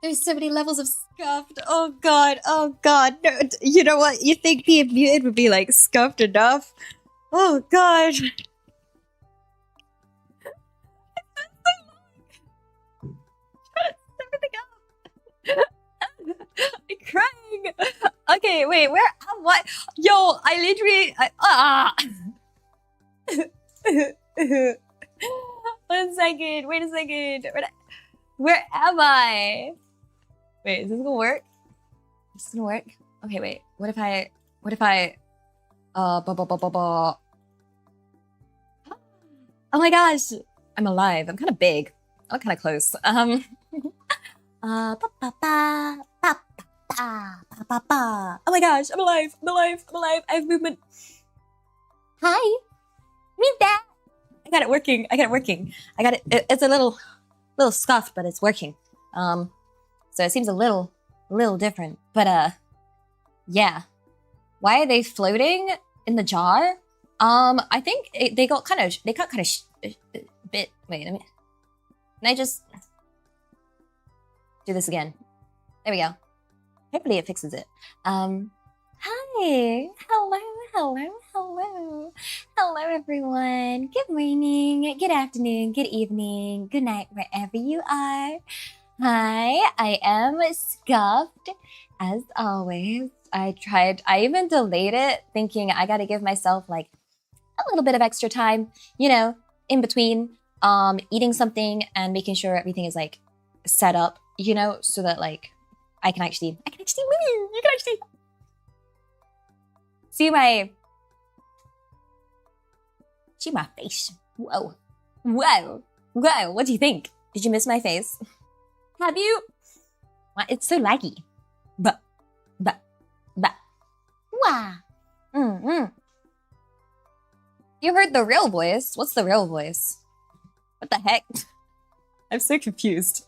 There's so many levels of scuffed. Oh god, oh god. No, you know what? You think being muted would be like scuffed enough? Oh god. I'm crying. Okay, wait, where? What? Yo, I literally. One second. Wait a second. Where am I? Wait, is this gonna work? Is this gonna work? Okay, wait. What if I? Oh my gosh, I'm alive. I'm kind of big. I'm kind of close. Oh my gosh, I'm alive. I have movement. Hi, read that. I got it working. I got it. It's a little scuffed, but it's working. So it seems a little different. But yeah. Why are they floating in the jar? I think they got kind of bit. Wait a minute. Can I just do this again? There we go. Hopefully it fixes it. Hi. Hello everyone. Good morning, good afternoon, good evening, good night, wherever you are. Hi, I am Scuffed, as always. I even delayed it, thinking I gotta give myself like a little bit of extra time, you know, in between eating something and making sure everything is like set up, you know, so that like I can actually move. You can actually see my face. Whoa. What do you think? Did you miss my face? Have you? It's so laggy. But. Wow. You heard the real voice. What's the real voice? What the heck? I'm so confused.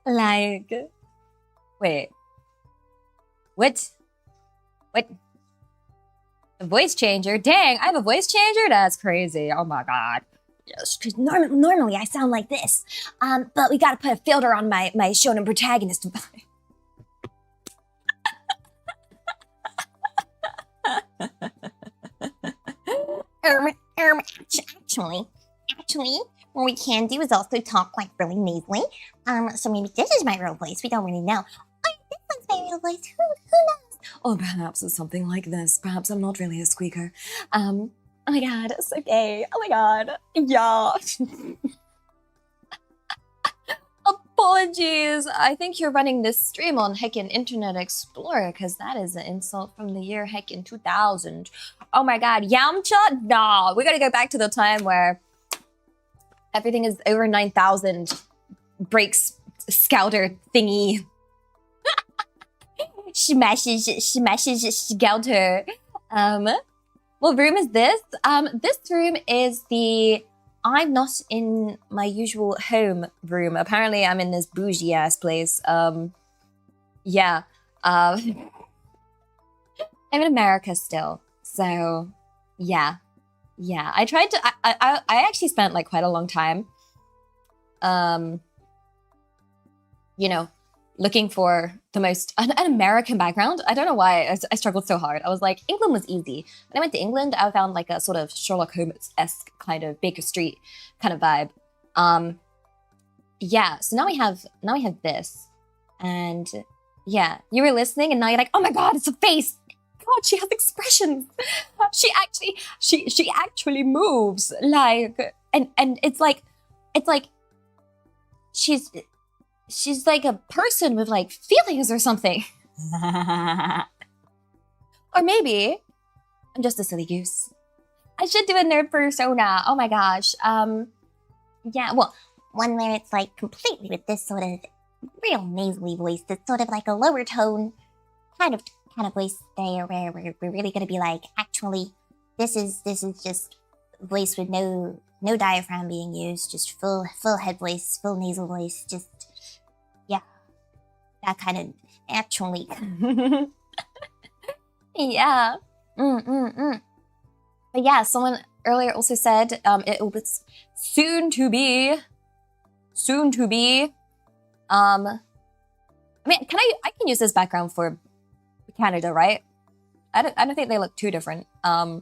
Like, wait. What? A voice changer? Dang, I have a voice changer? That's crazy. Oh my god. Yes, because normally I sound like this. But we gotta put a filter on my shonen protagonist. Actually, what we can do is also talk like really nasally. So maybe this is my real voice. We don't really know. Oh, this one's my real voice. Who knows? Or perhaps it's something like this. Perhaps I'm not really a squeaker. Oh my god, it's so gay. Oh my god. Yeah. Apologies. I think you're running this stream on heckin' Internet Explorer, because that is an insult from the year heckin' 2000. Oh my god, Yamcha? Nah, we gotta go back to the time where everything is over 9,000. Breaks scouter thingy. Smashes scouter. What room is this? This room is the I'm not in my usual home room. Apparently I'm in this bougie ass place. Yeah. I'm in America still. So yeah. I tried to I actually spent like quite a long time you know, looking for the most an American background. I don't know why I struggled so hard. I was like, England was easy. When I went to England, I found like a sort of Sherlock Holmes-esque kind of Baker Street kind of vibe. Yeah, so now we have this. And yeah, you were listening and now you're like, oh my god, it's a face. God, she has expressions. She actually moves. Like and it's like she's like a person with like feelings or something. Or maybe I'm just a silly goose. I should do a nerd persona. Oh my gosh. Yeah, well, one where it's like completely with this sort of real nasally voice that's sort of like a lower tone kind of voice there where we're really gonna be like, actually, this is just voice with no diaphragm being used, just full head voice, full nasal voice, just yeah, that kind of actually. Yeah. But yeah, someone earlier also said it was soon to be I mean, I can use this background for Canada, right? I don't think they look too different. I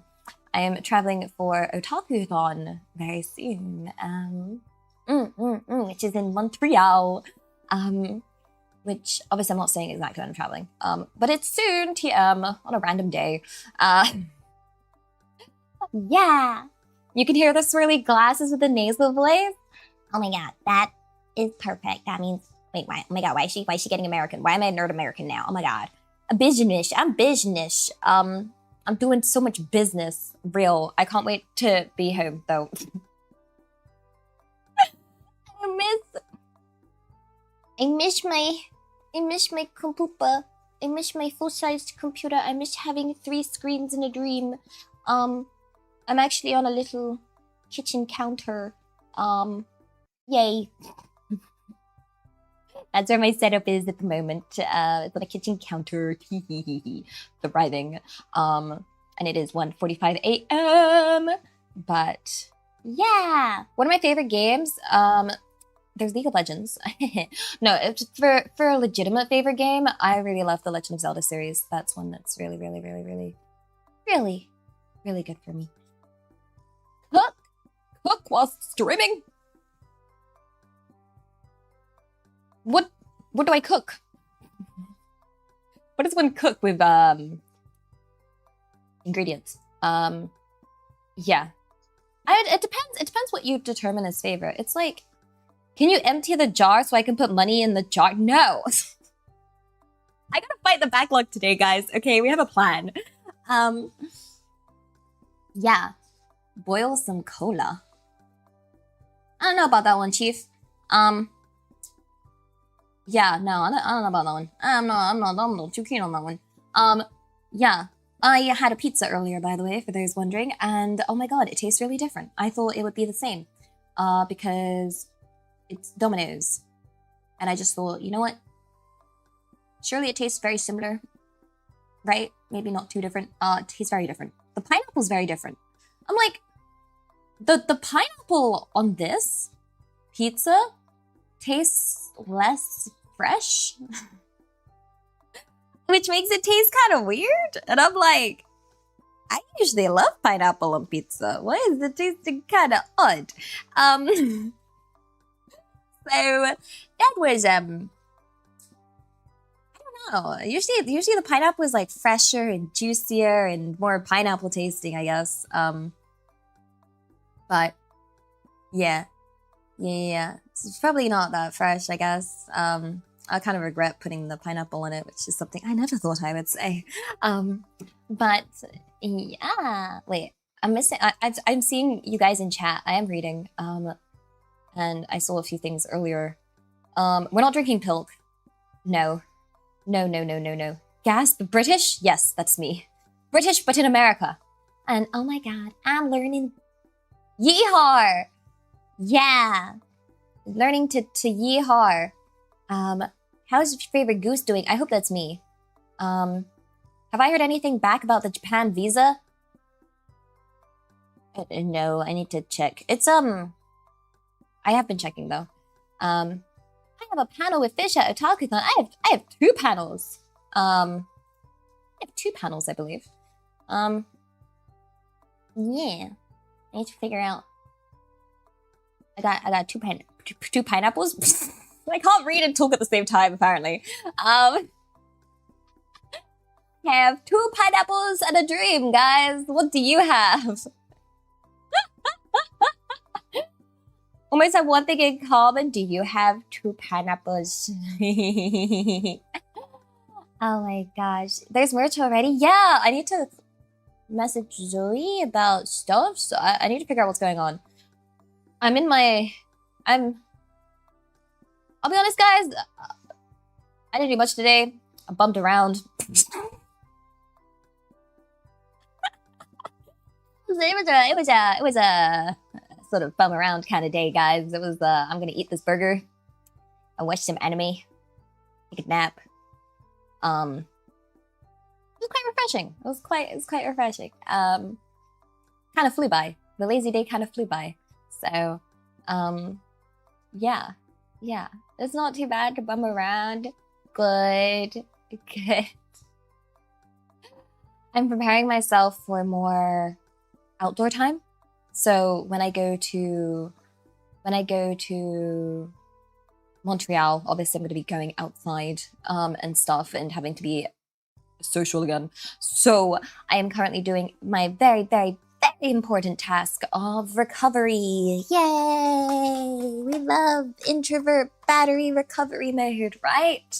am traveling for Otaku-thon very soon. Which is in Montreal. Which obviously I'm not saying exactly when I'm traveling. But it's soon, TM, on a random day. Yeah. You can hear the swirly glasses with the nasal voice. Oh my god, that is perfect. That means, wait, why? Oh my god, why is she getting American? Why am I a nerd American now? Oh my god. I'm business. I'm doing so much business. Real. I can't wait to be home though. I miss my computer. I miss my full-sized computer. I miss having 3 screens in a dream. I'm actually on a little kitchen counter. Yay. That's where my setup is at the moment. It's on a kitchen counter. Thriving. And it is 1:45 a.m. But yeah. One of my favorite games, there's League of Legends. No, it's for a legitimate favorite game, I really love the Legend of Zelda series. That's one that's really good for me. Cook whilst streaming. What do I cook? What does one cook with ingredients? Yeah. It depends what you determine as favorite. It's like, can you empty the jar so I can put money in the jar? No. I gotta fight the backlog today, guys. Okay, we have a plan. Yeah. Boil some cola. I don't know about that one, Chief. Yeah, no, I don't know about that one. I'm not too keen on that one. Yeah. I had a pizza earlier, by the way, for those wondering, and oh my god, it tastes really different. I thought it would be the same. Because it's Domino's. And I just thought, you know what? Surely it tastes very similar. Right? Maybe not too different. It tastes very different. The pineapple's very different. I'm like, the pineapple on this pizza tastes less fresh. Which makes it taste kind of weird. And I'm like, I usually love pineapple on pizza. Why is it tasting kind of odd? So that was I don't know. Usually the pineapple is like fresher and juicier and more pineapple tasting, I guess. But yeah. It's probably not that fresh, I guess. I kind of regret putting the pineapple in it, which is something I never thought I would say. But yeah. Wait, I'm missing. I'm seeing you guys in chat. I am reading. And I saw a few things earlier. We're not drinking Pilk. No. Gasp, British? Yes, that's me. British, but in America. And oh my god, I'm learning. Yeehaw! Yeah. Learning to yeehaw. How's your favorite goose doing? I hope that's me. Have I heard anything back about the Japan visa? No, I need to check. It's, I have been checking though. I have a panel with Fish at Otaku-thon. I have 2 panels. I have 2 panels, I believe. Yeah. I need to figure out. I got 2 pineapples. I can't read and talk at the same time, apparently. I have 2 pineapples and a dream, guys. What do you have? Almost have one thing in common. Do you have 2 pineapples? Oh my gosh. There's merch already? Yeah, I need to message Zoe about stuff. So I need to figure out what's going on. I'll be honest, guys. I didn't do much today. I bumped around. It was a sort of bum around kind of day, guys. It was I'm gonna eat this burger and watch some anime, take a nap. It was quite refreshing. It was quite refreshing. Kind of flew by. The lazy day kind of flew by. So, yeah. It's not too bad to bum around. Good. Good. I'm preparing myself for more outdoor time. So when I go to Montreal, obviously I'm going to be going outside and stuff and having to be social again. So I am currently doing my very, very, very important task of recovery. Yay! We love introvert battery recovery mode, right?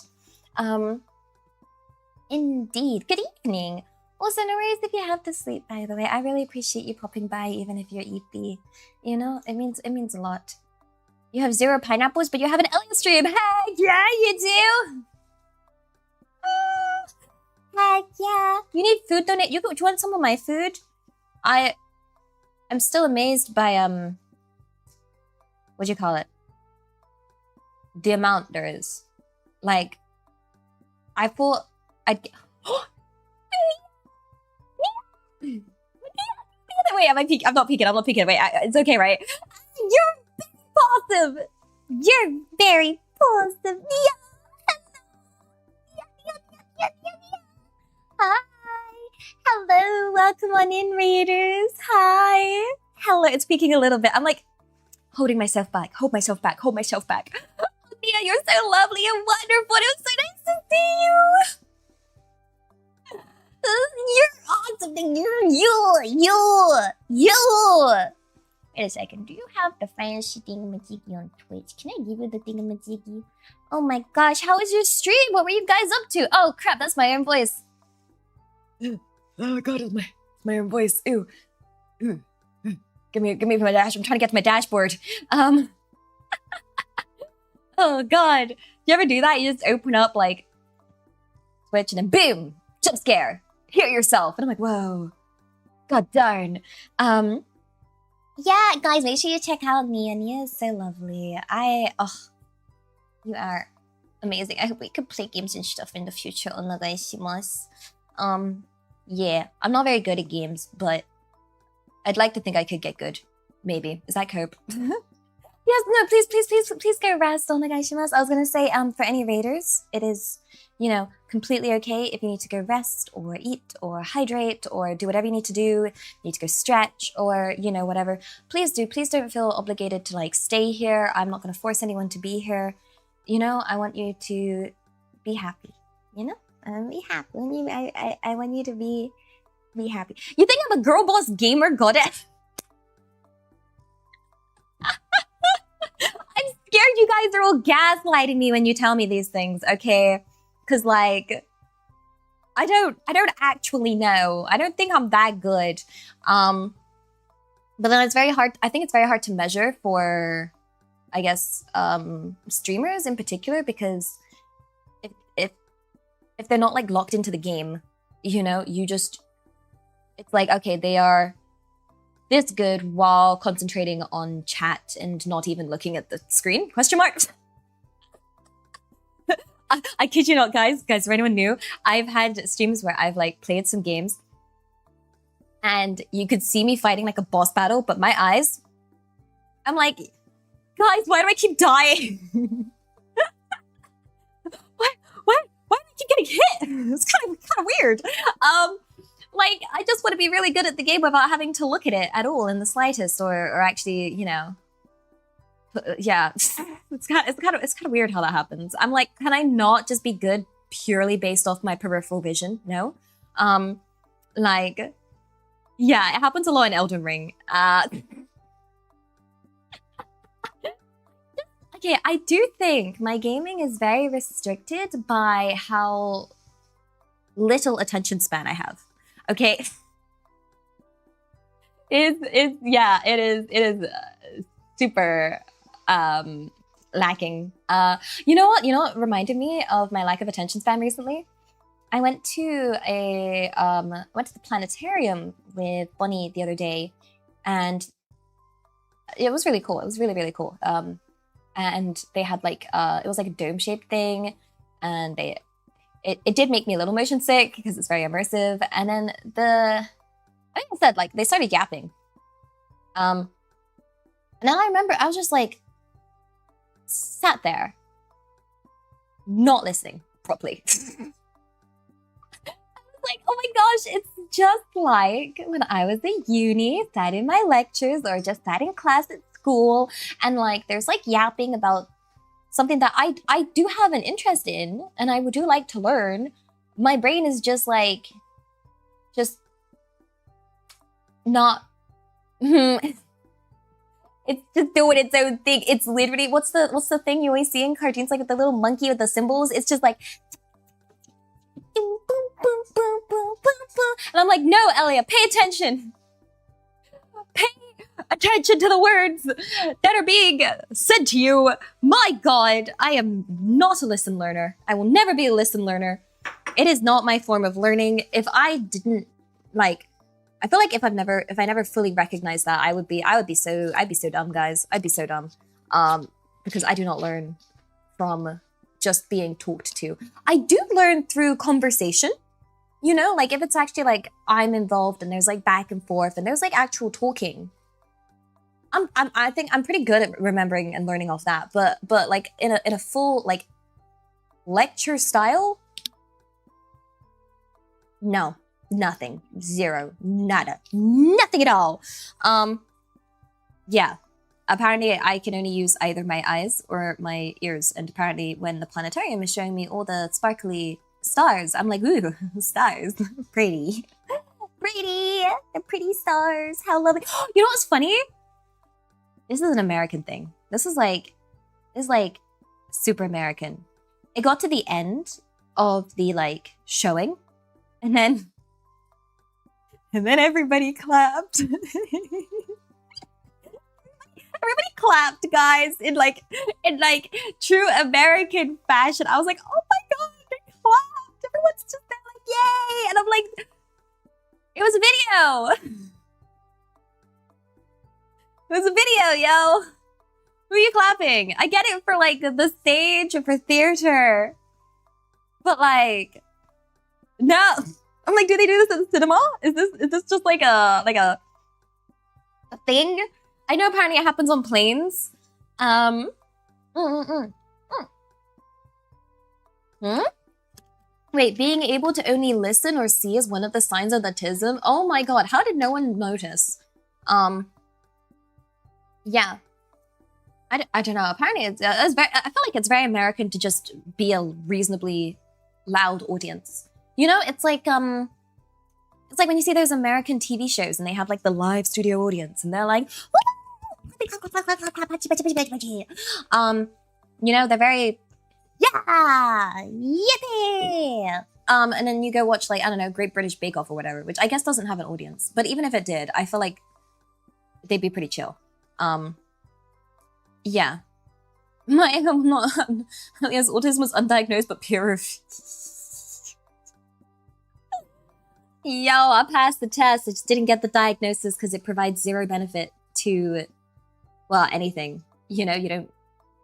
Indeed. Good evening. Also, no worries if you have to sleep, by the way. I really appreciate you popping by, even if you're EP. You know, it means a lot. You have 0 pineapples, but you have an Elia stream. Heck yeah, you do! Heck yeah. You need food donate. Do you want some of my food? I'm still amazed by, what'd you call it? The amount there is. Like, I thought I'd get... Wait, am I peeking? I'm not peeking. Wait, it's okay, right? You're very positive. You're very positive. Hi. Hello. Welcome on in, Raiders. Hi. Hello. It's peeking a little bit. I'm like holding myself back. Hold myself back. Mia, you're so lovely and wonderful. It was so nice to see you. You're awesome. You. Wait a second. Do you have the fancy thingamajiggy on Twitch? Can I give you the thingamajiggy? Oh my gosh, how was your stream? What were you guys up to? Oh crap, that's my own voice. Oh god, it's my own voice. Ooh. Give me my dash. I'm trying to get to my dashboard. Oh god. You ever do that? You just open up like Twitch and then boom! Jump scare. Hear yourself. And I'm like, whoa. God darn. Yeah, guys, make sure you check out Nia. Nia is so lovely. You are amazing. I hope we could play games and stuff in the future. Onegaishimasu. Yeah, I'm not very good at games, but I'd like to think I could get good. Maybe. Is that cope? Yes, no, please go rest. Onegaishimasu. I was gonna say, for any raiders, it is, you know, completely okay if you need to go rest or eat or hydrate or do whatever you need to do. You need to go stretch or, you know, whatever. Please do. Please don't feel obligated to like stay here. I'm not going to force anyone to be here. You know, I want you to be happy. You know, be happy. I want you to be happy. You think I'm a girl boss gamer goddess? I'm scared you guys are all gaslighting me when you tell me these things, okay? Because, like, I don't actually know. I don't think I'm that good. But then it's very hard. I think it's very hard to measure for, I guess, streamers in particular, because if they're not, like, locked into the game, you know, it's like, okay, they are this good while concentrating on chat and not even looking at the screen? Question mark? I kid you not, guys, for anyone new, I've had streams where I've like played some games and you could see me fighting like a boss battle, but my eyes, I'm like, guys, why do I keep dying? Why do I keep getting hit? It's kind of weird. Like, I just want to be really good at the game without having to look at it at all in the slightest, or actually, you know, yeah, it's kind of weird how that happens. I'm like, can I not just be good purely based off my peripheral vision? No, like, yeah, it happens a lot in Elden Ring. Okay, I do think my gaming is very restricted by how little attention span I have. Okay, it is super lacking. You know what reminded me of my lack of attention span recently? I went to the planetarium with Bunny the other day, and it was really cool. It was really cool. And they had like it was like a dome-shaped thing, and it did make me a little motion sick because it's very immersive. And then like I said, like they started yapping. And then I remember I was just like sat there not listening properly. Like, oh my gosh, it's just like when I was at uni, sat in my lectures or just sat in class at school, and like there's like yapping about something that I do have an interest in and I do like to learn. My brain is just like, just not, it's just doing its own thing. It's literally, what's the thing you always see in cartoons, like with the little monkey with the symbols? It's just like, boom, boom, boom, boom, boom, boom, boom. And I'm like, no, Elia, pay attention. Pay attention to the words that are being said to you. My God, I am not a listen learner. I will never be a listen learner. It is not my form of learning. If I didn't like, I feel like if I never fully recognized that, I'd be so dumb, guys. I'd be so dumb. Because I do not learn from just being talked to. I do learn through conversation. You know, like if it's actually like I'm involved and there's like back and forth and there's like actual talking. I think I'm pretty good at remembering and learning off that. But like in a full like lecture style, no, nothing, zero, nada, nothing at all. Yeah. Apparently, I can only use either my eyes or my ears. And apparently, when the planetarium is showing me all the sparkly stars, I'm like, ooh, stars, pretty. Pretty, the pretty stars, how lovely. You know what's funny? This is an American thing. This is like super American. It got to the end of the like showing, and then everybody clapped. Everybody clapped, guys, in like true American fashion. I was like, oh my God, they clapped. Everyone's just there like, yay. And I'm like, it was a video. It was a video, yo. Who are you clapping? I get it for like the stage or for theater. But like, no. I'm like, do they do this at the cinema? Is this just like a thing? I know apparently it happens on planes. Wait, being able to only listen or see is one of the signs of autism? Oh my God, how did no one notice? Yeah. I don't know, apparently it's very, I feel like it's very American to just be a reasonably loud audience. You know, it's like when you see those American TV shows and they have like the live studio audience and they're like, you know, they're very, yeah, yippee. And then you go watch like, I don't know, Great British Bake Off or whatever, which I guess doesn't have an audience. But even if it did, I feel like they'd be pretty chill. Yeah. Elia's autism was undiagnosed but peer reviewed. Yo, I passed the test. I just didn't get the diagnosis because it provides zero benefit to, well, anything. You know, you don't,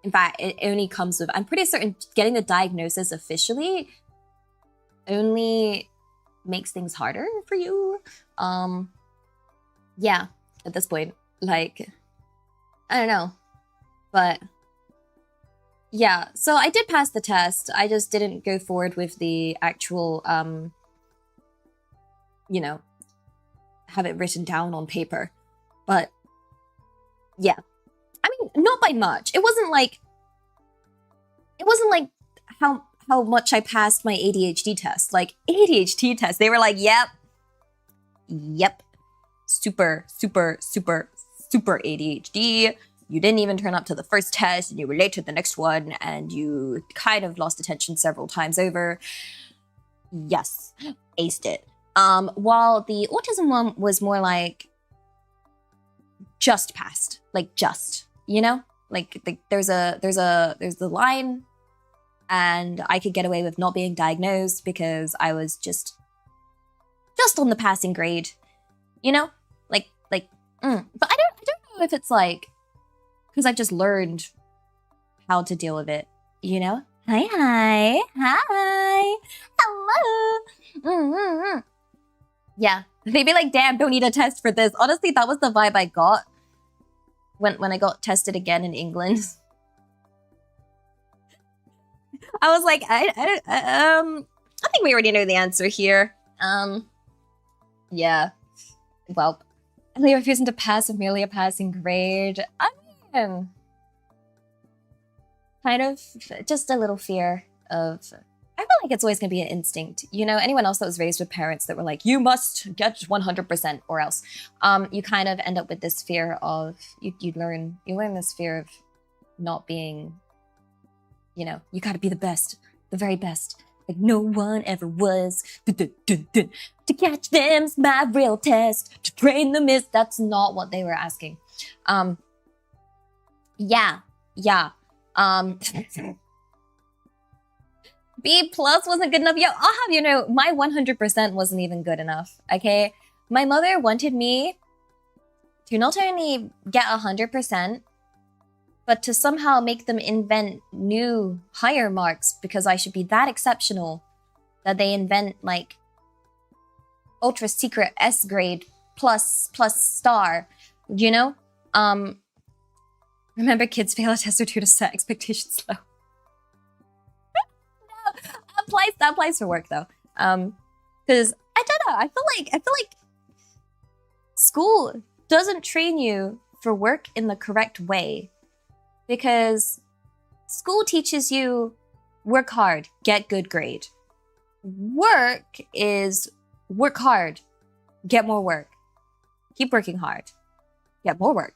in fact, it only comes with, I'm pretty certain getting the diagnosis officially only makes things harder for you. Yeah, at this point, like, I don't know, but yeah, so I did pass the test. I just didn't go forward with the actual, you know, have it written down on paper. But yeah, I mean, not by much. It wasn't like how much I passed my ADHD test. Like ADHD test, they were like, yep, super ADHD. You didn't even turn up to the first test and you were late to the next one and you kind of lost attention several times over. Yes, aced it. While the autism one was more like just passed, like just, you know, like there's the line, and I could get away with not being diagnosed because I was just on the passing grade, you know, like. But I don't know if it's like because I've just learned how to deal with it, you know. Hi, hello. Yeah, they'd be like, damn, don't need a test for this. Honestly, that was the vibe I got when I got tested again in England. I was like, I think we already know the answer here. Yeah. Well, Elia refusing to pass with merely a passing grade. I mean, kind of just a little fear of. I feel like it's always going to be an instinct. You know, anyone else that was raised with parents that were like, you must get 100% or else. You kind of end up with this fear of, you learn this fear of not being, you know, you got to be the best, the very best. Like no one ever was. To catch them's my real test. To train them is, that's not what they were asking. Yeah. B plus wasn't good enough. Yo, I'll have you know, my 100% wasn't even good enough, okay? My mother wanted me to not only get 100%, but to somehow make them invent new higher marks because I should be that exceptional that they invent like ultra secret S grade plus star, you know? Remember kids fail a test or two to set expectations low. That applies for work though. Because I don't know, I feel like school doesn't train you for work in the correct way. Because school teaches you work hard, get good grade. Work is work hard, get more work. Keep working hard, get more work.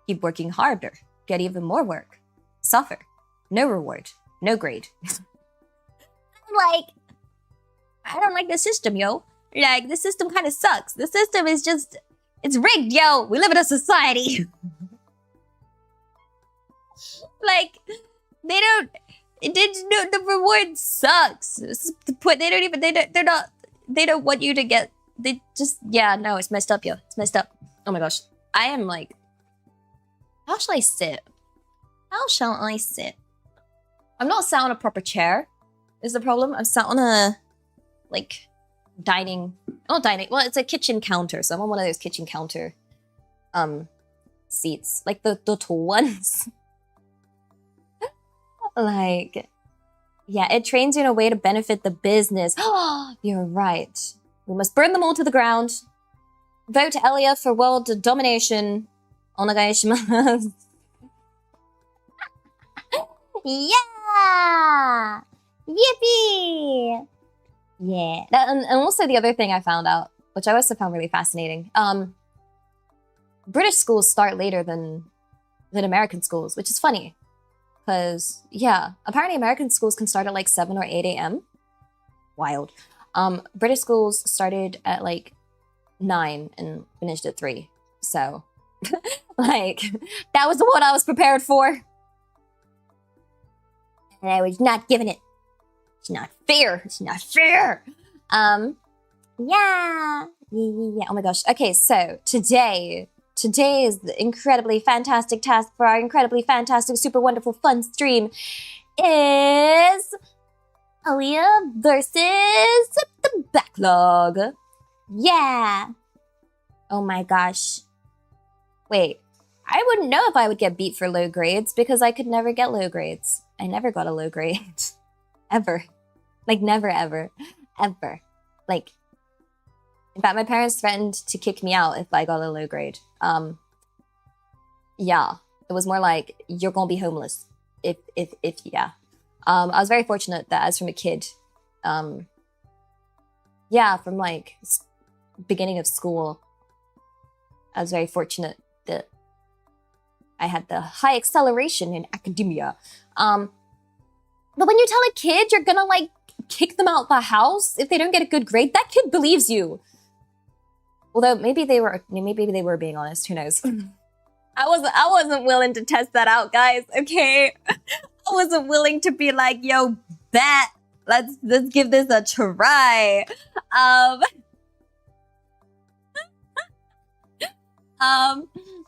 Keep working harder, get even more work. Suffer, no reward, no grade. Like, I don't like the system, yo. Like, the system kind of sucks. The system is just, it's rigged, yo. We live in a society. Like, they don't, the reward sucks. They don't want you to get, they just, yeah, no, it's messed up, yo. It's messed up. Oh my gosh. I am like, how shall I sit? How shall I sit? I'm not sat on a proper chair, is the problem. I'm sat on a, like, dining, well, it's a kitchen counter, so I'm on one of those kitchen counter, seats. Like, the tall ones. Like, yeah, it trains you in a way to benefit the business. You're right. We must burn them all to the ground. Vote Elia for world domination. Onegaishimasu. Yeah! Yippee! Yeah. And also the other thing I found out, which I also found really fascinating, British schools start later than American schools, which is funny. Because, yeah, apparently American schools can start at like 7 or 8 a.m. Wild. British schools started at like 9 and finished at 3. So, like, that was what I was prepared for. And I was not giving it. It's not fair. It's not fair. Yeah. Oh my gosh. Okay, so today is the incredibly fantastic task for our incredibly fantastic, super wonderful, fun stream is Elia versus the backlog. Yeah. Oh my gosh. Wait, I wouldn't know if I would get beat for low grades because I could never get low grades. I never got a low grade. Ever. Like, never, ever. Ever. Like, in fact, my parents threatened to kick me out if I got a low grade. Yeah. It was more like, you're gonna be homeless. If, yeah. I was very fortunate that as from a kid, yeah, from like beginning of school, I was very fortunate that I had the high acceleration in academia. But when you tell a kid you're gonna like kick them out the house if they don't get a good grade, that kid believes you. Although maybe they were being honest, who knows? I wasn't willing to test that out, guys, okay? I wasn't willing to be like, yo, bet, let's give this a try.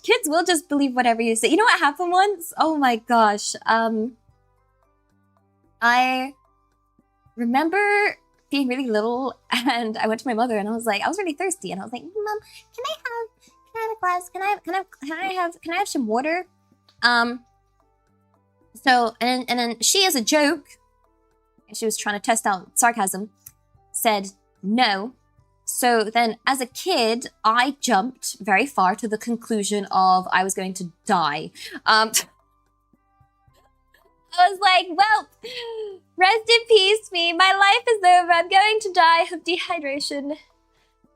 Kids will just believe whatever you say. You know what happened once? Oh my gosh. I remember being really little and I went to my mother and I was really thirsty and I was like, Mom, can I have a glass? Can I have some water? So and then she, as a joke, she was trying to test out sarcasm, said no. So then as a kid, I jumped very far to the conclusion of I was going to die. I was like, well, rest in peace, me. My life is over. I'm going to die of dehydration.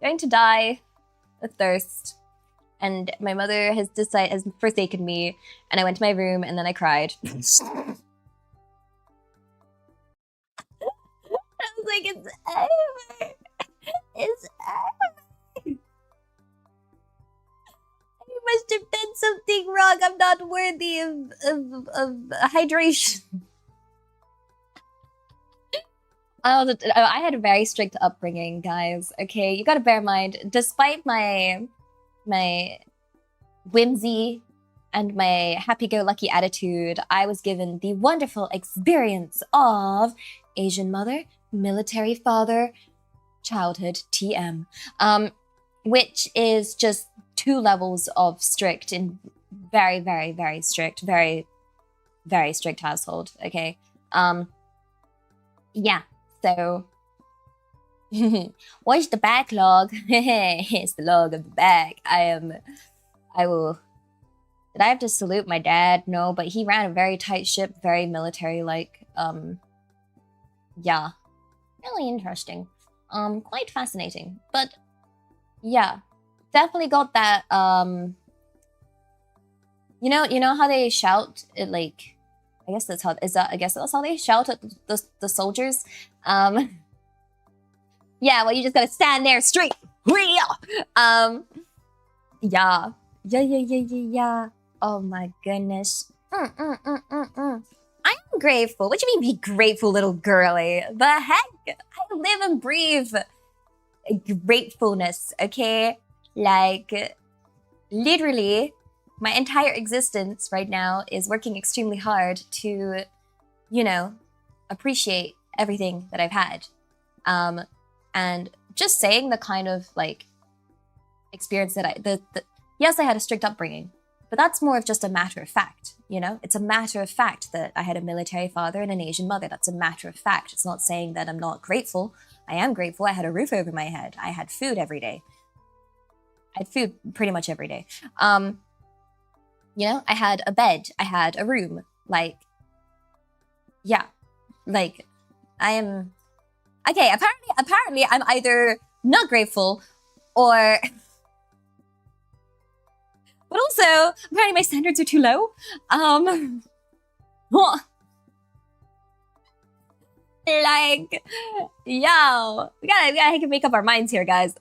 Going to die of thirst. And my mother has forsaken me. And I went to my room and then I cried. I was like, it's over. It's over. You must have done something wrong. I'm not worthy of hydration. I had a very strict upbringing, guys. Okay, you gotta bear in mind, despite my whimsy and my happy-go-lucky attitude, I was given the wonderful experience of Asian mother, military father, childhood TM, which is just 2 levels of strict and very, very, very strict, very, very strict household. Okay, yeah. So, watch the backlog. It's the log of the back. Did I have to salute my dad? No, but he ran a very tight ship, very military-like. Yeah. Really interesting. Quite fascinating. But, yeah. Definitely got that, you know how they shout at, like, I guess that's how they shout at the soldiers. Yeah, well, you just gotta stand there straight. Yeah. Oh my goodness. I'm grateful. What do you mean be grateful, little girly? The heck? I live and breathe gratefulness, okay? Like, literally, my entire existence right now is working extremely hard to, you know, appreciate everything that I've had. And just saying the kind of, like, experience that yes, I had a strict upbringing, but that's more of just a matter of fact, you know? It's a matter of fact that I had a military father and an Asian mother. That's a matter of fact. It's not saying that I'm not grateful. I am grateful. I had a roof over my head. I had food every day. I had food pretty much every day. You know, I had a bed. I had a room. Like, yeah. Like, I am... Okay, apparently I'm either not grateful or... But also, apparently my standards are too low. Like, yo, we gotta make up our minds here, guys.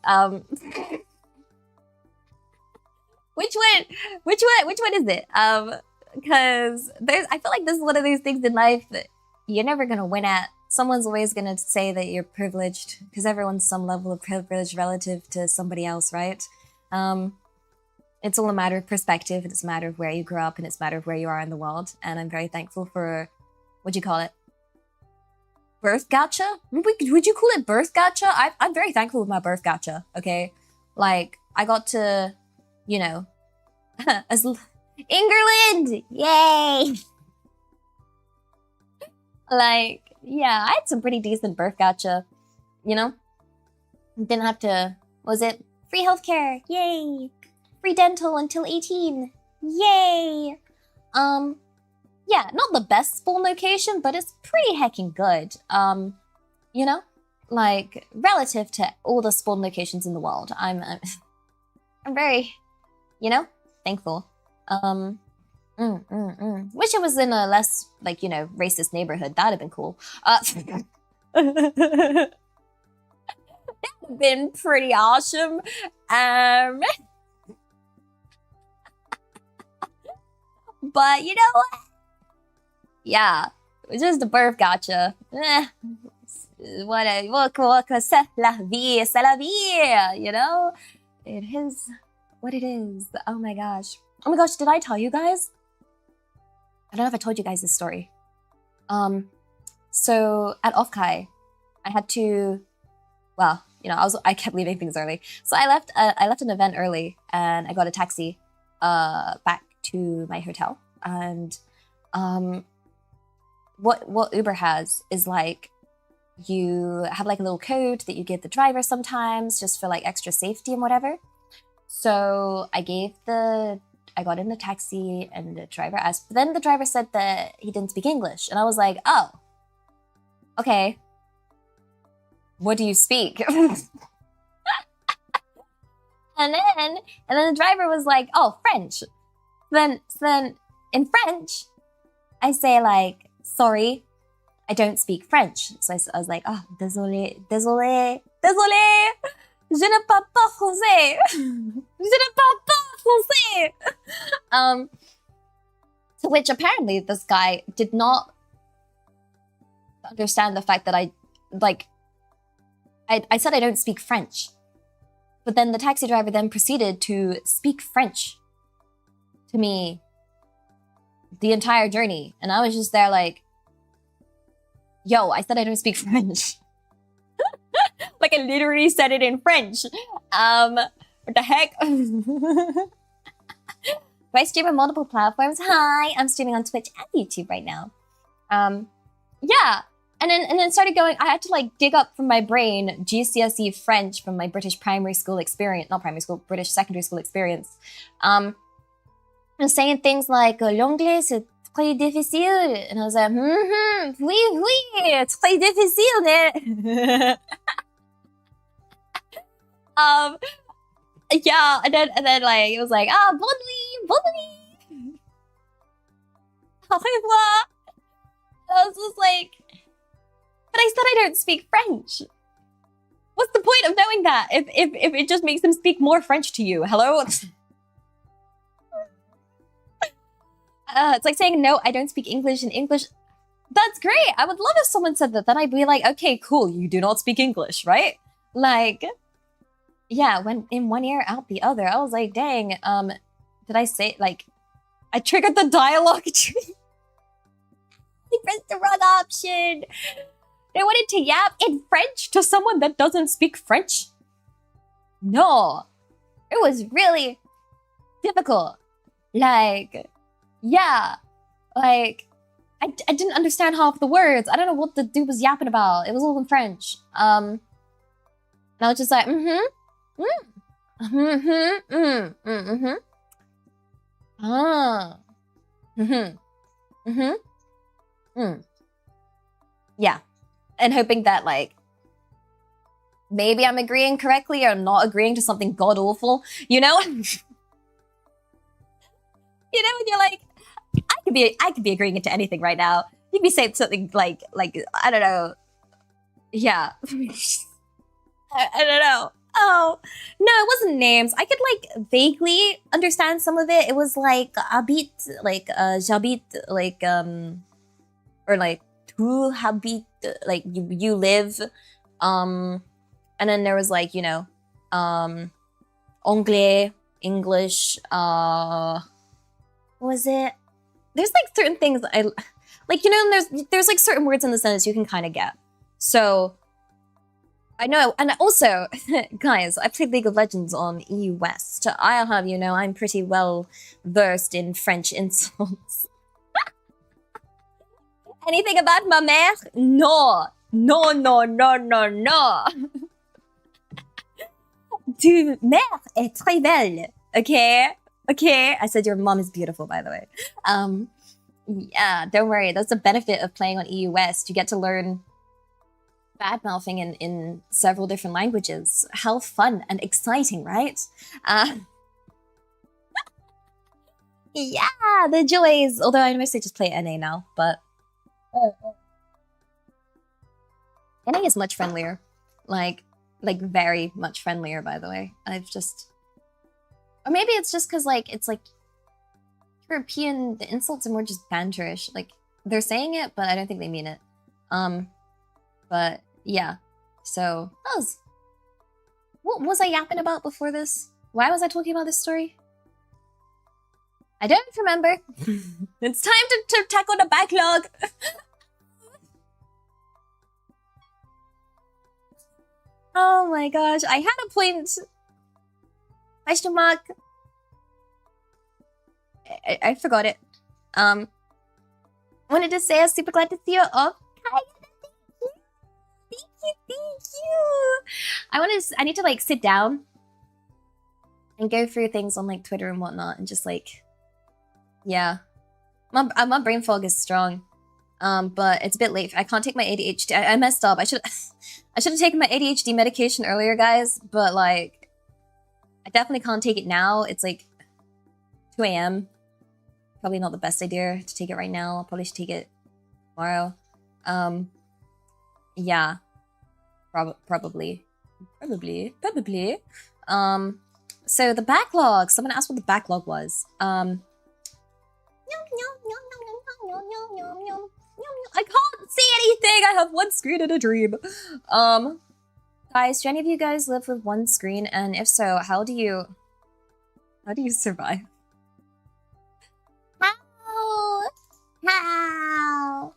Which one is it? Because I feel like this is one of those things in life that you're never gonna win at. Someone's always gonna say that you're privileged, because everyone's some level of privilege relative to somebody else, right? It's all a matter of perspective, and it's a matter of where you grew up, and it's a matter of where you are in the world. And I'm very thankful for, what'd you call it? Birth gacha? Would you call it birth gacha? I'm very thankful with my birth gacha, okay? Like, I got to, you know, Ingerland! Yay! Like, yeah, I had some pretty decent birth gacha, you know? Didn't have to, what was it? Free healthcare, yay! Free dental until 18, yay! Yeah, not the best spawn location, but it's pretty heckin' good. You know? Like, relative to all the spawn locations in the world, I'm very, you know, thankful. Wish it was in a less, like, you know, racist neighborhood. That'd have been cool. That'd have been pretty awesome. But you know what? Yeah, it's just a birth gacha. C'est la vie, you know? It is what it is. Oh my gosh. Oh my gosh, did I tell you guys? I don't know if I told you guys this story. So at Offkai, I had to, well, you know, I kept leaving things early. So I left an event early and I got a taxi back to my hotel. And what Uber has is like you have like a little code that you give the driver sometimes just for like extra safety and whatever. So I got in the taxi and the driver asked, but then the driver said that he didn't speak English. And I was like, oh, okay. What do you speak? And then the driver was like, oh, French. So then in French, I say like, sorry, I don't speak French. So I was like, oh, désolé, désolé, désolé. Je ne parle pas français. Je ne parle pas français. To which apparently this guy did not understand the fact that I said I don't speak French. But then the taxi driver then proceeded to speak French to me the entire journey. And I was just there like, yo, I said I don't speak French. Like I literally said it in French. What the heck? Do I stream on multiple platforms? Hi, I'm streaming on Twitch and YouTube right now. Yeah. And then started going, I had to like dig up from my brain GCSE French from my British primary school experience, not primary school, British secondary school experience. And saying things like, l'anglais c'est très difficile. And I was like, oui, oui, très difficile, né? Yeah, and then like, it was like, ah, bonne nuit, bonne nuit. Au revoir. And I was just like, but I said I don't speak French. What's the point of knowing that if it just makes them speak more French to you? Hello? It's like saying, no, I don't speak English in English. That's great. I would love if someone said that. Then I'd be like, okay, cool. You do not speak English, right? Like, yeah, when in one ear, out the other. I was like, dang, did I say, like, I triggered the dialogue tree. I pressed the wrong option. They wanted to yap in French to someone that doesn't speak French? No. It was really difficult. Like, yeah. Like, I didn't understand half the words. I don't know what the dude was yapping about. It was all in French. And I was just like, Yeah. And hoping that, like, maybe I'm agreeing correctly or not agreeing to something god-awful, you know? You know, when you're like, I could be agreeing to anything right now. You could be saying something like, I don't know. Yeah. I don't know. Oh, no, it wasn't names. I could, like, vaguely understand some of it. It was like, habit, like, j'habite, like, or like, tu habite, like, you live. And then there was, like, you know, anglais, English, what was it? There's, like, certain things that like, you know, there's, like, certain words in the sentence you can kind of get. So, I know, and also, guys, I played League of Legends on EU West. I'll have you know, I'm pretty well versed in French insults. Anything about ma mère? No. No, no, no, no, no. Tu mère est très belle. Okay? Okay? I said your mom is beautiful, by the way. Yeah, don't worry. That's the benefit of playing on EU West. You get to learn bad-mouthing in several different languages. How fun and exciting, right? Yeah, the joys. Although I mostly just play NA now, but NA is much friendlier. Like very much friendlier, by the way. I've just... Or maybe it's just because, like, it's like European, the insults are more just banterish. Like, they're saying it, but I don't think they mean it. But yeah, so that was... What was I yapping about before this? Why was I talking about this story? I don't remember. It's time to tackle the backlog. Oh my gosh, I had a point. Question mark. I forgot it. Wanted to say I'm super glad to see you. Oh, hi. thank you. I need to like sit down and go through things on like Twitter and whatnot and just like, yeah. My brain fog is strong. But it's a bit late. I can't take my ADHD. I messed up. I should have taken my ADHD medication earlier, guys. But like, I definitely can't take it now. It's like 2 a.m. Probably not the best idea to take it right now. I probably should take it tomorrow. Yeah, probably. So the backlog. Someone asked what the backlog was. I can't see anything. I have one screen in a dream. Guys, do any of you guys live with one screen? And if so, how do you survive? How?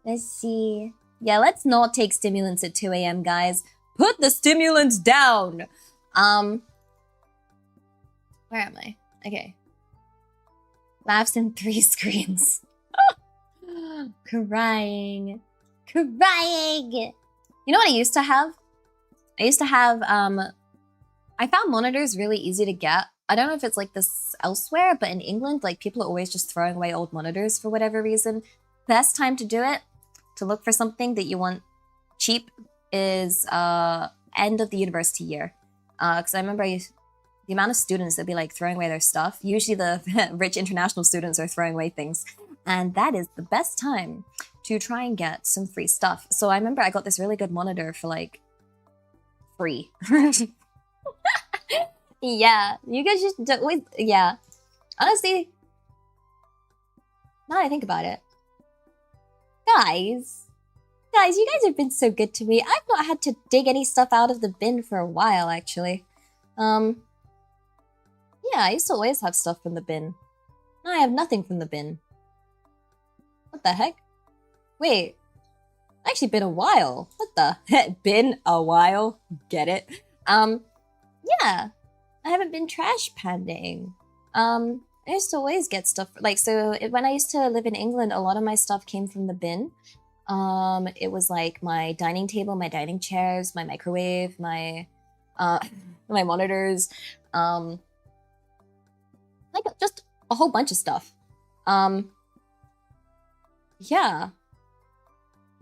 Let's see. Yeah, let's not take stimulants at 2 a.m., guys. Put the stimulants down. Where am I? Okay. Laughs in 3 screens. Crying. You know what I used to have? I found monitors really easy to get. I don't know if it's like this elsewhere, but in England, like people are always just throwing away old monitors for whatever reason. Best time to do it, to look for something that you want cheap, is end of the university year. Because I remember the amount of students that'd be like throwing away their stuff. Usually the rich international students are throwing away things. And that is the best time to try and get some free stuff. So I remember I got this really good monitor for like free. Yeah, you guys just always, yeah. Honestly, now that I think about it, guys, you guys have been so good to me. I've not had to dig any stuff out of the bin for a while, actually. Yeah, I used to always have stuff from the bin. Now I have nothing from the bin. What the heck? Wait, actually been a while. What the heck? Been a while? Get it? Yeah. I haven't been trash panning. I used to always get stuff, like, so when I used to live in England, a lot of my stuff came from the bin. It was like my dining table, my dining chairs, my microwave, my my monitors, like just a whole bunch of stuff. Yeah.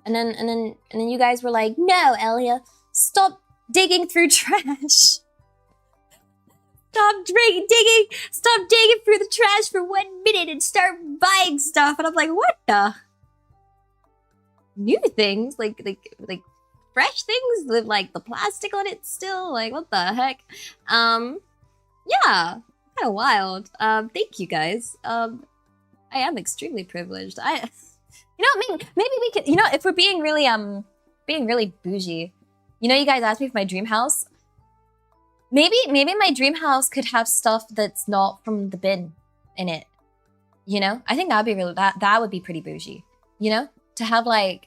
And then you guys were like, no, Elia, stop digging through trash. Stop digging through the trash for 1 minute and start buying stuff. And I'm like, what the? New things? Like fresh things with like the plastic on it still? Like, what the heck? Yeah, kind of wild. Thank you guys. I am extremely privileged. You know, maybe we could, you know, if we're being really bougie, you know, you guys asked me for my dream house. Maybe my dream house could have stuff that's not from the bin in it. You know? I think that'd be really, that would be pretty bougie. You know? To have like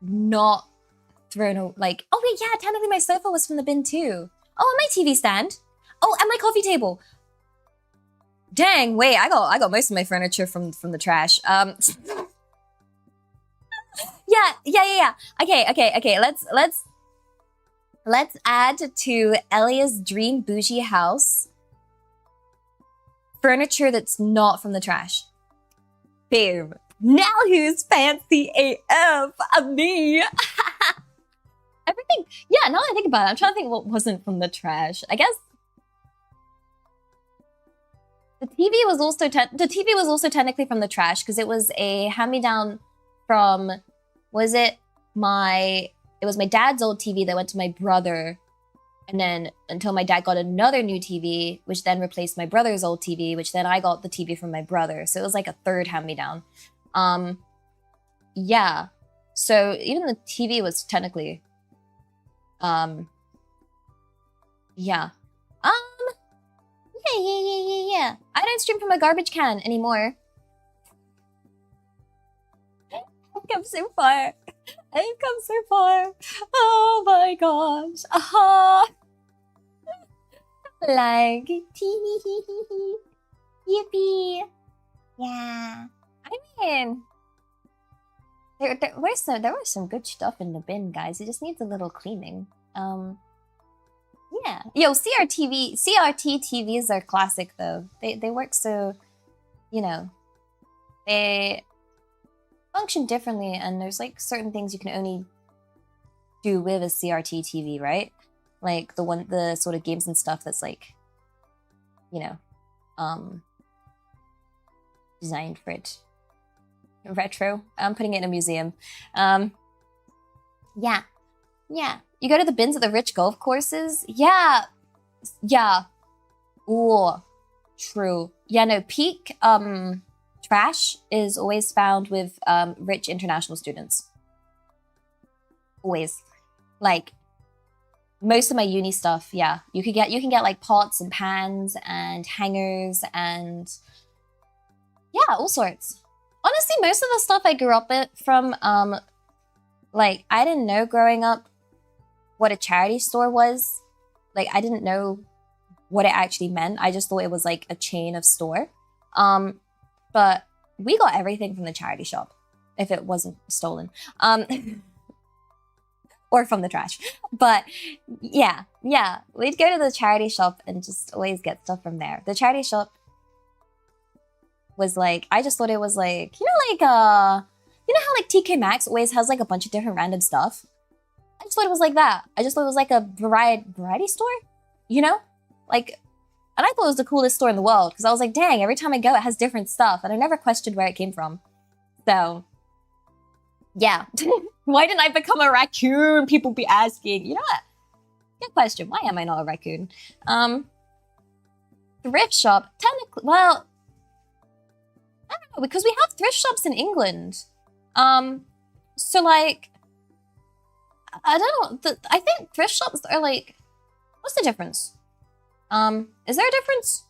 not thrown, like, oh wait, yeah, technically my sofa was from the bin too. Oh, and my TV stand. Oh, and my coffee table. Dang, wait, I got most of my furniture from the trash. Yeah. Okay. Let's add to Elia's dream bougie house furniture that's not from the trash. Boom. Now who's fancy AF? Me. Everything. Yeah, now that I think about it, I'm trying to think what wasn't from the trash. I guess the TV was also technically from the trash because it was a hand-me-down from, it was my dad's old TV that went to my brother, and then until my dad got another new TV, which then replaced my brother's old TV, which then I got the TV from my brother. So it was like a third hand-me-down. Yeah. So even the TV was technically, yeah. Yeah. I don't stream from a garbage can anymore. I've come so far. Oh my gosh. Like, yippee. Yeah. I mean, There was some good stuff in the bin, guys. It just needs a little cleaning. Yeah. Yo, CRT TVs are classic though. They work so, you know, they function differently, and there's like certain things you can only do with a CRT TV, right? Like the sort of games and stuff that's like, you know, designed for it. Retro. I'm putting it in a museum. Yeah. You go to the bins at the rich golf courses? Yeah. Ooh, true. Yeah, no, peak trash is always found with rich international students. Always. Like, most of my uni stuff, yeah. You can get like pots and pans and hangers and yeah, all sorts. Honestly, most of the stuff I grew up from, like, I didn't know growing up what a charity store was. Like, I didn't know what it actually meant. I just thought it was like a chain of store. But we got everything from the charity shop if it wasn't stolen. Or from the trash. But yeah. We'd go to the charity shop and just always get stuff from there. The charity shop was like, I just thought it was like, you know how like TK Maxx always has like a bunch of different random stuff? I just thought it was like that. I just thought it was like a variety store, you know? Like, and I thought it was the coolest store in the world because I was like, dang, every time I go, it has different stuff. And I never questioned where it came from. So, yeah. Why didn't I become a raccoon? People be asking. You know what? Good question. Why am I not a raccoon? Thrift shop, technically, well, I don't know, because we have thrift shops in England. So like, I don't know, I think thrift shops are like, what's the difference? Is there a difference?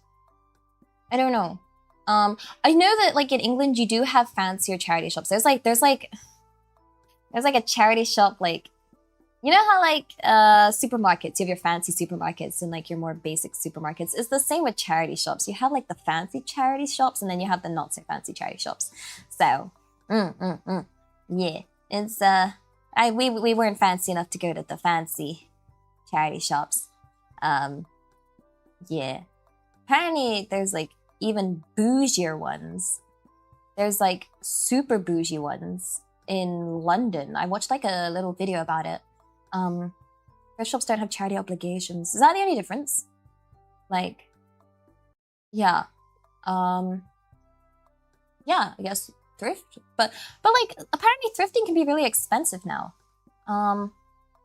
I don't know. I know that like in England, you do have fancier charity shops. There's like a charity shop, like, you know how like supermarkets, you have your fancy supermarkets and like your more basic supermarkets. It's the same with charity shops. You have like the fancy charity shops and then you have the not so fancy charity shops. So, yeah, it's we weren't fancy enough to go to the fancy charity shops. Yeah, apparently there's like even bougier ones. There's like super bougie ones in London. I watched like a little video about it. Thrift shops don't have charity obligations. Is that the only difference? Like, yeah. Yeah, I guess thrift. But like, apparently thrifting can be really expensive now.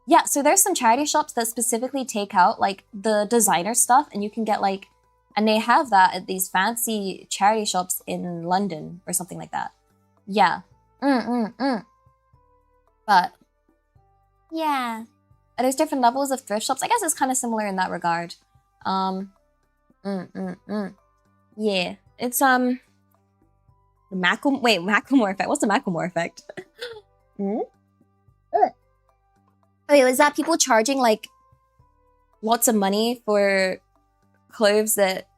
Yeah, so there's some charity shops that specifically take out like the designer stuff and you can get like, and they have that at these fancy charity shops in London or something like that. Yeah. But yeah, there's different levels of thrift shops. I guess it's kind of similar in that regard. Yeah, it's Macklemore effect. What's the Macklemore effect? Wait, is that people charging like lots of money for clothes that,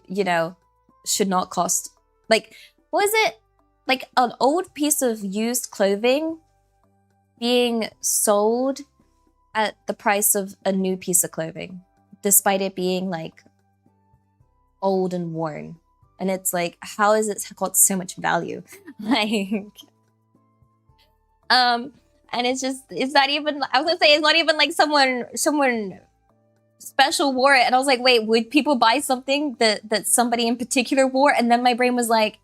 you know, should not cost? Like, what is it? Like an old piece of used clothing being sold at the price of a new piece of clothing, despite it being like old and worn. And it's like, how is it got so much value? Like, and it's not even, I was gonna say, it's not even like someone special wore it. And I was like, wait, would people buy something that somebody in particular wore? And then my brain was like,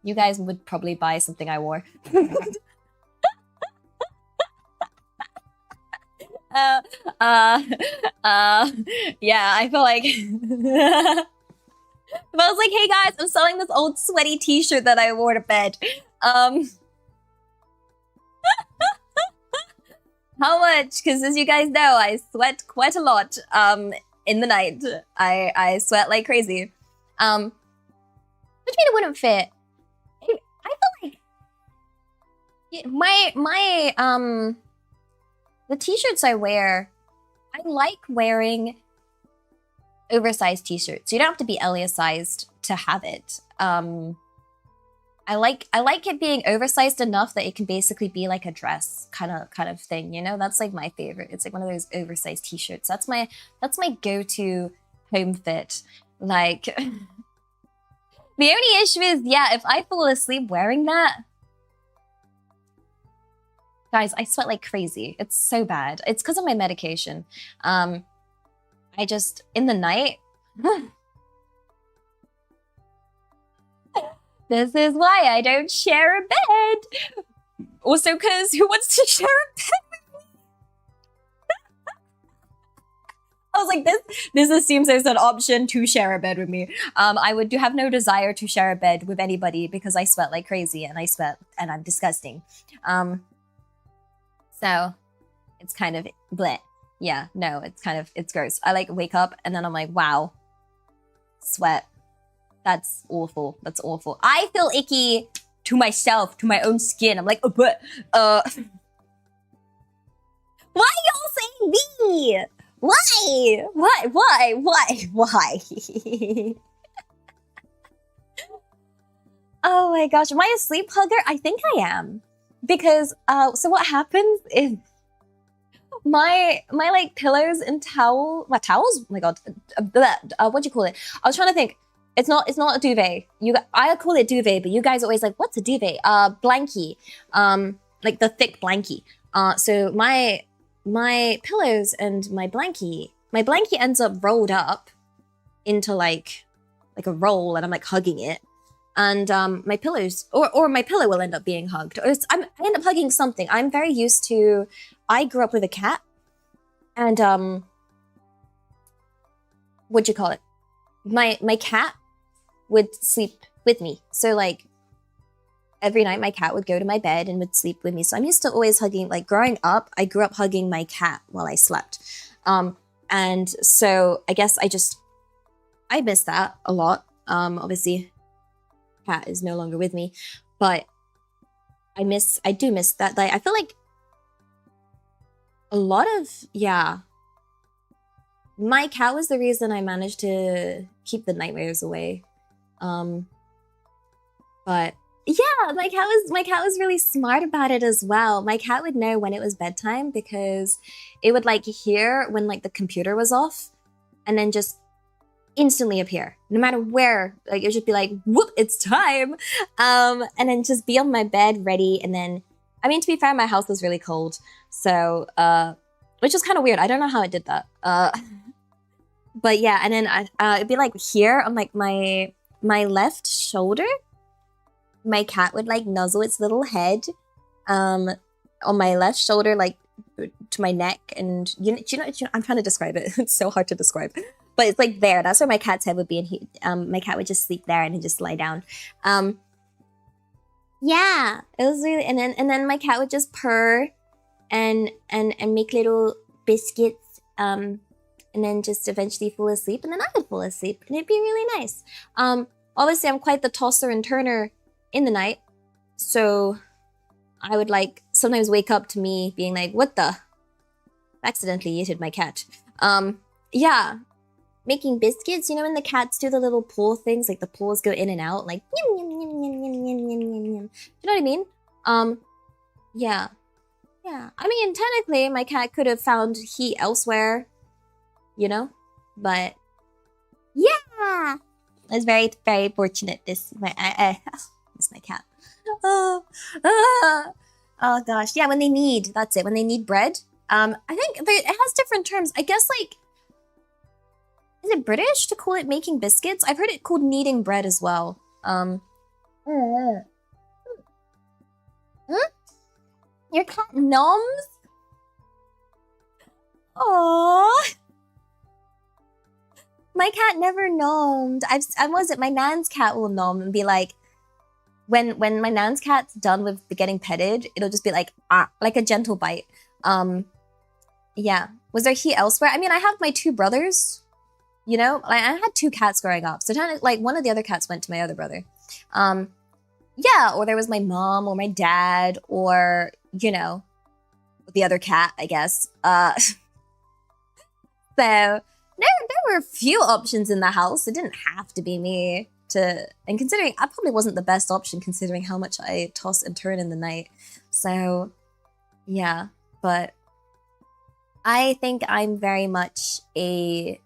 you guys would probably buy something I wore. Yeah, I feel like if I was like, hey guys, I'm selling this old sweaty t-shirt that I wore to bed. How much? Because as you guys know, I sweat quite a lot in the night. I sweat like crazy. Which mean it wouldn't fit. I feel like the t-shirts I wear, I like wearing oversized t-shirts. You don't have to be Elia sized to have it. I I like it being oversized enough that it can basically be like a dress kind of thing, you know? That's like my favorite. It's like one of those oversized t-shirts. That's my go-to home fit. Like the only issue is, yeah, if I fall asleep wearing that, guys, I sweat like crazy. It's so bad. It's because of my medication. I just, in the night, this is why I don't share a bed. Also, because who wants to share a bed with me? I was like, this assumes there's an option to share a bed with me. I would have no desire to share a bed with anybody because I sweat like crazy and I sweat and I'm disgusting. So it's kind of bleh. Yeah, no, it's gross. I like wake up and then I'm like, wow, sweat. That's awful. That's awful. I feel icky to myself, to my own skin. I'm like, but, why are y'all saying me? Why? Oh my gosh, am I a sleep hugger? I think I am. Because, so what happens is my like pillows and towels? Oh my god, what do you call it? I was trying to think. It's not a duvet. I call it duvet, but you guys are always like, what's a duvet? Blankie, like the thick blankie. So my pillows and my blankie ends up rolled up into like a roll, and I'm like hugging it. And my pillows, or my pillow will end up being hugged. Or I end up hugging something. I'm very used to. I grew up with a cat, and what'd you call it? My cat would sleep with me. So like every night my cat would go to my bed and would sleep with me. So I'm used to always hugging, like growing up, I grew up hugging my cat while I slept. And so I guess I miss that a lot. Obviously cat is no longer with me, but I do miss that. Like, I feel like a lot of, yeah, my cat was the reason I managed to keep the nightmares away. But yeah, my cat was really smart about it as well. My cat would know when it was bedtime because it would like hear when like the computer was off and then just instantly appear no matter where. Like it would just be like, whoop, it's time. And then just be on my bed ready. And then, I mean, to be fair, my house was really cold. So, which is kind of weird. I don't know how it did that. But yeah, and then it'd be like here on like my left shoulder, my cat would like nuzzle its little head on my left shoulder, like to my neck, and you know I'm trying to describe it. It's so hard to describe, but it's like there. That's where my cat's head would be, and my cat would just sleep there and he'd just lie down. Yeah, it was really, and then my cat would just purr and make little biscuits, and then just eventually fall asleep, and then I would fall asleep, and it'd be really nice. Obviously, I'm quite the tosser and turner in the night, so I would like sometimes wake up to me being like, what the? Accidentally yeeted my cat. Yeah, making biscuits, you know when the cats do the little paw things, like the paws go in and out, like yum, yum, yum, yum, yum, yum, yum, yum, yum. Do you know what I mean? Yeah. Yeah, I mean, technically, my cat could have found heat elsewhere, you know? But, yeah! I was very, very fortunate this, I miss my cat. Oh gosh, yeah, when they need, that's it, when they need bread. I think it has different terms. I guess, like, is it British to call it making biscuits? I've heard it called kneading bread as well. Your cat gnomes? Aww. My cat never gnomed. My nan's cat will gnome and be like, when my nan's cat's done with getting petted, it'll just be like, ah, like a gentle bite. Yeah. Was there heat elsewhere? I mean, I have my two brothers, you know? I had two cats growing up. So kind of like one of the other cats went to my other brother. Yeah, or there was my mom or my dad or, you know, the other cat, I guess. So there were a few options in the house. It didn't have to be me. and considering I probably wasn't the best option considering how much I toss and turn in the night. So yeah, but I think I'm very much considering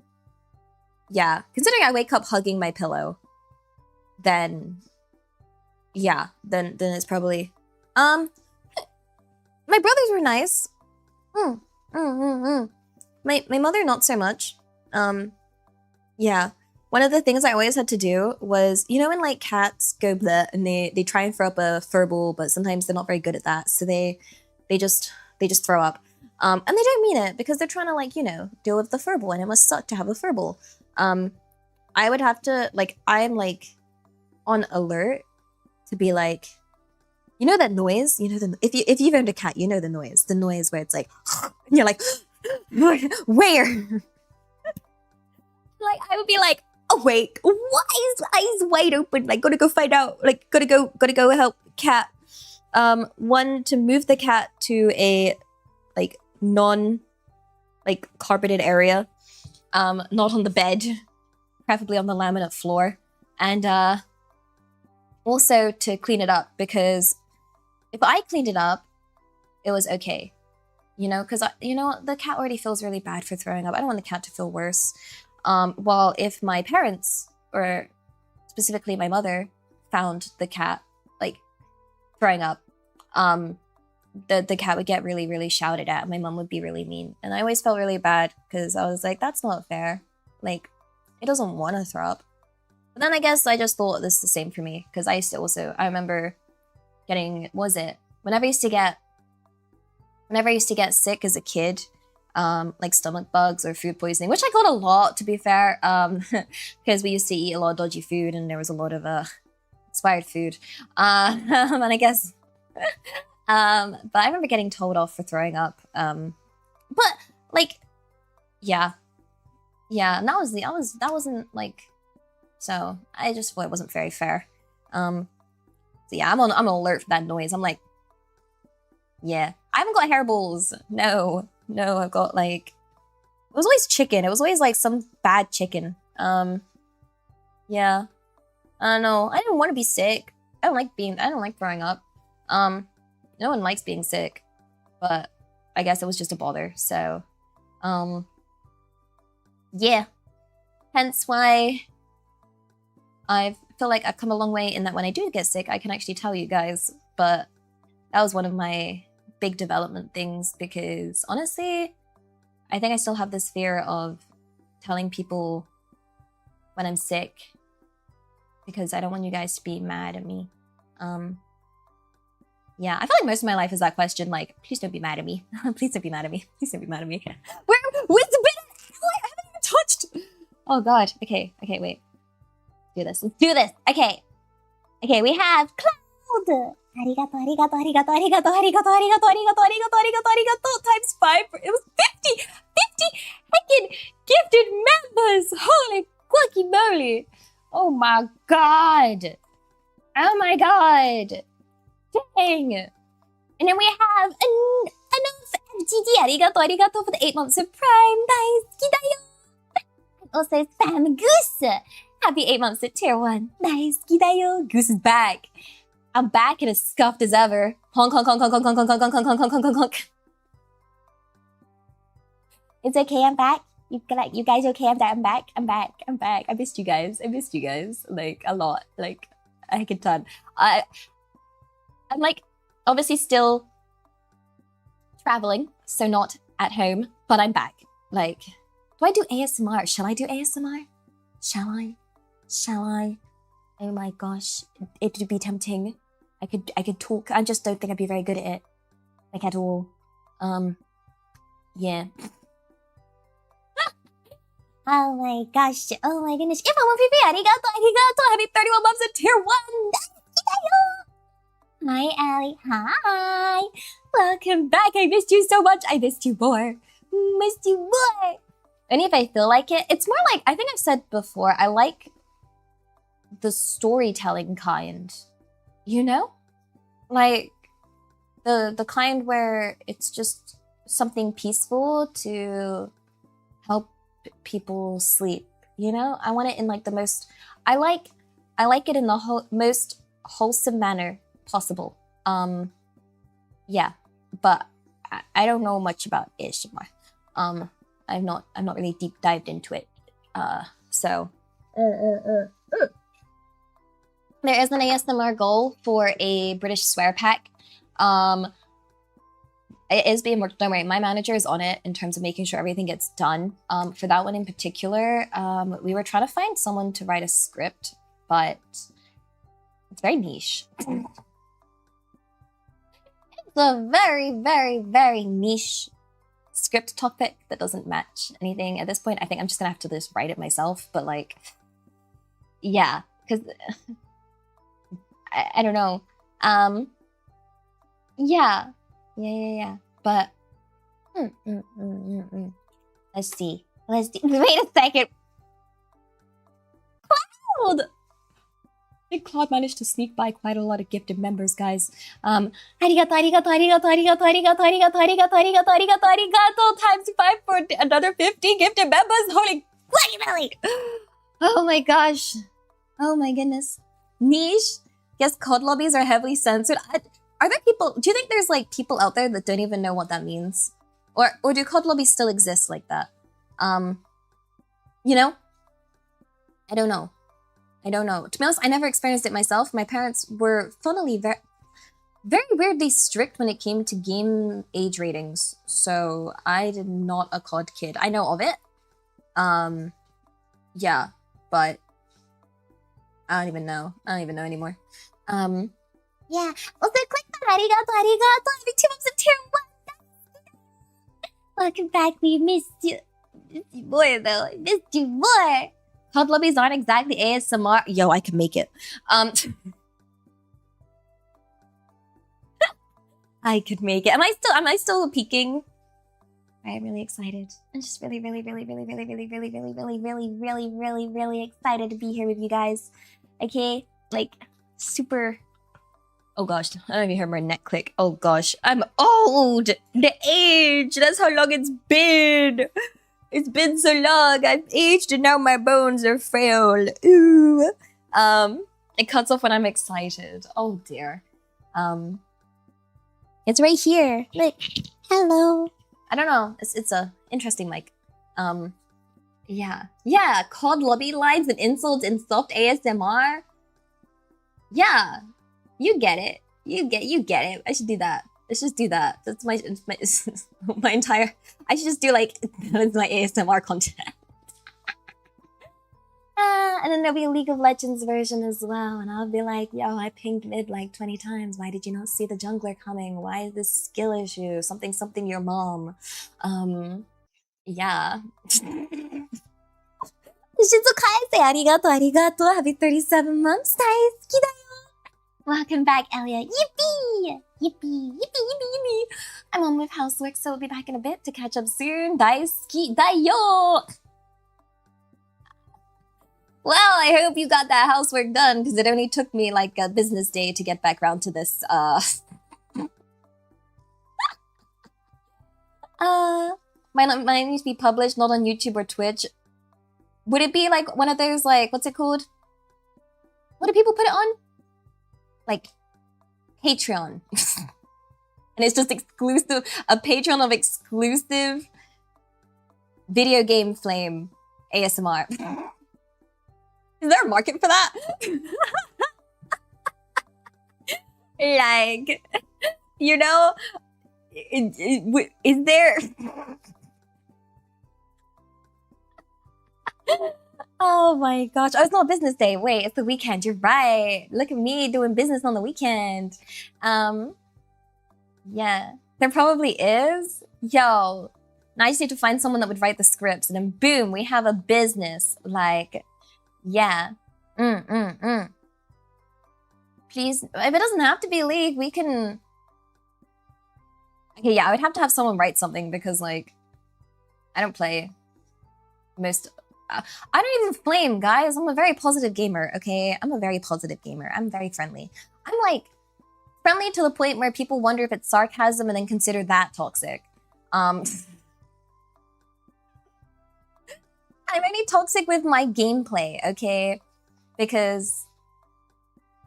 I wake up hugging my pillow, then it's probably my brothers were nice. My mother not so much. Yeah. One of the things I always had to do was, you know, when like cats go bleh and they try and throw up a fur ball, but sometimes they're not very good at that, so they just throw up. And they don't mean it because they're trying to, like, you know, deal with the fur ball, and it must suck to have a fur ball. I would have to, like, I'm like on alert to be like, you know that noise? You know if you've owned a cat, you know the noise where it's like, and you're like, where? Like I would be like, awake, eyes wide open, like gotta go find out, like gotta go help cat. One, to move the cat to a like non like carpeted area, not on the bed, preferably on the laminate floor, and also to clean it up, because if I cleaned it up, it was okay, you know, because you know the cat already feels really bad for throwing up. I don't want the cat to feel worse. While if my parents, or specifically my mother, found the cat like throwing up, the cat would get really, really shouted at. My mom would be really mean, and I always felt really bad because I was like, that's not fair. Like, it doesn't want to throw up. But then I guess I just thought this is the same for me, because I used to also, I remember getting, whenever I used to get sick as a kid, like stomach bugs or food poisoning, which I got a lot, to be fair, because we used to eat a lot of dodgy food and there was a lot of expired food, and I guess but I remember getting told off for throwing up, but like yeah, and that wasn't like, so I just thought it wasn't very fair. So yeah, I'm on alert for that noise. I'm like, yeah, I haven't got hairballs. No, I've got like, it was always chicken. It was always like some bad chicken. Yeah, I don't know. I didn't want to be sick. I don't like throwing up. No one likes being sick, but I guess it was just a bother. So, yeah. Hence why I feel like I've come a long way in that when I do get sick, I can actually tell you guys. But that was one of my big development things, because honestly, I think I still have this fear of telling people when I'm sick, because I don't want you guys to be mad at me. Yeah, I feel like most of my life is that question, like, please don't be mad at me. Please don't be mad at me. Please don't be mad at me. Where's the bit? I haven't even touched. Oh god. Okay, wait. Let's do this. Okay, we have Cloud. Arigato, arigato, arigato, arigato, arigato, arigato, arigato, arigato, arigato, arigato, times 5. It was 50 heckin' gifted members. Holy guacamole. Oh my god. Dang. And then we have enough FGD. Arigato for the 8 months of Prime. Daisuki dayo. And also Spam Goose. Happy 8 months at Tier 1. Daisuki dayo. Goose is back. I'm back and as scuffed as ever. Honk, honk, honk, honk, honk, honk, honk, honk, honk, honk, honk, honk, honk. It's okay, I'm back. You guys okay? I'm back. I missed you guys. Like, a lot. Like, a heckin' ton. I'm like, obviously still traveling, so not at home, but I'm back. Like, do I do ASMR? Shall I do ASMR? Shall I? Oh my gosh, it would be tempting. I could talk. I just don't think I'd be very good at it, like at all. Yeah. Oh my gosh. Oh my goodness. If I want PP, arigato. Happy 31 months at Tier 1. Hi, Ellie. Hi. Welcome back. I missed you so much. I missed you more. And if I feel like it, it's more like, I think I've said before, I like the storytelling kind, you know? Like the kind where it's just something peaceful to help people sleep, you know? I want it in like the most, I like I like it in the most wholesome manner possible. Yeah, but I don't know much about ASMR. I'm not really deep dived into it. So there is an ASMR goal for a British swear pack. It is being worked. Don't worry, my manager is on it in terms of making sure everything gets done. For that one in particular, we were trying to find someone to write a script, but it's very niche. It's a very, very, very niche script topic that doesn't match anything. At this point, I think I'm just gonna have to just write it myself, but like, yeah, because I don't know. Yeah. But let's see. Wait a second. Cloud! I think Claude managed to sneak by quite a lot of gifted members, guys. Arigato times 5 for another 50 gifted members. Holy moly! Oh my gosh. Oh my goodness. Niche? Yes, COD lobbies are heavily censored. Are there people, do you think there's like people out there that don't even know what that means? Or do COD lobbies still exist like that? You know? I don't know. To be honest, I never experienced it myself. My parents were funnily very weirdly strict when it came to game age ratings. So I did not a COD kid. I know of it. Yeah, but I don't even know. Anymore. Yeah. Also, click the arigato. Having 2 months in tier 1. Welcome back. We missed you. Missed you more, though. I missed you more. COD lobbies aren't exactly ASMR. Yo, I can make it. I could make it. Am I still peaking? I'm really excited. I'm just really excited to be here with you guys. Okay? Like, super... Oh gosh, I don't even hear my neck click. Oh gosh, I'm old! The age! That's how long it's been! It's been so long, I've aged and now my bones are frail. Ooh! It cuts off when I'm excited. Oh dear. It's right here. Like, hello. I don't know, it's a interesting mic. Yeah. COD lobby lines and insults in soft ASMR? Yeah. You get it. You get it. I should do that. Let's just do that. That's my entire... I should just do like my ASMR content. And then there'll be a League of Legends version as well. And I'll be like, yo, I pinged mid like 20 times. Why did you not see the jungler coming? Why is this skill issue? Something your mom. Yeah. Shizukai say arigato. Happy 37 months. Daisuki da yo. Welcome back, Elia. Yippee! I'm on with housework, so I'll be back in a bit to catch up soon. Daisuki da yo! Well, I hope you got that housework done, because it only took me like a business day to get back around to this, Mine needs to be published, not on YouTube or Twitch. Would it be like one of those, like, what's it called? What do people put it on? Like, Patreon. And it's just exclusive, a Patreon of exclusive video game flame ASMR. Is there a market for that? Like, you know, is there... Oh my gosh. Oh, it's not business day. Wait, it's the weekend. You're right. Look at me doing business on the weekend. Yeah. There probably is. Yo. Now I just need to find someone that would write the scripts, and then boom, we have a business. Like, yeah. Please, if it doesn't have to be League, we can... Okay, yeah, I would have to have someone write something because, like, I don't play most... I don't even flame, guys. I'm a very positive gamer, okay? I'm a very positive gamer. I'm very friendly. I'm, like, friendly to the point where people wonder if it's sarcasm and then consider that toxic. I'm only toxic with my gameplay, okay? Because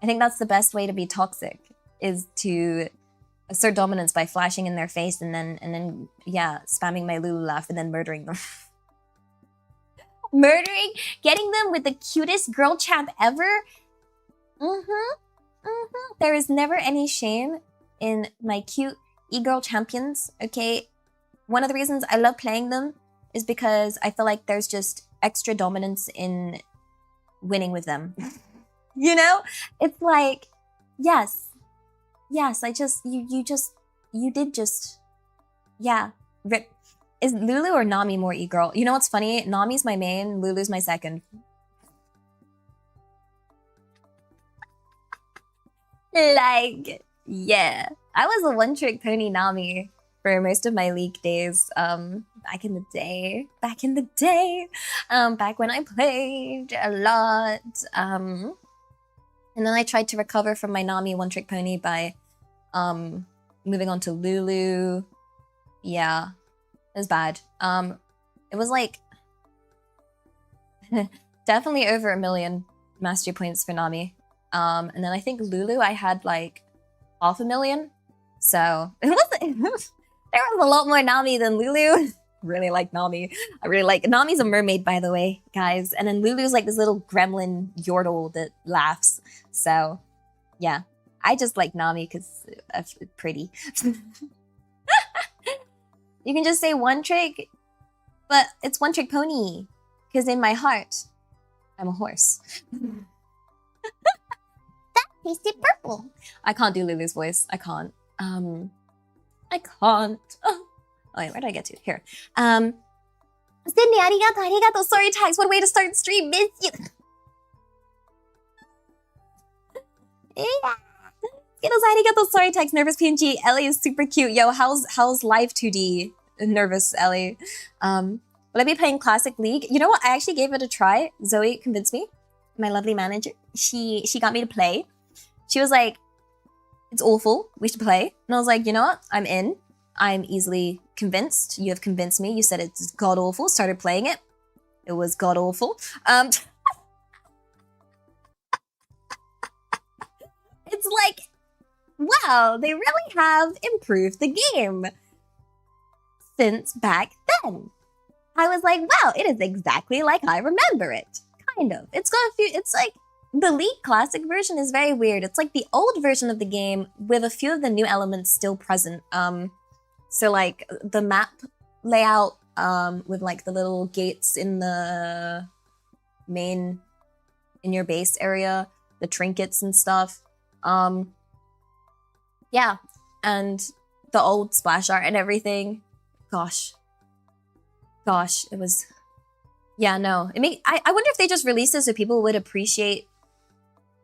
I think that's the best way to be toxic, is to assert dominance by flashing in their face and then yeah, spamming my Lulu laugh and then murdering them. Getting them with the cutest girl champ ever. There is never any shame in my cute e-girl champions, okay? One of the reasons I love playing them is because I feel like there's just extra dominance in winning with them. You know? It's like, yes, you did just, yeah. Rip. Is Lulu or Nami more e-girl? You know what's funny? Nami's my main, Lulu's my second. Like, yeah. I was a one-trick pony Nami for most of my league days, back in the day. Back when I played a lot. And then I tried to recover from my Nami one-trick pony by moving on to Lulu. Yeah, it was bad. It was like definitely over 1 million mastery points for Nami. And then I think Lulu I had like 500,000. So it was there was a lot more Nami than Lulu. Really like Nami. I really like Nami's a mermaid, by the way, guys. And then Lulu's like this little gremlin yordle that laughs. So yeah, I just like Nami because it's pretty. You can just say one trick, but it's one trick pony. Because in my heart, I'm a horse. That tasted purple. I can't do Lulu's voice. I can't. I can't. Oh, wait, where did I get to? Here. Sydney, arigato. Sorry, tags. What a way to start stream. Miss you. Yeah. Skittles, arigato. Sorry, tags. Nervous PNG. Ellie is super cute. Yo, how's live 2D? Nervous, Ellie. Will I be playing Classic League? You know what? I actually gave it a try. Zoe convinced me. My lovely manager. She got me to play. She was like, it's awful. We should play. And I was like, you know what? I'm in. I'm easily convinced. You have convinced me. You said it's god awful. Started playing it. It was god awful. It's like, wow, they really have improved the game since back then. I was like, wow, it is exactly like I remember it. Kind of. It's got a few, it's like, the League Classic version is very weird. It's like the old version of the game with a few of the new elements still present. So like the map layout with like the little gates in the main, in your base area, the trinkets and stuff. Yeah, and the old splash art and everything. Gosh, it was, yeah, no. I wonder if they just released this so people would appreciate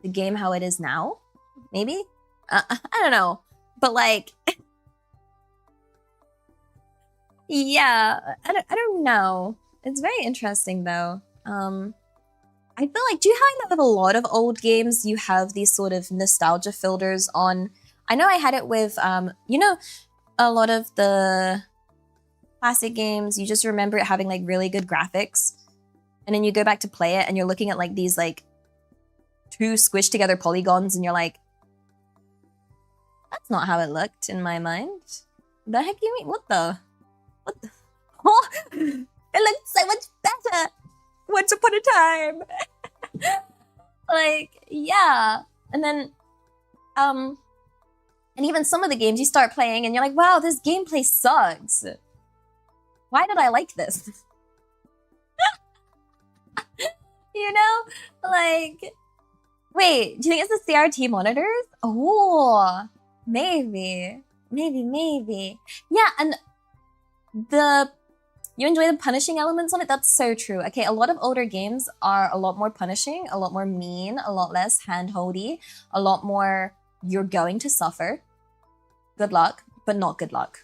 the game how it is now, maybe? I don't know, but like, yeah, I don't know. It's very interesting though. I feel like, do you find that with a lot of old games, you have these sort of nostalgia filters on? I know I had it with, you know, a lot of the classic games, you just remember it having like really good graphics. And then you go back to play it and you're looking at like these like two squished together polygons and you're like, that's not how it looked in my mind. The heck you mean? What the? Oh, it looked so much better once upon a time. Like, yeah. And then, and even some of the games you start playing and you're like, wow, this gameplay sucks. Why did I like this? You know? Like, wait, do you think it's the CRT monitors? Oh, maybe. Yeah, and you enjoy the punishing elements on it? That's so true. Okay, a lot of older games are a lot more punishing, a lot more mean, a lot less hand-holdy, a lot more you're going to suffer. Good luck, but not good luck.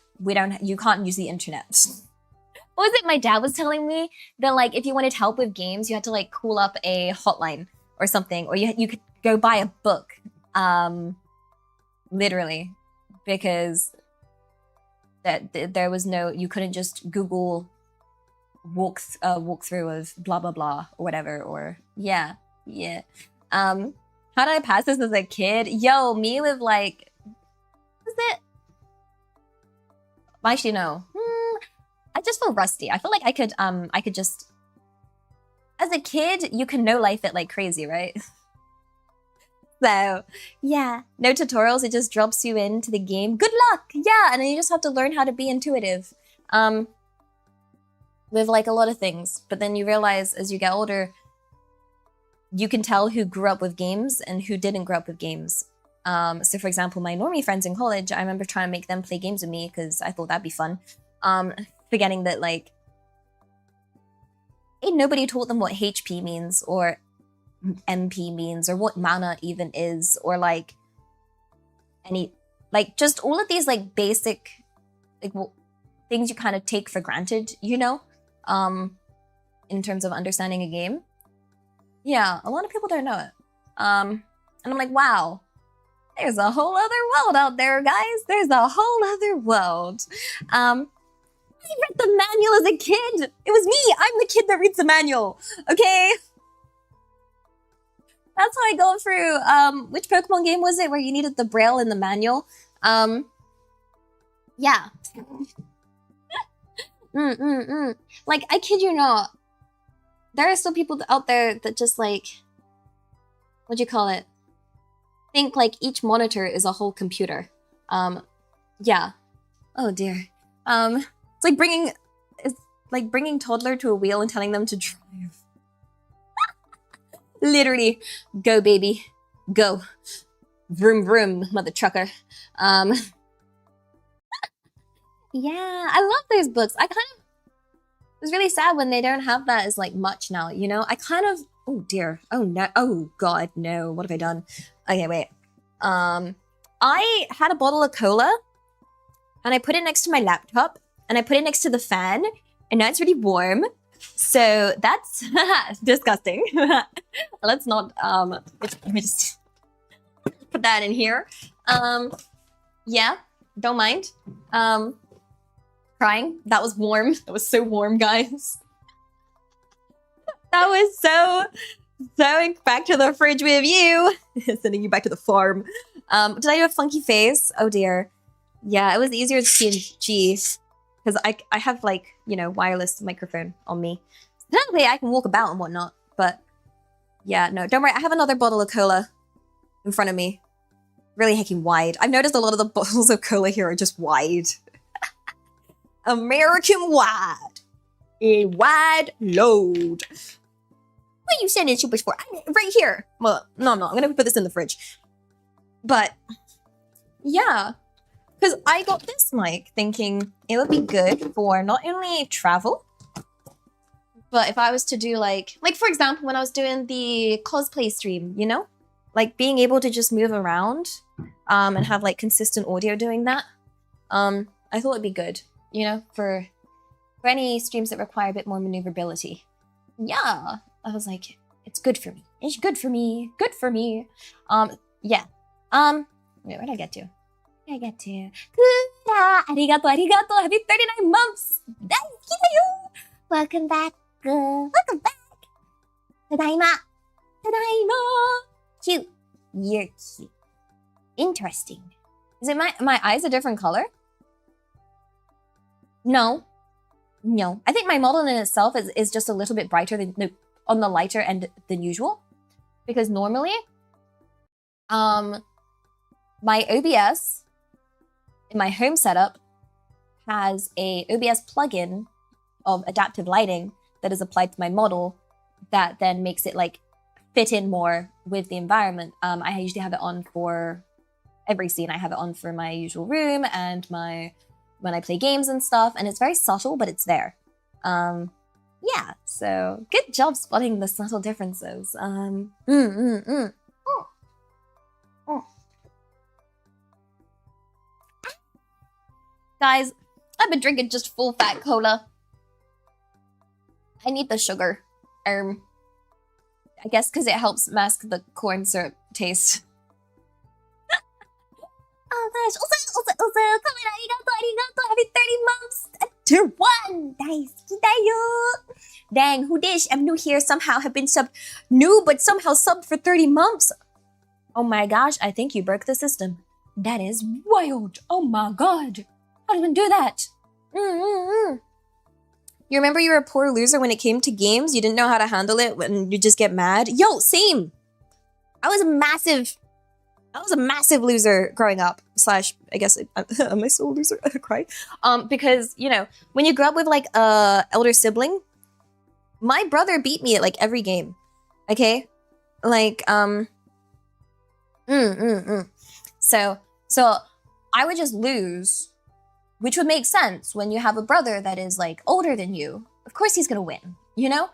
You can't use the internet. What was it my dad was telling me? That like if you wanted help with games, you had to like call up a hotline or something, or you could go buy a book. Literally, because there was no, you couldn't just Google walkthrough of blah blah blah or whatever, or yeah. How How did I pass this as a kid? Yo, me with like, what is it? Actually, no. I just feel rusty. I feel like I could just, as a kid, you can know life it like crazy, right? So, yeah, no tutorials. It just drops you into the game. Good luck! Yeah, and then you just have to learn how to be intuitive. With like a lot of things. But then you realize as you get older, you can tell who grew up with games and who didn't grow up with games. So for example, my normie friends in college, I remember trying to make them play games with me because I thought that'd be fun. Forgetting that like, ain't nobody taught them what HP means or MP means or what mana even is or like any, like just all of these like basic like things you kind of take for granted, you know, in terms of understanding a game. Yeah, a lot of people don't know it. And I'm like, wow, there's a whole other world out there, guys. There's a whole other world. I read the manual as a kid. It was me. I'm the kid that reads the manual. Okay? That's how I go through, which Pokemon game was it where you needed the Braille in the manual? Yeah. Like, I kid you not. There are still people out there that just like, what do you call it? Think like each monitor is a whole computer. Yeah. Oh dear. It's like bringing toddler to a wheel and telling them to drive. Literally, go baby, go. Vroom vroom, mother trucker. Yeah, I love those books. It was really sad when they don't have that as like much now, you know? I kind of, oh dear, oh no, oh god, no, what have I done? Okay, wait. I had a bottle of cola and I put it next to my laptop and I put it next to the fan and now it's really warm. So that's disgusting. Let's not, let me just put that in here. Yeah, don't mind. Crying. That was warm. That was so warm, guys. That was so back to the fridge with you. Sending you back to the farm. Did I do a funky face? Oh dear. Yeah, it was easier to TNG because I have like, you know, wireless microphone on me. Technically, I can walk about and whatnot, but yeah, no, don't worry. I have another bottle of cola in front of me. Really hecking wide. I've noticed a lot of the bottles of cola here are just wide. American wide. A wide load. What are you sending supers for? I'm right here. Well, no, I'm not. I'm gonna put this in the fridge. But yeah, because I got this mic thinking it would be good for not only travel, but if I was to do like for example, when I was doing the cosplay stream, you know, like being able to just move around, and have like consistent audio doing that, I thought it'd be good, you know, for any streams that require a bit more maneuverability. Yeah, I was like, it's good for me. It's good for me. Good for me. Yeah. Wait, where did I get to? Where did I get to? Kuda! Arigato, arigato! Happy 39 months! Daisuki! Welcome back. Welcome back. Tadaima. Tadaima. Cute. You're cute. Interesting. Is it my eyes a different color? No. No. I think my model in itself is just a little bit brighter than on the lighter end than usual. Because normally, my OBS in my home setup has a OBS plugin of adaptive lighting that is applied to my model that then makes it like fit in more with the environment. I usually have it on for every scene. I have it on for my usual room and when I play games and stuff, and it's very subtle, but it's there. Yeah, so good job spotting the subtle differences. Guys, I've been drinking just full fat cola. I need the sugar. I guess because it helps mask the corn syrup taste. Oh gosh, also, arigato, happy 30 months, tier 1, daisuki dayo. Dang, who dish? I'm new here, somehow have been subbed, new, but somehow subbed for 30 months. Oh my gosh, I think you broke the system. That is wild. Oh my god. How do you even do that? You remember you were a poor loser when it came to games? You didn't know how to handle it when you just get mad? Yo, same. I was a massive loser growing up. Slash, I guess, am I still a loser? I cry. Because, you know, when you grow up with like a elder sibling, my brother beat me at like every game. Okay? Like, So I would just lose, which would make sense when you have a brother that is like older than you. Of course he's gonna win, you know?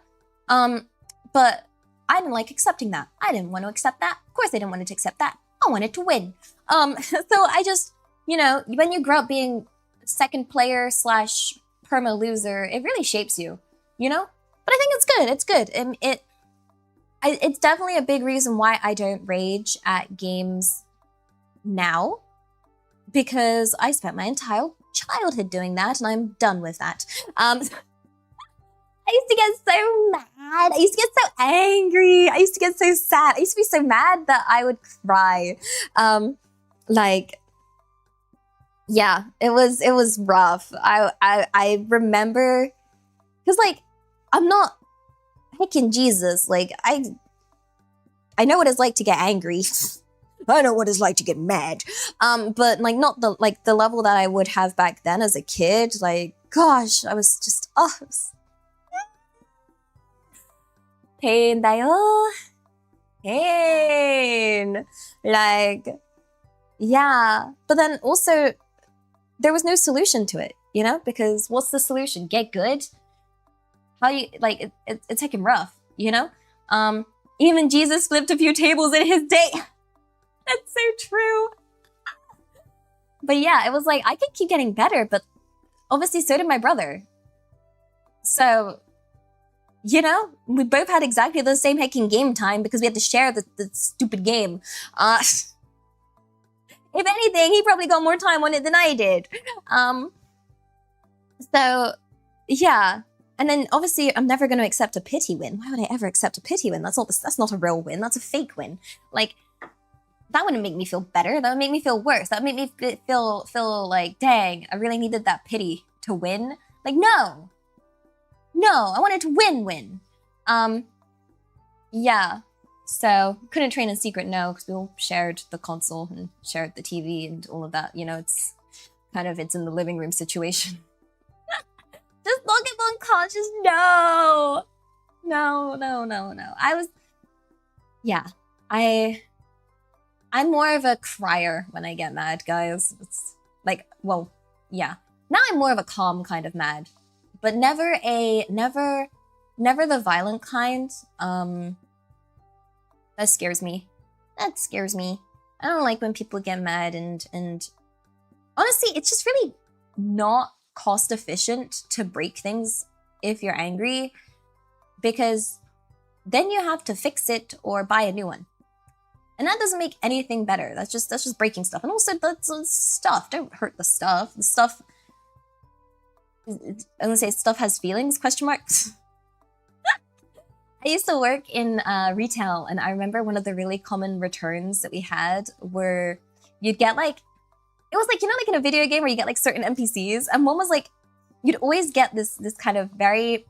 But I didn't like accepting that. I didn't want to accept that. Of course I didn't want to accept that. I wanted to win. So I just, you know, when you grow up being second player slash perma loser, it really shapes you, you know? But I think it's good. It's good. It's definitely a big reason why I don't rage at games now, because I spent my entire childhood doing that, and I'm done with that. I used to get so mad. I used to get so angry. I used to get so sad. I used to be so mad that I would cry. Like, yeah, it was rough. I remember, because like, I'm not hicking Jesus. Like, I know what it's like to get angry. I know what it's like to get mad. But like not the level that I would have back then as a kid. Like, gosh, I was just pain tayo. Pain. Like, yeah. But then also there was no solution to it, you know? Because what's the solution? Get good? How you like it's taking rough, you know? Even Jesus flipped a few tables in his day. That's so true. But yeah, it was like, I could keep getting better, but obviously so did my brother. So, you know, we both had exactly the same hacking game time because we had to share the stupid game. If anything, he probably got more time on it than I did. So, yeah. And then obviously I'm never going to accept a pity win. Why would I ever accept a pity win? That's not a real win. That's a fake win. Like, that wouldn't make me feel better. That would make me feel worse. That would make me feel like, dang, I really needed that pity to win. Like, no, I wanted to win. Yeah. So couldn't train in secret, no, because we all shared the console and shared the TV and all of that. You know, it's in the living room situation. Just look at unconscious. No. I'm more of a crier when I get mad, guys. It's like, well, yeah. Now I'm more of a calm kind of mad, but never the violent kind. That scares me. I don't like when people get mad and honestly, it's just really not cost efficient to break things if you're angry, because then you have to fix it or buy a new one. And that doesn't make anything better. That's just breaking stuff. And also, that's stuff. Don't hurt the stuff. The stuff, I'm gonna say stuff has feelings, question marks. I used to work in retail, and I remember one of the really common returns that we had were you'd get like, it was like, you know, like in a video game where you get like certain NPCs, and one was like, you'd always get this kind of very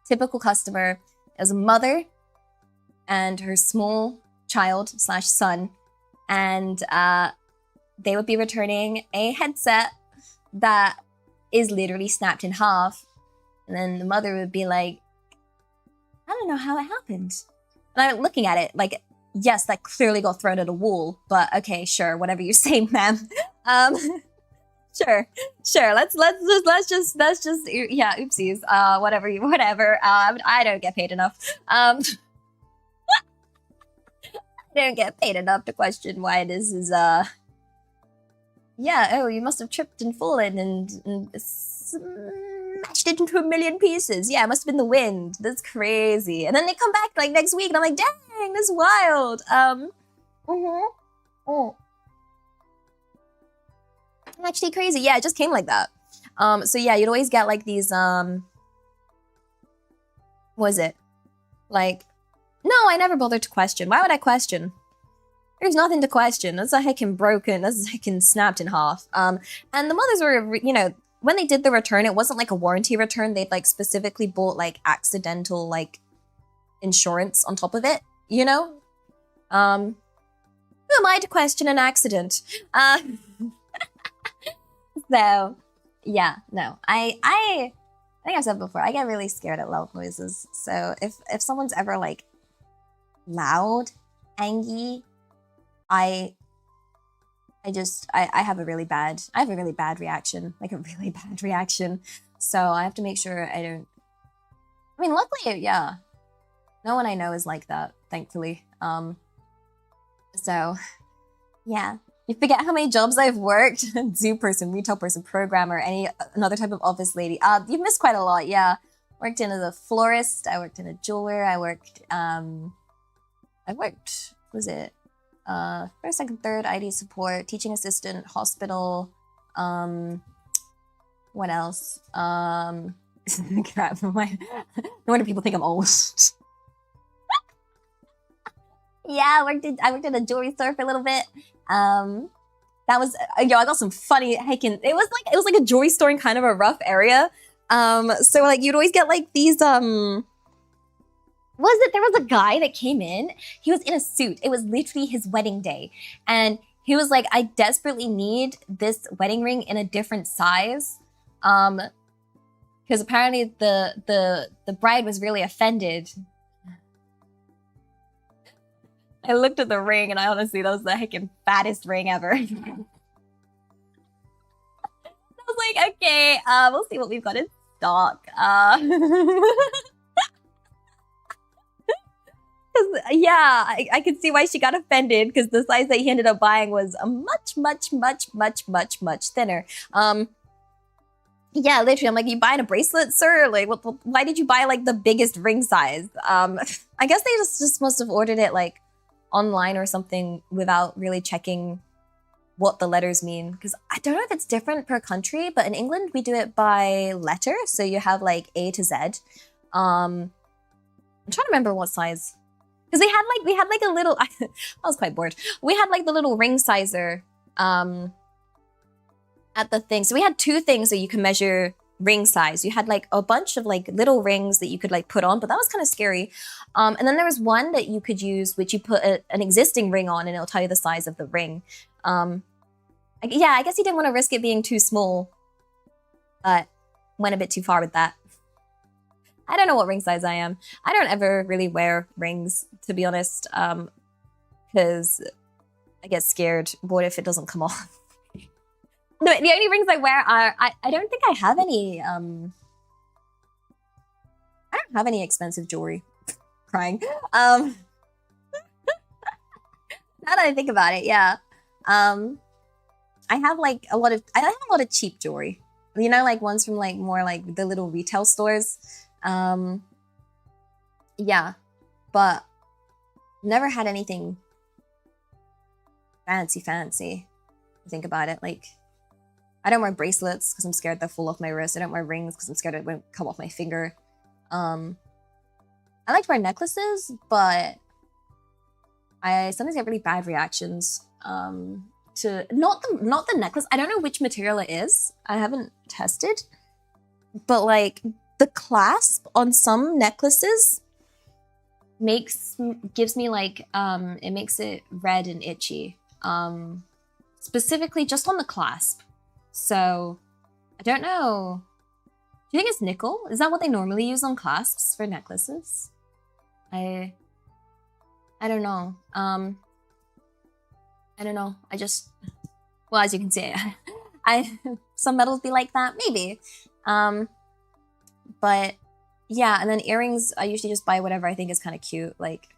typical customer as a mother and her small child / son, and they would be returning a headset that is literally snapped in half, and then the mother would be like, I don't know how it happened. And I'm looking at it like, yes, that clearly got thrown at a wall, but okay, sure, whatever you say, ma'am. Sure. Let's just yeah, oopsies. Whatever. I don't get paid enough. I don't get paid enough to question why this is yeah, oh, you must have tripped and fallen and smashed it into a million pieces. Yeah, it must have been the wind. That's crazy. And then they come back like next week and I'm like, dang, that's wild. Actually crazy. Yeah, it just came like that. So yeah, you'd always get like these what was it? Like, no, I never bothered to question. Why would I question? There's nothing to question. That's heckin' broken. That's heckin' snapped in half. And the mothers were, you know, when they did the return, it wasn't like a warranty return. They'd like specifically bought like accidental like insurance on top of it, you know? Who am I to question an accident? So yeah, no. I think I've said before, I get really scared at loud noises. So if someone's ever like loud, angry, I have a really bad reaction, like a really bad reaction. So I have to make sure I don't. I mean, luckily, yeah, no one I know is like that, thankfully. So yeah, you forget how many jobs I've worked: zoo person, retail person, programmer, another type of office lady. You've missed quite a lot. Yeah, worked in as a florist. I worked in a jeweler. I worked. Was it? First, second, third, ID support, teaching assistant, hospital, what else? Crap, no wonder people think I'm old. Yeah, I worked at a jewelry store for a little bit. That was, I got some funny heckin', it was like a jewelry store in kind of a rough area. So like you'd always get like these, there was a guy that came in, he was in a suit. It was literally his wedding day. And he was like, I desperately need this wedding ring in a different size. Because apparently the bride was really offended. I looked at the ring and I honestly, that was the heckin' fattest ring ever. I was like, okay, we'll see what we've got in stock. Yeah, I could see why she got offended, because the size that he ended up buying was a much thinner. Yeah, literally, I'm like, you buying a bracelet, sir? Like, why did you buy like the biggest ring size? I guess they just must have ordered it like online or something without really checking what the letters mean. Because I don't know if it's different per country, but in England we do it by letter, so you have like A to Z. I'm trying to remember what size. Because we had like a little, I was quite bored. We had like the little ring sizer at the thing. So we had two things that you can measure ring size. You had like a bunch of like little rings that you could like put on, but that was kind of scary. And then there was one that you could use, which you put an existing ring on and it'll tell you the size of the ring. Yeah, I guess he didn't want to risk it being too small, but went a bit too far with that. I don't know what ring size I am. I don't ever really wear rings, to be honest, because I get scared. What if it doesn't come off? The only rings I wear are, I don't think I have any, I don't have any expensive jewelry. Crying. Now that I think about it, yeah. I have like a lot of cheap jewelry. You know, like ones from like more like the little retail stores. Yeah, but never had anything fancy. Think about it. Like, I don't wear bracelets because I'm scared they'll fall off my wrist. I don't wear rings because I'm scared it won't come off my finger. I like to wear necklaces, but I sometimes get really bad reactions to not the necklace. I don't know which material it is. I haven't tested, but like the clasp on some necklaces gives me like it makes it red and itchy. Specifically just on the clasp. So I don't know. Do you think it's nickel? Is that what they normally use on clasps for necklaces? I don't know. I don't know. Well, as you can see, some metals be like that, maybe. But yeah, and then earrings, I usually just buy whatever I think is kind of cute. Like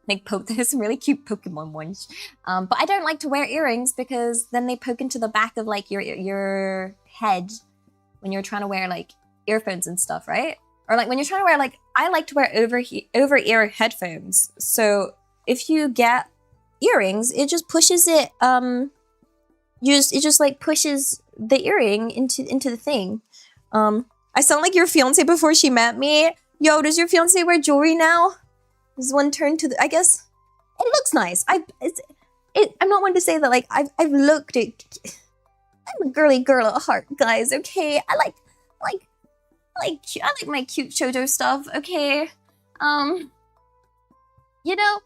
there's some really cute Pokemon ones. But I don't like to wear earrings because then they poke into the back of like your head when you're trying to wear like earphones and stuff, right? Or like when you're trying to wear like, I like to wear over-ear headphones. So if you get earrings, it just pushes it, it just like pushes the earring into the thing. I sound like your fiance before she met me. Yo, does your fiance wear jewelry now? Does one turn to the, I guess it looks nice. I'm not one to say that like I've looked at. I'm a girly girl at heart, guys. Okay, I like my cute shoujo stuff. Okay, you know,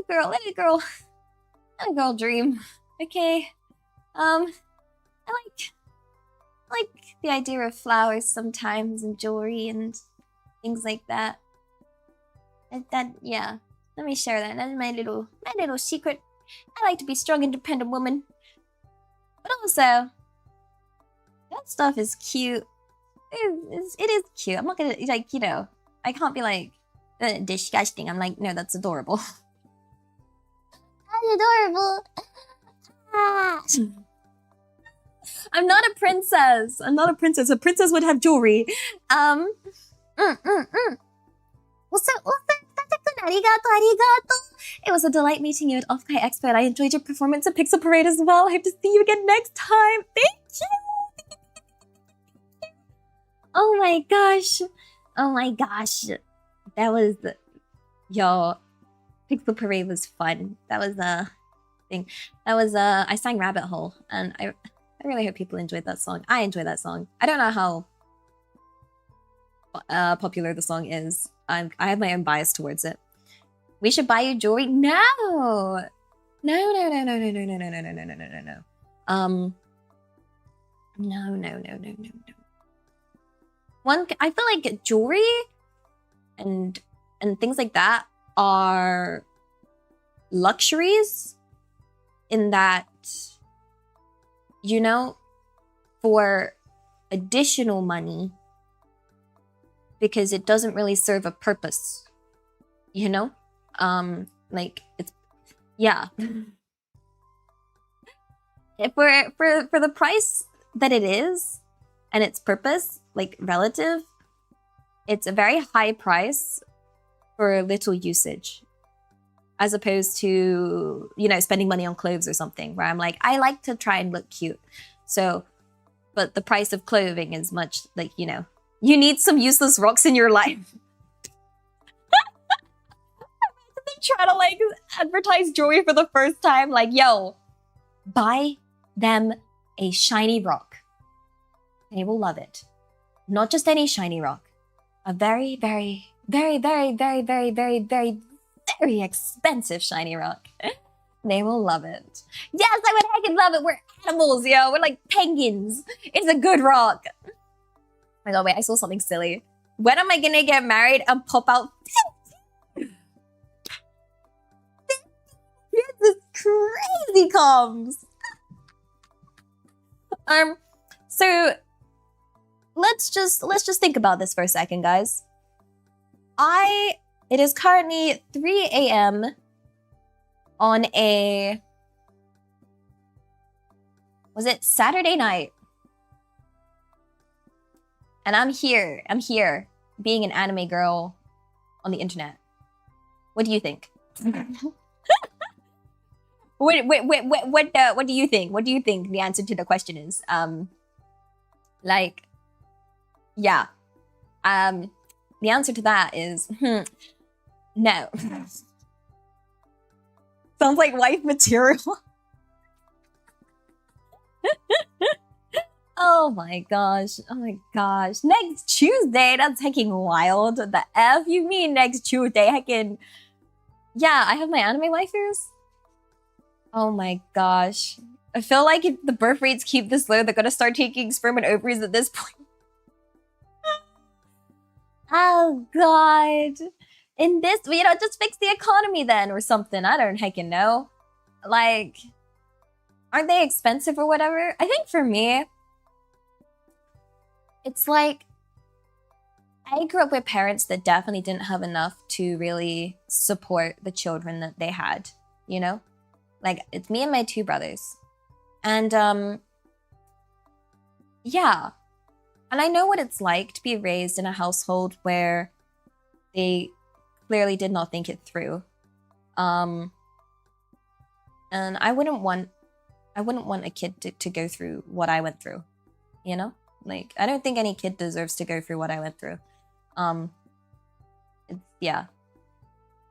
let a girl dream. Okay, I like the idea of flowers sometimes and jewelry and things like that. Yeah. Let me share that. That's my little secret. I like to be a strong, independent woman. But also, that stuff is cute. It is cute. I'm not gonna, like, you know, I can't be like, disgusting. I'm like, no, that's adorable. That's adorable. Ah. I'm not a princess. I'm not a princess. A princess would have jewelry. It was a delight meeting you at Off-Kai Expo. I enjoyed your performance at Pixel Parade as well. I hope to see you again next time. Thank you. Oh my gosh. Oh my gosh. That was... Yo. Pixel Parade was fun. That was a thing. That was I sang Rabbit Hole. And I really hope people enjoyed that song. I enjoyed that song. I don't know how popular the song is. I have my own bias towards it. We should buy you jewelry. No. No. I feel like jewelry and things like that are luxuries in that, you know, for additional money, because it doesn't really serve a purpose, you know? Like, it's, yeah. For the price that it is, and its purpose, like, relative, it's a very high price for little usage. As opposed to, you know, spending money on clothes or something, where I'm like, I like to try and look cute. So, but the price of clothing is much, like, you know, you need some useless rocks in your life. They try to, like, advertise jewelry for the first time. Like, yo, buy them a shiny rock. They will love it. Not just any shiny rock. A very, very, very, very, very, very, very, very, very expensive shiny rock. They will love it. Yes, I would heckin' love it. We're animals, yo. We're like penguins. It's a good rock. Oh my god, wait, I saw something silly. When am I gonna get married and pop out? This is crazy comms. So let's just think about this for a second, guys. It is currently 3 a.m. on a, was it Saturday night? And I'm here, being an anime girl on the internet. What do you think? What do you think? What do you think the answer to the question is? Like, yeah. The answer to that is, no. Sounds like wife material. Oh my gosh. Oh my gosh. Next Tuesday? That's hecking wild. The F you mean next Tuesday? Heckin'. Yeah, I have my anime waifus. Oh my gosh. I feel like if the birth rates keep this low, they're gonna start taking sperm and ovaries at this point. Oh god. In this, you know, just fix the economy then or something. I don't heckin' know. Like, aren't they expensive or whatever? I think for me, it's like, I grew up with parents that definitely didn't have enough to really support the children that they had, you know? Like, it's me and my two brothers. And, yeah. And I know what it's like to be raised in a household where they clearly did not think it through. And I wouldn't want a kid to go through what I went through, you know? Like, I don't think any kid deserves to go through what I went through. Yeah.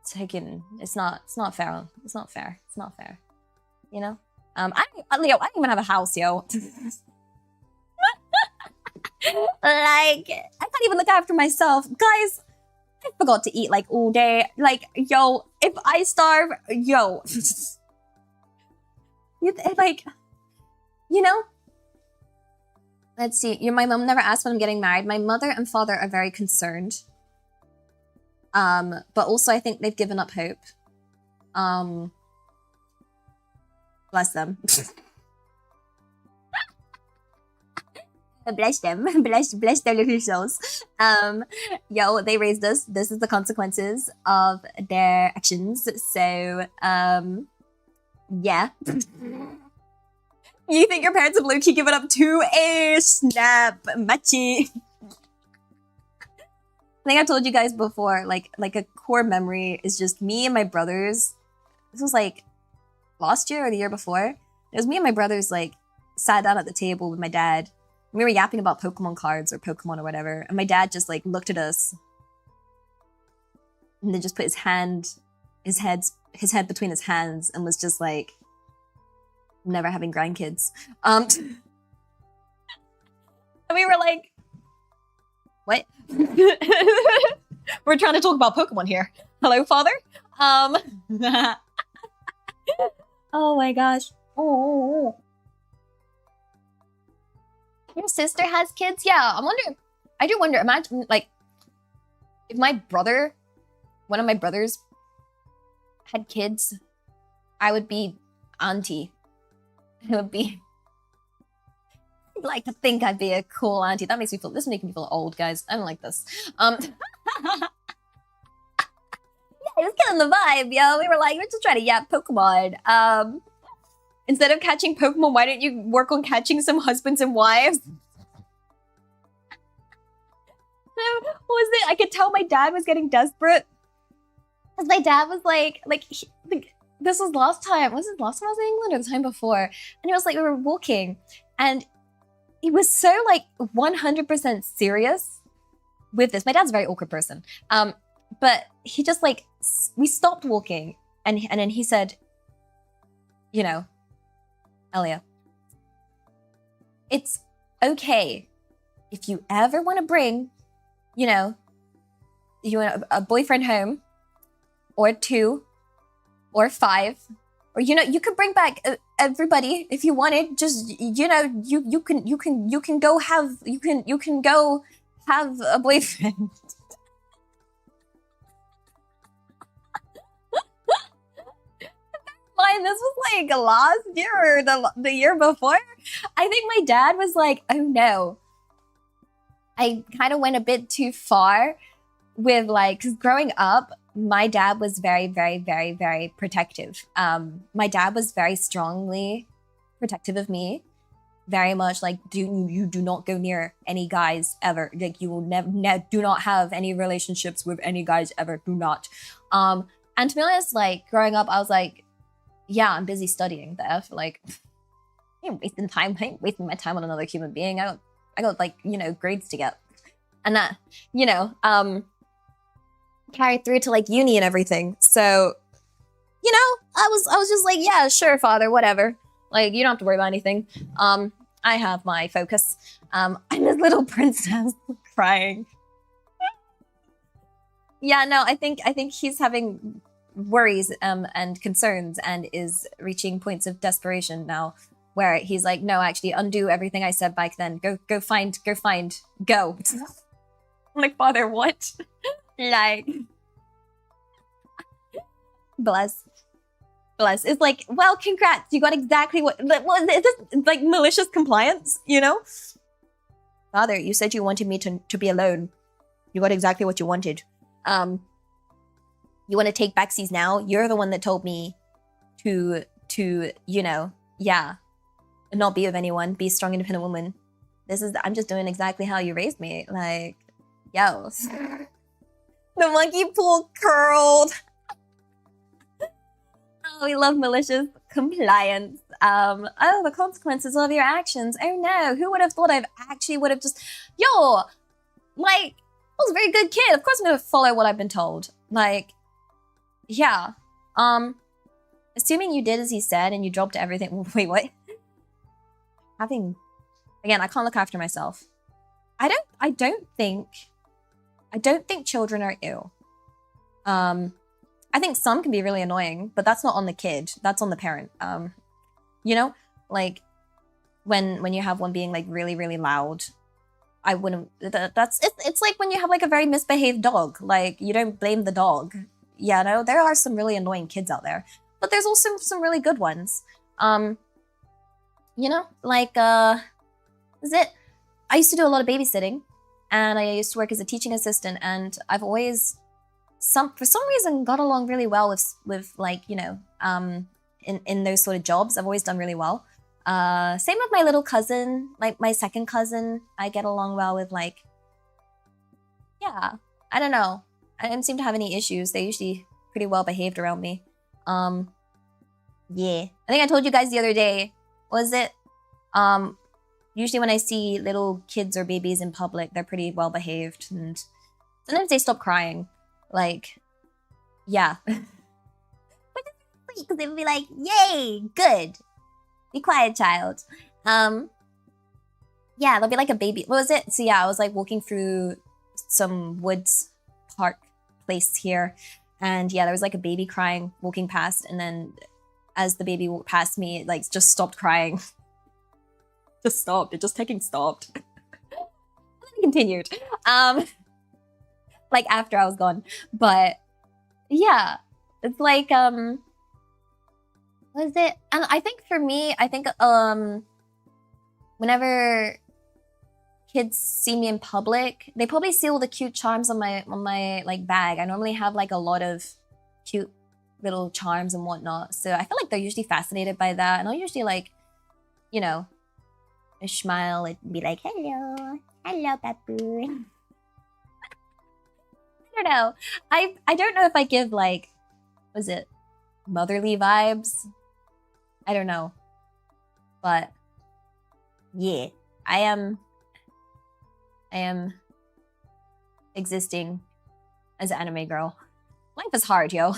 taking, it's not fair. It's not fair. It's not fair. You know? Leo, I don't even have a house, yo. Like, I can't even look after myself. Guys, I forgot to eat like all day. Like, yo, if I starve, yo. Like, you know? Let's see. My mom never asked when I'm getting married. My mother and father are very concerned. But also I think they've given up hope. Bless them. Bless them. Bless their little souls. Yo, they raised us. This is the consequences of their actions. So, yeah. You think your parents have low-key given up to a snap matchy? I think I told you guys before, like a core memory is just me and my brothers. This was like last year or the year before. It was me and my brothers like sat down at the table with my dad. We were yapping about Pokemon cards or Pokemon or whatever. And my dad just like looked at us and then just put his head between his hands and was just like, never having grandkids. And we were like, what? We're trying to talk about Pokemon here. Hello, father? Oh my gosh. Oh. Your sister has kids? Yeah, I do wonder, imagine, like, if my brother, one of my brothers, had kids, I would be auntie. It would be... I'd like to think I'd be a cool auntie. That makes me feel, this makes me feel old, guys. I don't like this. Yeah, it was killing the vibe, yo. We were like, we're just trying to yap Pokemon. Instead of catching Pokemon, why don't you work on catching some husbands and wives? What was it? I could tell my dad was getting desperate. Because my dad was like, this was last time. Was it last time I was in England or the time before? And it was like, we were walking and he was so like 100% serious with this. My dad's a very awkward person. But he just like, we stopped walking and then he said, you know, Elia, it's okay if you ever want to bring, you know, you want a boyfriend home, or 2, or 5, or you know, you could bring back everybody if you wanted. Just you know, you can go have a boyfriend. Mine, this was like last year or the year before. I think my dad was like, oh no. I kind of went a bit too far with like, because growing up, my dad was very, very, very, very protective. My dad was very strongly protective of me. Very much like, you do not go near any guys ever. Like you will never, do not have any relationships with any guys ever. Do not. And to be honest, like growing up, I was like, yeah, I'm busy studying there. Like, I ain't wasting time. I ain't wasting my time on another human being. I got like, you know, grades to get. And that, you know, carried through to like uni and everything. So, you know, I was just like, yeah, sure, father, whatever. Like, you don't have to worry about anything. I have my focus. I'm this little princess crying. Yeah, no, I think he's having worries and concerns and is reaching points of desperation now where he's like, no, actually undo everything I said back then. Go find. I'm like, father, what? Like, bless. It's like, well, congrats. You got exactly what is this like malicious compliance, you know? Father, you said you wanted me to be alone. You got exactly what you wanted. You want to take backsies now? You're the one that told me to you know, yeah, not be with anyone, be a strong, independent woman. I'm just doing exactly how you raised me. Like, yo. The monkey pool curled. Oh, we love malicious compliance. Oh, the consequences of your actions. Oh no, who would have thought I would have just, yo, like, I was a very good kid. Of course I'm gonna follow what I've been told. Like, yeah. Assuming you did as he said and you dropped everything. Wait, what? Again, I can't look after myself. I don't think children are ill. I think some can be really annoying, but that's not on the kid. That's on the parent. You know, like when you have one being like really, really loud, I wouldn't. It's like when you have like a very misbehaved dog. Like you don't blame the dog. Yeah, no, there are some really annoying kids out there, but there's also some really good ones. You know, like is it? I used to do a lot of babysitting, and I used to work as a teaching assistant, and I've always for some reason got along really well with like, you know, in those sort of jobs. I've always done really well. Same with my little cousin, like my second cousin, I get along well with. Like, yeah, I don't know. I didn't seem to have any issues. They're usually pretty well behaved around me. Yeah. I think I told you guys the other day, was it? Usually when I see little kids or babies in public, they're pretty well behaved, and sometimes they stop crying. Like, yeah. Because they would be like, yay, good. Be quiet, child. Yeah, they'll be like a baby. What was it? So yeah, I was like walking through some woods park place here, and yeah, there was like a baby crying walking past, and then as the baby walked past me, it like just stopped crying. Just stopped. It just fucking stopped. And then it continued. Like after I was gone. But yeah, it's like what is it? And I think for me, whenever kids see me in public, they probably see all the cute charms on my like bag. I normally have like a lot of cute little charms and whatnot, so I feel like they're usually fascinated by that, and I'll usually like, you know, smile and be like, hello, baboon. I don't know. I don't know if I give like, was it motherly vibes? I don't know, but yeah, I am existing as an anime girl. Life is hard, yo.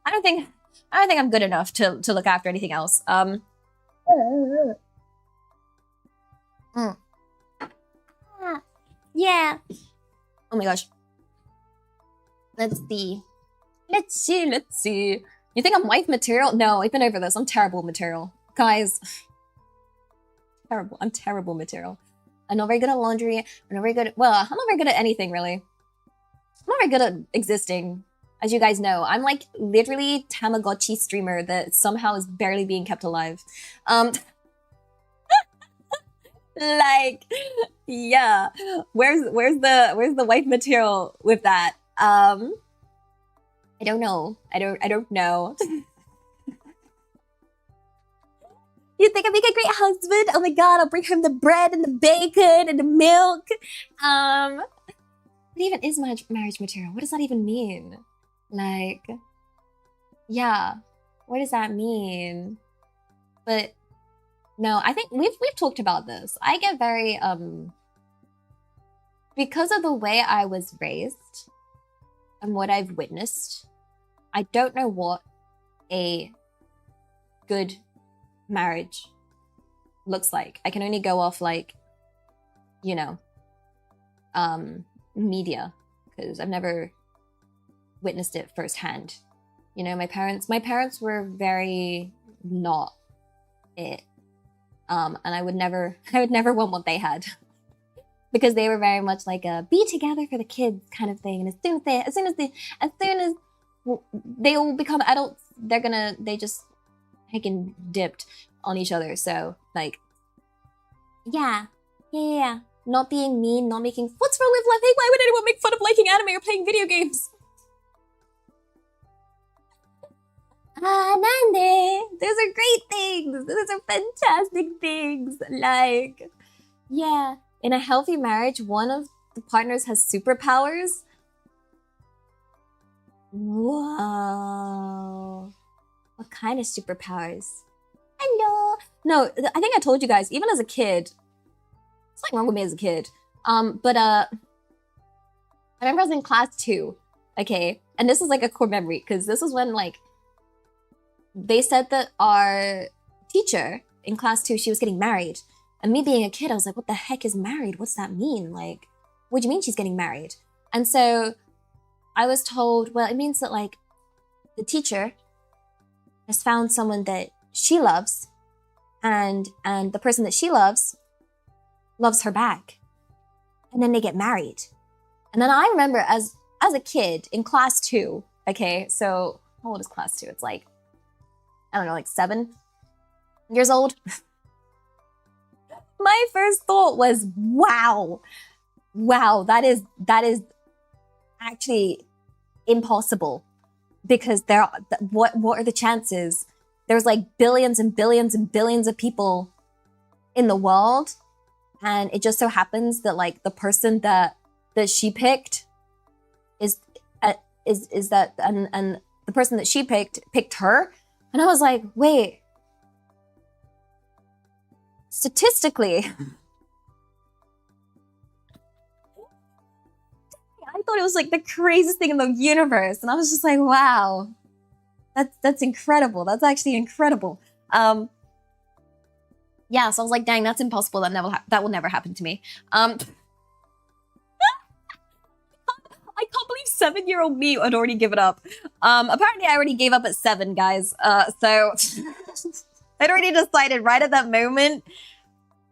I don't think I'm good enough to look after anything else. Yeah. Oh my gosh. Let's see. You think I'm wife material? No, I've been over this. I'm terrible material. Guys. Terrible. I'm terrible material. I'm not very good at laundry. I'm not very good at, well, I'm not very good at anything, really. I'm not very good at existing. As you guys know, I'm like literally Tamagotchi streamer that somehow is barely being kept alive. Like, yeah. Where's the wife material with that? I don't know. I don't know. You think I'd make a great husband? Oh my god, I'll bring home the bread and the bacon and the milk. What even is marriage material? What does that even mean? Like, yeah, what does that mean? But no, I think we've talked about this. I get very because of the way I was raised and what I've witnessed, I don't know what a good marriage looks like. I can only go off like, you know, media, because I've never witnessed it firsthand. You know, my parents were very not it. And I would never want what they had. Because they were very much like a be together for the kids kind of thing. And as soon as they all become adults, they just freaking dipped on each other. So like, yeah. Not being mean, not making, what's wrong with liking? Why would anyone make fun of liking anime or playing video games? Nande! Those are great things! Those are fantastic things! Like, yeah. In a healthy marriage, one of the partners has superpowers. Whoa. What kind of superpowers? Hello! No, I think I told you guys, even as a kid, there's nothing wrong with me as a kid. But I remember I was in class 2, okay? and this is like a core memory, because this is when like they said that our teacher in class 2, she was getting married. And me being a kid, I was like, what the heck is married? What's that mean? Like, what do you mean she's getting married? And so I was told, well, it means that like the teacher has found someone that she loves, and the person that she loves her back. And then they get married. And then I remember as a kid in class 2, okay, so how old is class 2? It's like, I don't know, like 7 years old. My first thought was, wow, that is actually impossible, because what are the chances? There's like billions and billions and billions of people in the world, and it just so happens that like the person that she picked is that, and the person that she picked her. And I was like, wait, statistically, I thought it was like the craziest thing in the universe. And I was just like, wow, that's incredible. That's actually incredible. Yeah, so I was like, dang, that's impossible. That will never happen to me. I can't believe 7-year-old me had already given up. Apparently I already gave up at 7, guys. So I'd already decided right at that moment,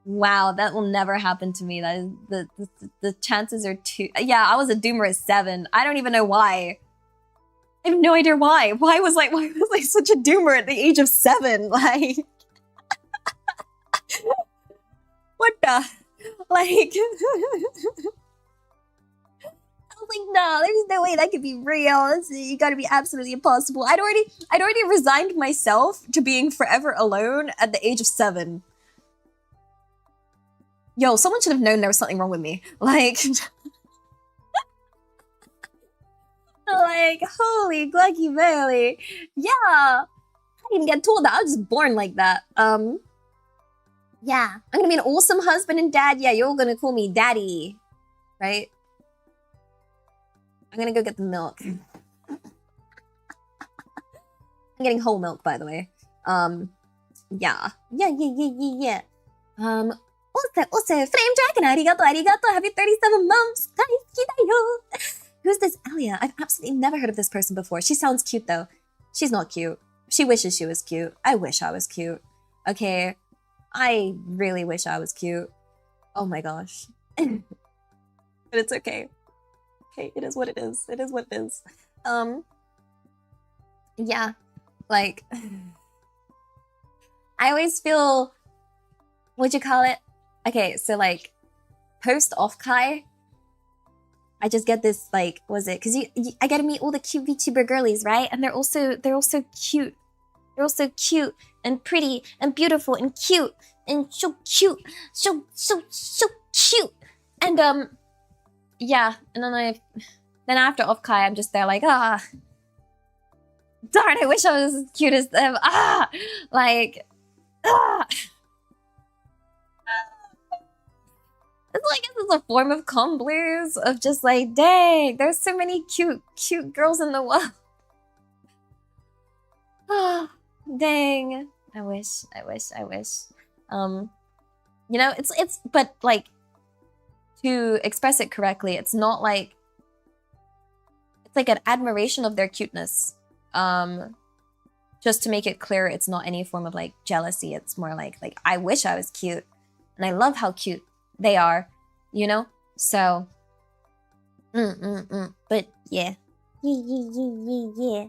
wow, that will never happen to me. That is the chances are too. Yeah, I was a doomer at 7. I don't even know why. I have no idea why. Why was I such a doomer at the age of 7? Like, what the, like. I was like, no, there's no way that could be real. You gotta be absolutely impossible. I'd already resigned myself to being forever alone at the age of 7. Yo, someone should have known there was something wrong with me. Like, like, holy gluggy moly. Yeah, I didn't get told that. I was just born like that. Yeah, I'm gonna be an awesome husband and dad. Yeah, you're all gonna call me daddy, right? I'm gonna go get the milk. I'm getting whole milk, by the way. Yeah. Also, Flame Dragon, arigato, happy 37 months. Who's this Elia? I've absolutely never heard of this person before. She sounds cute, though. She's not cute. She wishes she was cute. I wish I was cute. Okay? I really wish I was cute. Oh my gosh. But it's okay. Okay, it is what it is. It is what it is. Yeah, like, I always feel, what'd you call it? Okay, so like, post-off Kai, I just get this, like, was it? Because I get to meet all the cute VTuber girlies, right? And they're also cute. They're also cute and pretty and beautiful and cute and so cute, so cute. And yeah, and then after off Kai, I'm just there like, darn, I wish I was as cute as them. Like, it's like, it's a form of calm blues of just like, dang, there's so many cute girls in the world. Dang, I wish. You know, it's, but like, to express it correctly, it's not like, it's like an admiration of their cuteness. Just to make it clear, it's not any form of like jealousy. It's more like I wish I was cute, and I love how cute they are, you know? So, but yeah. Yeah.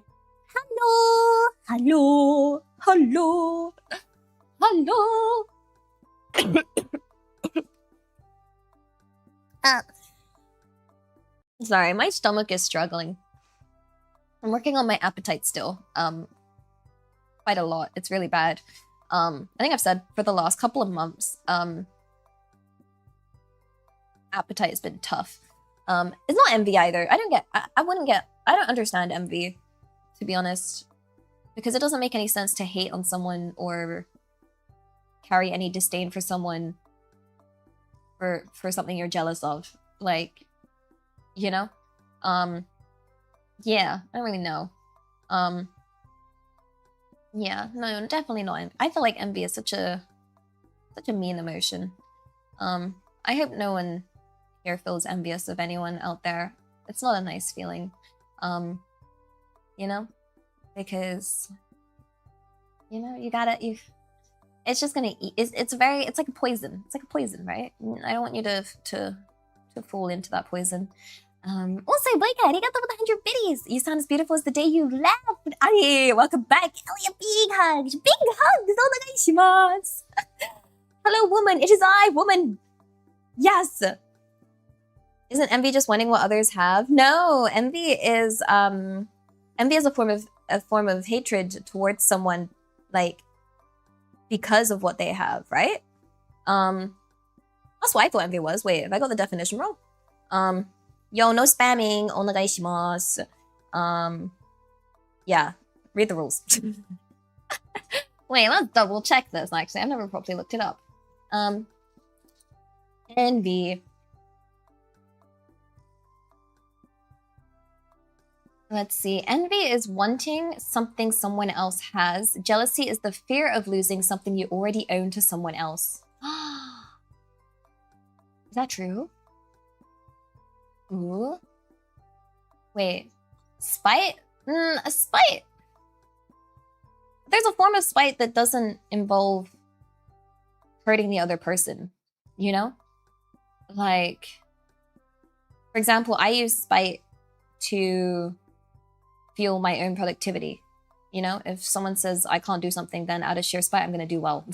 Hello. Sorry, my stomach is struggling. I'm working on my appetite still. Quite a lot. It's really bad. I think I've said for the last couple of months, appetite has been tough. It's not envy either. I don't understand envy, to be honest, because it doesn't make any sense to hate on someone or carry any disdain for someone for something you're jealous of. Like, you know? Yeah, I don't really know. Yeah, no, definitely not. I feel like envy is such a mean emotion. I hope no one here feels envious of anyone out there. It's not a nice feeling. You know, because it's just gonna eat. It's like a poison. It's like a poison, right? I don't want you to fall into that poison. Also, Boyka, arigato for the 100 biddies. You sound as beautiful as the day you left. Ari, welcome back. Elia, big hugs. Big hugs. Onegaishimasu. Hello, woman. It is I, woman. Yes. Isn't envy just wanting what others have? No, envy is a form of hatred towards someone, like, because of what they have, right? That's what I thought envy was. Wait, have I got the definition wrong? Yo, no spamming. Onegaishimasu. Yeah, read the rules. Wait, let's double check this, actually. I've never properly looked it up. Envy. Let's see. Envy is wanting something someone else has. Jealousy is the fear of losing something you already own to someone else. Is that true? Ooh. Wait. Spite? A spite. There's a form of spite that doesn't involve hurting the other person, you know? Like, for example, I use spite to fuel my own productivity. You know, if someone says I can't do something, then out of sheer spite, I'm gonna do well.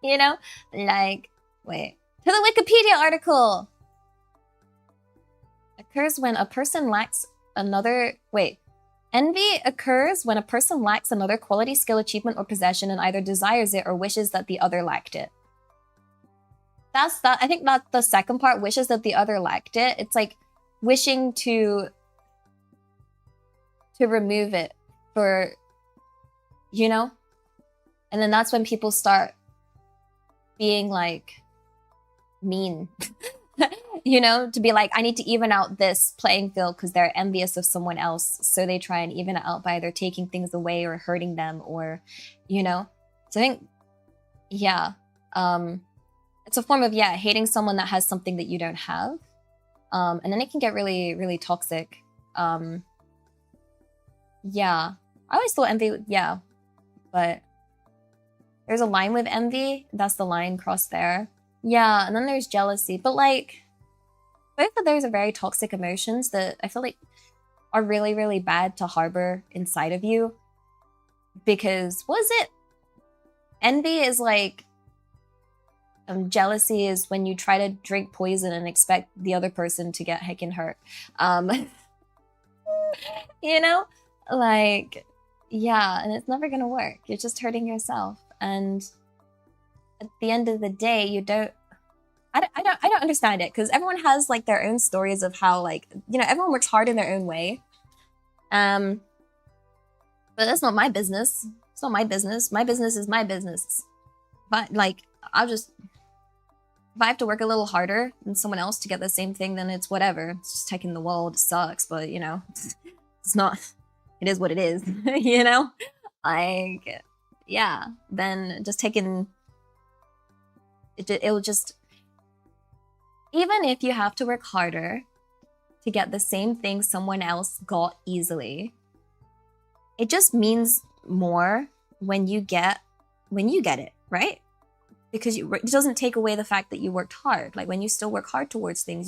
You know? Like, wait. To the Wikipedia article! Occurs when a person lacks another... Wait. Envy occurs when a person lacks another quality, skill, achievement, or possession and either desires it or wishes that the other lacked it. That's that. I think that's the second part, wishes that the other lacked it. It's like wishing to remove it for, you know? And then that's when people start being like mean. You know, to be like, I need to even out this playing field because they're envious of someone else. So they try and even it out by either taking things away or hurting them or, you know. So I think, yeah, it's a form of, yeah, hating someone that has something that you don't have. And then it can get really, really toxic. Yeah, I always thought envy, yeah, but there's a line with envy. That's the line crossed there. Yeah, and then there's jealousy. But like, both of those are very toxic emotions that I feel like are really, really bad to harbor inside of you. Because, what is it? Envy is like, jealousy is when you try to drink poison and expect the other person to get heckin' hurt. You know? Like, yeah, and it's never gonna work. You're just hurting yourself. And at the end of the day, you don't... I don't understand it, because everyone has like their own stories of how, like, you know, everyone works hard in their own way. But that's not my business. It's not my business. My business is my business. But like, if I have to work a little harder than someone else to get the same thing, then it's whatever. It's just taking the world. It sucks, but you know, it's not, it is what it is, you know? Like, yeah, then just taking, it'll just, even if you have to work harder to get the same thing someone else got easily, it just means more when you get it, right? Because it doesn't take away the fact that you worked hard. Like when you still work hard towards things,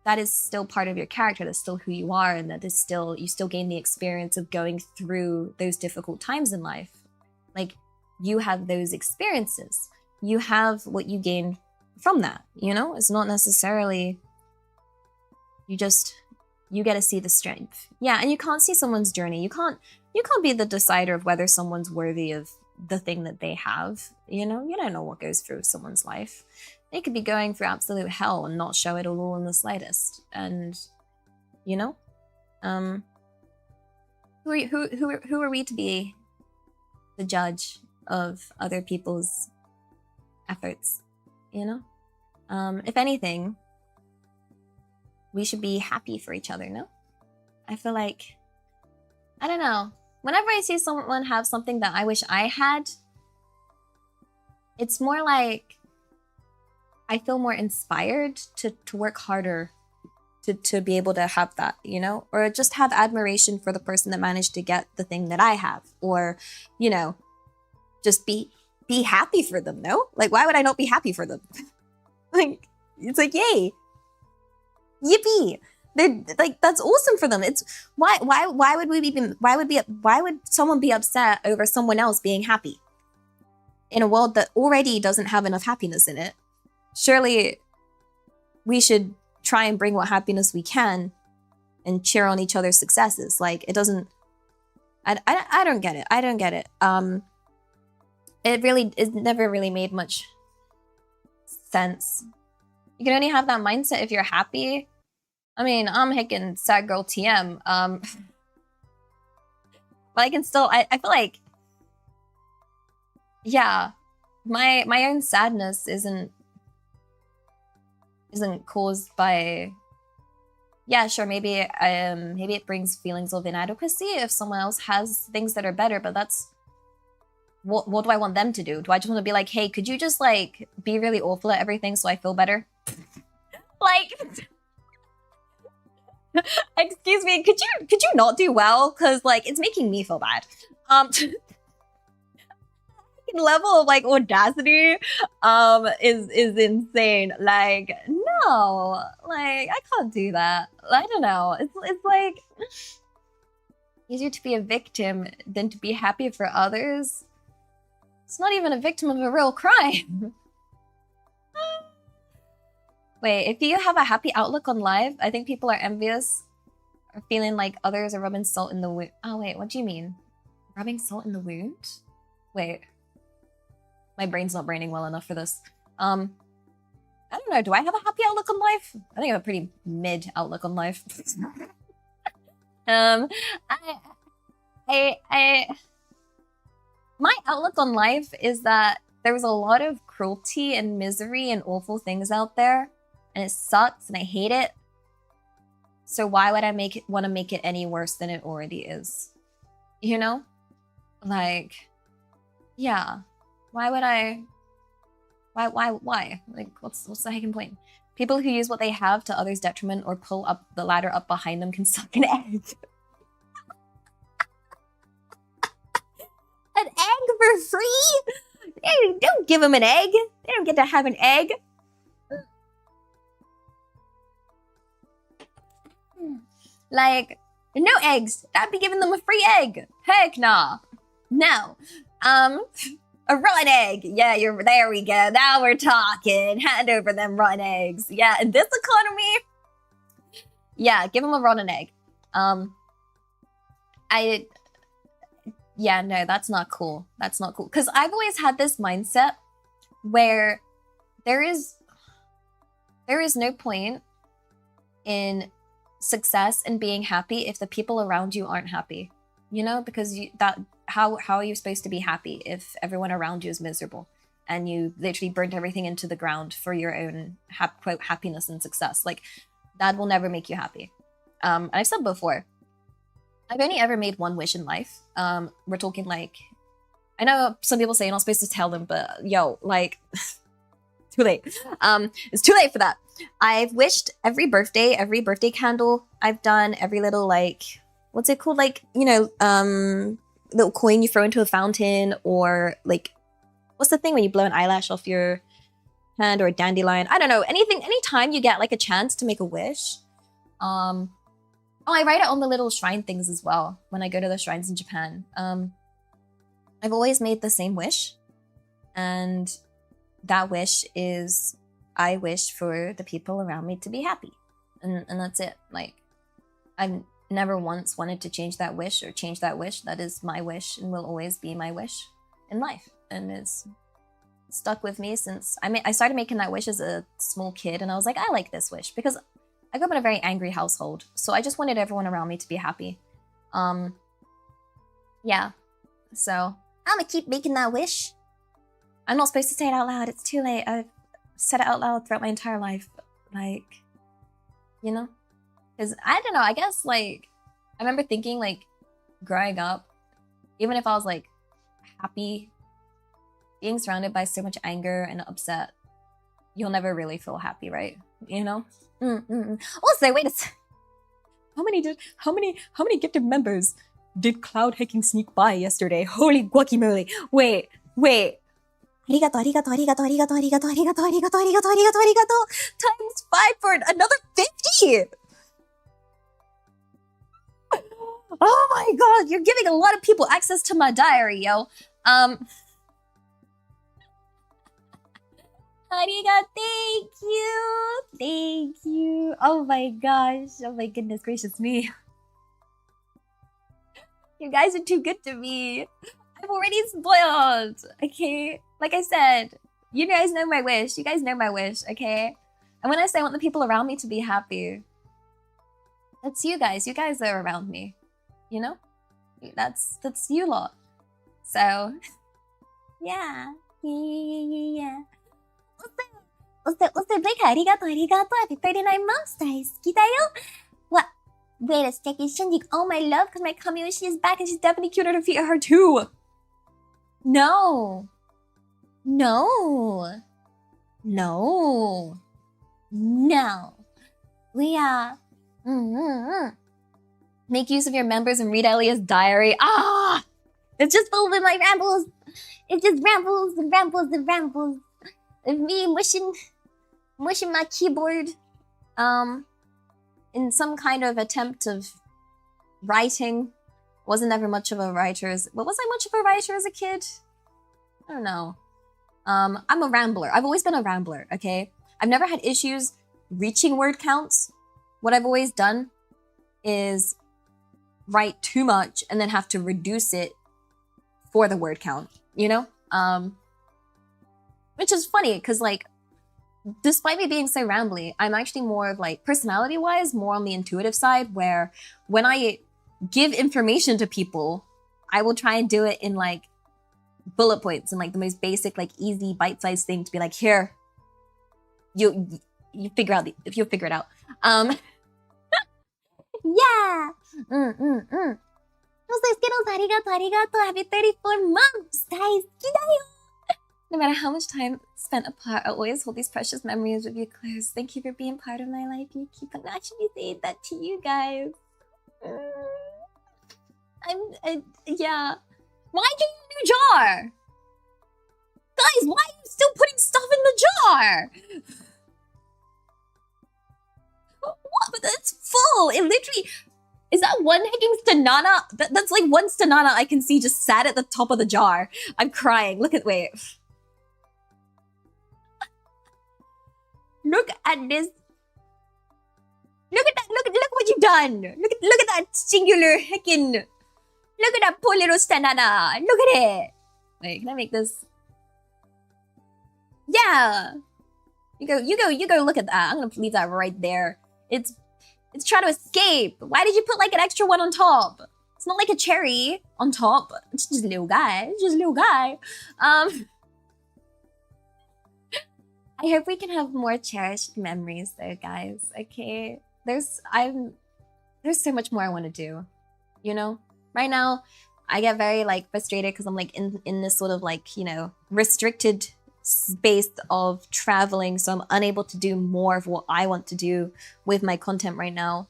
that is still part of your character. That's still who you are, and you still gain the experience of going through those difficult times in life. Like, you have those experiences. You have what you gain from that, you know? It's not necessarily, you get to see the strength. Yeah, and you can't see someone's journey. You can't be the decider of whether someone's worthy of the thing that they have, you know? You don't know what goes through someone's life. They could be going through absolute hell and not show it at all in the slightest. And, you know? Who are we to be the judge of other people's efforts, you know? If anything, we should be happy for each other, no? I feel like, I don't know. Whenever I see someone have something that I wish I had, it's more like I feel more inspired to work harder to be able to have that, you know? Or just have admiration for the person that managed to get the thing that I have. Or, you know, just be happy for them, no? Like, why would I not be happy for them? Like, it's like, yay. Yippee. They're like, that's awesome for them. It's why would someone be upset over someone else being happy in a world that already doesn't have enough happiness in it? Surely we should try and bring what happiness we can and cheer on each other's successes. Like, it doesn't, I don't get it. I don't get it. It never really made much sense. You can only have that mindset if you're happy. I mean, I'm hicking sad girl TM. But I can still, I feel like, yeah, my own sadness isn't caused by, yeah, sure, maybe it brings feelings of inadequacy if someone else has things that are better, but that's, what do I want them to do? Do I just want to be like, hey, could you just like be really awful at everything so I feel better? Like, excuse me, could you not do well? Because like, it's making me feel bad. Level of like audacity is insane. Like, no, like I can't do that. I don't know. It's like easier to be a victim than to be happy for others. It's not even a victim of a real crime. Wait, if you have a happy outlook on life, I think people are envious or feeling like others are rubbing salt in the wound. Oh wait, what do you mean? Rubbing salt in the wound? Wait. My brain's not braining well enough for this. I don't know. Do I have a happy outlook on life? I think I have a pretty mid outlook on life. My outlook on life is that there's a lot of cruelty and misery and awful things out there, and it sucks and I hate it. So why would I want to make it any worse than it already is? You know? Like, yeah. Why would I? Why? Like, what's the heckin' point? People who use what they have to others' detriment or pull up the ladder up behind them can suck an egg. An egg for free? Hey, don't give them an egg. They don't get to have an egg. Like, no eggs. I'd be giving them a free egg. Heck nah. No. A rotten egg. Yeah, there we go. Now we're talking. Hand over them rotten eggs. Yeah, in this economy, yeah, give them a rotten egg. Yeah, no, that's not cool. That's not cool. Because I've always had this mindset where there is no point in success and being happy if the people around you aren't happy. You know, because how are you supposed to be happy if everyone around you is miserable and you literally burnt everything into the ground for your own quote happiness and success? Like, that will never make you happy. And I've said before, I've only ever made one wish in life. We're talking like, I know some people say you're not supposed to tell them, but yo, like, too late. It's too late for that. I've wished every birthday candle I've done, every little like, what's it called? Like, you know, little coin you throw into a fountain, or like, what's the thing when you blow an eyelash off your hand, or a dandelion? I don't know. Anytime you get like a chance to make a wish. Oh, I write it on the little shrine things as well when I go to the shrines in Japan. I've always made the same wish. And that wish is, I wish for the people around me to be happy. And that's it. Like, I've never once wanted to change that wish or change that wish. That is my wish and will always be my wish in life. And it's stuck with me since I started making that wish as a small kid. And I was like, I like this wish because I grew up in a very angry household. So I just wanted everyone around me to be happy. Yeah. So I'm gonna keep making that wish. I'm not supposed to say it out loud. It's too late. I've said it out loud throughout my entire life. Like, you know? Because I don't know, I guess like I remember thinking like growing up, even if I was like happy, being surrounded by so much anger and upset, you'll never really feel happy, right? You know? Also, wait a second. How many gifted members did cloud hacking sneak by yesterday? Holy guacamole. Wait. Arigato, arigato, arigato, arigato, arigato, arigato, arigato, arigato, arigato, arigato. Times 5 for another 50. Oh my god, you're giving a lot of people access to my diary, yo. Arigato, thank you. Oh my gosh, oh my goodness gracious me. You guys are too good to me. I'm already spoiled, okay? Like I said, you guys know my wish. You guys know my wish, okay? And when I say I want the people around me to be happy, that's you guys. You guys are around me, you know? That's you lot. So, yeah. おせ、ブイカありがとう、ありがとう。Happy 39 months. 大好きだよ。What? Wait a second, Shinji. Oh, my love, because my Kamiyoshi is back and she's definitely cute on her feet. Her too. No. We make use of your members and read Elia's diary. Ah! It's just full of my rambles. It's just rambles and rambles and rambles. Of me mushing my keyboard in some kind of attempt of writing. Wasn't ever much of a writer as a kid? I don't know. I'm a rambler. I've always been a rambler, okay? I've never had issues reaching word counts. What I've always done is write too much and then have to reduce it for the word count, you know? Which is funny, because like, despite me being so rambly, I'm actually more of like, personality-wise, more on the intuitive side, where when I give information to people, I will try and do it in like bullet points and like the most basic, like easy bite-sized thing to be like, here, you figure out you'll figure it out. Yeah. Skittles, arigato, arigato. Happy 34 months. 大好きだよ. No matter how much time spent apart, I always hold these precious memories with you close. Thank you for being part of my life. You keep on actually saying that to you guys. Yeah. Why do you new jar? Guys, why are you still putting stuff in the jar? What? But it's full. It literally... Is that one hanging stanana? That's like one stanana I can see just sat at the top of the jar. I'm crying. Wait. Look at this. Look at that. Look what you've done. Look at that singular heckin'. Look at that poor little stanana. Look at it. Wait, can I make this? Yeah. You go look at that. I'm gonna leave that right there. It's trying to escape. Why did you put like an extra one on top? It's not like a cherry on top. It's just a little guy. I hope we can have more cherished memories though, guys. Okay. There's so much more I want to do. You know? Right now, I get very like frustrated because I'm like in this sort of like, you know, restricted space of traveling, so I'm unable to do more of what I want to do with my content right now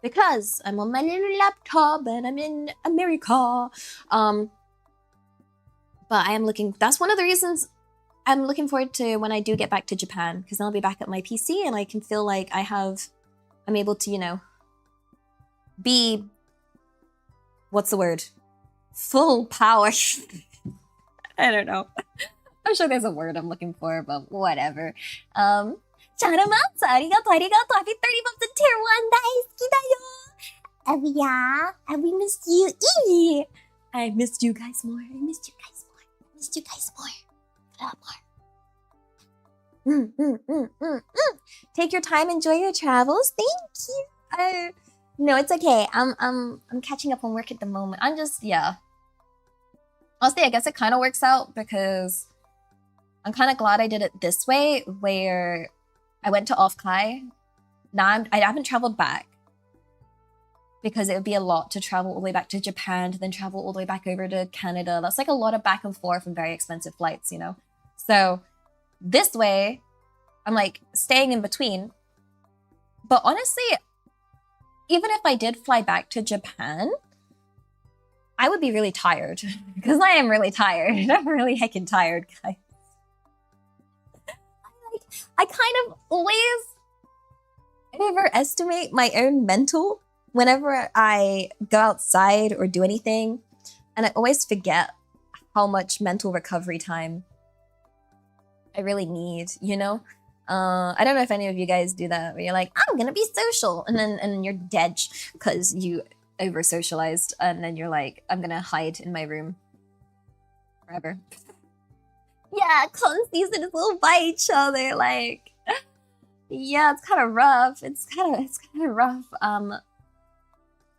because I'm on my little laptop and I'm in America. But I am that's one of the reasons I'm looking forward to when I do get back to Japan, because then I'll be back at my PC and I can feel like I'm able to, you know, be, what's the word? Full power. I don't know. I'm sure there's a word I'm looking for, but whatever. Sharamatsu, arigato. Happy 30 months in tier 1. 大好きだよ. We missed you. I missed you guys more. Take your time, enjoy your travels. Thank you. No, it's okay. I'm catching up on work at the moment. I'm just, yeah. Honestly, I guess it kind of works out because I'm kind of glad I did it this way, where I went to Offkai. Now I haven't traveled back. because it would be a lot to travel all the way back to Japan to then travel all the way back over to Canada. That's like a lot of back and forth and very expensive flights, you know? So this way, I'm like staying in between. But honestly, even if I did fly back to Japan, I would be really tired because I am really tired. I'm really heckin' tired, guys. I kind of always overestimate my own mental whenever I go outside or do anything, and I always forget how much mental recovery time I really need, you know? I don't know if any of you guys do that, where you're like, I'm gonna be social, and then you're dead because you over-socialized, and then you're like, I'm gonna hide in my room forever. Yeah, cotton season is all by each other, like, yeah, it's kind of rough. It's kind of rough.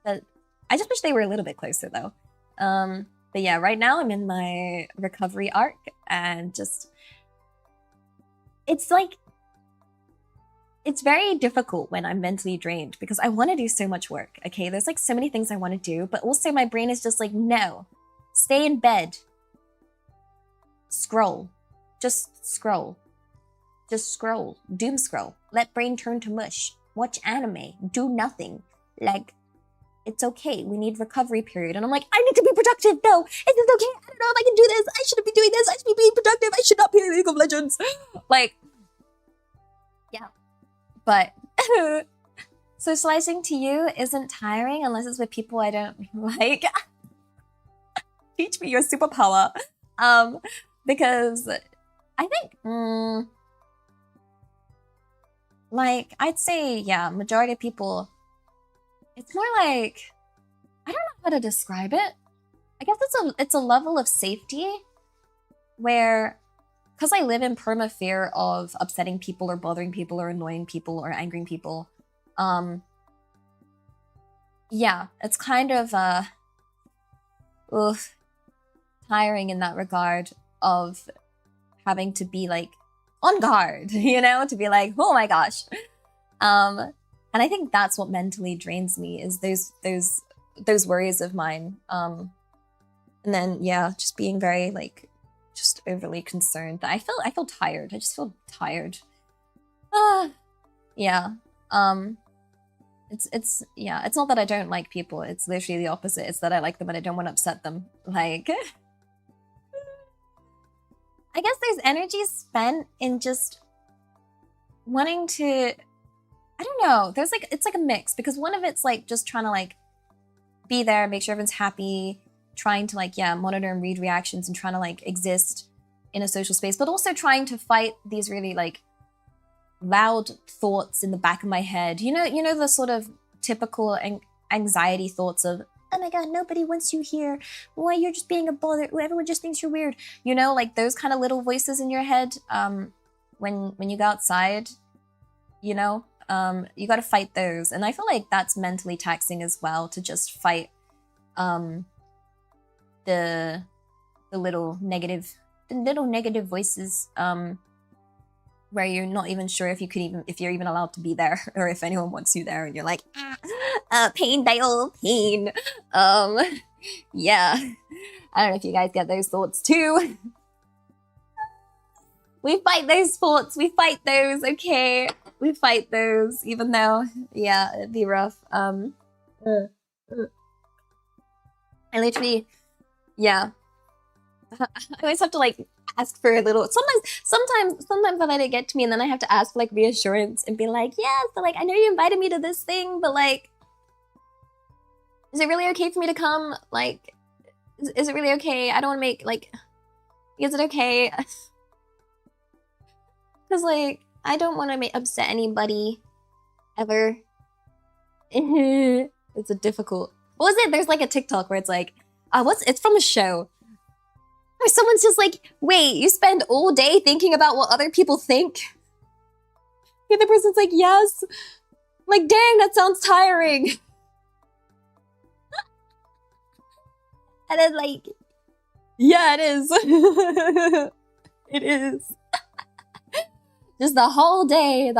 But I just wish they were a little bit closer though. But yeah, right now I'm in my recovery arc, and just it's like it's very difficult when I'm mentally drained because I want to do so much work. Okay, there's like so many things I want to do, but also my brain is just like, no, stay in bed, scroll, just scroll. Just scroll, doom scroll, let brain turn to mush, watch anime, do nothing. Like, it's okay, we need recovery period. And I'm like, I need to be productive. No, is this okay? I don't know if I can do this. I shouldn't be doing this. I should be being productive. I should not be in League of Legends. Like, yeah. But socializing to you isn't tiring unless it's with people I don't like. Teach me your superpower. Because I think, like, I'd say, yeah, majority of people, it's more like, I don't know how to describe it. I guess it's a level of safety where, because I live in perma fear of upsetting people or bothering people or annoying people or angering people, yeah, it's kind of, tiring in that regard of having to be, like, on guard, you know, to be like, oh my gosh. And I think that's what mentally drains me, is those worries of mine. And then, yeah, just being very, like, just overly concerned. I feel tired. I just feel tired. Yeah. It's not that I don't like people. It's literally the opposite. It's that I like them and I don't want to upset them. Like, I guess there's energy spent in just wanting to, I don't know, there's like, it's like a mix, because one of it's like just trying to like be there, make sure everyone's happy, trying to like, yeah, monitor and read reactions and trying to like exist in a social space, but also trying to fight these really like loud thoughts in the back of my head. You know the sort of typical anxiety thoughts of, oh my god, nobody wants you here. Why, you're just being a bother. Everyone just thinks you're weird. You know, like those kind of little voices in your head. When you go outside, you know, you got to fight those. And I feel like that's mentally taxing as well, to just fight the little negative voices, where you're not even sure if you're even allowed to be there, or if anyone wants you there, and you're like, pain, Dale, pain. Yeah. I don't know if you guys get those thoughts too. We fight those thoughts. We fight those, okay? We fight those, even though, yeah, it'd be rough. I literally, yeah. I always have to like ask for a little, sometimes I let it get to me, and then I have to ask for like reassurance and be like, yeah, so like, I know you invited me to this thing, but like, is it really okay for me to come? Like, is it really okay? I don't want to make like, is it okay? Because like, I don't want to upset anybody ever. It's a difficult, what was it? There's like a TikTok where it's like, it's from a show. Or someone's just like, wait, you spend all day thinking about what other people think? The other person's like, yes. Like, dang, that sounds tiring. And then like, yeah, it is. It is. Just the whole day.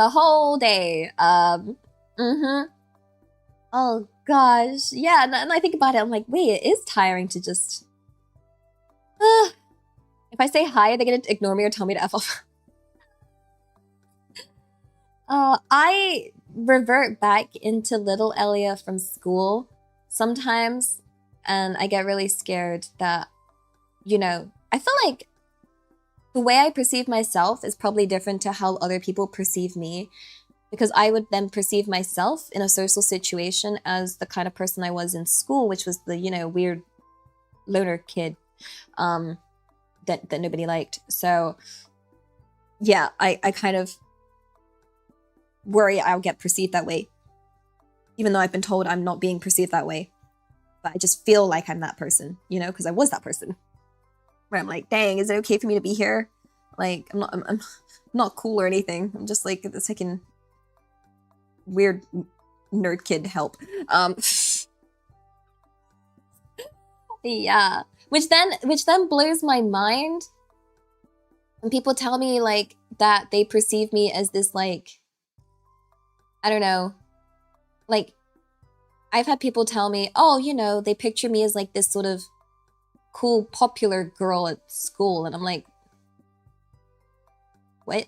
Oh gosh, yeah. And I think about it, I'm like, wait, it is tiring to just. If I say hi, are they gonna ignore me or tell me to F off? I revert back into little Elia from school sometimes, and I get really scared that, I feel like the way I perceive myself is probably different to how other people perceive me, because I would then perceive myself in a social situation as the kind of person I was in school, which was the, weird loner kid that nobody liked. So yeah, I kind of worry I'll get perceived that way, even though I've been told I'm not being perceived that way. But I just feel like I'm that person, because I was that person. Where I'm like, dang, is it okay for me to be here? Like, I'm not cool or anything. I'm just like this fucking weird nerd kid. Help. Yeah. Which then blows my mind when people tell me like that they perceive me as this, like, I don't know, like, I've had people tell me, oh, they picture me as like this sort of cool, popular girl at school. And I'm like, what?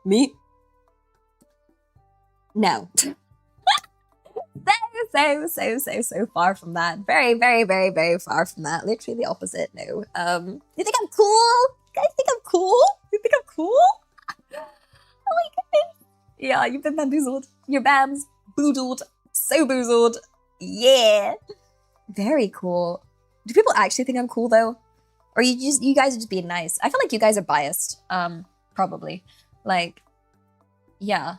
Me? No. So far from that. Very, very, very, very far from that. Literally the opposite. No. You think I'm cool? You guys think I'm cool? You think I'm cool? Oh my goodness. Yeah, you've been bamboozled. Your bams boozled. So boozled. Yeah. Very cool. Do people actually think I'm cool though? Or you guys are just being nice? I feel like you guys are biased. Probably. Like, yeah.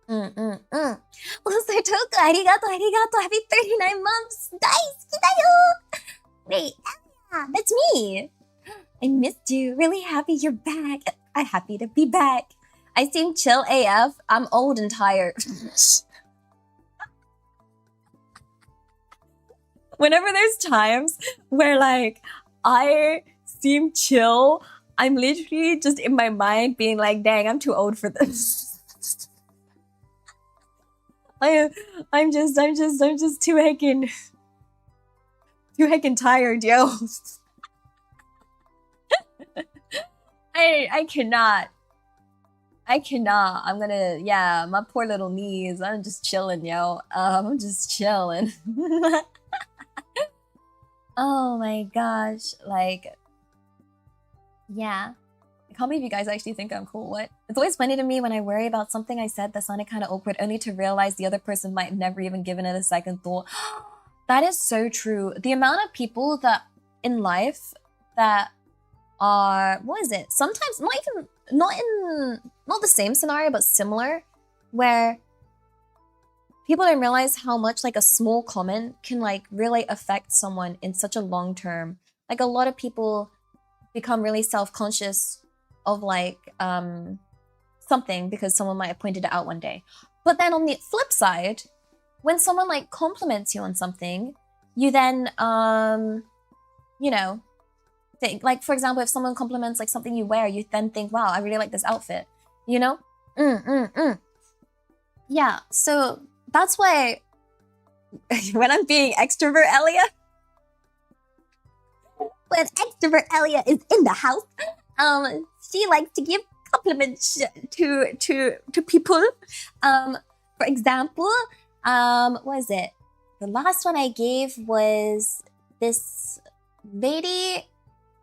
遅いトークありがとう Happy 39 months 大好きだよ Wait, that's me. I missed you. Really happy you're back. I'm happy to be back. I seem chill AF. I'm old and tired. Whenever there's times where like I seem chill, I'm literally just in my mind being like, dang, I'm too old for this. I'm just too heckin' tired, yo. I cannot. I'm gonna, yeah, my poor little knees. I'm just chilling, yo. I'm just chilling. Oh my gosh, like, yeah. I can't believe you guys actually think I'm cool. What? It's always funny to me when I worry about something I said that sounded kind of awkward, only to realize the other person might have never even given it a second thought. That is so true. The amount of people that in life that are, what is it? Sometimes not the same scenario, but similar, where people don't realize how much like a small comment can like really affect someone in such a long term. Like a lot of people become really self-conscious of like something because someone might have pointed it out one day. But then on the flip side, when someone like compliments you on something, you then think, like, for example, if someone compliments like something you wear, you then think, wow, I really like this outfit, Yeah, so that's why when I'm being extrovert Elia, when extrovert Elia is in the house, she likes to give compliments to people. For example, what is it? The last one I gave was this lady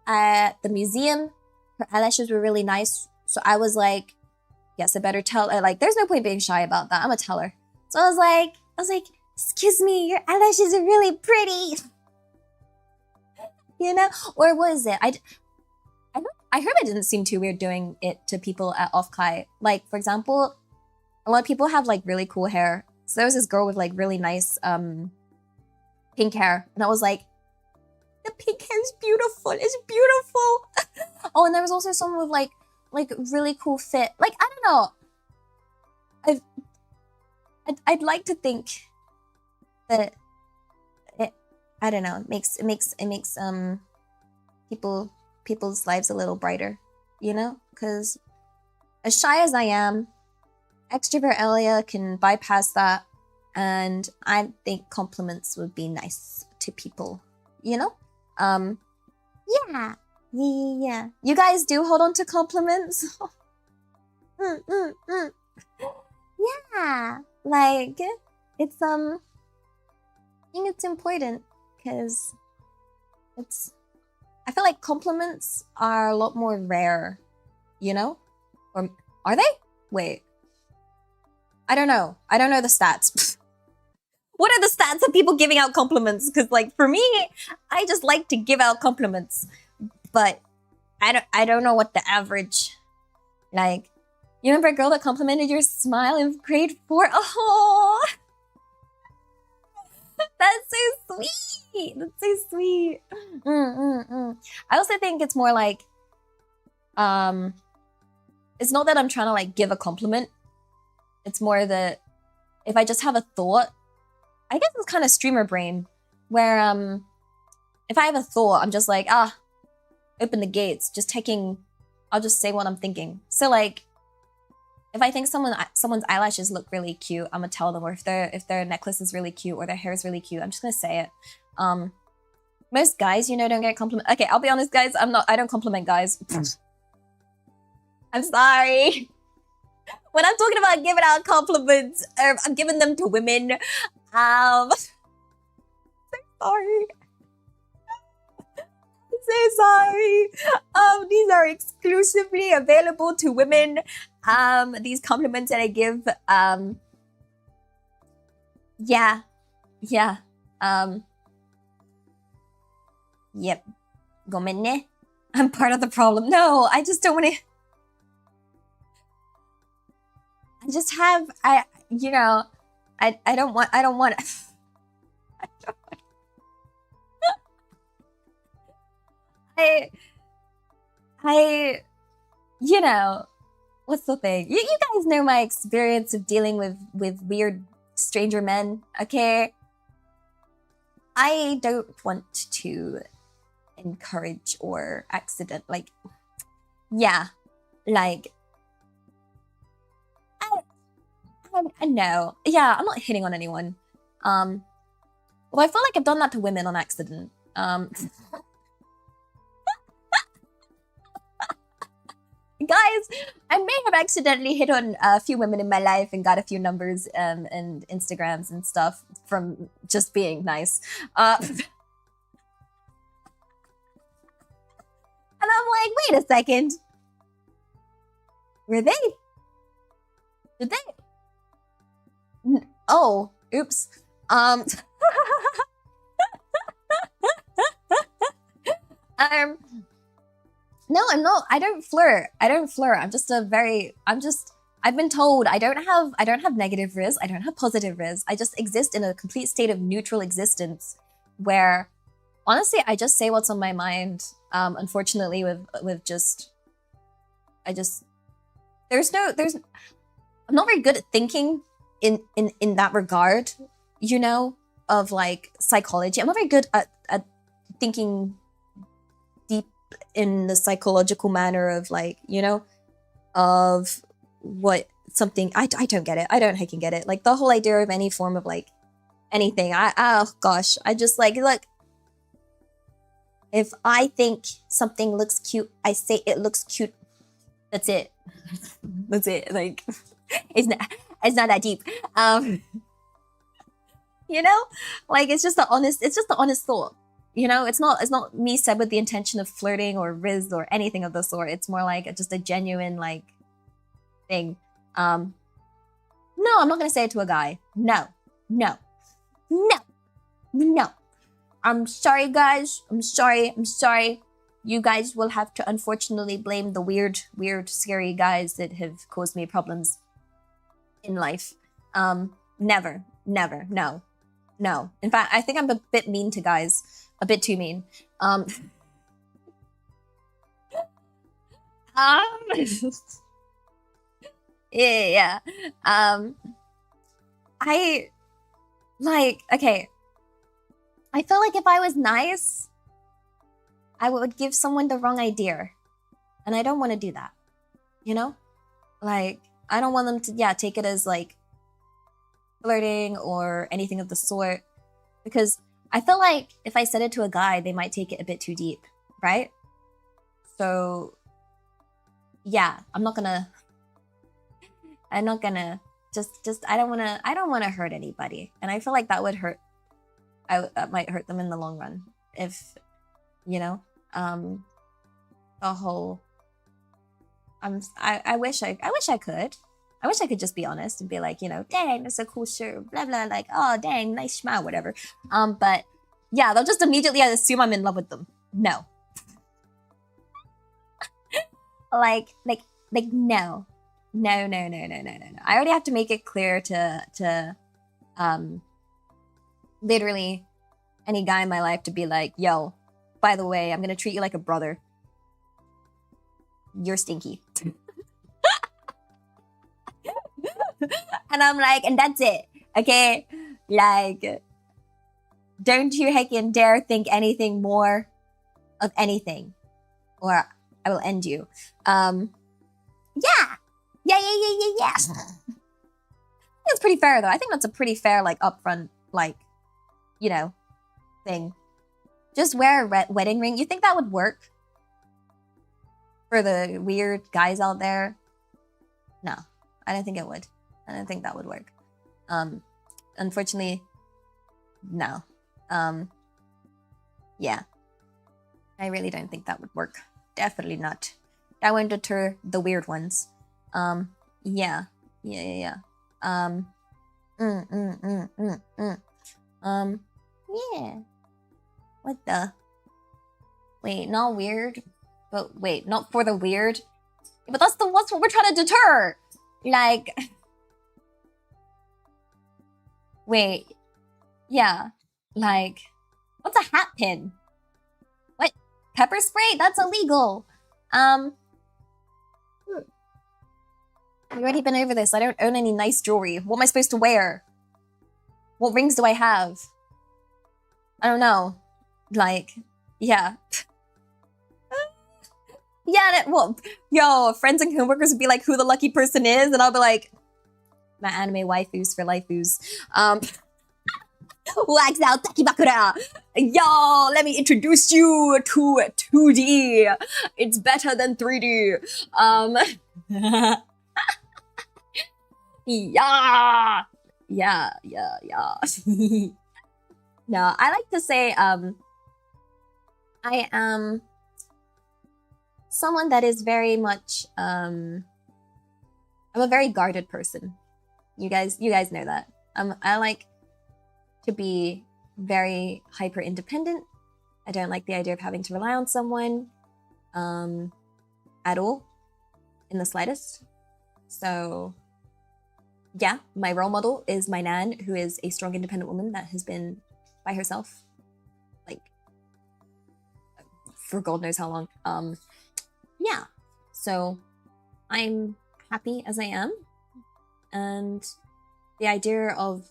at the museum. Her eyelashes were really nice, so I was like, yes, I better tell her. Like, there's no point being shy about that. I'm gonna tell her. So I was like, excuse me, your eyelashes are really pretty. Or what is it? I heard I didn't seem too weird doing it to people at Off-Kai. Like, for example, a lot of people have like really cool hair. So there was this girl with like really nice pink hair, and I was like, the pink hair is beautiful. It's beautiful. Oh, and there was also someone with like really cool fit. Like, I don't know. I'd like to think that it, I don't know, it makes people's lives a little brighter, because as shy as I am, extrovert Elia can bypass that, and I think compliments would be nice to people, you know? Yeah. Yeah. You guys do hold on to compliments? Yeah. Like, it's, I think it's important, because I feel like compliments are a lot more rare, you know? Or are they? Wait. I don't know. I don't know the stats. What are the stats of people giving out compliments? Because, like, for me, I just like to give out compliments, but I don't know what the average, like, you remember a girl that complimented your smile in grade 4? Oh, that's so sweet. That's so sweet. I also think it's more like, it's not that I'm trying to like give a compliment. It's more that if I just have a thought, I guess it's kind of streamer brain, where if I have a thought, I'm just like, open the gates, I'll just say what I'm thinking. So like, if I think someone's eyelashes look really cute, I'm gonna tell them. Or if their necklace is really cute or their hair is really cute, I'm just gonna say it. Most guys, you know, don't get compliments. Okay, I'll be honest, guys. I don't compliment guys. I'm sorry. When I'm talking about giving out compliments, I'm giving them to women. So sorry. So sorry. These are exclusively available to women. These compliments that I give. Yeah. Yep. Gomenne. I'm part of the problem. No, I just don't want to. I just have. I don't want. You know, what's the thing? You guys know my experience of dealing with weird stranger men, okay? I don't want to encourage or accident, like, yeah, like, I know. Yeah, I'm not hitting on anyone. Well, I feel like I've done that to women on accident. Guys, I may have accidentally hit on a few women in my life and got a few numbers and Instagrams and stuff from just being nice. And I'm like, wait a second. Were they? Did they? Oh, oops. No, I'm not. I don't flirt. I've been told I don't have negative riz. I don't have positive riz. I just exist in a complete state of neutral existence where, honestly, I just say what's on my mind. Unfortunately, I'm not very good at thinking in that regard, you know, of like psychology. I'm not very good at thinking deep in the psychological manner of like, you know, of what something, I don't get it. I don't fucking get it. Like the whole idea of any form of like anything. I just like, look, if I think something looks cute, I say it looks cute. That's it. That's it. Like, it's not that deep. You know, like it's just the honest thought. You know, it's not me said with the intention of flirting or riz or anything of the sort. It's more like just a genuine like thing. No, I'm not gonna say it to a guy. No. I'm sorry, guys. I'm sorry. You guys will have to unfortunately blame the weird, scary guys that have caused me problems in life. Never. No. In fact, I think I'm a bit mean to guys. A bit too mean. Yeah. Okay. I feel like if I was nice, I would give someone the wrong idea. And I don't want to do that. You know? Like, I don't want them to, yeah, take it as like flirting or anything of the sort, because I feel like if I said it to a guy, they might take it a bit too deep, right? So yeah, I'm not gonna just I don't want to hurt anybody, and I feel like that would hurt. That might hurt them in the long run if, you know, the whole. I wish I could. I wish I could just be honest and be like, you know, dang, that's a cool shirt, blah blah, like, oh dang, nice smile, whatever. But yeah, they'll just immediately assume I'm in love with them. No. like no. No. I already have to make it clear to literally any guy in my life to be like, yo, by the way, I'm gonna treat you like a brother. You're stinky. And I'm like, and that's it. Okay? Like, don't you heckin' dare think anything more of anything, or I will end you. Yeah. It's pretty fair though. I think that's a pretty fair, like, upfront, like, you know, thing. Just wear a wedding ring. You think that would work for the weird guys out there? No, I don't think it would. I don't think that would work. Unfortunately, no. Yeah, I really don't think that would work. Definitely not. That won't deter the weird ones. Yeah. Yeah. What the? Wait, not weird, but wait, not for the weird. But that's what we're trying to deter. Like, wait, yeah, like, what's a hat pin? What? Pepper spray? That's illegal. We've already been over this. I don't own any nice jewelry. What am I supposed to wear? What rings do I have? I don't know. Like, yeah. Yeah, well, yo, friends and coworkers would be like, who the lucky person is? And I'll be like, my anime waifus for lifus. Wax out Takibakura. Yo, let me introduce you to 2D. It's better than 3D. Yeah. No, I like to say, I am someone that is very much, I'm a very guarded person. You guys know that. I like to be very hyper independent. I don't like the idea of having to rely on someone, at all, in the slightest. So, yeah, my role model is my nan, who is a strong, independent woman that has been by herself, like, for God knows how long. Yeah, so I'm happy as I am, and the idea of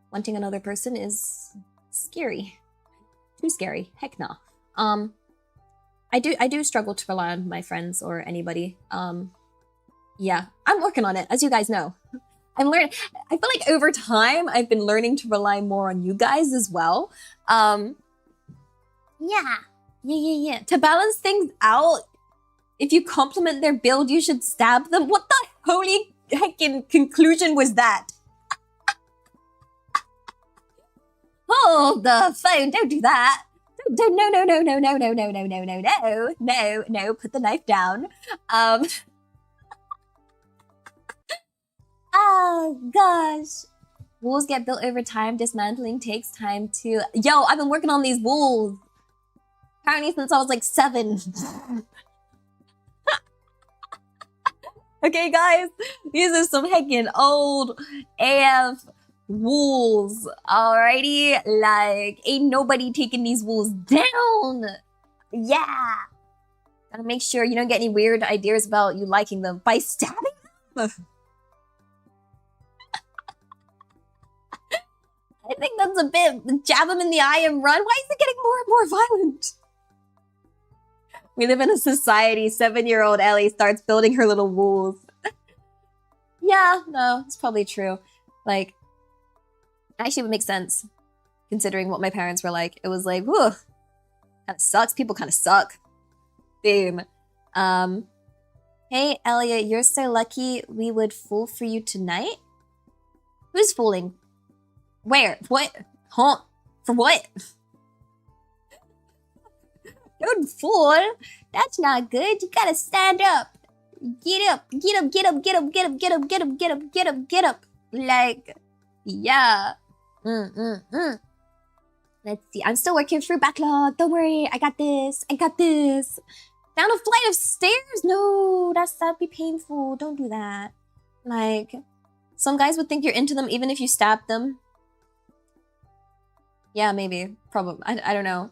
wanting another person is scary. Too scary. Heck no. I do struggle to rely on my friends or anybody. Yeah, I'm working on it, as you guys know. I'm learning. I feel like over time, I've been learning to rely more on you guys as well. Yeah. To balance things out, if you compliment their build, you should stab them. What the holy heckin' conclusion was that? Hold the phone, don't do that. No, put the knife down. Oh gosh. Walls get built over time, dismantling takes time to... Yo, I've been working on these walls. Apparently since I was like 7. Okay guys, these are some heckin' old AF walls, alrighty? Like, ain't nobody taking these walls down. Yeah. Gotta make sure you don't get any weird ideas about you liking them by stabbing them. I think that's a bit jab him in the eye and run. Why is it getting more and more violent? We live in a society. 7-year-old Ellie starts building her little walls. Yeah, no, it's probably true. Like, actually would make sense considering what my parents were like. It was like, whew, kind of sucks. People kind of suck. Boom. Hey, Elia, you're so lucky we would fool for you tonight? Who's fooling? Where? What? Huh? For what? Don't fool. That's not good. You gotta stand up. Get up. Get up. Get up. Get up. Get up. Get up. Get up. Get up. Get up. Get up. Like, yeah. Let's see. I'm still working through backlog. Don't worry. I got this. I got this. Down a flight of stairs? No, that'd be painful. Don't do that. Like, some guys would think you're into them even if you stab them. Yeah, maybe. Probably. I don't know.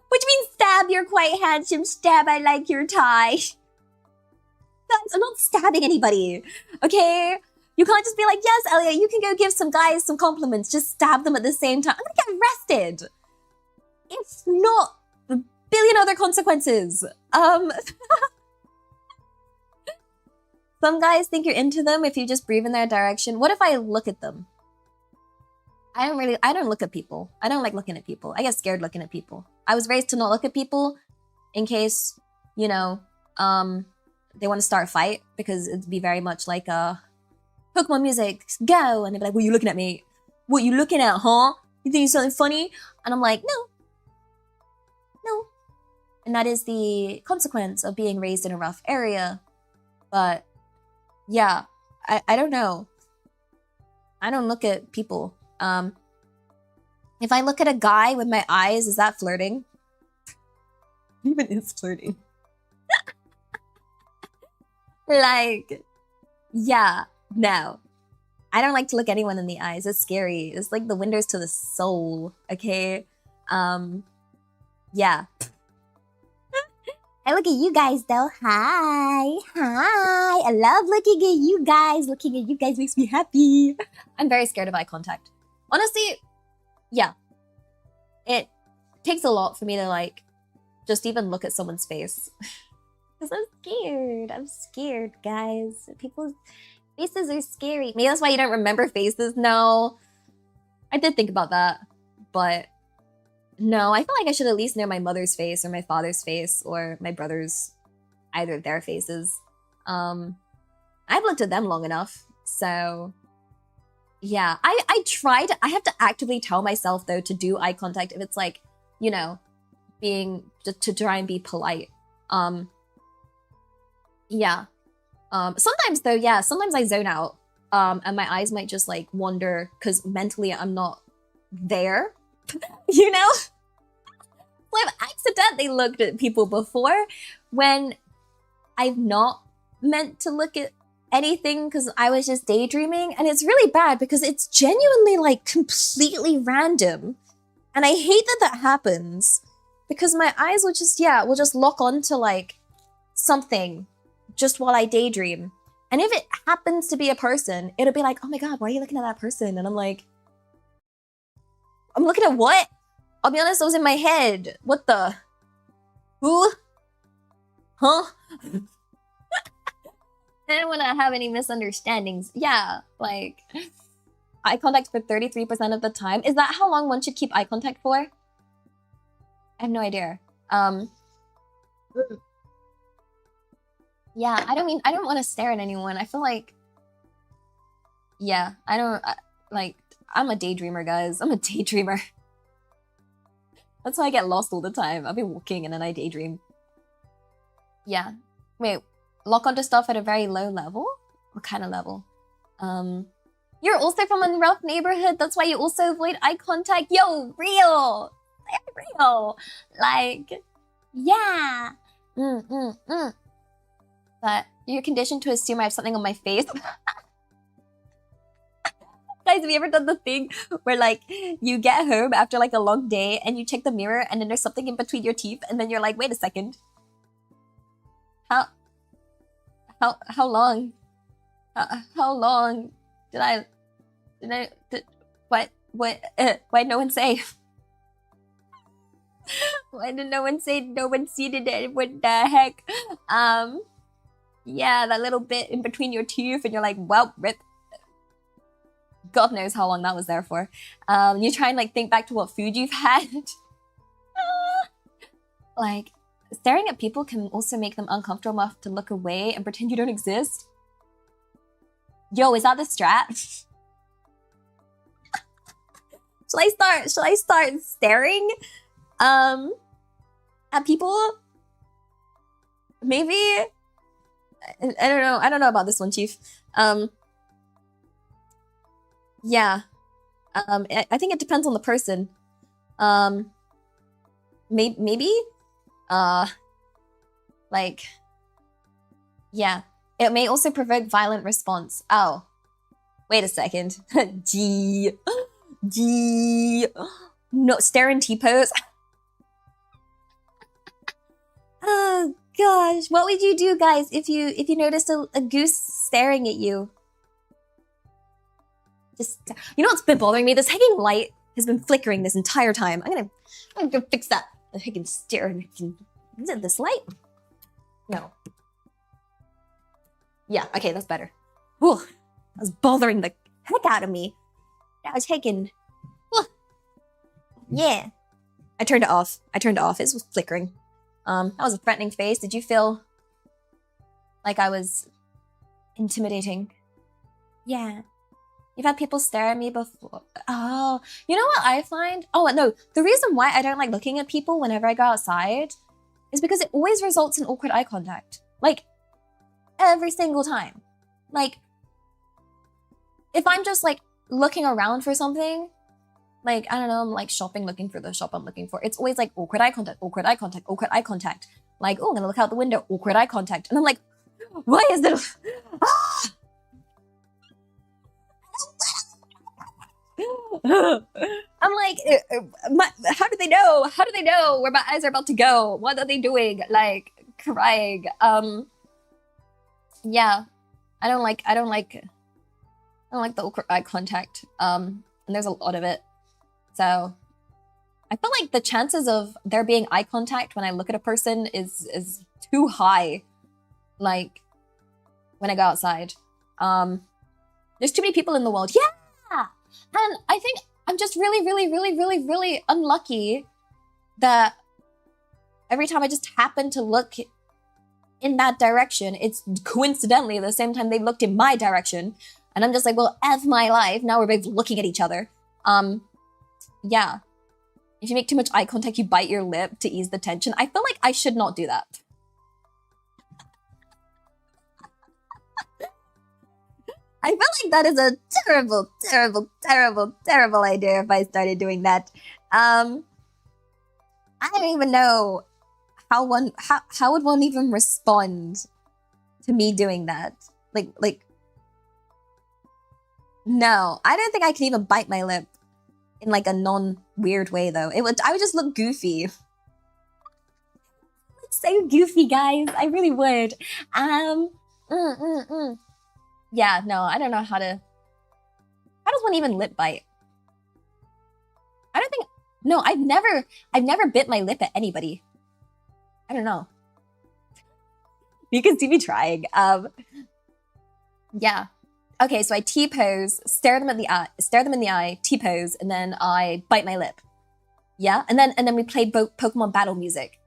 Which means stab, you're quite handsome. Stab, I like your tie. Guys, I'm not stabbing anybody. Okay? You can't just be like, yes, Elia, you can go give some guys some compliments. Just stab them at the same time. I'm gonna get arrested. It's not a billion other consequences. Some guys think you're into them if you just breathe in their direction. What if I look at them? I don't look at people. I don't like looking at people. I get scared looking at people. I was raised to not look at people in case, you know, they want to start a fight, because it'd be very much like Pokemon music, go, and they'd be like, what are you looking at me? What you looking at, huh? You think it's something funny? And I'm like, no. And that is the consequence of being raised in a rough area. But yeah, I don't know. I don't look at people. If I look at a guy with my eyes, is that flirting? Even is flirting. Like, yeah, no. I don't like to look anyone in the eyes. It's scary. It's like the windows to the soul, okay? Yeah. I look at you guys though. Hi. I love looking at you guys. Looking at you guys makes me happy. I'm very scared of eye contact. Honestly, yeah. It takes a lot for me to like just even look at someone's face. Because I'm scared, guys. People's faces are scary. Maybe that's why you don't remember faces. No. I did think about that. But no, I feel like I should at least know my mother's face or my father's face or my brother's, either of their faces. I've looked at them long enough, so yeah. I tried. I have to actively tell myself though to do eye contact if it's like, you know, being to try and be polite. Yeah. Sometimes though, yeah, sometimes I zone out. And my eyes might just like wander because mentally I'm not there. You know? I've accidentally looked at people before when I've not meant to look at anything because I was just daydreaming, and it's really bad because it's genuinely like completely random, and I hate that that happens because my eyes will just lock onto like something just while I daydream, and if it happens to be a person, it'll be like, oh my god, why are you looking at that person? And I'm like, I'm looking at what? I'll be honest, I was in my head. What the? Who? Huh? I didn't want to have any misunderstandings. Yeah, like, eye contact for 33% of the time. Is that how long one should keep eye contact for? I have no idea. Yeah, I don't want to stare at anyone. I feel like, yeah, I'm a daydreamer, guys. I'm a daydreamer. That's why I get lost all the time. I'll be walking and then I daydream. Yeah. Wait, lock onto stuff at a very low level? What kind of level? You're also from a rough neighborhood. That's why you also avoid eye contact. Yo, real. Real. Like, yeah. But you're conditioned to assume I have something on my face. Guys, have you ever done the thing where like you get home after like a long day and you check the mirror and then there's something in between your teeth and then you're like, wait a second. How long? How long did why no one say? Why did no one say? No one seen it? What the heck? Yeah, that little bit in between your teeth, and you're like, well, rip. God knows how long that was there for. You try and like think back to what food you've had. Like, staring at people can also make them uncomfortable enough to look away and pretend you don't exist. Yo, is that the strat? Shall I start staring at people? Maybe. I don't know. I don't know about this one, Chief. Yeah. I think it depends on the person. Maybe? Like, yeah. It may also provoke violent response. Oh. Wait a second. Gee. No, stare in T-pose. Oh gosh. What would you do, guys, if you noticed a goose staring at you? Just, you know what's been bothering me? This hanging light has been flickering this entire time. I'm gonna go fix that. I can stare and is it this light? No. Yeah, okay, that's better. Whew, that was bothering the heck out of me. That was taking. Yeah. I turned it off. It was flickering. That was a threatening face. Did you feel like I was intimidating? Yeah. You've had people stare at me before. Oh, you know what I find? Oh, no. The reason why I don't like looking at people whenever I go outside is because it always results in awkward eye contact. Like, every single time. Like, if I'm just, like, looking around for something, like, I don't know, I'm, like, shopping, looking for the shop I'm looking for. It's always, like, awkward eye contact, awkward eye contact, awkward eye contact. Like, oh, I'm gonna look out the window, awkward eye contact. And I'm like, why is this? Ah! I'm like, how do they know? How do they know where my eyes are about to go? What are they doing? Like, crying. Yeah, I don't like the awkward eye contact. And there's a lot of it. So I feel like the chances of there being eye contact when I look at a person is too high. Like, when I go outside. There's too many people in the world. Yeah! And I think I'm just really unlucky that every time I just happen to look in that direction, it's coincidentally the same time they looked in my direction. And I'm just like, well, F my life. Now we're both looking at each other. Yeah. If you make too much eye contact, you bite your lip to ease the tension. I feel like I should not do that. I feel like that is a terrible idea if I started doing that. I don't even know how would one even respond to me doing that. Like, no, I don't think I can even bite my lip in like a non-weird way though. I would just look goofy. It's so goofy, guys. I really would. Yeah, no, I don't know how does one even lip bite? I don't think, no, I've never bit my lip at anybody. I don't know. You can see me trying. Yeah. Okay, so I T-pose, stare them in the eye, T-pose, and then I bite my lip. Yeah, and then we play Pokemon battle music.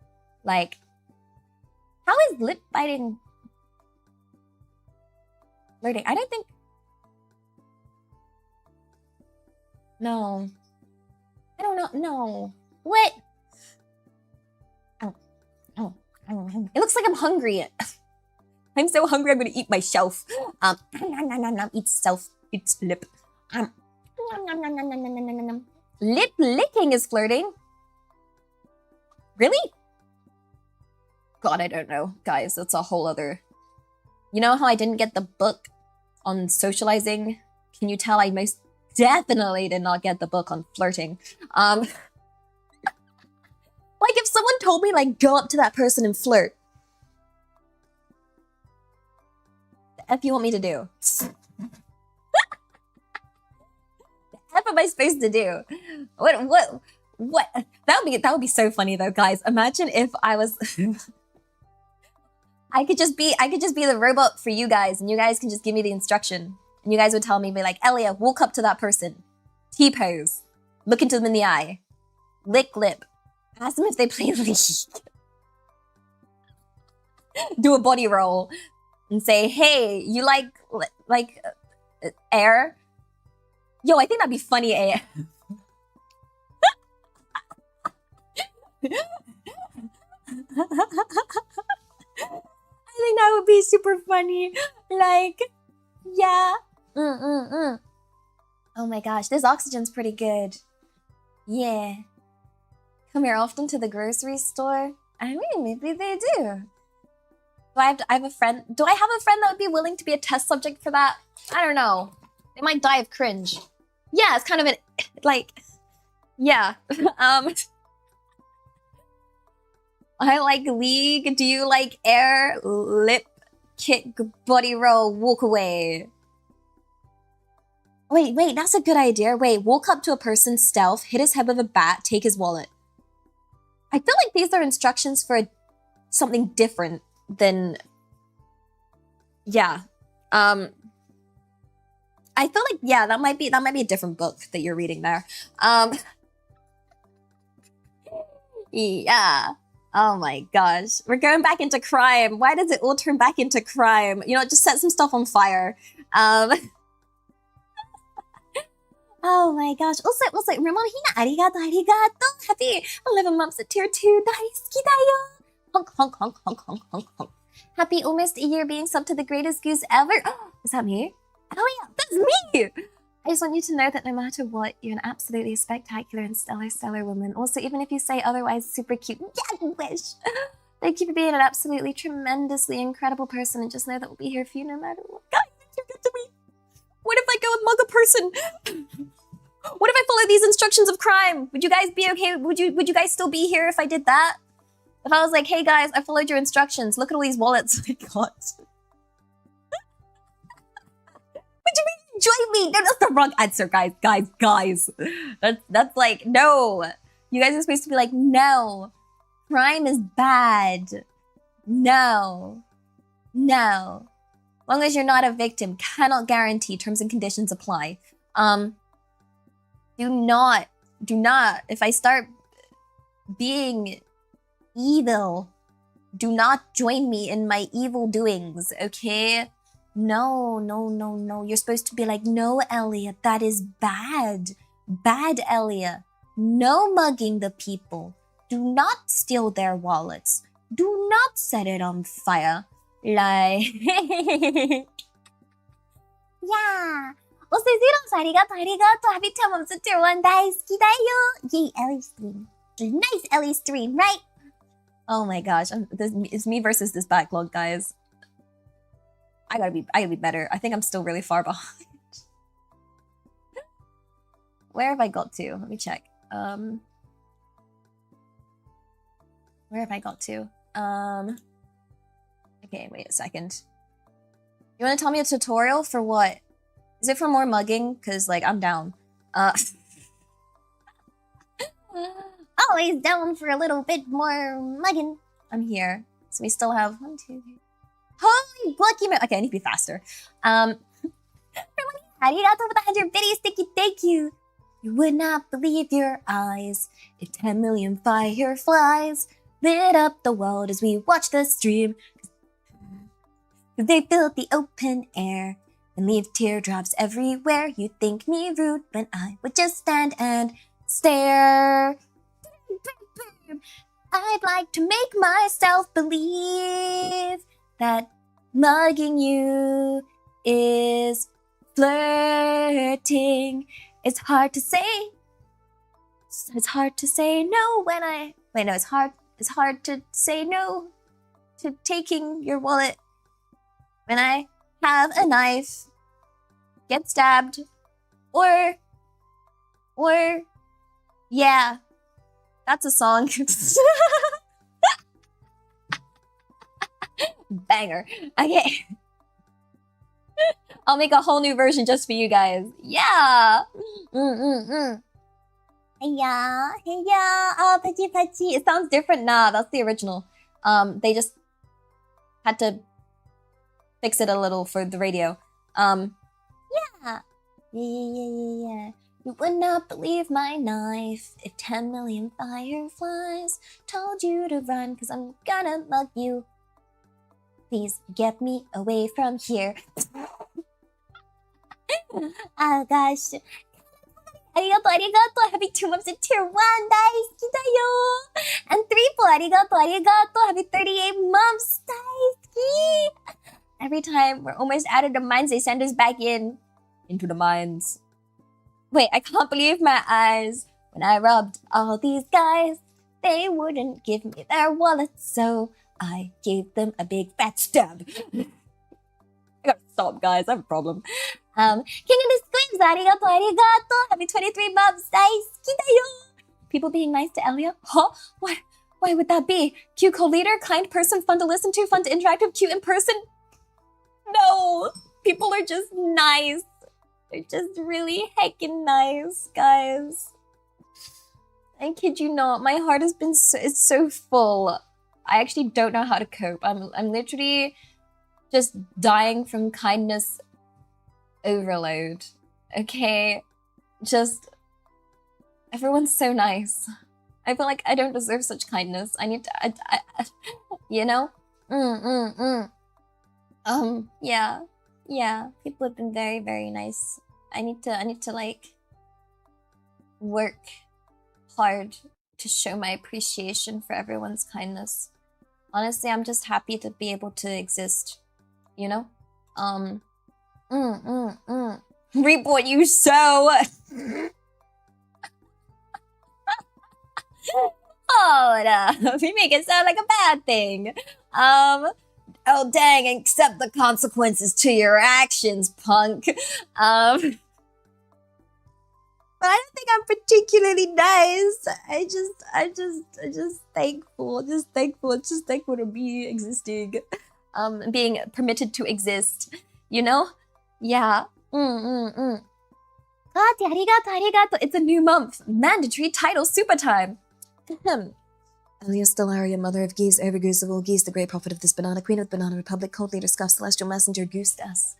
Like, how is lip biting flirting? I don't think. No. I don't know. No. What? Oh. It looks like I'm hungry. I'm so hungry. I'm gonna eat myself. Eat self. Eat lip. Lip licking is flirting. Really? God, I don't know, guys. That's a whole other. You know how I didn't get the book on socializing? Can you tell I most definitely did not get the book on flirting? Like if someone told me like go up to that person and flirt. The F you want me to do? The F am I supposed to do? What? That would be so funny though, guys. Imagine if I was I could just be the robot for you guys, and you guys can just give me the instruction. And you guys would tell me, be like, Elia, walk up to that person. T-pose. Look into them in the eye. Lick lip. Ask them if they play League. Do a body roll. And say, hey, you like air? Yo, I think that'd be funny AF. I think that would be super funny. Like, yeah. Oh my gosh, this oxygen's pretty good. Yeah. Come here often to the grocery store? I mean, maybe they do. Do I have a friend? Do I have a friend that would be willing to be a test subject for that? I don't know. They might die of cringe. Yeah, it's kind of an, like, yeah. I like League. Do you like air? Lip, kick, body roll, walk away. Wait, that's a good idea. Wait, walk up to a person, stealth, hit his head with a bat, take his wallet. I feel like these are instructions for something different than, yeah. I feel like, yeah, that might be a different book that you're reading there. Yeah. Oh my gosh. We're going back into crime. Why does it all turn back into crime? You know, just set some stuff on fire. Oh my gosh. Also, remember arigato. Happy 11 months at tier 2. Daisuki da yo. Honk, honk, honk, honk, honk, honk, honk. Happy almost a year being subbed to the greatest goose ever. Is that me? Oh yeah, that's me! I just want you to know that no matter what, you're an absolutely spectacular and stellar woman. Also, even if you say otherwise, super cute. Yeah, I wish! Thank you for being an absolutely tremendously incredible person, and just know that we'll be here for you no matter what. Guys, you're good to me! What if I go and mug a person? What if I follow these instructions of crime? Would you guys be okay? Would you guys still be here if I did that? If I was like, hey guys, I followed your instructions. Look at all these wallets I got. What do you mean join me? No, that's the wrong answer, guys. That's like, no. You guys are supposed to be like, no. Crime is bad. No. No. As long as you're not a victim, cannot guarantee, terms and conditions apply. Do not. If I start being evil, do not join me in my evil doings, okay? No. You're supposed to be like, no, Elia, that is bad. Bad, Elia. No mugging the people. Do not steal their wallets. Do not set it on fire. Like, yeah. Also, zeros, arigato. Happy 10 months at tier 1. Daisuki da yo. Yay, Ellie's stream. Nice Ellie's stream, right? Oh my gosh, it's me versus this backlog, guys. I gotta be better. I think I'm still really far behind. Where have I got to? Let me check. Where have I got to? Okay, wait a second. You wanna tell me a tutorial for what? Is it for more mugging? Cause like, I'm down. Always down for a little bit more mugging. I'm here. So we still have 1, 2, 3. Holy lucky mo- Okay, I need to be faster. Arigato for the 100 biddies. Thank you. You would not believe your eyes if 10 million fireflies lit up the world as we watch the stream. They filled the open air and leave teardrops everywhere. You'd think me rude when I would just stand and stare. I'd like to make myself believe that mugging you is flirting. It's hard to say. It's hard to say no when I... Wait, no, it's hard to say no to taking your wallet when I have a knife, get stabbed, or... Yeah. That's a song. Banger. Okay. I'll make a whole new version just for you guys. Yeah. Hey ya. Oh, patchy. It sounds different. Nah, that's the original. They just Had to fix it a little for the radio. Yeah. Yeah. You would not believe my knife if 10 million fireflies told you to run, cause I'm gonna mug you. Please get me away from here. Oh gosh. Arigato, arigato. Happy 2 months in tier 1. Daisuki. And 3 po. Arigato, arigato. Happy 38 months. Daisuki. Every time we're almost out of the mines, they send us back into the mines. Wait, I can't believe my eyes. When I robbed all these guys, they wouldn't give me their wallets, so I gave them a big fat stab. I gotta stop, guys. I have a problem. King of the Squibs, arigato, arigato. Happy 23 months, daisuki da yo. People being nice to Elia? Huh? Why would that be? Cute co-leader, kind person, fun to listen to, fun to interact with, cute in person? No! People are just nice. They're just really heckin' nice, guys. I kid you not, my heart has been it's so full. I actually don't know how to cope. I'm literally just dying from kindness overload. Okay? Just everyone's so nice. I feel like I don't deserve such kindness. I need to you know? Yeah, people have been very, very nice. I need to like work hard to show my appreciation for everyone's kindness. Honestly, I'm just happy to be able to exist, you know? Reap what you sow! Hold up, you make it sound like a bad thing. Oh dang, accept the consequences to your actions, punk. But I don't think I'm particularly nice. I just thankful. Just thankful to be existing. Being permitted to exist. You know? Yeah. Arigato, arigato. It's a new month. Mandatory title super time. Elia Stellaria, mother of geese, overgoose of all geese, the great prophet of this banana, queen of the banana republic, cold leader, scuff, celestial messenger, goose das.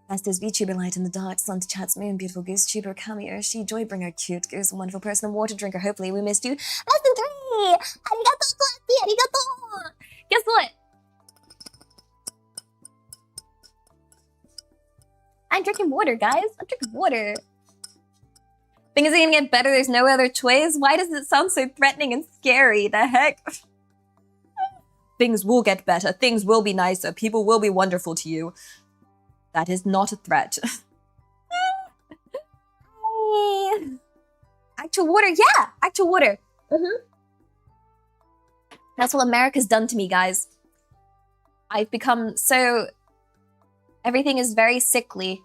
Fastest VTuber light in the dark, sun to chat's moon, beautiful goose tuber, kami Urshi, joy bringer, cute goose, wonderful person, and water drinker. Hopefully we missed you. Less than 3! Arigato, classy, arigato! Guess what? I'm drinking water, guys. I'm drinking water. Things are gonna get better, there's no other choice? Why does it sound so threatening and scary? The heck? Things will get better, things will be nicer, people will be wonderful to you. That is not a threat. Actual water, yeah! Actual water. That's what America's done to me, guys. I've become so... Everything is very sickly.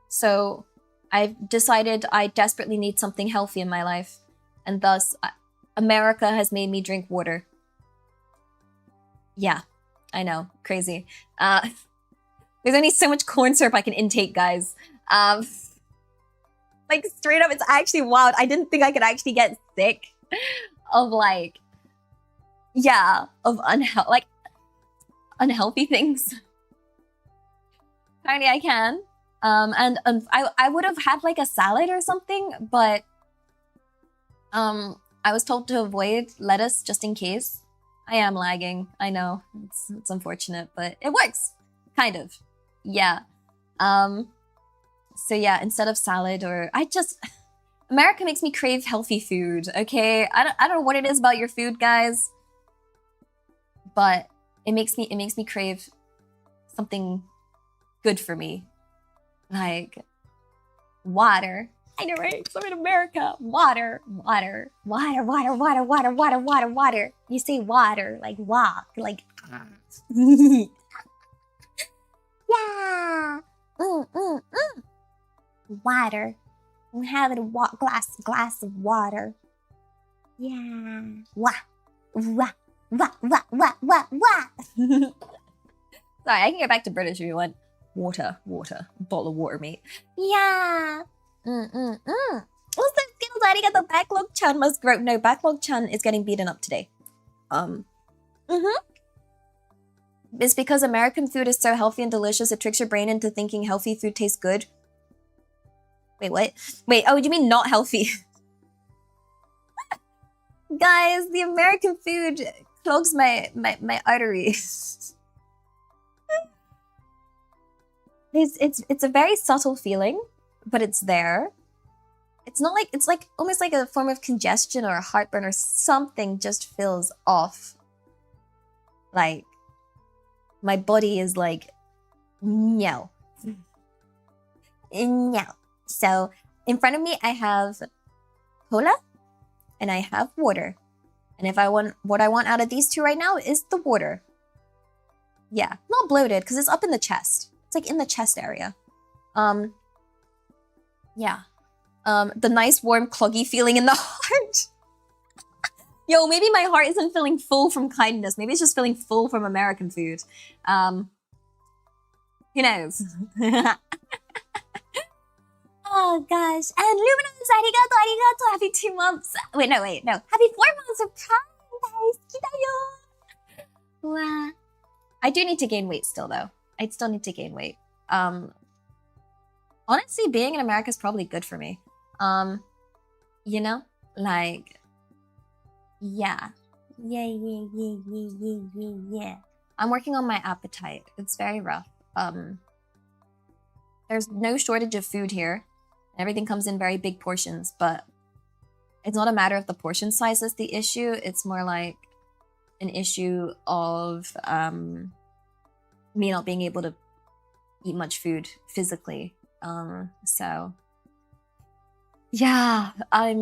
So... I've decided I desperately need something healthy in my life, and thus, America has made me drink water. Yeah, I know, crazy. There's only so much corn syrup I can intake, guys. Like, straight up, it's actually wild. I didn't think I could actually get sick of, like, yeah, of unhealthy things. Apparently I can. I would have had like a salad or something, but I was told to avoid lettuce just in case. I am lagging. I know it's unfortunate, but it works, kind of. Yeah. So yeah, instead of salad or America makes me crave healthy food. Okay, I don't know what it is about your food, guys, but it makes me crave something good for me. Like, water. I know, right? So I'm in America. Water. You say water, like walk, like... Yeah! Water. I'm having a glass of water. Yeah. Wah. Sorry, I can get back to British if you want. Water. Bottle of water, mate. Yeah. Also, Skittles, arigato, backlog-chan must grow. No, backlog-chan is getting beaten up today. It's because American food is so healthy and delicious, it tricks your brain into thinking healthy food tastes good. Wait, what? Wait, oh, you mean not healthy? Guys, the American food clogs my arteries. It's a very subtle feeling, but it's there. It's not like, it's like almost like a form of congestion or a heartburn or something just feels off. Like, my body is like, no. No. So, in front of me, I have cola and I have water. And if I want, what I want out of these two right now is the water. Yeah, not bloated, because it's up in the chest. It's like in the chest area. Yeah. The nice, warm, cloggy feeling in the heart. Yo, maybe my heart isn't feeling full from kindness. Maybe it's just feeling full from American food. Who knows? Oh gosh. And Luminous, arigato, arigato. Happy 2 months. Wait, no. Happy 4 months of Prime, guys. Kidayo. Wow. I do need to gain weight still, though. I still need to gain weight. Honestly, being in America is probably good for me. You know? Like, yeah. Yeah. I'm working on my appetite. It's very rough. There's no shortage of food here. Everything comes in very big portions, but it's not a matter of the portion size that's the issue. It's more like an issue of me not being able to eat much food physically. So yeah, I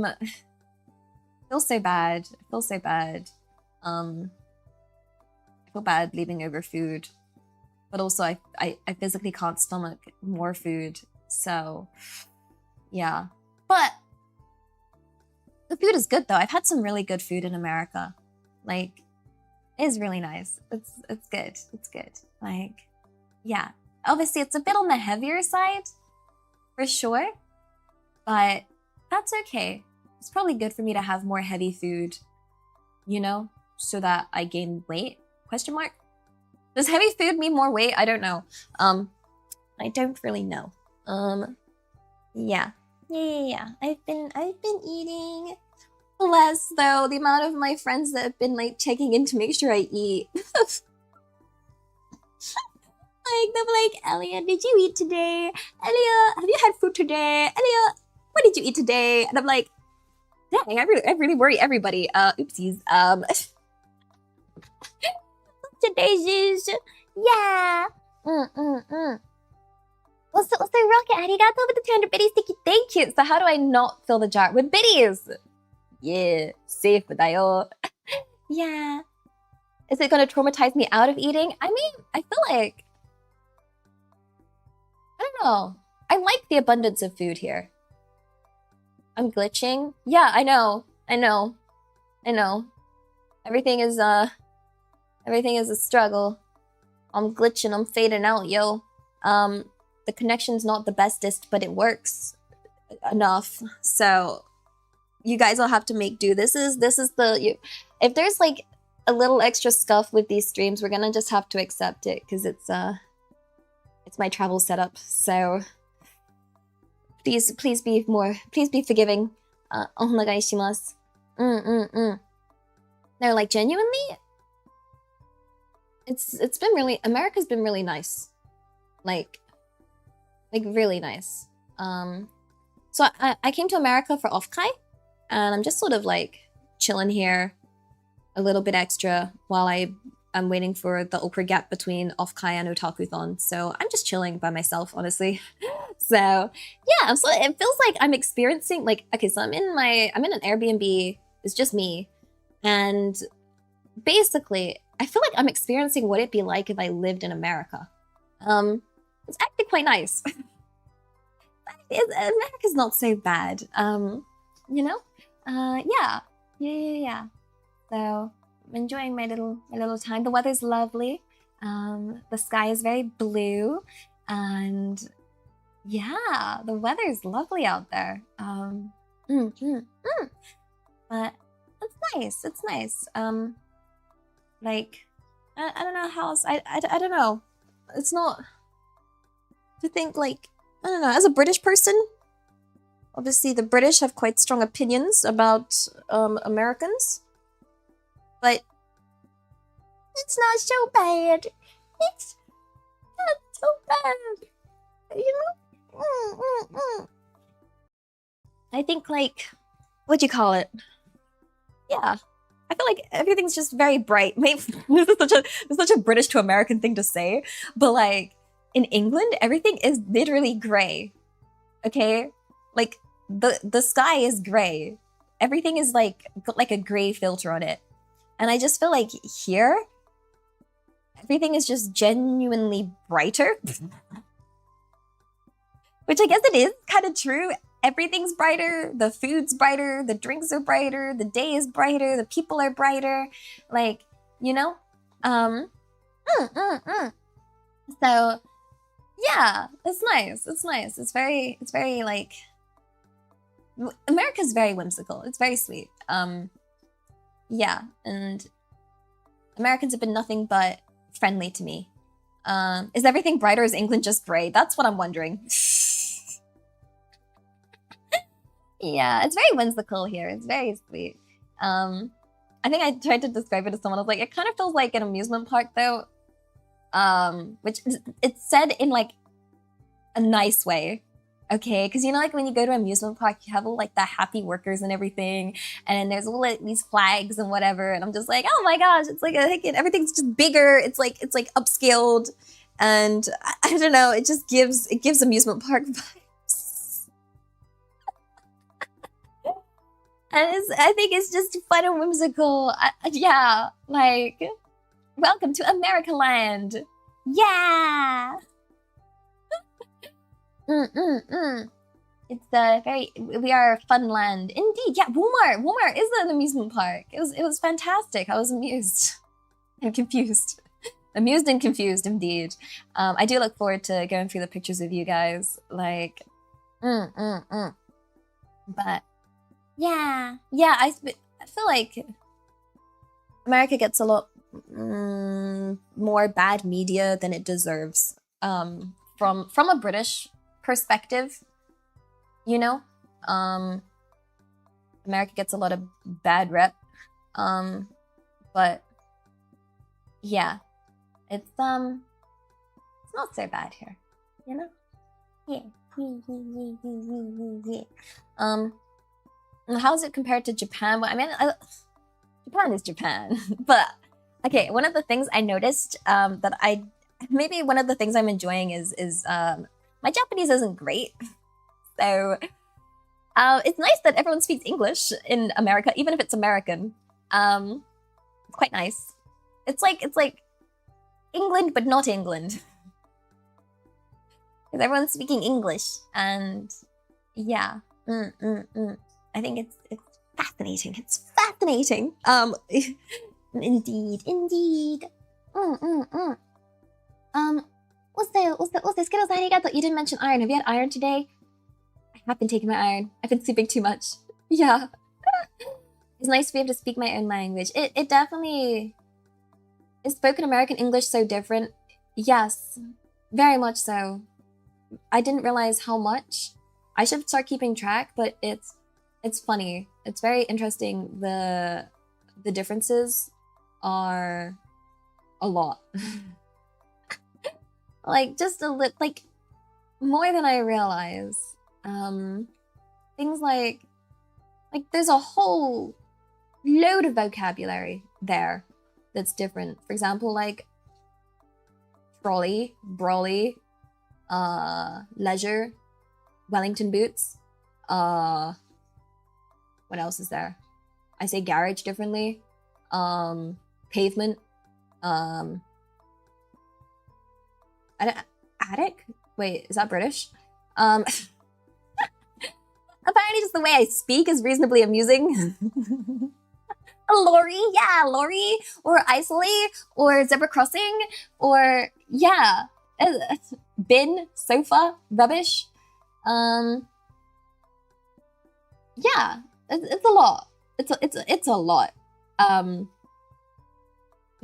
feel so bad. I feel so bad. I feel bad leaving over food, but also I physically can't stomach more food. So yeah, but the food is good though. I've had some really good food in America. Like, it is really nice. It's good. It's good. Like, yeah. Obviously, it's a bit on the heavier side, for sure. But that's okay. It's probably good for me to have more heavy food, you know, so that I gain weight? Question mark? Does heavy food mean more weight? I don't know. I don't really know. Yeah. I've been eating. Bless though, the amount of my friends that have been like checking in to make sure I eat. Like, they'll be like, Elia, did you eat today? Elia, have you had food today? Elia, what did you eat today? And I'm like, dang, I really worry everybody. Oopsies. Today's yeah. What's the rocket? Arigato with the 200 biddies. Thank you. So how do I not fill the jar with biddies? Yeah, safe with dayo. Yeah. Is it gonna traumatize me out of eating? I mean, I feel like, I don't know. I like the abundance of food here. I'm glitching. Yeah, I know. Everything is a struggle. I'm glitching, I'm fading out, yo. The connection's not the bestest, but it works enough. So you guys will have to make do. This is if there's like a little extra scuff with these streams, we're gonna just have to accept it because it's my travel setup. So please be forgiving. Onegaishimasu. They're like, genuinely, it's been really, America's been really nice. Like really nice. So I came to America for off-kai, and I'm just sort of like chilling here a little bit extra while I'm waiting for the awkward gap between off-kai and otaku-thon. So I'm just chilling by myself, honestly. So yeah, so it feels like I'm experiencing, like, okay, so I'm in an Airbnb. It's just me, and basically I feel like I'm experiencing what it'd be like if I lived in America. It's actually quite nice. America's not so bad. You know? Yeah. So I'm enjoying my little time. The weather's lovely. The sky is very blue, and yeah, the weather's lovely out there. But it's nice. Like, I don't know how else. I don't know. It's not to think like I don't know. As a British person, obviously the British have quite strong opinions about Americans, but it's not so bad. It's not so bad, you know. I think like what do you call it? Yeah. I feel like everything's just very bright. Maybe this is such a British to American thing to say, but like in England, everything is literally gray. Okay, like the sky is gray. Everything is like got like a gray filter on it, and I just feel like here, everything is just genuinely brighter. Which I guess it is kind of true. Everything's brighter, the food's brighter, the drinks are brighter, the day is brighter, the people are brighter. Like, you know? So yeah, it's nice. It's nice. It's very like America's very whimsical. It's very sweet. Yeah, and Americans have been nothing but friendly to me. Is everything brighter? Is England just gray? That's what I'm wondering. Yeah, it's very whimsical here. It's very sweet. I think I tried to describe it to someone. I was like, it kind of feels like an amusement park though. Which it's said in like a nice way. Okay, because you know, like when you go to an amusement park, you have all like the happy workers and everything, and there's all like these flags and whatever, and I'm just like, oh my gosh, it's like everything's just bigger. It's like upscaled, and I don't know, it gives amusement park vibes. And I think it's just fun and whimsical. Yeah, like, welcome to America Land. Yeah. It's we are a fun land. Indeed, yeah, Walmart is an amusement park. It was fantastic. I was amused and confused. Amused and confused, indeed. I do look forward to going through the pictures with you guys. Like, But yeah, I feel like America gets a lot more bad media than it deserves. From a British perspective, you know, America gets a lot of bad rep. But yeah, it's not so bad here, you know. Yeah. How is it compared to Japan? Well, I mean, Japan is Japan. But okay, one of the things I noticed maybe one of the things I'm enjoying is my Japanese isn't great. So it's nice that everyone speaks English in America, even if it's American. It's quite nice. It's like England, but not England. Because everyone's speaking English, and yeah. I think it's fascinating. It's fascinating. Indeed. What's the Skittles arigato? You didn't mention iron. Have you had iron today? I have been taking my iron. I've been sleeping too much. Yeah. It's nice to be able to speak my own language. It definitely is spoken American English so different. Yes, very much so. I didn't realize how much. I should start keeping track, but it's funny. It's very interesting. The differences are a lot. Like just like more than I realize. Things like there's a whole load of vocabulary there that's different. For example, like trolley, brolly, leisure, Wellington boots. What else is there? I say garage differently. Pavement. Attic? Wait, is that British? Apparently just the way I speak is reasonably amusing. A lorry, yeah, lorry, or isolate, or zebra crossing, or yeah, bin, sofa, rubbish. Yeah, it's a lot. It's a lot.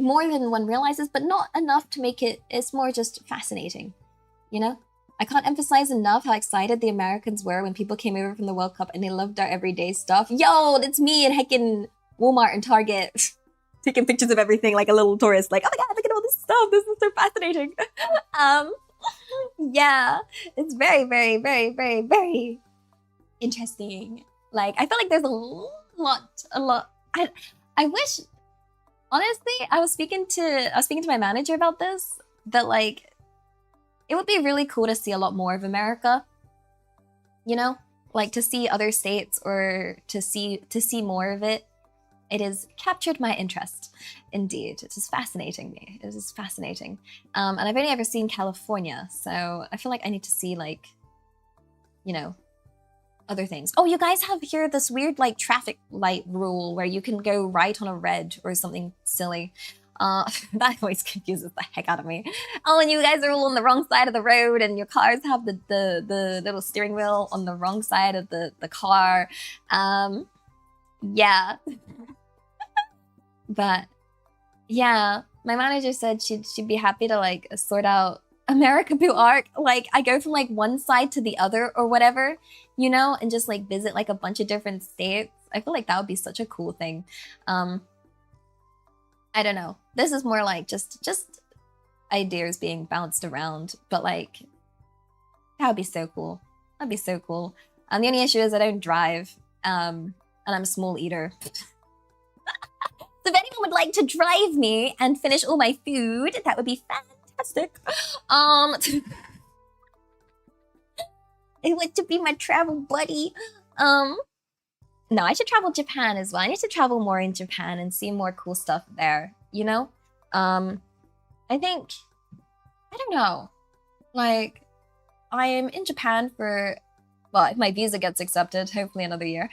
more than one realizes, but not enough to make it's more just fascinating, you know? I can't emphasize enough how excited the Americans were when people came over from the World Cup and they loved our everyday stuff. Yo, it's me and heckin' Walmart and Target taking pictures of everything like a little tourist, like, oh my god, look at all this stuff, this is so fascinating. Yeah, it's very, very, very, very, very interesting. Like, I feel like there's a lot. I wish, honestly, I was speaking to my manager about this, that like, it would be really cool to see a lot more of America, you know, like to see other states or to see more of it. It has captured my interest, indeed. It is fascinating me. It is fascinating. And I've only ever seen California, so I feel like I need to see like, you know, other things. Oh, you guys have here this weird like traffic light rule where you can go right on a red or something silly. That always confuses the heck out of me. Oh, and you guys are all on the wrong side of the road and your cars have the little steering wheel on the wrong side of the car. Yeah. But yeah, my manager said she'd be happy to like sort out America Boo Arc. Like I go from like one side to the other or whatever, you know, and just like visit like a bunch of different states. I feel like that would be such a cool thing. I don't know. This is more like just ideas being bounced around, but like that would be so cool. That'd be so cool. The only issue is I don't drive, and I'm a small eater. So if anyone would like to drive me and finish all my food, that would be fantastic. It would to be my travel buddy. No, I should travel Japan as well. I need to travel more in Japan and see more cool stuff there, you know? I think, I don't know. Like, I am in Japan for, well, if my visa gets accepted, hopefully another year.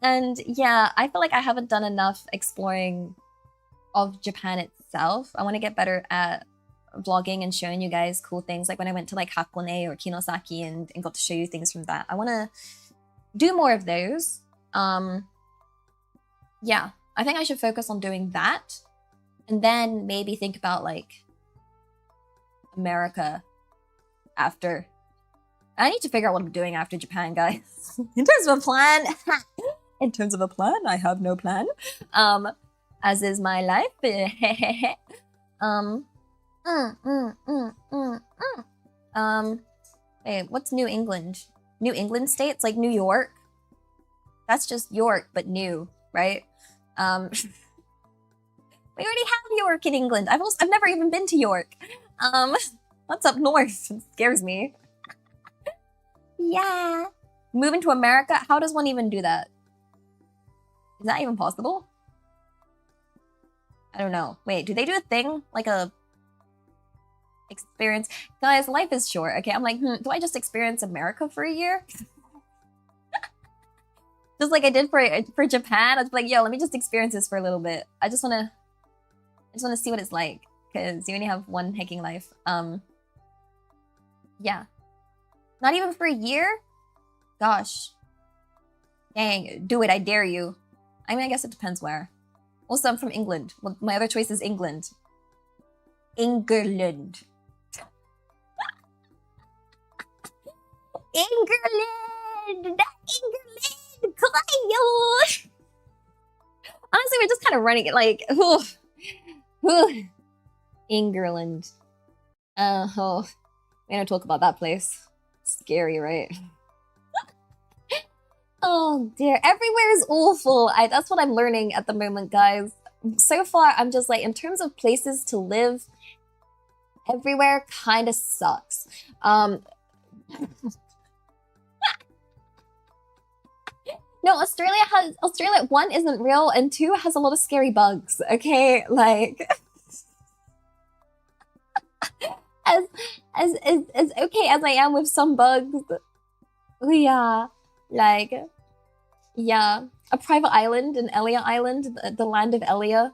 And yeah, I feel like I haven't done enough exploring of Japan itself. I want to get better at vlogging and showing you guys cool things. Like when I went to like Hakone or Kinosaki and got to show you things from that. I want to do more of those. Yeah, I think I should focus on doing that. And then maybe think about like America after. I need to figure out what I'm doing after Japan, guys. In terms of a plan. In terms of a plan, I have no plan. As is my life. Wait, what's New England? New England states? Like New York? That's just York, but new, right? We already have York in England. I've never even been to York. What's up north? It scares me. Yeah. Moving to America? How does one even do that? Is that even possible? I don't know. Wait, do they do a thing? Like a experience? Guys, life is short, okay? I'm like, do I just experience America for a year? Just like I did for Japan. I was like, yo, let me just experience this for a little bit. I just wanna see what it's like. Because you only have one hecking life. Yeah. Not even for a year? Gosh. Dang, do it, I dare you. I mean, I guess it depends where. Also, I'm from England. Well, my other choice is England. England. England! England! Kyle! Honestly, we're just kind of running it like, England. Oh, we don't talk about that place. Scary, right? Oh dear, everywhere is awful. That's what I'm learning at the moment, guys. So far, I'm just like, in terms of places to live, everywhere kind of sucks. No, Australia, one, isn't real, and two, has a lot of scary bugs, okay? Like, as okay as I am with some bugs, yeah, like, yeah, a private island, an Elia island, the land of Elia.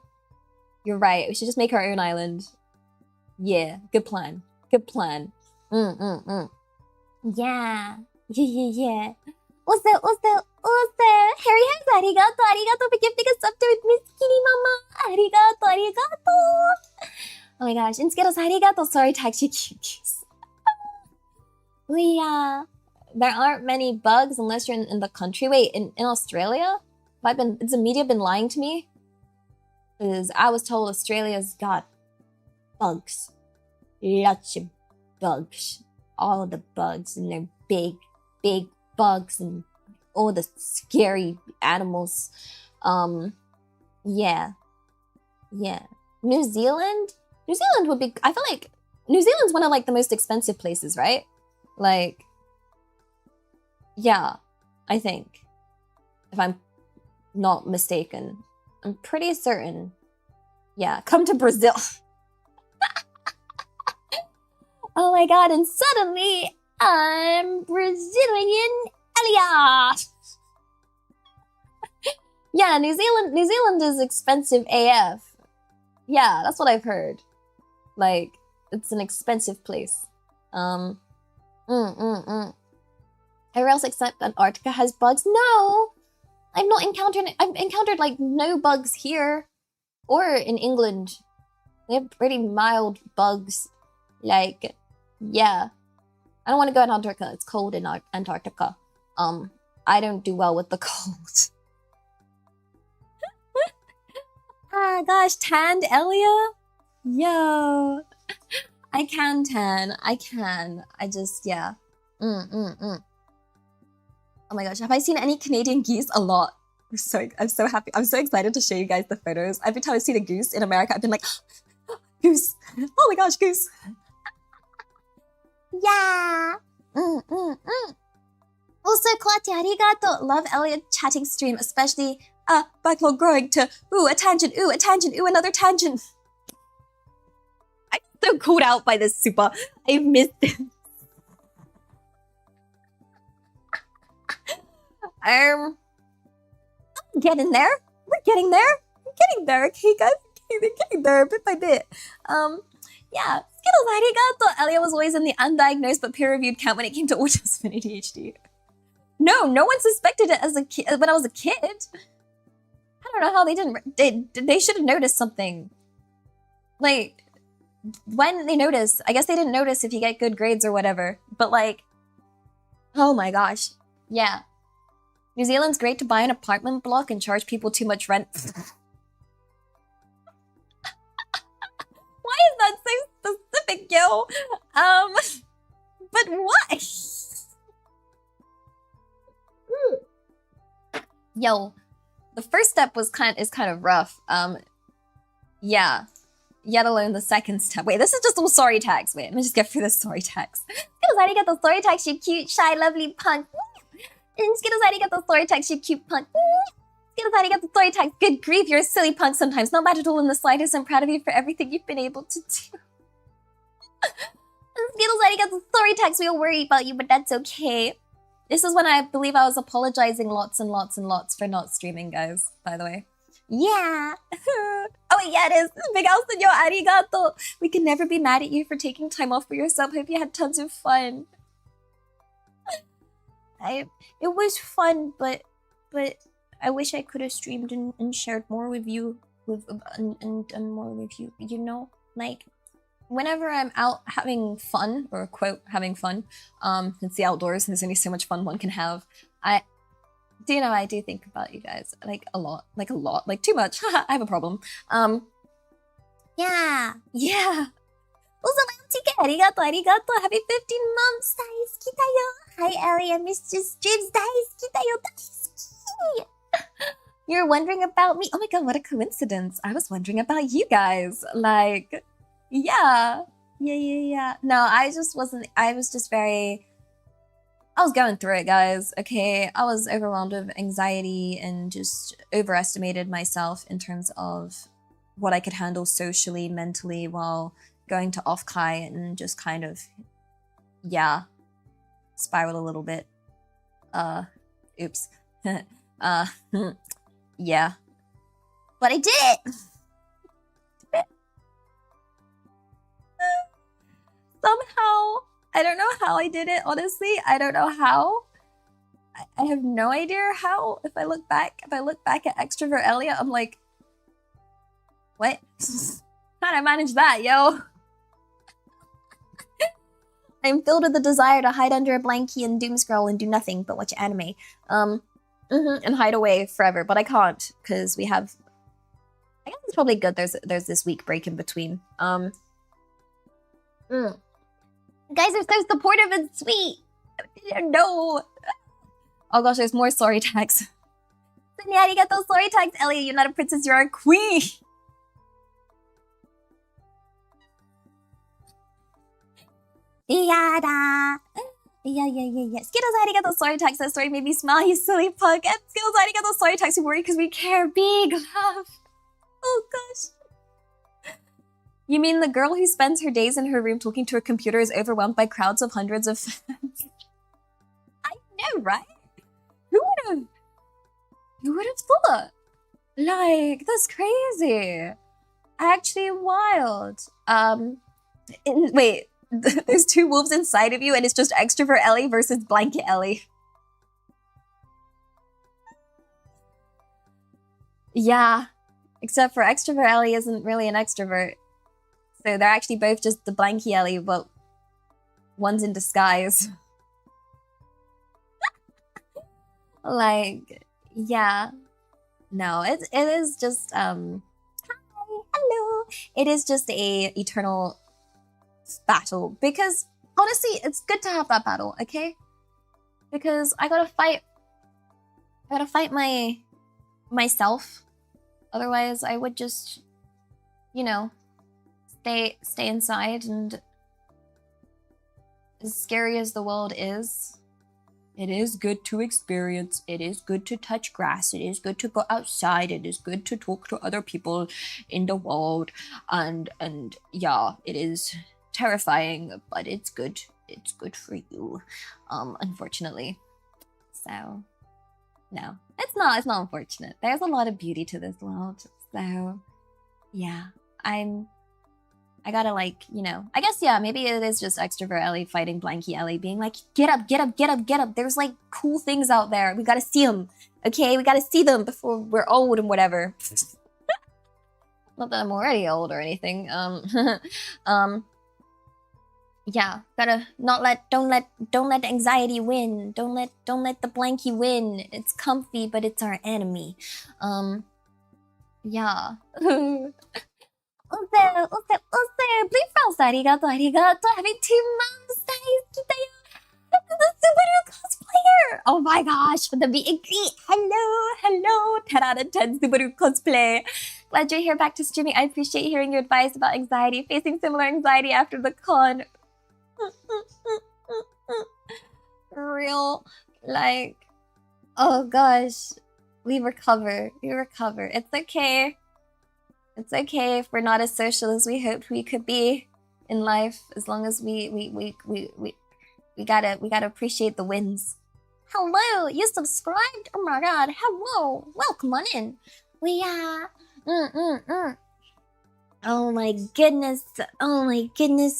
You're right, we should just make our own island. Yeah, good plan, good plan. Yeah. Harry has arigato, arigato for gifting us up to Miss Kitty Mama. Arigato, arigato. Oh my gosh, and Skittles, arigato, sorry, taxi cuties. There aren't many bugs unless you're in the country. Wait, in Australia? Has the media been lying to me? Because I was told Australia's got bugs. Lots of bugs. All the bugs, and they're big, big bugs, and all the scary animals. Yeah. New Zealand would be, I feel like New Zealand's one of like the most expensive places, right? Like, yeah, I think, if I'm not mistaken. I'm pretty certain. Yeah, come to Brazil. Oh my god, and suddenly I'm Brazilian Elia. Yeah, New Zealand is expensive AF. Yeah, that's what I've heard. Like, it's an expensive place. Everywhere else except Antarctica has bugs? No! I've encountered like no bugs here. Or in England. They have pretty mild bugs. Like, yeah. I don't want to go in Antarctica. It's cold in Antarctica. I don't do well with the cold. Ah, gosh, tanned Elia? Yo. I can tan. I can. I just, yeah. Oh my gosh, have I seen any Canadian geese? A lot. I'm so happy. I'm so excited to show you guys the photos. Every time I see a goose in America, I've been like, goose. Oh my gosh, goose. Yeah. Also, Klati, arigato. Love Elliot chatting stream, especially backlog growing to a tangent, another tangent. I'm so called out by this super. I've missed it. Getting there. We're getting there. Okay, guys. We're getting there bit by bit. Yeah. Skittles, arigato. Elia was always in the undiagnosed but peer-reviewed count when it came to autism and ADHD. No one suspected it as a kid when I was a kid. I don't know how they didn't. They should have noticed something. Like, when they notice, I guess they didn't notice if you get good grades or whatever. But like, oh my gosh. Yeah. New Zealand's great to buy an apartment block and charge people too much rent. Why is that so specific, yo? But why? Yo, the first step is kind of rough. Yeah. Yet alone the second step. Wait, this is just all sorry tags. Wait, let me just get through the sorry tags. Skittles, arigato, sorry tags, you cute, shy, lovely punk. And Skittles, arigato, sorry tags, you cute punk. Skittles, arigato, sorry tags, good grief, you're a silly punk sometimes. Not bad at all in the slightest. I'm proud of you for everything you've been able to do. Skittles, arigato, sorry tags, we all worry about you, but that's okay. This is when I believe I was apologizing lots and lots and lots for not streaming, guys, by the way. Yeah. Oh, yeah, it is. Big house and yo, arigato. We can never be mad at you for taking time off for yourself. Hope you had tons of fun. It was fun, but I wish I could have streamed and shared more with you, and more with you. You know, like whenever I'm out having fun, or quote having fun, it's the outdoors and there's only so much fun one can have. I do think about you guys like a lot, like too much. I have a problem. Yeah. Also, arigato. Happy 15 months. Daisuki da yo. Hi, Elia. Mr. Streams. Daisuki da yo. Daisuki. You're wondering about me? Oh my god, what a coincidence. I was wondering about you guys. Like, yeah. No, I was going through it, guys, okay? I was overwhelmed with anxiety and just overestimated myself in terms of what I could handle socially, mentally, while going to off-kai and just kind of, yeah, spiraled a little bit. Oops. Yeah. But I did it! Somehow, I don't know how I did it, honestly. I don't know how. I have no idea how. If I look back at extrovert Elia, I'm like, what? How'd I manage that, yo? I'm filled with the desire to hide under a blankie and doom scroll and do nothing but watch anime. And hide away forever, but I can't because we have. I guess it's probably good. There's this week break in between. Guys are so supportive and sweet. No. Oh gosh, there's more sorry tags. Arigato sorry tags, Elia. You're not a princess, you're a queen. Yeah. Skittles, arigato sorry tags. That story made me smile, you silly pug. And Skittles, arigato sorry tags. We worry because we care. Big love. Oh gosh. You mean the girl who spends her days in her room talking to her computer is overwhelmed by crowds of hundreds of fans? I know, right? Who would have thought? Like, that's crazy. Actually wild. Wait, there's two wolves inside of you and it's just extrovert Ellie versus blanket Ellie. Yeah, except for extrovert Ellie isn't really an extrovert. So they're actually both just the blankie Ellie, but one's in disguise. Like, yeah. No, it is just, hi, hello. It is just a eternal battle because honestly, it's good to have that battle, okay? Because I gotta fight myself. Otherwise, I would just, you know, stay inside. And as scary as the world is, it is good to experience. It is good to touch grass. It is good to go outside. It is good to talk to other people in the world. And yeah, it is terrifying, but it's good. It's good for you, unfortunately. So, no, it's not unfortunate. There's a lot of beauty to this world. So, yeah, I gotta, like, you know, I guess, yeah, maybe it is just extrovert Ellie fighting blankie Ellie, being like, get up, get up, get up, get up. There's, like, cool things out there. We gotta see them, okay? We gotta see them before we're old and whatever. Not that I'm already old or anything. Yeah, gotta don't let anxiety win. Don't let the blankie win. It's comfy, but it's our enemy. Yeah. Please arigato. Having 2 months. The Subaru cosplayer. Oh my gosh, for the meet and greet. Hello. 10 out of 10 Subaru cosplay. Glad you're here back to streaming. I appreciate hearing your advice about anxiety. Facing similar anxiety after the con. Real, like, oh gosh, we recover. It's okay. It's okay if we're not as social as we hoped we could be in life. As long as we gotta appreciate the wins. Hello, you subscribed? Oh my god, hello, welcome on in. We Oh my goodness.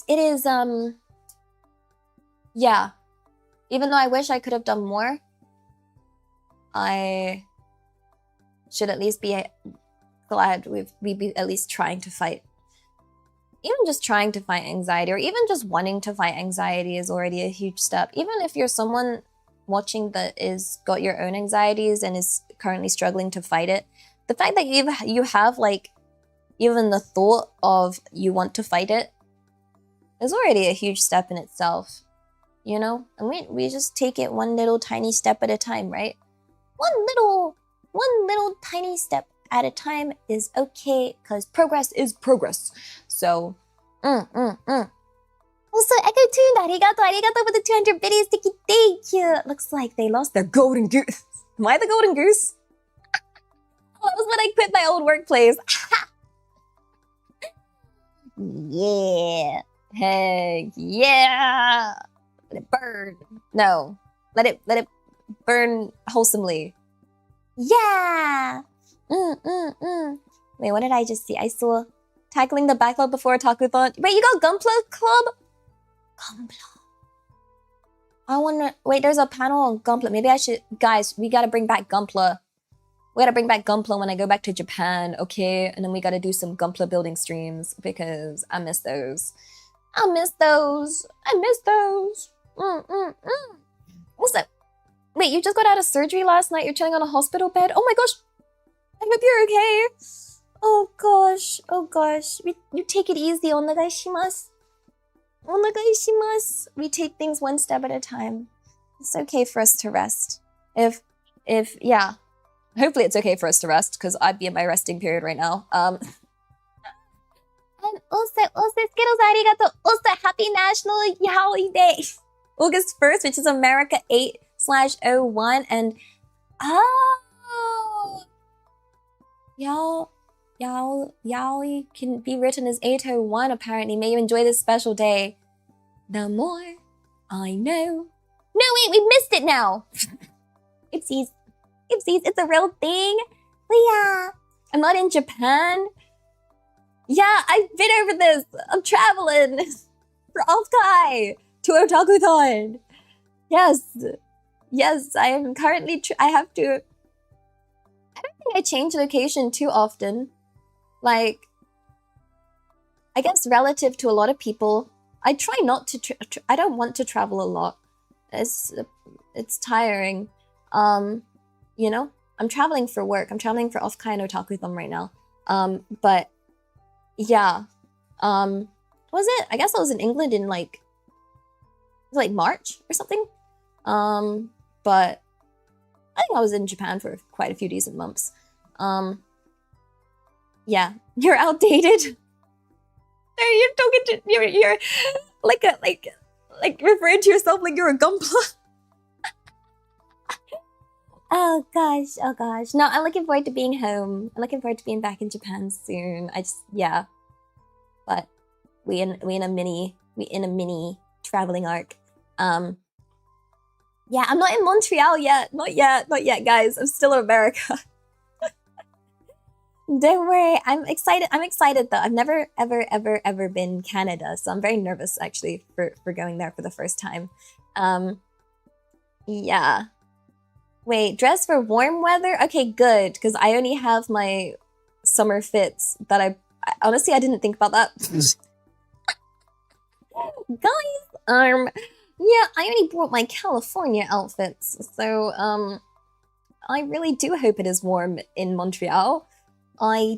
It is yeah. Even though I wish I could have done more, I should at least be glad we be at least trying to fight. Even just trying to fight anxiety, or even just wanting to fight anxiety is already a huge step. Even if you're someone watching that is got your own anxieties and is currently struggling to fight it, the fact that you have like even the thought of you want to fight it is already a huge step in itself. You know? And we just take it one little tiny step at a time, right? One little tiny step at a time is okay, because progress is progress. So, Also, Echo Tuned, arigato for the 200 videos, thank you. Looks like they lost their golden goose. Am I the golden goose? Oh, that was when I quit my old workplace. Yeah. Heck yeah. Let it burn. No. Let it burn wholesomely. Yeah. Wait, what did I just see? I saw tackling the backlog before Takuthon. Wait, you got Gunpla Club? Gunpla. I wonder. Wait, there's a panel on Gunpla. Maybe I should. Guys, we gotta bring back Gunpla. We gotta bring back Gunpla when I go back to Japan, okay? And then we gotta do some Gunpla building streams because I miss those. I miss those. I miss those. What's that? Wait, you just got out of surgery last night. You're chilling on a hospital bed. Oh my gosh. I hope you're okay. Oh gosh. Oh gosh. You take it easy. Onegaishimasu. Onegaishimasu. We take things one step at a time. It's okay for us to rest. Yeah. Hopefully it's okay for us to rest, because I'd be in my resting period right now. And also, Skittles, arigato. Also, happy National Yaoi Day. August 1st, which is America 8/01, and Yaoi can be written as 801, apparently. May you enjoy this special day. The more I know. No, wait, we missed it now. Oopsies. Oopsies, it's a real thing. Leah, I'm not in Japan. Yeah, I've been over this. I'm traveling for Altai to Otakuthon. Yes. Yes, I am currently. I have to. I don't think I change location too often. Like, I guess relative to a lot of people, I try not to. I don't want to travel a lot. It's tiring. You know, I'm traveling for work. I'm traveling for Offkai and Otakuthon right now. But yeah. Was it? I guess I was in England in like March or something. But I think I was in Japan for quite a few decent months. Yeah, you're outdated. You're talking to you're like referring to yourself like you're a Gunpla. Oh gosh. No, I'm looking forward to being home. I'm looking forward to being back in Japan soon. Yeah. But we in a mini traveling arc. Yeah, I'm not in Montreal yet. Not yet, guys. I'm still in America. Don't worry. I'm excited though. I've never ever been Canada, so I'm very nervous actually for going there for the first time. Yeah. Wait, dress for warm weather? Okay, good, because I only have my summer fits that I honestly I didn't think about that. Guys, yeah, I only brought my California outfits, so I really do hope it is warm in Montreal. I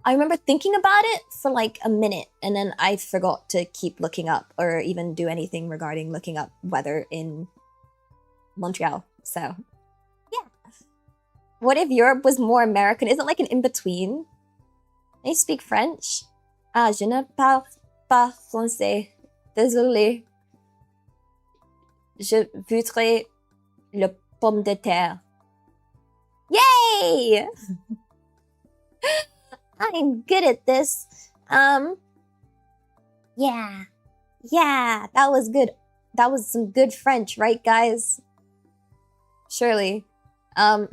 remember thinking about it for like a minute, and then I forgot to keep looking up or even do anything regarding looking up weather in Montreal. So yeah. What if Europe was more American? Is it like an in-between? I speak French. Ah, je ne parle pas français. Désolé. Je voudrais le pomme de terre. Yay! I'm good at this. Yeah. Yeah, that was good. That was some good French, right, guys? Surely. I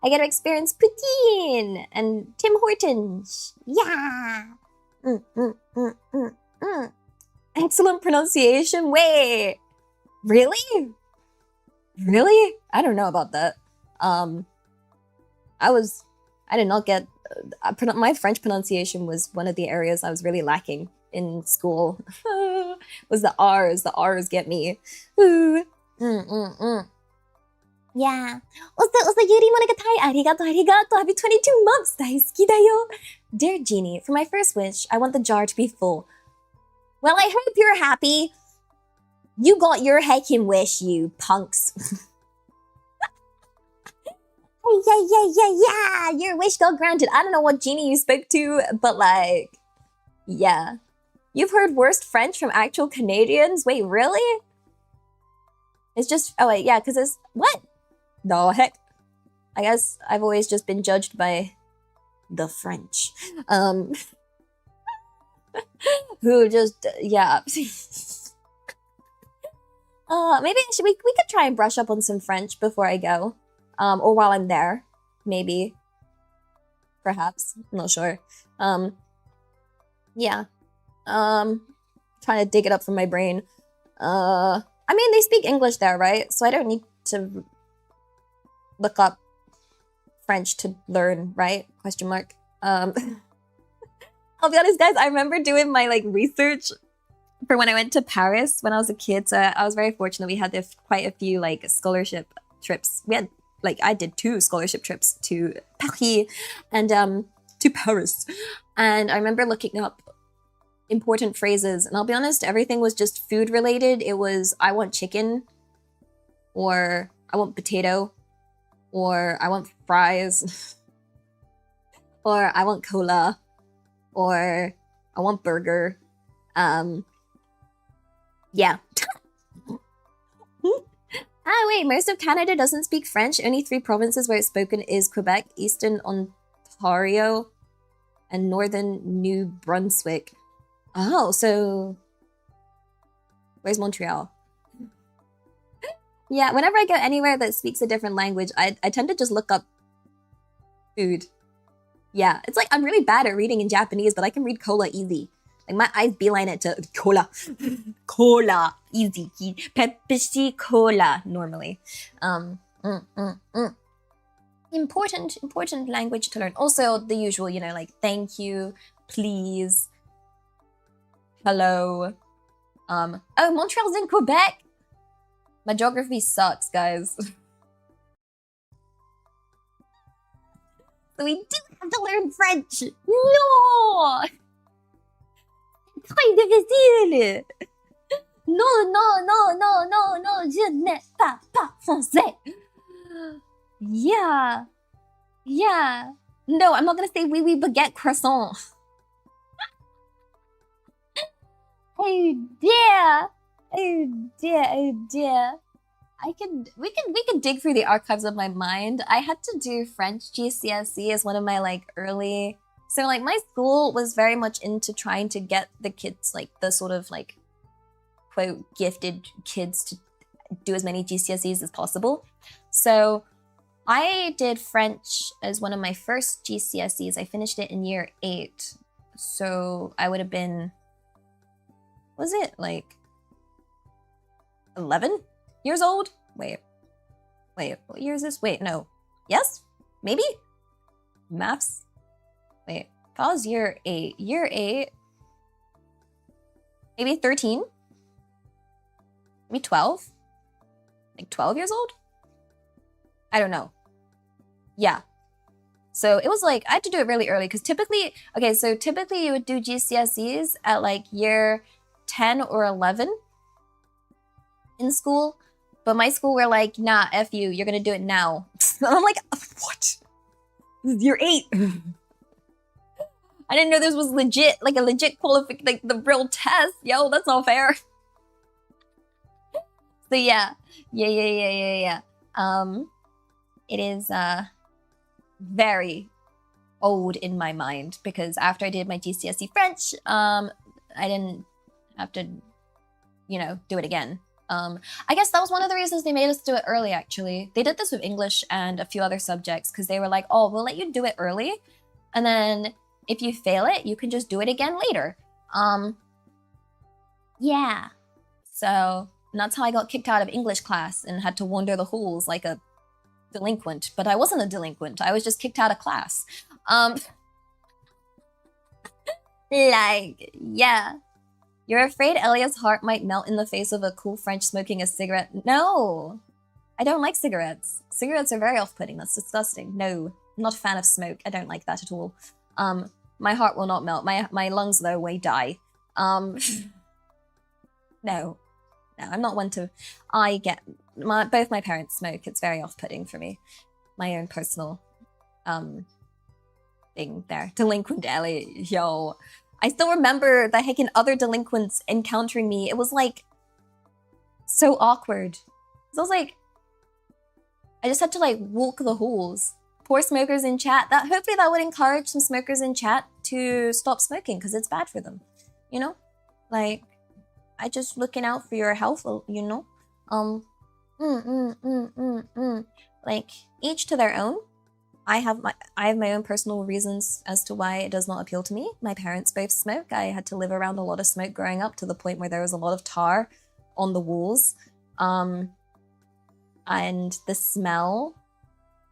get to experience poutine and Tim Hortons. Yeah. Excellent pronunciation. Wait. Really? Really? I don't know about that. I did not get my French pronunciation was one of the areas I was really lacking in school. Was the R's. The R's get me. Ooh. Yeah. Also, Yuri Monogatari. Arigato. Happy 22 months. Daisuki da yo. Dear Genie, for my first wish, I want the jar to be full. Well, I hope you're happy. You got your heckin' wish, you punks. Yeah. Your wish got granted. I don't know what Genie you spoke to, but like, yeah. You've heard worst French from actual Canadians? Wait, really? It's just, oh wait, yeah, because it's, what? The heck? I guess I've always just been judged by the French. Who just, yeah. Maybe we could try and brush up on some French before I go. Or while I'm there. Maybe. Perhaps. I'm not sure. Yeah. Trying trying to dig it up from my brain. I mean, they speak English there, right? So I don't need to look up French to learn, right? Question mark. I'll be honest, guys. I remember doing my like research for when I went to Paris when I was a kid. So I was very fortunate. We had quite a few like scholarship trips. We had like I did 2 scholarship trips to Paris and to Paris, and I remember looking up important phrases. And I'll be honest, everything was just food related. It was I want chicken, or I want potato, or I want fries, or I want cola, or I want burger. Yeah. Wait, most of Canada doesn't speak French. Only 3 provinces where it's spoken is Quebec, Eastern Ontario, and Northern New Brunswick. Oh, so where's Montreal? Yeah, whenever I go anywhere that speaks a different language, I tend to just look up food. Yeah, it's like I'm really bad at reading in Japanese, but I can read cola easy. Like my eyes beeline it to cola. Cola, easy. Pepsi cola, normally. Important language to learn. Also, the usual, you know, like thank you, please, hello. Oh, Montreal's in Quebec. My geography sucks, guys. So we do have to learn French. No! C'est très difficile. Non, je n'ai pas français. Yeah. No, I'm not gonna say oui, baguette, croissant. Oh dear. We can dig through the archives of my mind. I had to do French GCSE as one of my like early. So like my school was very much into trying to get the kids, like the sort of like quote gifted kids, to do as many GCSEs as possible. So I did French as one of my first GCSEs. I finished it in year 8. So I would have been, was it like 11 years old? Wait, what year is this? Wait, no. Yes? Maybe? Maths? Wait, if I was year 8, maybe 13? Maybe 12? Like 12 years old? I don't know. Yeah. So it was like, I had to do it really early because typically you would do GCSEs at like year 10 or 11 in school. But my school were like, nah, F you, you're gonna do it now. And I'm like, what? Year 8. I didn't know this was legit, like a legit qualification, like the real test. Yo, that's not fair. So yeah. It is very old in my mind because after I did my GCSE French, I didn't have to, you know, do it again. I guess that was one of the reasons they made us do it early, actually. They did this with English and a few other subjects because they were like, oh, we'll let you do it early. And then if you fail it, you can just do it again later. Yeah. So and that's how I got kicked out of English class and had to wander the halls like a delinquent. But I wasn't a delinquent. I was just kicked out of class. Like, yeah. You're afraid Elia's heart might melt in the face of a cool French smoking a cigarette? No, I don't like cigarettes. Cigarettes are very off-putting. That's disgusting. No, I'm not a fan of smoke. I don't like that at all. My heart will not melt. My lungs, though, may die. No, I'm not one to... both my parents smoke. It's very off-putting for me. My own personal thing there. Delinquent Ellie, yo. I still remember the heckin' other delinquents encountering me. It was like so awkward. So I was like, I just had to like walk the halls. Poor smokers in chat. Hopefully that would encourage some smokers in chat to stop smoking because it's bad for them. You know, like I just looking out for your health. You know, like each to their own. I have my own personal reasons as to why it does not appeal to me. My parents both smoke. I had to live around a lot of smoke growing up, to the point where there was a lot of tar on the walls. And the smell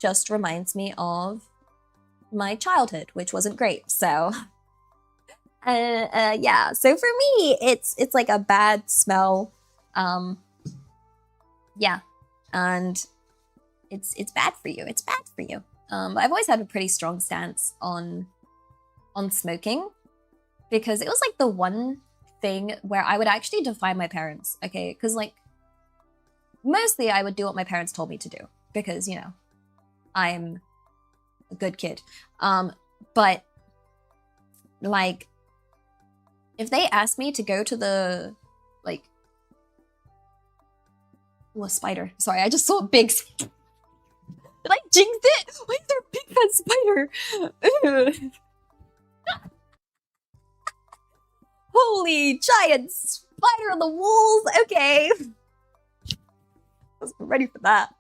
just reminds me of my childhood, which wasn't great. So yeah, so for me, it's like a bad smell. Yeah, and it's bad for you. It's bad for you. I've always had a pretty strong stance on smoking, because it was like the one thing where I would actually defy my parents. Okay, because like mostly I would do what my parents told me to do, because you know I'm a good kid. But like, if they asked me to go to the, like, oh, a spider. Sorry, I just saw a big... Did I jinx it? Why is there a big fat spider? Holy giant spider on the walls. Okay. I wasn't ready for that.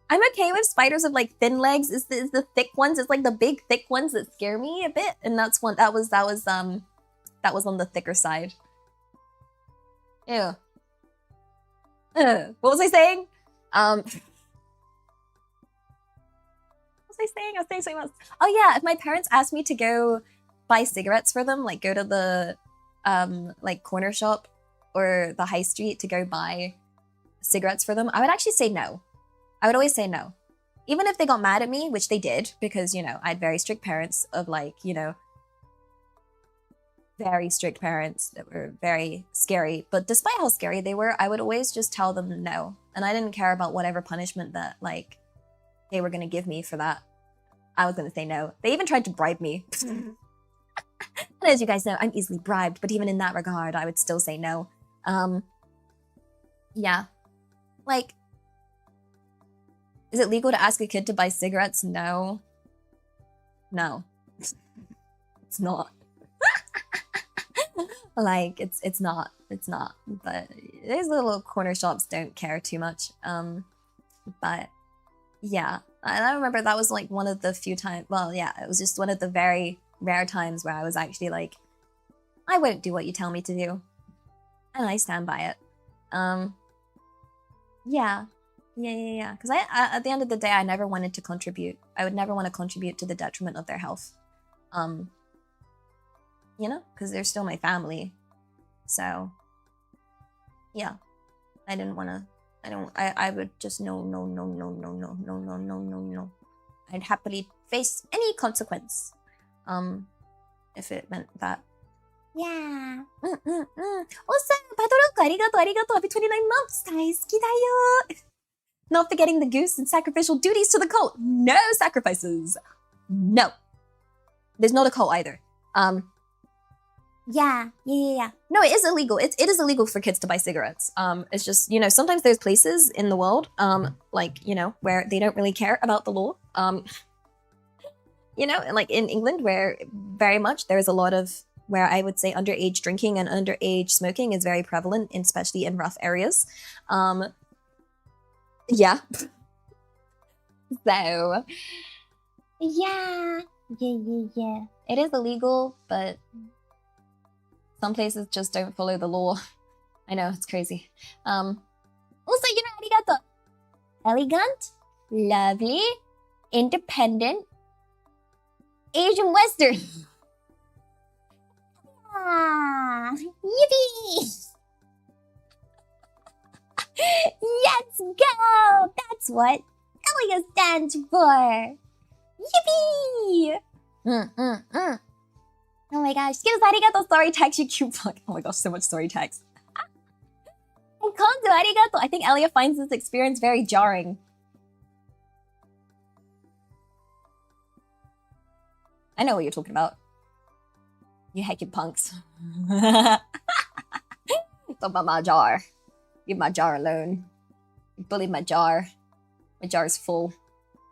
I'm okay with spiders of like thin legs. It's the thick ones. It's like the big thick ones that scare me a bit, and that's one that was on the thicker side. Ew. What was I saying? What was I saying? I was saying something else. Oh yeah, if my parents asked me to go buy cigarettes for them, like go to the like corner shop or the high street to go buy cigarettes for them, I would actually say no. I would always say no. Even if they got mad at me, which they did, because, you know, I had very strict parents of like, you know, very strict parents that were very scary. But despite how scary they were, I would always just tell them no. And I didn't care about whatever punishment that, like, they were going to give me for that. I was going to say no. They even tried to bribe me. And as you guys know, I'm easily bribed. But even in that regard, I would still say no. Yeah. Like, is it legal to ask a kid to buy cigarettes? No. No. It's not. Like, it's not. It's not. But these little corner shops don't care too much. But yeah. And I remember that was like one of the few times, well, yeah, it was just one of the very rare times where I was actually like, I won't do what you tell me to do. And I stand by it. Yeah. Yeah. Because I at the end of the day, I never wanted to contribute. I would never want to contribute to the detriment of their health. You know, because they're still my family. So, yeah. I didn't want to. I would just no. I'd happily face any consequence. If it meant that. Yeah. Also, Padoroku, arigato. Happy 29 months. 大好きだよ. Not forgetting the goose and sacrificial duties to the cult. No sacrifices. No. There's not a cult either. Yeah. No, it is illegal. It is illegal for kids to buy cigarettes. It's just, you know, sometimes there's places in the world, like, you know, where they don't really care about the law. You know, like in England, where very much there's a lot of, where I would say underage drinking and underage smoking is very prevalent, especially in rough areas. Yeah. So, yeah. It is illegal, but some places just don't follow the law. I know, it's crazy. Also, you know, arigato. Elegant, lovely, independent, Asian Western. Ah, yippee! Let's go! That's what Elia stands for. Yippee! Oh my gosh, give us arigato story text, you cute fuck. Oh my gosh, so much story text. And come to arigato. I think Elia finds this experience very jarring. I know what you're talking about. You heckin' punks. Talk about my jar. Leave my jar alone. You bullied my jar. My jar is full.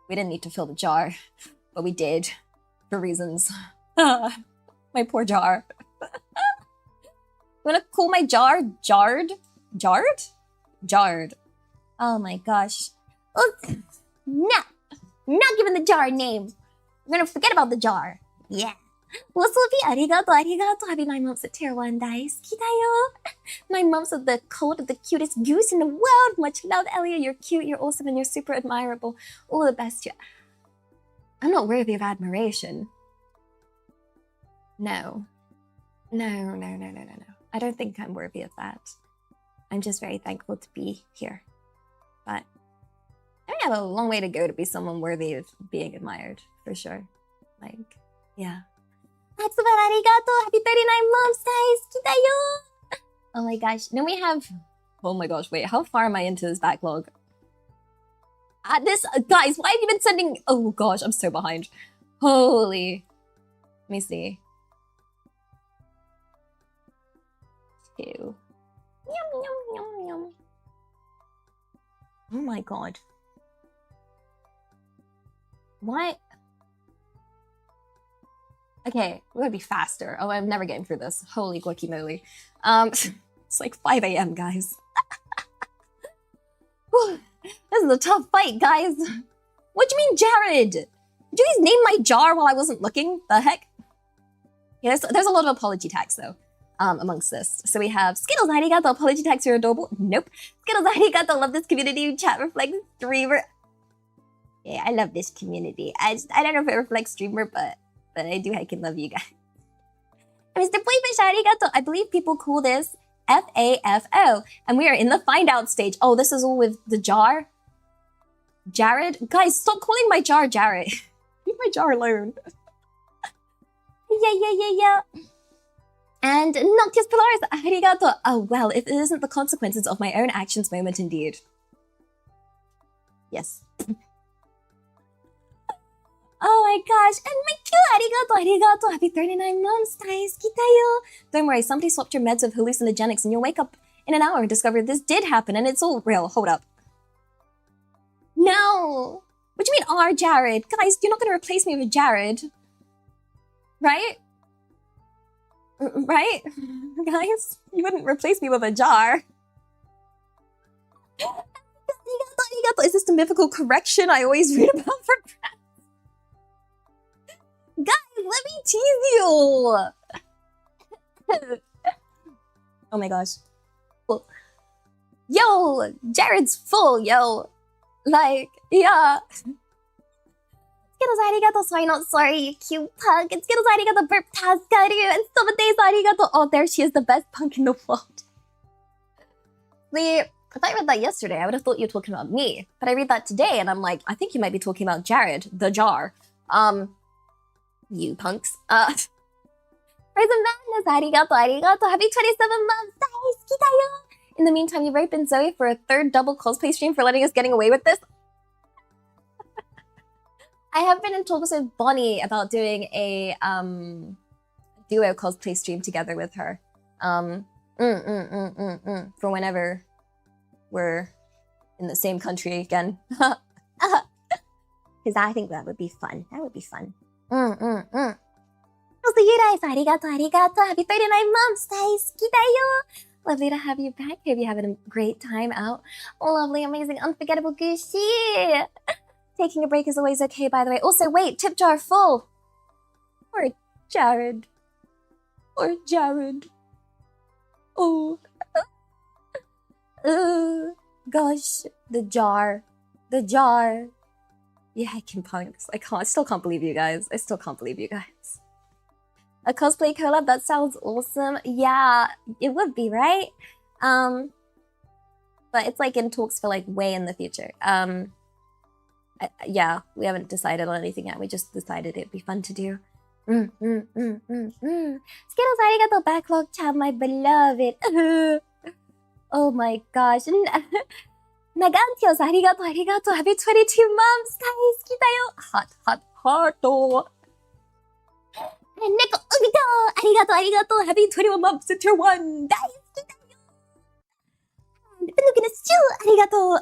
We didn't need to fill the jar, but we did. For reasons. My poor jar. You wanna call my jar jarred? Jarred? Jarred. Oh my gosh. Nah, not giving the jar a name. I'm gonna forget about the jar. Yeah. Wasabi, arigato, arigato. Happy 9 months at tier 1, daisuki da yo. 9 months of the coat of the cutest goose in the world. Much love, Elia. You're cute, you're awesome, and you're super admirable. All the best to you. I'm not worthy of admiration. No. No. I don't think I'm worthy of that. I'm just very thankful to be here. But I have a long way to go to be someone worthy of being admired, for sure. Like, yeah. Hatsuban arigato! Happy 39 months, daisuki da yo! Oh my gosh. Then we have... Oh my gosh, wait, how far am I into this backlog? Guys, why have you been sending... Oh gosh, I'm so behind. Holy... Let me see. 2. Yum, yum, yum, yum. Oh my god. What? Okay, we're gonna be faster. Oh, I'm never getting through this. Holy guacamole. It's like 5 a.m., guys. This is a tough fight, guys. What do you mean, Jared? Did you guys name my jar while I wasn't looking? The heck? Yeah, there's a lot of apology tags, though, amongst this. So we have Skittles, arigato, apology tags, you're adorable. Nope. Skittles, arigato, love this community. Chat reflects streamer. Yeah, I love this community. I don't know if it reflects streamer, but I do heckin' love you guys. Mr. Playfish, arigato. I believe people call this FAFO. And we are in the find out stage. Oh, this is all with the jar? Jared? Guys, stop calling my jar Jared. Leave my jar alone. Yeah. And Noctis Polaris, arigato. Oh, well, if it isn't the consequences of my own actions moment indeed. Yes. Oh my gosh, and my cute arigato, happy 39 months, daisuki da yo. Don't worry, somebody swapped your meds with hallucinogenics and you'll wake up in an hour and discover this did happen and it's all real. Hold up. No! What do you mean R, Jared? Guys, you're not gonna replace me with Jared. Right? Right? Guys, you wouldn't replace me with a jar. Arigato. Is this the mythical correction I always read about for practice? Guys, let me tease you! Oh my gosh. Yo, Jared's full, yo. Like, yeah. Skittles arigato, sorry not sorry, you cute pug. And Skittles arigato, burp taskaru. And 7 days arigato. Oh, there she is, the best punk in the world. If I read that yesterday, I would have thought you were talking about me. But I read that today, and I'm like, I think you might be talking about Jared, the jar. You punks. Praise and madness, arigato. Happy 27 months, daisuki da yo. In the meantime, you raped Zoe for a 3rd double cosplay stream for letting us getting away with this. I have been in talks with Bonnie about doing a duo cosplay stream together with her. For whenever we're in the same country again. Because I think that would be fun. That would be fun. Also, you guys, arigato. Happy 39 months, daisuki da yo. Lovely to have you back. Hope you're having a great time out. Oh, lovely, amazing, unforgettable Gucci. Taking a break is always okay, by the way. Also, wait, tip jar full. Or Jared. Or Jared. Oh. Gosh, the jar. The jar. Yeah, I can punks. I still can't believe you guys. I still can't believe you guys. A cosplay collab? That sounds awesome. Yeah, it would be, right? But it's like in talks for like way in the future. Yeah, we haven't decided on anything yet. We just decided it'd be fun to do. Skittles, arigato, backlog tab, my beloved. Oh my gosh. Nagantios, arigato. Happy 22 months, daisuki da yo. Hearto. And Neko, arigato. Happy 21 months to tier 1, daisuki da yo. And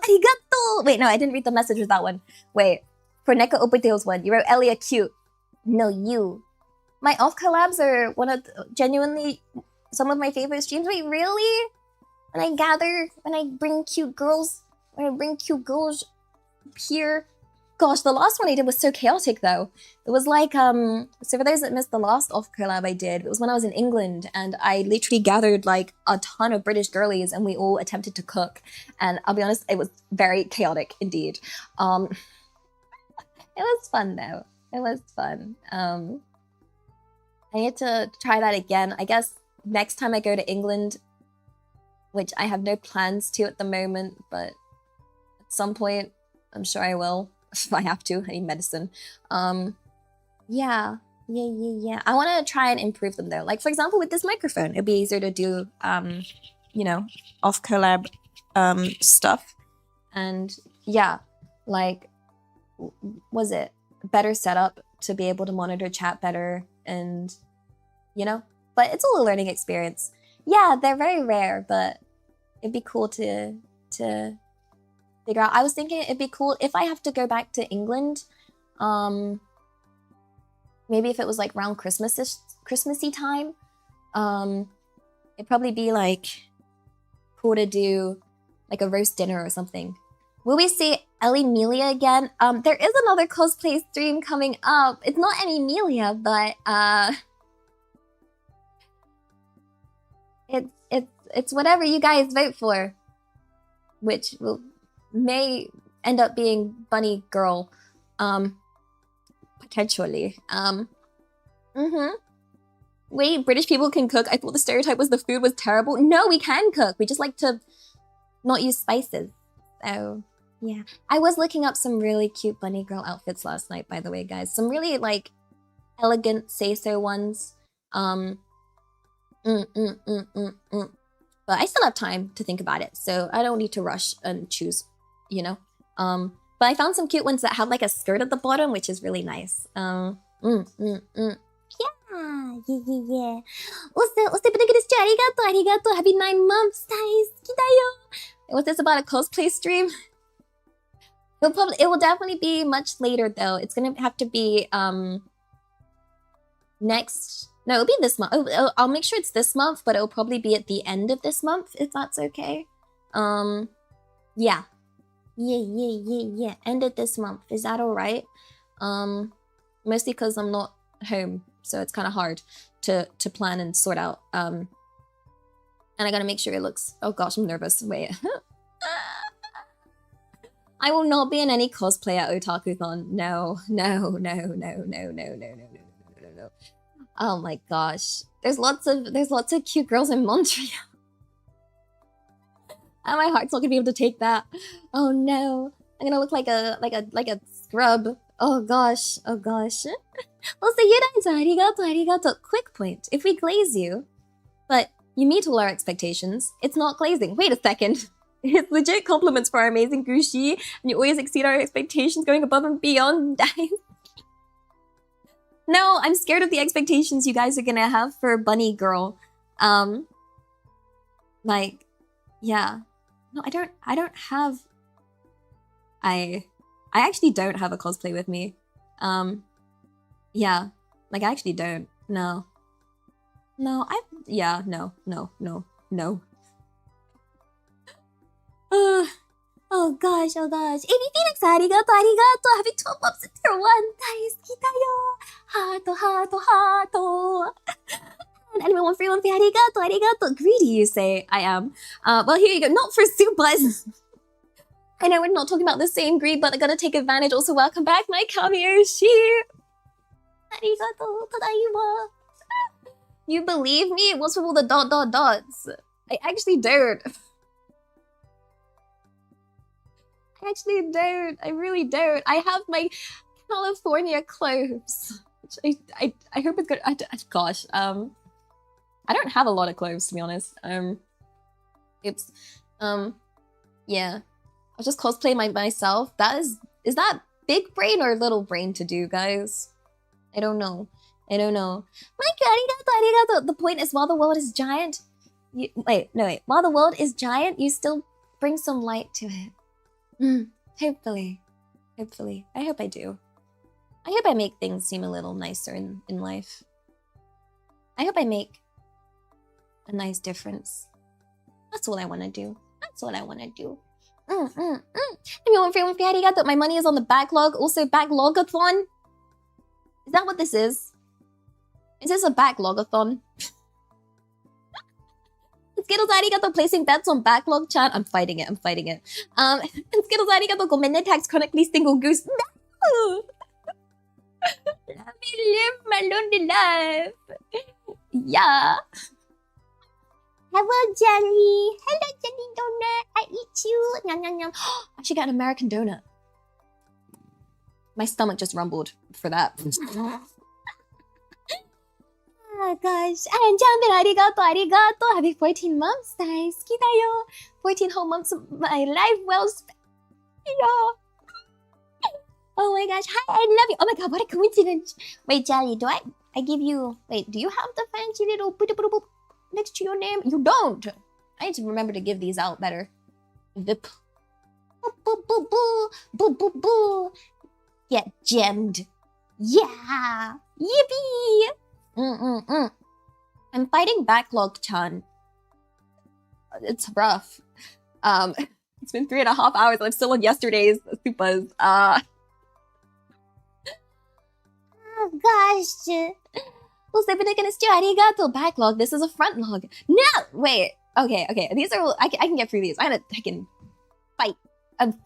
arigato. Wait, no, I didn't read the message with that one. Wait, for Neko Obiteo's one, you wrote Elia cute. No, you. My off collabs are one of genuinely some of my favorite streams. Wait, really? When I bring cute girls pure. Gosh, the last one I did was so chaotic though. It was like, so for those that missed the last off collab I did, it was when I was in England and I literally gathered like a ton of British girlies and we all attempted to cook. And I'll be honest, it was very chaotic indeed. It was fun though. It was fun. I need to try that again. I guess next time I go to England, which I have no plans to at the moment, but at some point, I'm sure I will. If I have to, I need medicine. Yeah. I want to try and improve them though. Like for example, with this microphone, it'd be easier to do, you know, off collab stuff. And yeah, like, was it better setup to be able to monitor chat better and, you know, but it's all a learning experience. Yeah, they're very rare, but it'd be cool to figure out. I was thinking it'd be cool if I have to go back to England, maybe if it was like around Christmassy time, it'd probably be like cool to do like a roast dinner or something. Will we see Elia again? There is another cosplay stream coming up. It's not any Elia, but it's whatever you guys vote for, which may end up being Bunny Girl, potentially. Wait, British people can cook? I thought the stereotype was the food was terrible. No, we can cook. We just like to not use spices. So yeah, I was looking up some really cute Bunny Girl outfits last night, by the way, guys. Some really like elegant say-so ones. But I still have time to think about it, so I don't need to rush and choose, you know. But I found some cute ones that have like a skirt at the bottom, which is really nice. Yeah. 押してくれてありがとう、ありがとう。Happy 9 months. 大好きだよ。Was this about a cosplay stream? It will definitely be much later though. It's gonna have to be next. No, it'll be this month. I'll make sure it's this month, but it'll probably be at the end of this month if that's okay. Yeah. End of this month. Is that all right? Mostly because I'm not home, so it's kind of hard to plan and sort out. And I gotta make sure it looks. Oh gosh, I'm nervous. Wait. I will not be in any cosplay at Otakuthon. No. Oh my gosh. There's lots of cute girls in Montreal. And my heart's not gonna be able to take that. Oh no. I'm gonna look like a scrub. Oh gosh. Well, so you guys, arigato. Quick point. If we glaze you, but you meet all our expectations, it's not glazing. Wait a second. It's legit compliments for our amazing Gushi, and you always exceed our expectations, going above and beyond, guys. No, I'm scared of the expectations you guys are gonna have for Bunny Girl. Like, yeah. No, I don't have... I actually don't have a cosplay with me. Yeah. Like, I actually don't. No. No. Oh gosh. AB Phoenix, arigato. Happy 12 months in tier 1. 大好きだよ. Heart. And anyone want free one for arigato. Greedy, you say. I am. Well, here you go. Not for supers. I know we're not talking about the same greed, but I gotta take advantage. Also, welcome back, my Kamiyoshi. Arigato, tadaima. You believe me? What's with all the dots? I actually don't. I really don't. I have my California clothes. Which I hope it's good. Gosh. I don't have a lot of clothes, to be honest. Oops. Yeah. I'll just cosplay myself. Is that big brain or little brain to do, guys? I don't know. Mike, arigato. The point is, while the world is giant, wait. While the world is giant, you still bring some light to it. Hopefully. I hope I do. I hope I make things seem a little nicer in life. I hope I make a nice difference. That's all I want to do. Everyone feeling arigato. My money is on the backlog. Also, backlogathon. Is that what this is? Is this a backlogathon? Skittles arigato placing bets on backlog chat. I'm fighting it. Skittles arigato gomenne tax chronically single goose. No! Let me live my lonely life. Yeah. Hello, Jelly. Hello, Jelly Donut. I eat you. Yum, yum, yum. I should get an American donut. My stomach just rumbled for that. Oh gosh. And arigato. Happy 14 months. Nice. Kidayo. 14 whole months of my life well spent. Oh my gosh. Hi, I love you. Oh my god, what a coincidence. Wait, Jelly, do I give you... Wait, do you have the fancy little boop boop boop next to your name? You don't. I need to remember to give these out better. Vip. Boo, boo, boo, boo. Boo, boo, boo. Get gemmed. Yeah. Yippee. I'm fighting backlog-chan. It's rough. It's been 3.5 hours. I'm still on yesterday's supas. Oh gosh. Also, but gonna steal arigato backlog. This is a front log. No! Wait. Okay. These are... I can get through these. I can fight.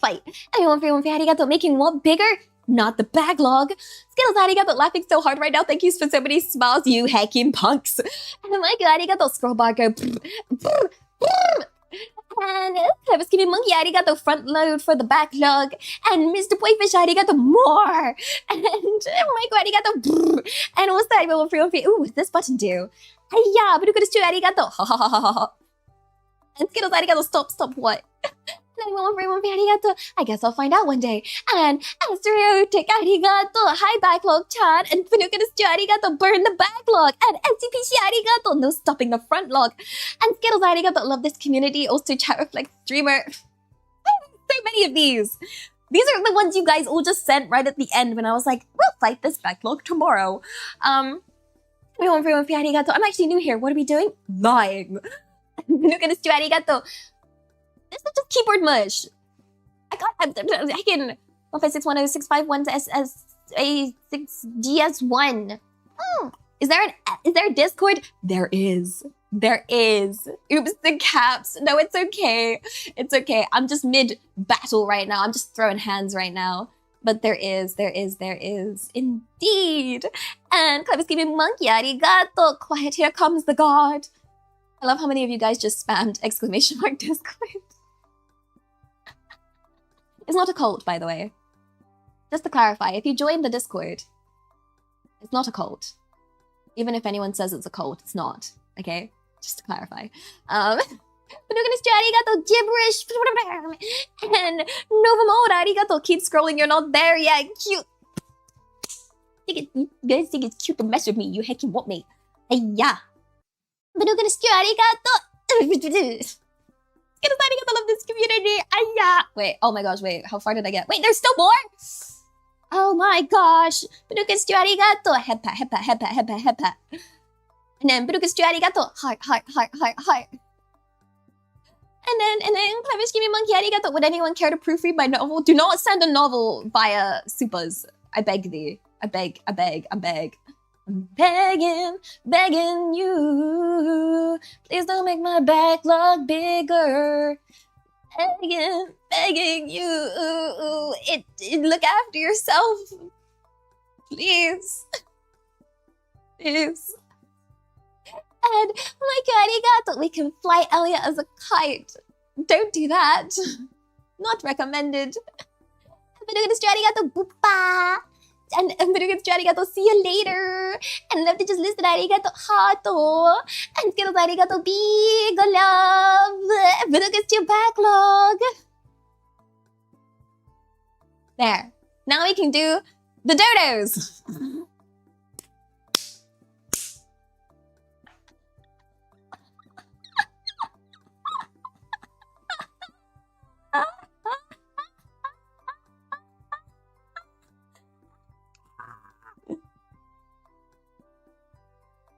Fight. Everyone for arigato. Making what bigger? Not the backlog. Skittles arigato. Laughing so hard right now. Thank you for so many smiles, you hacking punks. And my god, arigato. Scroll bar go. And I was giving Monkey arigato front load for the backlog. And Mr. Boyfish arigato more. And Michael arigato. And what's that? Ooh, what's this button do? Hiya, but it's too arigato. Ha ha ha ha ha. And Skittles arigato. Stop, what? Arigato. I guess I'll find out one day. And Astereotic arigato. Hi backlog chat. And Finukanus arigato. Burn the backlog. And NCPC arigato. No stopping the front log. And Skittles arigato. Love this community. Also chat reflect streamer. So many of these. These are the ones you guys all just sent right at the end when I was like, we'll fight this backlog tomorrow. Everyone arigato. I'm actually new here. What are we doing? Lying. Finukanus arigato. This is just keyboard mush. I can 156106516A6GS1. Is there a Discord? There is. Oops, the caps. No, it's okay. It's okay. I'm just mid battle right now. I'm just throwing hands right now. But there is indeed. And Clever's giving monkey arigato. Quiet, here comes the god. I love how many of you guys just spammed exclamation mark Discord. It's not a cult, by the way. Just to clarify, if you join the Discord, it's not a cult. Even if anyone says it's a cult, it's not. Okay? Just to clarify. But we're gonna arigato gibberish. And Nova Mode arigato. Keep scrolling, you're not there yet. Cute. You guys think it's cute to mess with me. You heckin' want me. Yeah. But we're gonna arigato. I love this community. Wait, oh my gosh, wait, how far did I get? Wait, there's still more? Oh my gosh. Burukas arigato. Hepa. And then Burukas arigato. Heart. And then Clevish give me monkey arigato. Would anyone care to proofread my novel? Do not send a novel via supas. I beg thee. I beg. I'm begging you. Please don't make my backlog bigger. Begging you. Look after yourself. Please. And my arigato. We can fly Elia as a kite. Don't do that. Not recommended. Arigato. Boopa. And arigato, see you later. And love to just listen arigato hato. And Skittles arigato big love. Burukas your backlog. There. Now we can do the dodos.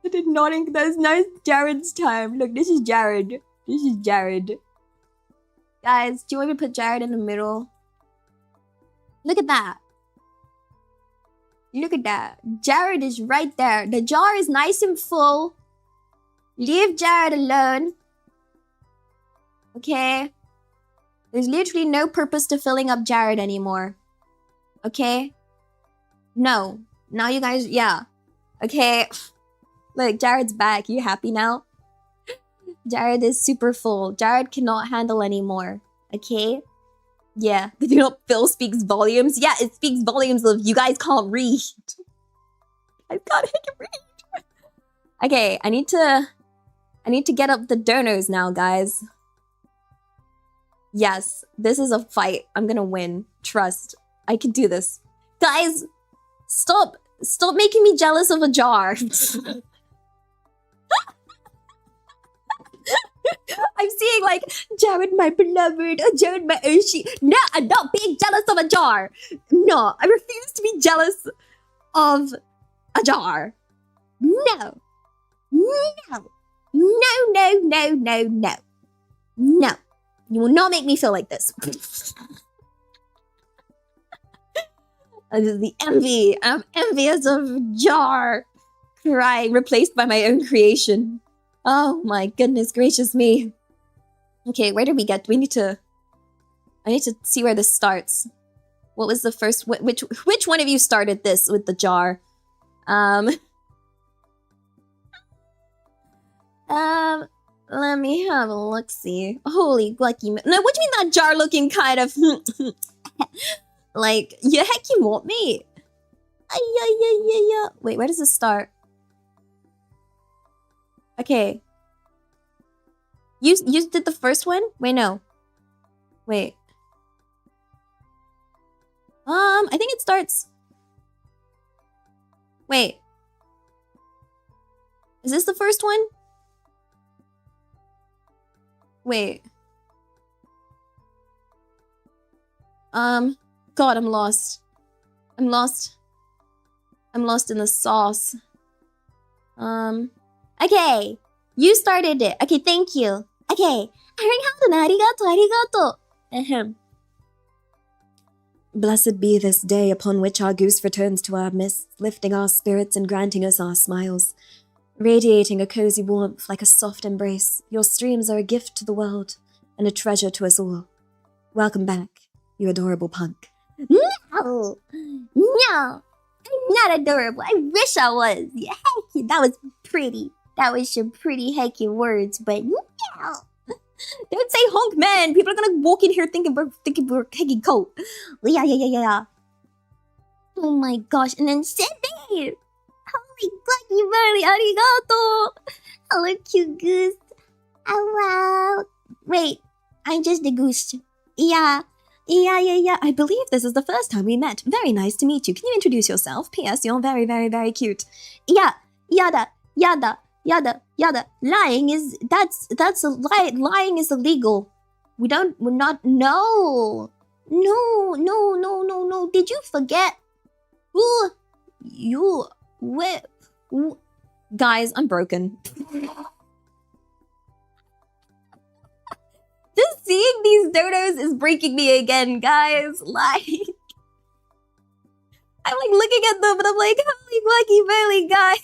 I did not think that's nice. Jared's time. Look, this is Jared. Guys, do you want me to put Jared in the middle? Look at that. Look at that. Jared is right there. The jar is nice and full. Leave Jared alone. Okay? There's literally no purpose to filling up Jared anymore. Okay? No. Now you guys, yeah. Okay. Look, Jared's back. You happy now? Jared is super full. Jared cannot handle anymore. Okay? Yeah. The do not fill speaks volumes. Yeah, it speaks volumes of you guys can't read. I can read. Okay, I need to get up the donos now, guys. Yes, this is a fight. I'm gonna win. Trust. I can do this. Guys, stop making me jealous of a jar. I'm seeing like, Jared, my beloved, or Jared, my Oshi. No, I'm not being jealous of a jar. No, I refuse to be jealous of a jar. No. No. No, no, no, no, no. No. You will not make me feel like this. The envy. I'm envious of jar. Crying, replaced by my own creation. Oh my goodness gracious me. Okay, where did we get? I need to see where this starts. What was the first? Which one of you started this with the jar? Let me have a look-see. Holy lucky. No, what do you mean that jar looking kind of like, you heck you want me? Yeah. Wait, where does this start? Okay. You did the first one? Wait, no. Wait. I think it starts. Wait. Is this the first one? Wait. God, I'm lost. I'm lost in the sauce. Okay. You started it. Okay, thank you. Okay. Arigato. Ahem. Blessed be this day upon which our goose returns to our midst, lifting our spirits and granting us our smiles. Radiating a cozy warmth like a soft embrace, your streams are a gift to the world and a treasure to us all. Welcome back, you adorable punk. No! I'm not adorable. I wish I was. Yeah, heck, that was pretty. That was some pretty hecky words, but no! Don't say honk, man! People are gonna walk in here thinking we're hecky coat. Yeah. Oh my gosh, and then Cindy! Holy lucky Burly, arigato! Hello, cute goose. Oh, wow. Wait, I'm just a goose. Yeah. I believe this is the first time we met. Very nice to meet you. Can you introduce yourself? P.S. You're very, very, very cute. Yeah. Yada. Lying is, that's a lie. Lying is illegal. We're not, no. Did you forget? Guys, I'm broken. Just seeing these dodos is breaking me again, guys. Like, I'm like looking at them and I'm like, holy lucky Bailey, guys.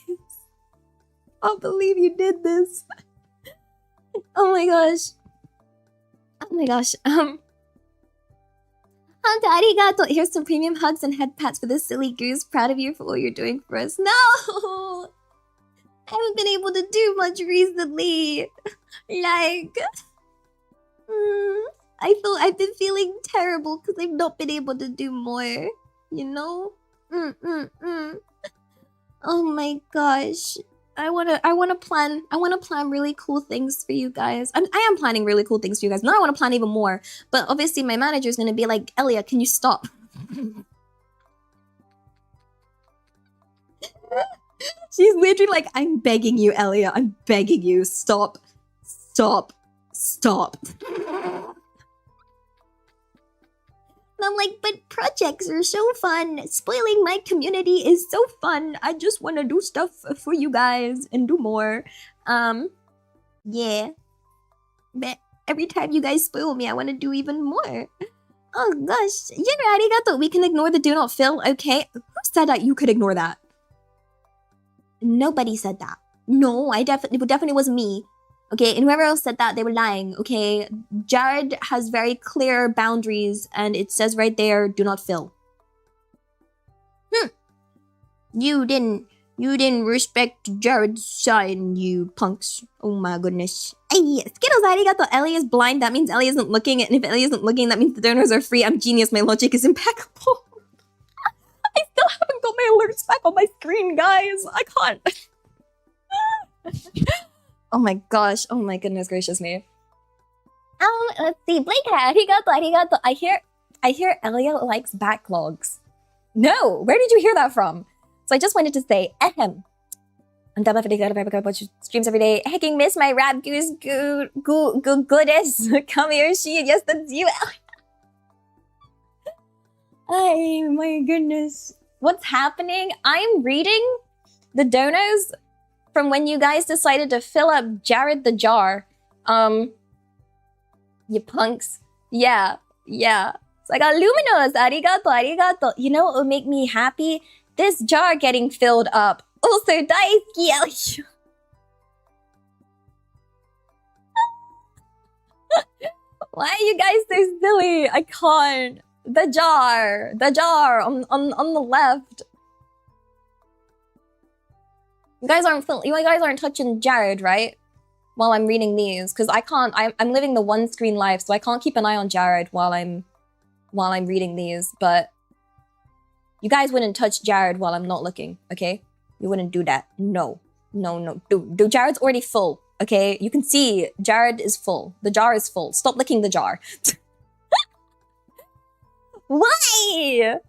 I can't believe you did this. Oh my gosh. Arigato. Here's some premium hugs and head pats for this silly goose. Proud of you for all you're doing for us. No! I haven't been able to do much recently. Like, I've been feeling terrible because I've not been able to do more. You know? Oh my gosh. I wanna plan really cool things for you guys. I am planning really cool things for you guys. Now I want to plan even more. But obviously my manager's gonna be like, Elia, can you stop? She's literally like, I'm begging you, Elia. I'm begging you. Stop. And I'm like, but projects are so fun. Spoiling my community is so fun. I just want to do stuff for you guys and do more. Yeah. But Every time you guys spoil me, I want to do even more. Oh gosh. Arigato. We can ignore the do not fill, okay? Who said that you could ignore that? Nobody said that. No, it definitely wasn't me. Okay, and whoever else said that, they were lying, okay? Jared has very clear boundaries, and it says right there, do not fill. You didn't respect Jared's sign, you punks. Oh my goodness. Hey, Skittles, arigato. Elia is blind, that means Elia isn't looking, and if Elia isn't looking, that means the donors are free. I'm genius, my logic is impeccable. I still haven't got my alerts back on my screen, guys. I can't. Oh my gosh. Oh my goodness gracious me. Let's see. Blake, arigato. I hear Elia likes backlogs. No, where did you hear that from? So I just wanted to say, ahem. I'm definitely glad I watch streams every day. Hecking miss my rap goose goodness. Come here, she. Yes, that's you. Oh my goodness. What's happening? I'm reading the donos from when you guys decided to fill up Jared the jar. You punks. Yeah. So I got Luminous. Arigato. You know what would make me happy? This jar getting filled up. Also, daisuki Elia. Why are you guys so silly? I can't. The jar on the left. You guys aren't touching Jared, right? While I'm reading these, because I can't. I'm living the one screen life, so I can't keep an eye on Jared while I'm reading these. But you guys wouldn't touch Jared while I'm not looking, okay? You wouldn't do that. No. Dude, Jared's already full, okay? You can see Jared is full. The jar is full. Stop licking the jar. Why?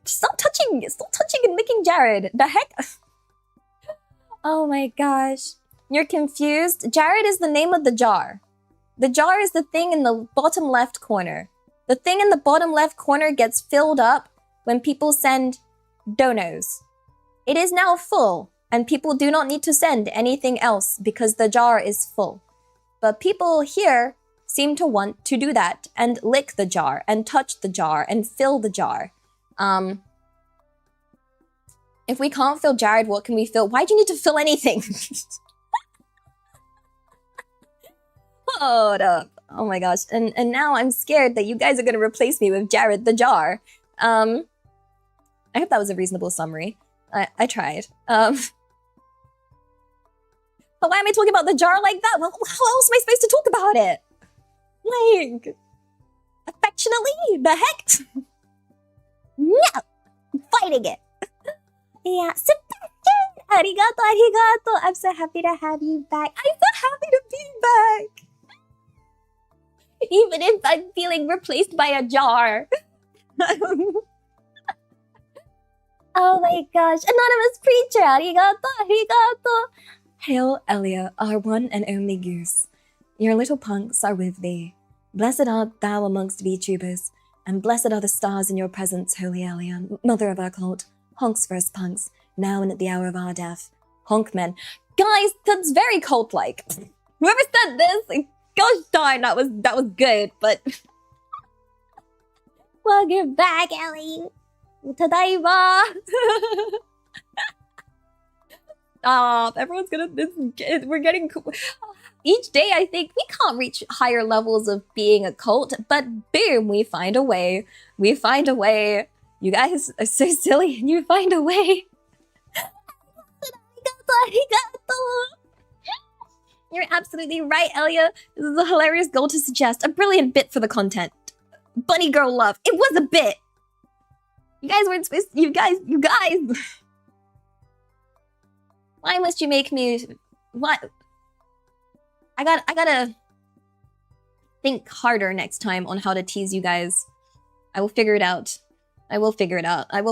Stop touching and licking Jared. The heck? Oh my gosh. You're confused? Jared is the name of the jar. The jar is the thing in the bottom left corner. The thing in the bottom left corner gets filled up when people send donos. It is now full, and people do not need to send anything else because the jar is full. But people here seem to want to do that and lick the jar and touch the jar and fill the jar. If we can't fill Jared, what can we fill? Why'd you need to fill anything? Hold up. Oh my gosh. And now I'm scared that you guys are going to replace me with Jared the jar. I hope that was a reasonable summary. I tried. But why am I talking about the jar like that? Well, how else am I supposed to talk about it? Like, affectionately? The heck? No! I'm fighting it. Yeah, Sebastian! Arigato. I'm so happy to have you back. I'm so happy to be back. Even if I'm feeling replaced by a jar. Oh my gosh. Anonymous preacher. Arigato. Hail, Elia, our one and only goose. Your little punks are with thee. Blessed art thou amongst vtubers, and blessed are the stars in your presence, holy Elia, mother of our cult. Honks first punks, now and at the hour of our death. Honk men. Guys, that's very cult-like. Whoever said this, gosh darn, that was good, but... Welcome back, Ellie. Tadaima. Stop. Everyone's gonna... We're getting... Each day, I think, we can't reach higher levels of being a cult, but boom, we find a way. We find a way. You guys are so silly, and you find a way. You're absolutely right, Elia. This is a hilarious goal to suggest. A brilliant bit for the content. Bunny girl love. It was a bit. You guys weren't supposed to... You guys. Why must you make me... What? I gotta think harder next time on how to tease you guys. I will figure it out. I will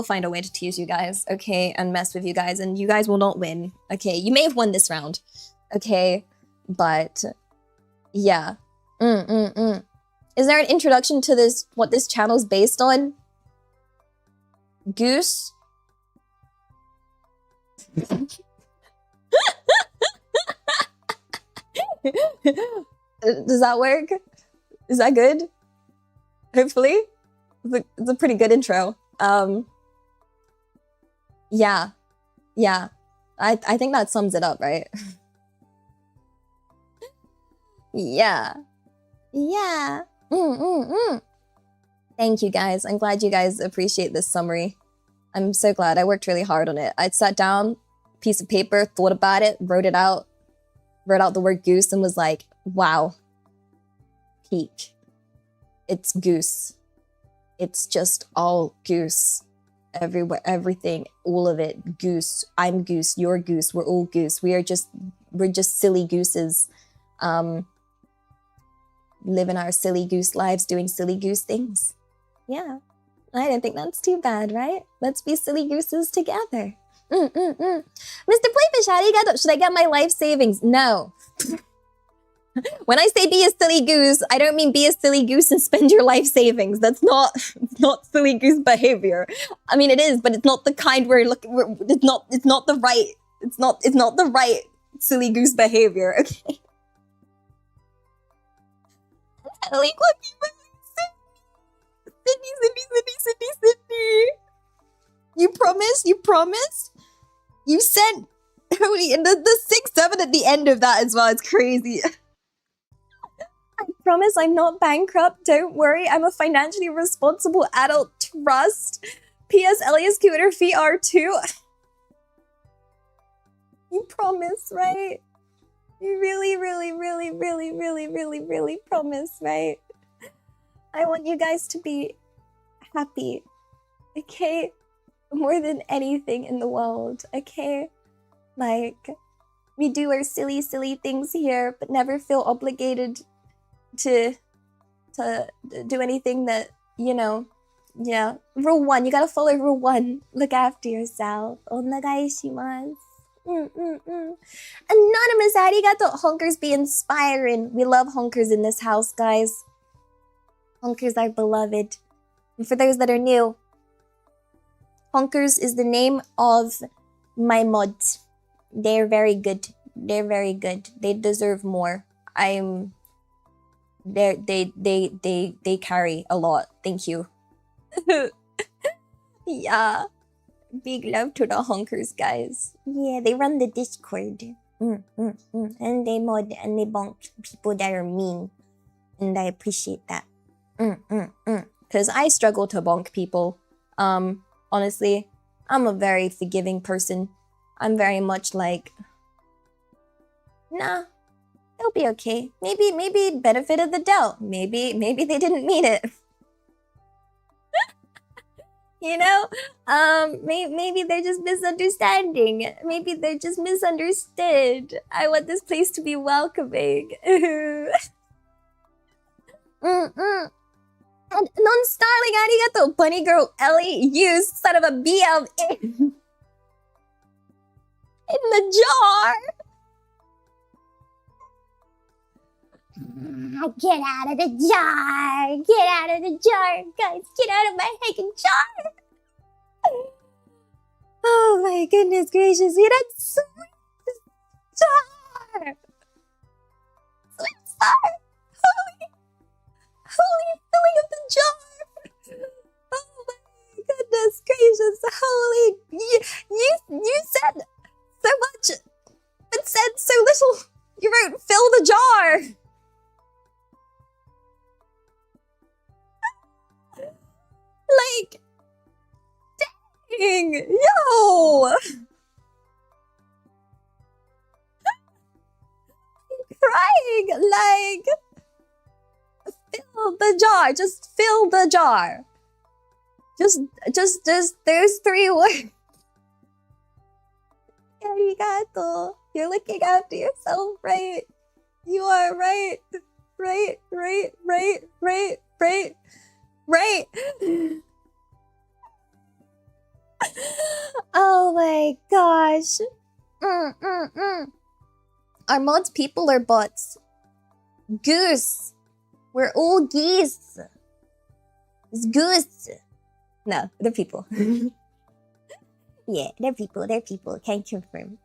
find a way to tease you guys, okay, and mess with you guys, and you guys will not win, okay? You may have won this round, okay? But, yeah. Is there an introduction to this, what this channel's based on? Goose? Does that work? Is that good? Hopefully. It's a pretty good intro. Yeah. Yeah. I think that sums it up, right? Yeah. Yeah. Thank you guys. I'm glad you guys appreciate this summary. I'm so glad. I worked really hard on it. I sat down, piece of paper, thought about it, wrote out the word goose and was like, wow. Peak. It's goose. It's just all goose. Everywhere, everything, all of it. Goose. I'm goose. You're goose. We're all goose. We're just silly gooses. Living our silly goose lives, doing silly goose things. Yeah. I don't think that's too bad, right? Let's be silly gooses together. Mr. Playfish, arigato. Should I get my life savings? No. When I say be a silly goose, I don't mean be a silly goose and spend your life savings. That's not silly goose behavior. I mean, it is, but it's not the kind where it's not the right silly goose behavior. Okay. Sydney. You promised? You sent the 6-7 at the end of that as well. It's crazy. I promise I'm not bankrupt. Don't worry. I'm a financially responsible adult. Trust. P.S. Elia's scooter feet are too. You promise, right? You really promise, right? I want you guys to be happy. Okay? More than anything in the world. Okay? Like, we do our silly things here, but never feel obligated to do anything that, you know, yeah. Rule 1, you gotta follow rule 1. Look after yourself. Onegaishimasu. Anonymous, arigato. Honkers be inspiring. We love honkers in this house, guys. Honkers are beloved. And for those that are new, honkers is the name of my mods. They're very good. They deserve more. They carry a lot. Thank you. Yeah. Big love to the honkers, guys. Yeah, they run the Discord. And they mod and they bonk people that are mean. And I appreciate that. Because I struggle to bonk people. Honestly, I'm a very forgiving person. I'm very much like, nah, it'll be okay. Maybe benefit of the doubt. Maybe they didn't mean it. You know? Maybe they're just misunderstanding. Maybe they're just misunderstood. I want this place to be welcoming. And non-starling arigato, bunny girl Ellie, you son of a BM in the jar. Get out of the jar! Get out of the jar! Guys, get out of my hanging jar! Oh my goodness gracious, you're that sweet jar! Sweet star! Holy filling of the jar! Oh my goodness gracious, holy... You said so much, but said so little! You wrote, fill the jar! Like, dang, yo! I'm crying, like, fill the jar, just fill the jar. Just, there's 3 words. Arigato. You're looking after yourself, right? You are right. Right. Oh my gosh. Are mods people or bots? Goose. We're all geese. It's goose. No, they're people. Yeah, they're people. Can't confirm.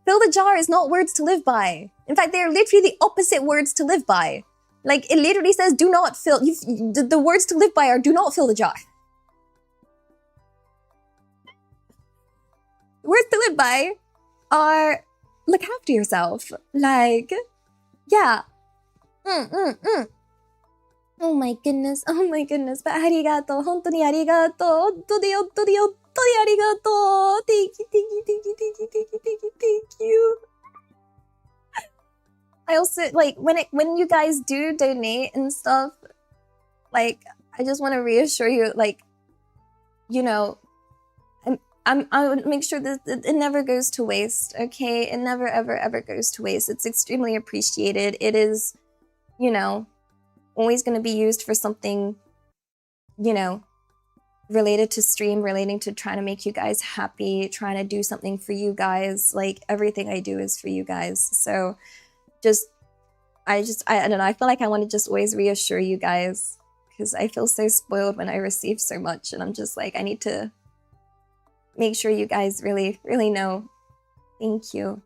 Fill the jar is not words to live by. In fact, they're literally the opposite words to live by. Like, it literally says, do not fill. The words to live by are do not fill the jar. Words to live by are look after yourself. Like, yeah. Oh my goodness. Oh my goodness. But arigato. Hontoni arigato. Hontoni, hontoni, hontoni arigato. Thank you, thank you, thank you, thank you, thank you, thank you, thank you. I also, like, when you guys do donate and stuff, like, I just want to reassure you, like, you know, I would make sure that it never goes to waste, okay? It never, ever, ever goes to waste. It's extremely appreciated. It is, you know, always going to be used for something, you know, related to stream, relating to trying to make you guys happy, trying to do something for you guys. Like, everything I do is for you guys. So, I don't know, I feel like I want to just always reassure you guys, because I feel so spoiled when I receive so much, and I'm just like, I need to make sure you guys really, really know. Thank you.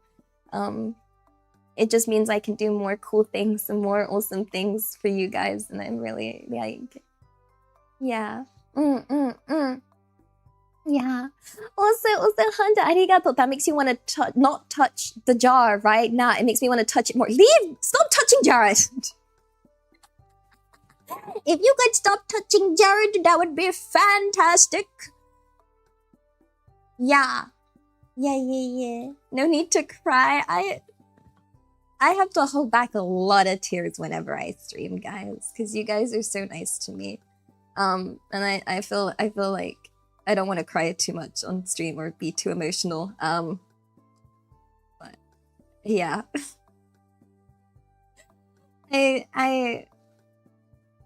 It just means I can do more cool things and more awesome things for you guys, and I'm really, like, yeah. Yeah. Also, Handa, arigato. That makes you want to not touch the jar, right? Nah, it makes me want to touch it more. Leave! Stop touching Jared! If you could stop touching Jared, that would be fantastic. Yeah. Yeah. No need to cry. I have to hold back a lot of tears whenever I stream, guys, because you guys are so nice to me. And I feel like I don't want to cry too much on stream or be too emotional. But yeah. I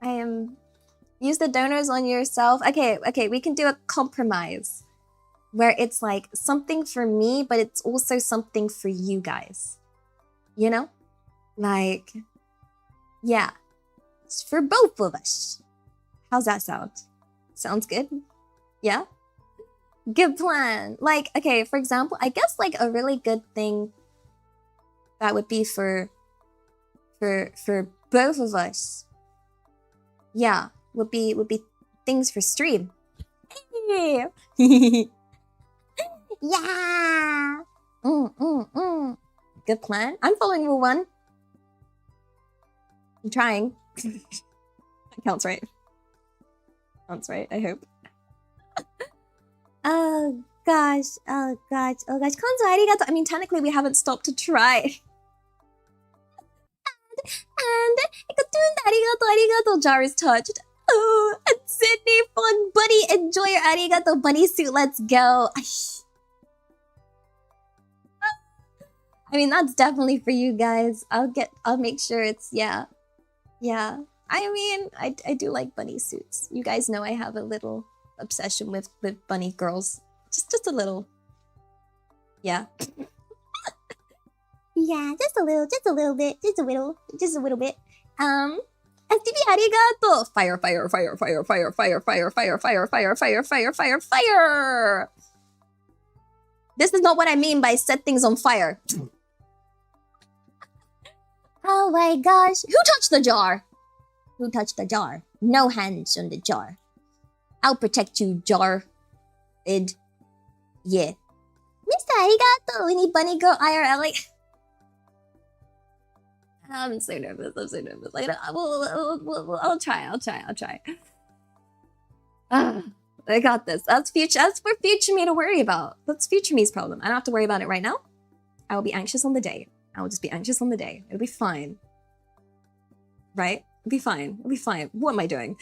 am use the donors on yourself. Okay, we can do a compromise where it's like something for me, but it's also something for you guys. You know? Like, yeah. It's for both of us. How's that sound? Sounds good? Yeah? Good plan. Like, okay, for example, I guess like a really good thing that would be for both of us. Yeah, would be things for stream. Hey. Yeah. Good plan. I'm following rule 1. I'm trying. That counts, right? Counts, right? I hope. Oh gosh. Konzo arigato. I mean, technically we haven't stopped to try. And arigato. Jar is touched. Oh, and Sydney, fun buddy. Enjoy your arigato bunny suit. Let's go. I mean, that's definitely for you guys. I'll make sure it's, yeah. I mean, I do like bunny suits. You guys know I have a little obsession with bunny girls. Just a little. Yeah. Yeah, just a little bit. Just a little bit. STB arigato! Fire. This is not what I mean by set things on fire. Oh my gosh. Who touched the jar? Who touched the jar? No hands on the jar. I'll protect you, jar. Yeah. Mr. Arigato! We need bunny girl IRL. Like, I'm so nervous. Like, I'll try. I got this. That's for future me to worry about. That's future me's problem. I don't have to worry about it right now. I will be anxious on the day. I will just be anxious on the day. It'll be fine. Right? It'll be fine. What am I doing?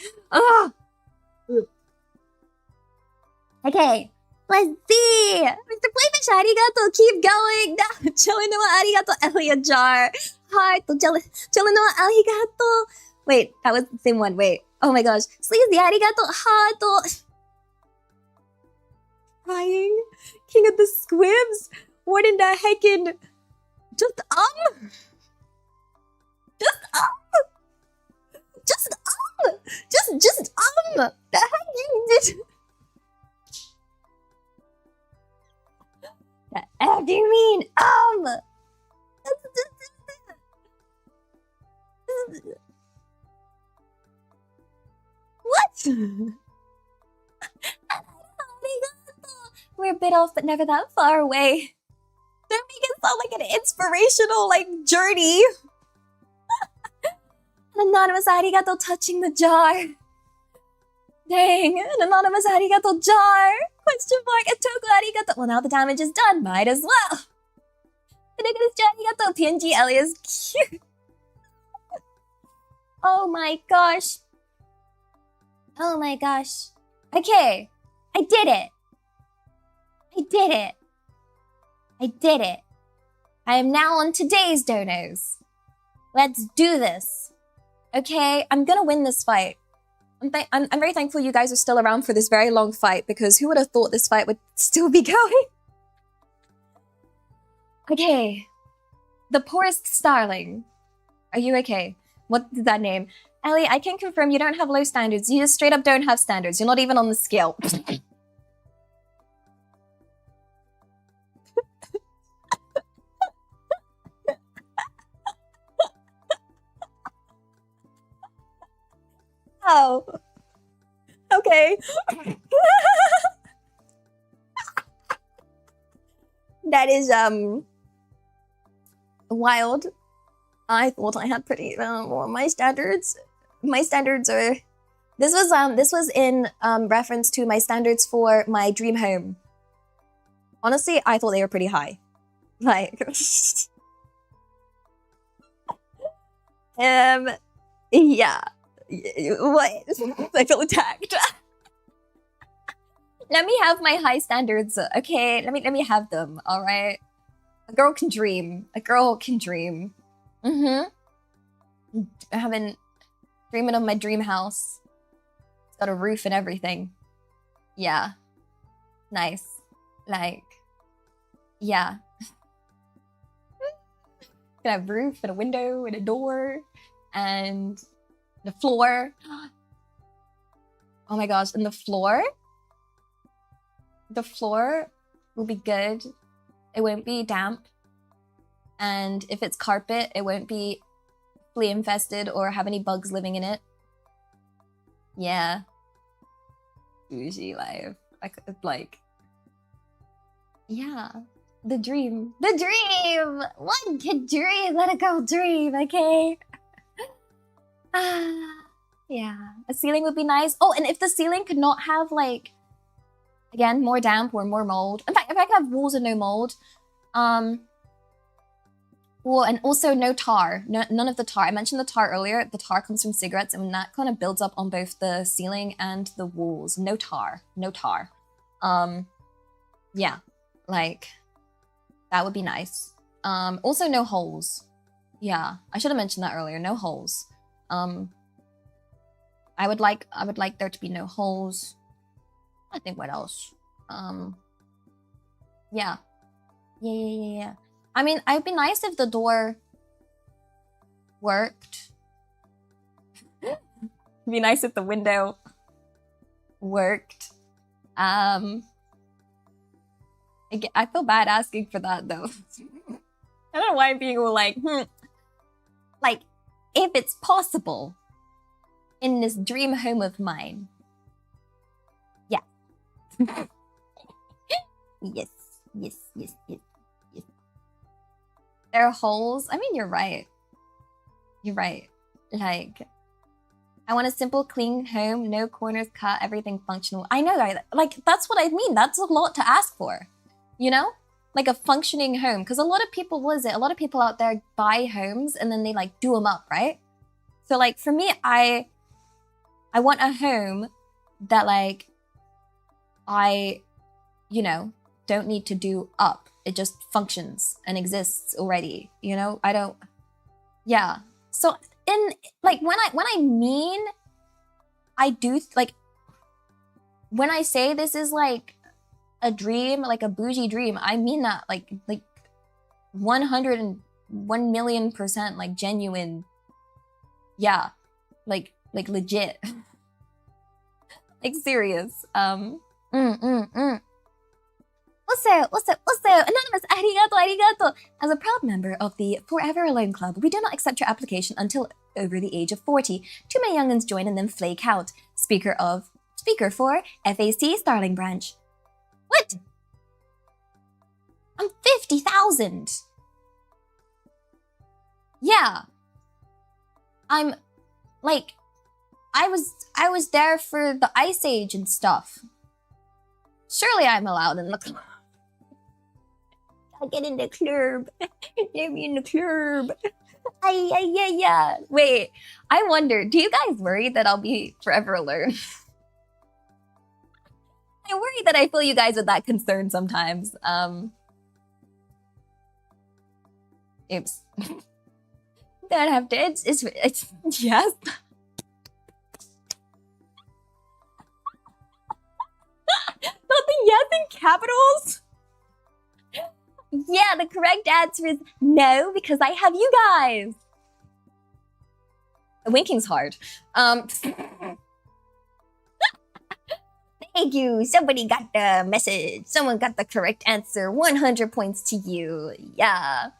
Okay. Let's see. Mr. Playfish, arigato. Keep going. Chillin' no arigato. Elia jar. Heart. Chillin' no arigato. Wait, that was the same one. Wait. Oh my gosh. Sleazy arigato. Heart. Crying. King of the Squibs. What in the heckin'? Just the heck you did. The What do you mean? What? We're a bit off, but never that far away. Don't make it sound like an inspirational, like, journey. An anonymous arigato touching the jar. Dang, an anonymous arigato jar. Question mark, etoku arigato. Well, now the damage is done. Might as well. Arigato PNG Elia is cute. Oh my gosh. Oh my gosh. Okay. I did it. I did it. I did it. I am now on today's donos. Let's do this. Okay, I'm gonna win this fight. I'm very thankful you guys are still around for this very long fight, because who would have thought this fight would still be going? Okay. The poorest starling. Are you okay? What is that name? Ellie, I can confirm you don't have low standards. You just straight up don't have standards. You're not even on the scale. Oh. Okay. That is, wild. I thought I had pretty, well, my standards are, this was in, reference to my standards for my dream home. Honestly, I thought they were pretty high. Like, yeah. What? I feel attacked. Let me have my high standards, okay? Let me have them, alright? A girl can dream. A girl can dream. Dreaming of my dream house. It's got a roof and everything. Yeah. Nice. Like, yeah. Gonna have a roof and a window and a door and the floor. Oh my gosh, and the floor will be good. It won't be damp. And if it's carpet, it won't be flea infested or have any bugs living in it. Yeah. Bougie life. I could, like, yeah. The dream. The dream! One can dream, let a girl dream, okay? Yeah. A ceiling would be nice. Oh, and if the ceiling could not have, like, again, more damp or more mold. In fact, if I could have walls and no mold, well, and also no tar. None of the tar. I mentioned the tar earlier. The tar comes from cigarettes, and that kind of builds up on both the ceiling and the walls. No tar. No tar. Yeah. Like, that would be nice. Also no holes. Yeah. I should have mentioned that earlier. No holes. I would like there to be no holes. I think what else? Yeah. Yeah. I mean, it'd be nice if the door worked. It'd be nice if the window worked. I feel bad asking for that though. I don't know why I'm being all like, like, if it's possible in this dream home of mine. Yeah. Yes. There are holes. I mean, you're right. You're right. Like, I want a simple, clean home, no corners cut, everything functional. I know, right? Like, that's what I mean. That's a lot to ask for. You know? Like a functioning home. Because a lot of people, what is it? A lot of people out there buy homes and then they, like, do them up, right? So, like, for me, I want a home that, like, I, you know, don't need to do up. It just functions and exists already, you know? I don't, yeah. So in, like, when I mean, I do, like, when I say this is, like, a dream, like a bougie dream, I mean that, like 101,000,000%, like, genuine, yeah, like legit. Like, serious, What's up? Anonymous arigato, arigato. As a proud member of the Forever Alone Club, we do not accept your application until over the age of 40. Too many youngins join and then flake out. Speaker for FAC Starling Branch. What? I'm 50,000. Yeah. I'm like, I was there for the Ice Age and stuff. Surely I'm allowed in the club. I'll get in the club. Let me in the club. Yeah. Wait, I wonder, do you guys worry that I'll be forever alone? I worry that I fill you guys with that concern sometimes. Oops. Don't have to. It's yes. Not the yes in capitals. Yeah, the correct answer is no, because I have you guys. Winking's hard. Thank you. Somebody got the message. Someone got the correct answer. 100 points to you. Yeah.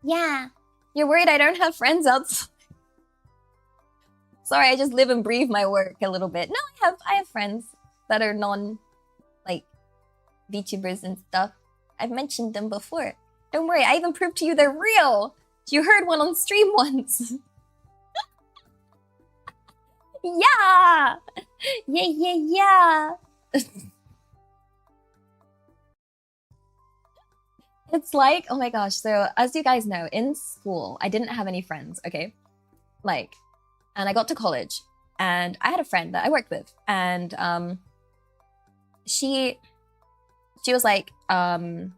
Yeah. You're worried I don't have friends outside? Sorry, I just live and breathe my work a little bit. No, I have friends that are like VTubers and stuff. I've mentioned them before. Don't worry, I even proved to you they're real. You heard one on stream once. Yeah. Yeah. It's like, oh my gosh, so as you guys know, in school, I didn't have any friends, okay? Like, and I got to college, and I had a friend that I worked with, and she was like, I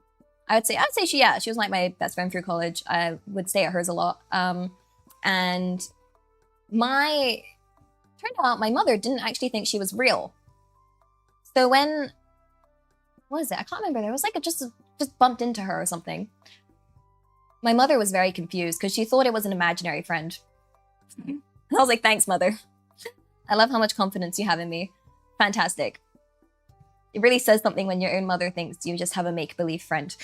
would say she was like my best friend through college. I would stay at hers a lot, and turned out my mother didn't actually think she was real. So when, what was it? I can't remember. There was like just bumped into her or something. My mother was very confused because she thought it was an imaginary friend. I was like, thanks, mother. I love how much confidence you have in me. Fantastic. It really says something when your own mother thinks you just have a make-believe friend.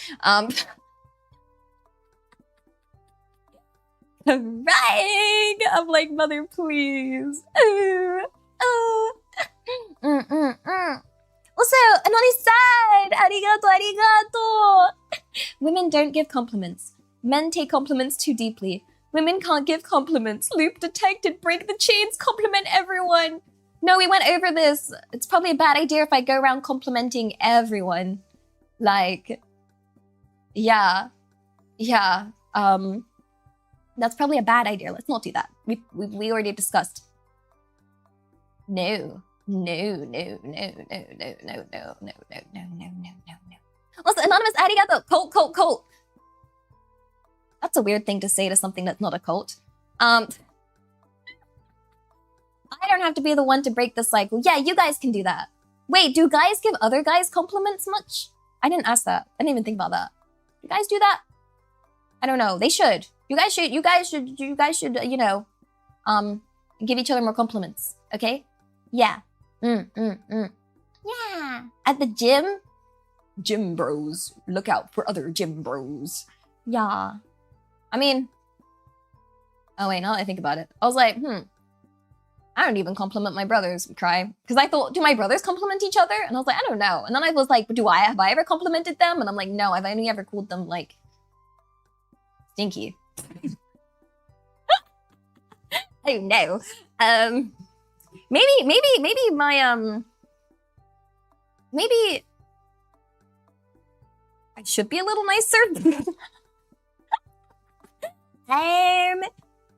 Crying! I'm like, mother, please. Also, Anoni said, arigato, arigato. Women don't give compliments. Men take compliments too deeply. Women can't give compliments. Loop detected. Break the chains. Compliment everyone. No, we went over this. It's probably a bad idea if I go around complimenting everyone. Like, yeah. That's probably a bad idea. Let's not do that. We already discussed. No. Also, anonymous arigato. Cult. That's a weird thing to say to something that's not a cult. I don't have to be the one to break the cycle. Yeah, you guys can do that. Wait, do guys give other guys compliments much? I didn't ask that. I didn't even think about that. Do guys do that? I don't know. They should. You guys should, you know, give each other more compliments. Okay? Yeah. Yeah. At the gym? Gym bros. Look out for other gym bros. Yeah. I mean, oh wait, now that I think about it. I was like, I don't even compliment my brothers. Cry. Because I thought, do my brothers compliment each other? And I was like, I don't know. And then I was like, have I ever complimented them? And I'm like, no, I've only ever called them like stinky. I don't know. Maybe my maybe I should be a little nicer.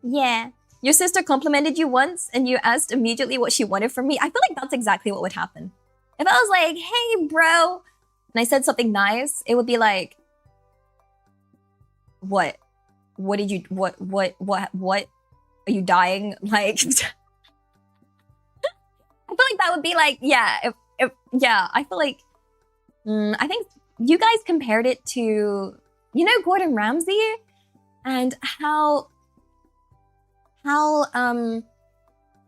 Yeah. Your sister complimented you once and you asked immediately what she wanted from me. I feel like that's exactly what would happen. If I was like, hey, bro, and I said something nice, it would be like, what? What did you, what? Are you dying? Like, I feel like that would be like, yeah, yeah, I feel like, I think you guys compared it to, you know, Gordon Ramsay and how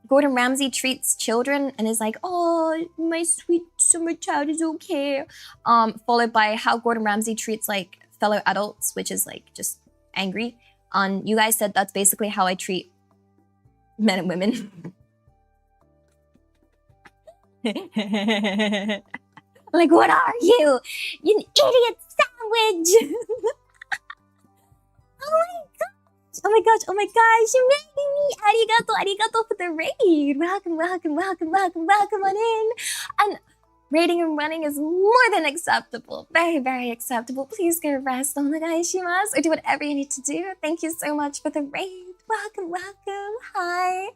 Gordon Ramsay treats children and is like, oh, my sweet summer child is okay. Followed by how Gordon Ramsay treats like fellow adults, which is like just angry. You guys said that's basically how I treat men and women. Like, what are you? You an idiot sandwich! Oh my gosh, you're raiding me! Arigato for the raid! Welcome on in! And raiding and running is more than acceptable. Very, very acceptable. Please go rest on the gaishimasu or do whatever you need to do. Thank you so much for the raid. Welcome. Hi.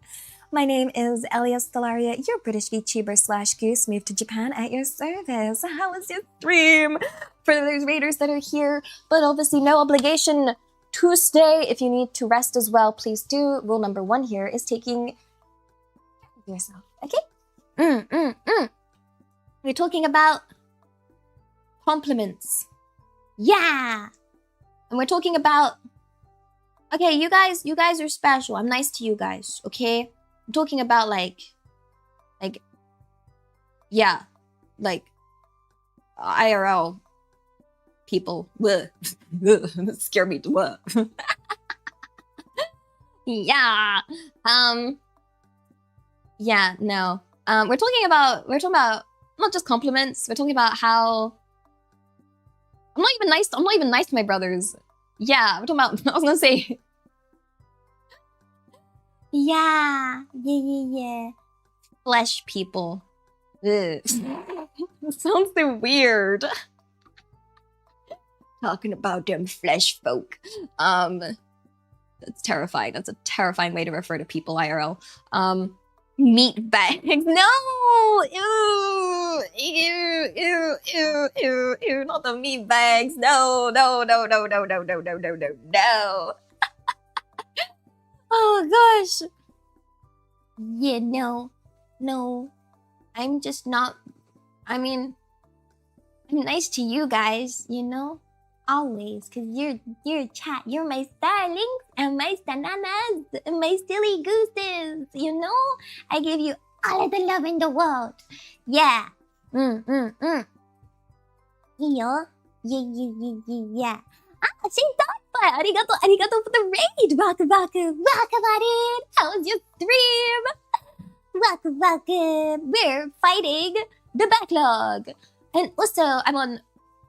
My name is Elia Stellaria, your British VTuber / goose moved to Japan at your service. How was your stream? For those raiders that are here, but obviously no obligation to stay. If you need to rest as well, please do. Rule number 1 here is taking care of yourself, okay? We're talking about compliments. Yeah! And we're talking about, okay, you guys are special. I'm nice to you guys, okay? I'm talking about like IRL people. Scare me to what? Yeah. Yeah, no. We're talking about not just compliments. We're talking about how I'm not even nice to my brothers. Yeah, we're talking about I was gonna say yeah. Flesh people. Ugh. Sounds so weird. Talking about them flesh folk. That's terrifying. That's a terrifying way to refer to people IRL. Meat bags. No! Ew. Not the meat bags. No. Oh gosh. Yeah, no. I'm just not. I mean, I'm nice to you guys, you know? Always, cause you're a chat. You're my starlings and my bananas and my silly gooses, you know? I give you all of the love in the world. Yeah. Yeah. Arigato for the raid. Welcome on in. How was your stream? Welcome. We're fighting the backlog. And also, I'm on...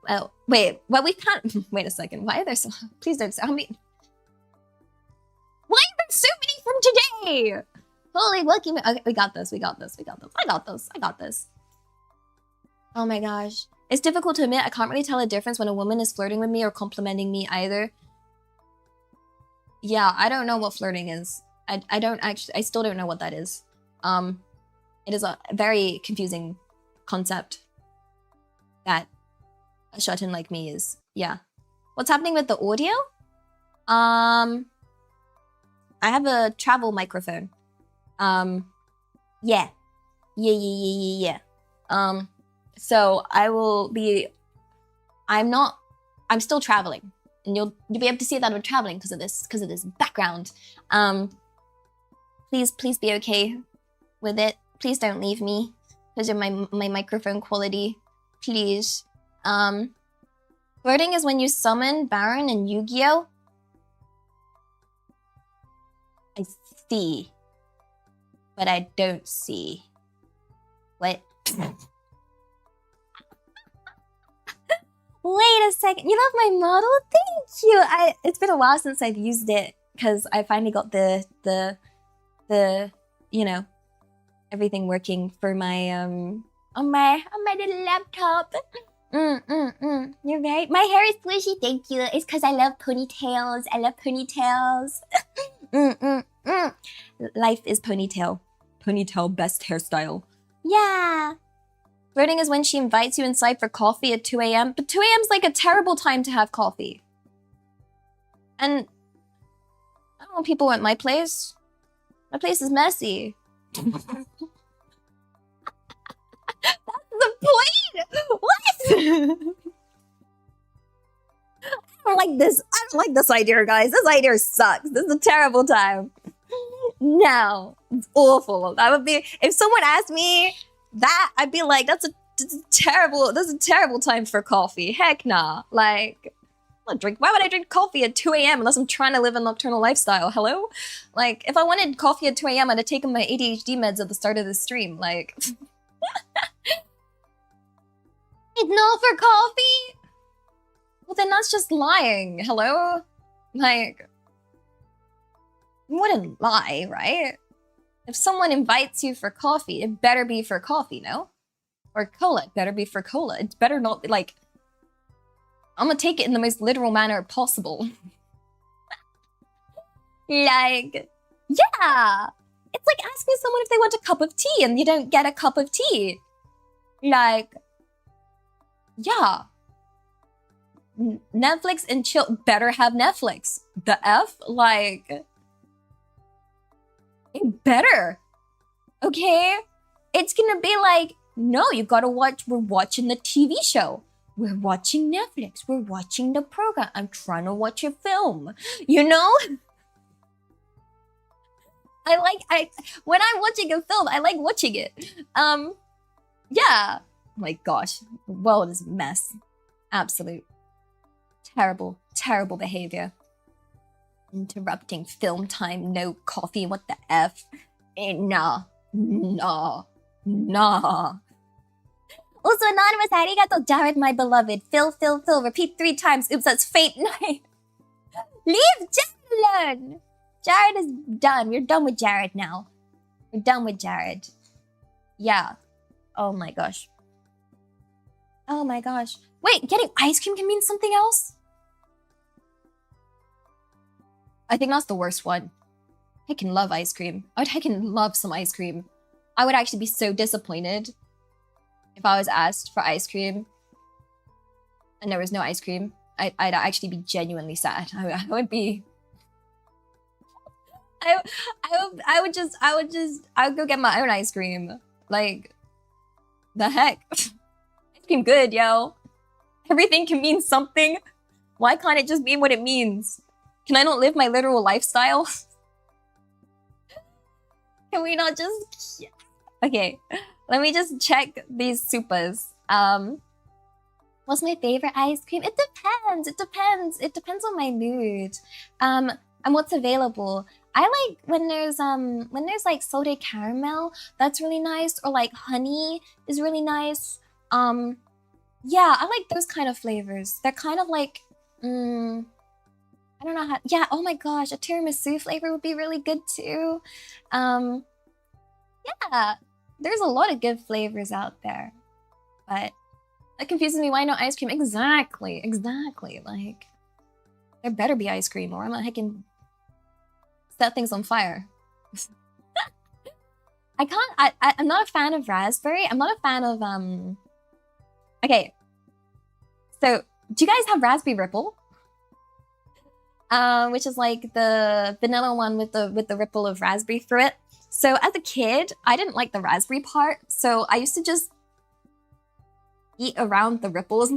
Oh, wait. Well, we can't... Wait a second. Why are there so... Please don't say... How many... Why are there so many from today? Holy, welcome... Okay, we got this. I got this. Oh my gosh. It's difficult to admit I can't really tell a difference when a woman is flirting with me or complimenting me either. Yeah, I don't know what flirting is. I still don't know what that is. It is a very confusing concept that a shut-in like me is. Yeah. What's happening with the audio? I have a travel microphone. Yeah. So I will be... I'm still traveling. And you'll be able to see that I'm traveling because of this background. Please be okay with it. Please don't leave me because of my microphone quality. Please. Flirting is when you summon Baron and Yu-Gi-Oh! I see. But I don't see. What? Wait a second. You love my model? Thank you. It's been a while since I've used it because I finally got the you know, everything working for my on my little laptop. You're right. My hair is squishy. Thank you. It's because I love ponytails. Life is ponytail. Ponytail best hairstyle. Yeah. Flirting is when she invites you inside for coffee at 2 a.m. But 2 a.m. is like a terrible time to have coffee. And I don't want people at my place. My place is messy. That's the point! What? I don't like this idea, guys. This idea sucks. This is a terrible time. No, it's awful. That would be, if someone asked me that, I'd be like, that's a terrible time for coffee. Heck nah. Like, why would I drink coffee at 2 a.m. unless I'm trying to live a nocturnal lifestyle? Hello? Like, if I wanted coffee at 2 a.m., I'd have taken my ADHD meds at the start of the stream. Like, it's not for coffee? Well, then that's just lying. Hello? Like, you wouldn't lie, right? If someone invites you for coffee, it better be for coffee, no? Or cola, it better be for cola. It better not be like, I'm gonna take it in the most literal manner possible. Like, yeah! It's like asking someone if they want a cup of tea and you don't get a cup of tea. Like, yeah. Netflix and chill, better have Netflix. The F? Like, it better. Okay? It's gonna be like, no, you gotta watch, we're watching the TV show. We're watching Netflix. We're watching the program. I'm trying to watch a film. You know? When I'm watching a film, I like watching it. Yeah. Oh my gosh. The world is a mess. Absolute terrible behavior. Interrupting film time, no coffee, what the F? Nah. Also, anonymous, arigato, Jared, my beloved. Phil, repeat 3 times. Oops, that's fate night. Leave Jared alone. Jared is done. We're done with Jared now. We're done with Jared. Yeah. Oh my gosh. Oh my gosh. Wait, getting ice cream can mean something else? I think that's the worst one. I can love ice cream. I can love some ice cream. I would actually be so disappointed if I was asked for ice cream and there was no ice cream. I'd actually be genuinely sad. I would be... I would go get my own ice cream. Like, the heck? Ice cream good, yo. Everything can mean something. Why can't it just mean what it means? Can I not live my literal lifestyle? Can we not just... Okay, let me just check these supers. What's my favorite ice cream? It depends. It depends on my mood. And what's available. I like when there's like salted caramel, that's really nice, or like honey is really nice. Yeah, I like those kind of flavors. They're kind of like I don't know how... Yeah, oh my gosh, a tiramisu flavor would be really good too. Yeah, there's a lot of good flavors out there. But that confuses me. Why no ice cream? Exactly. Like, there better be ice cream or I'm not heckin' set things on fire. I'm not a fan of raspberry. I'm not a fan of, Okay. So, do you guys have Raspberry Ripple? Which is like the vanilla one with the ripple of raspberry through it. So as a kid, I didn't like the raspberry part, so I used to just eat around the ripples.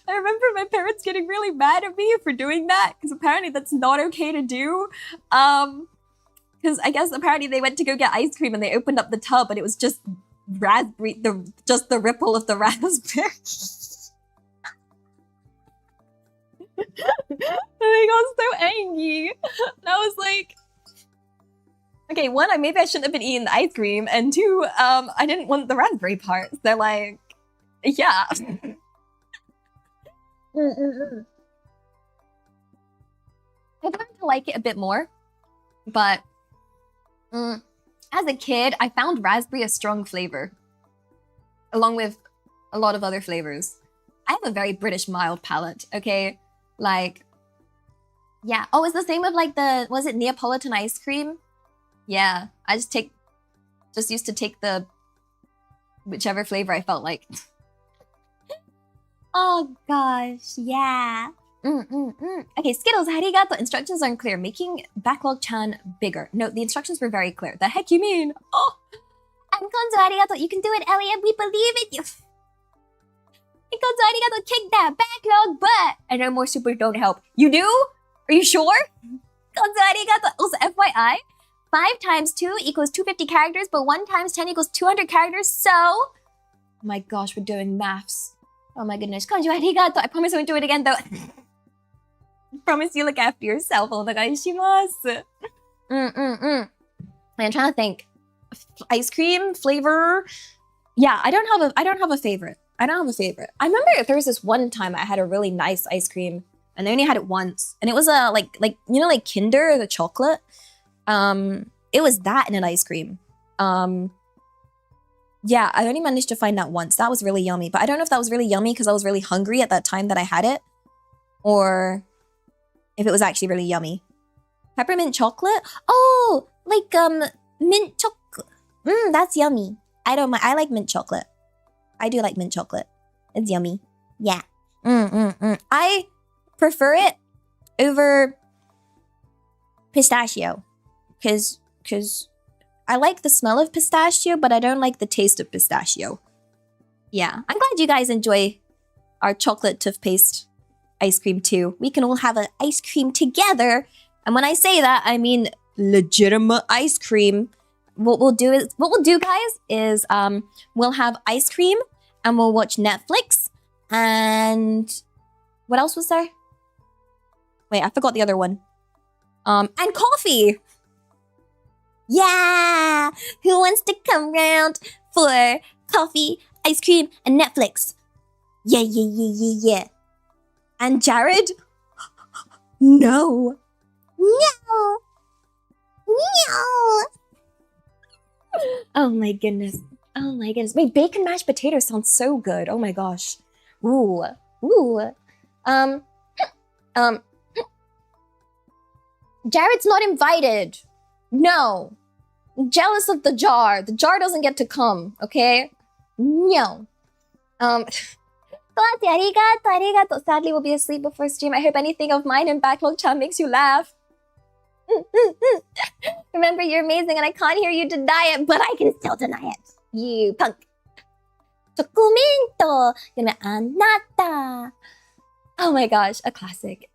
I remember my parents getting really mad at me for doing that, because apparently that's not okay to do. Because I guess apparently they went to go get ice cream and they opened up the tub and it was just raspberry, just the ripple of the raspberry. And I got so angry. And I was like, okay, one, maybe I shouldn't have been eating the ice cream, and two, I didn't want the raspberry part. So like, yeah. I've learned to like it a bit more, but as a kid, I found raspberry a strong flavor, along with a lot of other flavors. I have a very British mild palate, okay? Like, yeah. Oh, it's the same with like was it Neapolitan ice cream? Yeah, I just used to take the whichever flavor I felt like. Oh gosh, yeah. Okay, Skittles, arigato. Instructions aren't clear. Making backlog-chan bigger. No, the instructions were very clear. The heck you mean? Oh, I'm Konzo, arigato. You can do it, Elia. We believe in you. Konzo, arigato. Kick that backlog butt. I know more supers don't help. You do? Are you sure? Also, FYI, 5 times 2 equals 250 characters, but 1 times 10 equals 200 characters, so... Oh my gosh, we're doing maths. Oh my goodness. Kanju arigato. I promise I won't do it again, though. I promise you look after yourself. Onegaishimasu. I'm trying to think. Ice cream flavor. Yeah, I don't have a favorite. I remember there was this one time I had a really nice ice cream, and I only had it once, and it was a like you know, like Kinder, the chocolate. It was that in an ice cream. Yeah, I only managed to find that once. That was really yummy, but I don't know if that was really yummy because I was really hungry at that time that I had it, or if it was actually really yummy. Peppermint chocolate? Oh, like mint chocolate. That's yummy. I don't mind. I like mint chocolate. I do like mint chocolate. It's yummy. Yeah. I prefer it over pistachio because I like the smell of pistachio, but I don't like the taste of pistachio. Yeah, I'm glad you guys enjoy our chocolate toothpaste ice cream too. We can all have an ice cream together. And when I say that, I mean legitimate ice cream. What we'll do, guys, is we'll have ice cream and we'll watch Netflix. And what else was there? Wait, I forgot the other one. And coffee. Yeah! Who wants to come round for coffee, ice cream, and Netflix? Yeah. And Jared? No. Oh my goodness. Wait, bacon mashed potatoes sounds so good. Oh my gosh. Ooh. Jared's not invited. No. I'm jealous of the jar. The jar doesn't get to come, okay? No. Arigato. Sadly, we'll be asleep before stream. I hope anything of mine and backlog-chan makes you laugh. Remember, you're amazing and I can't hear you deny it, but I can still deny it. You punk. Documento. Anata. Oh my gosh, a classic.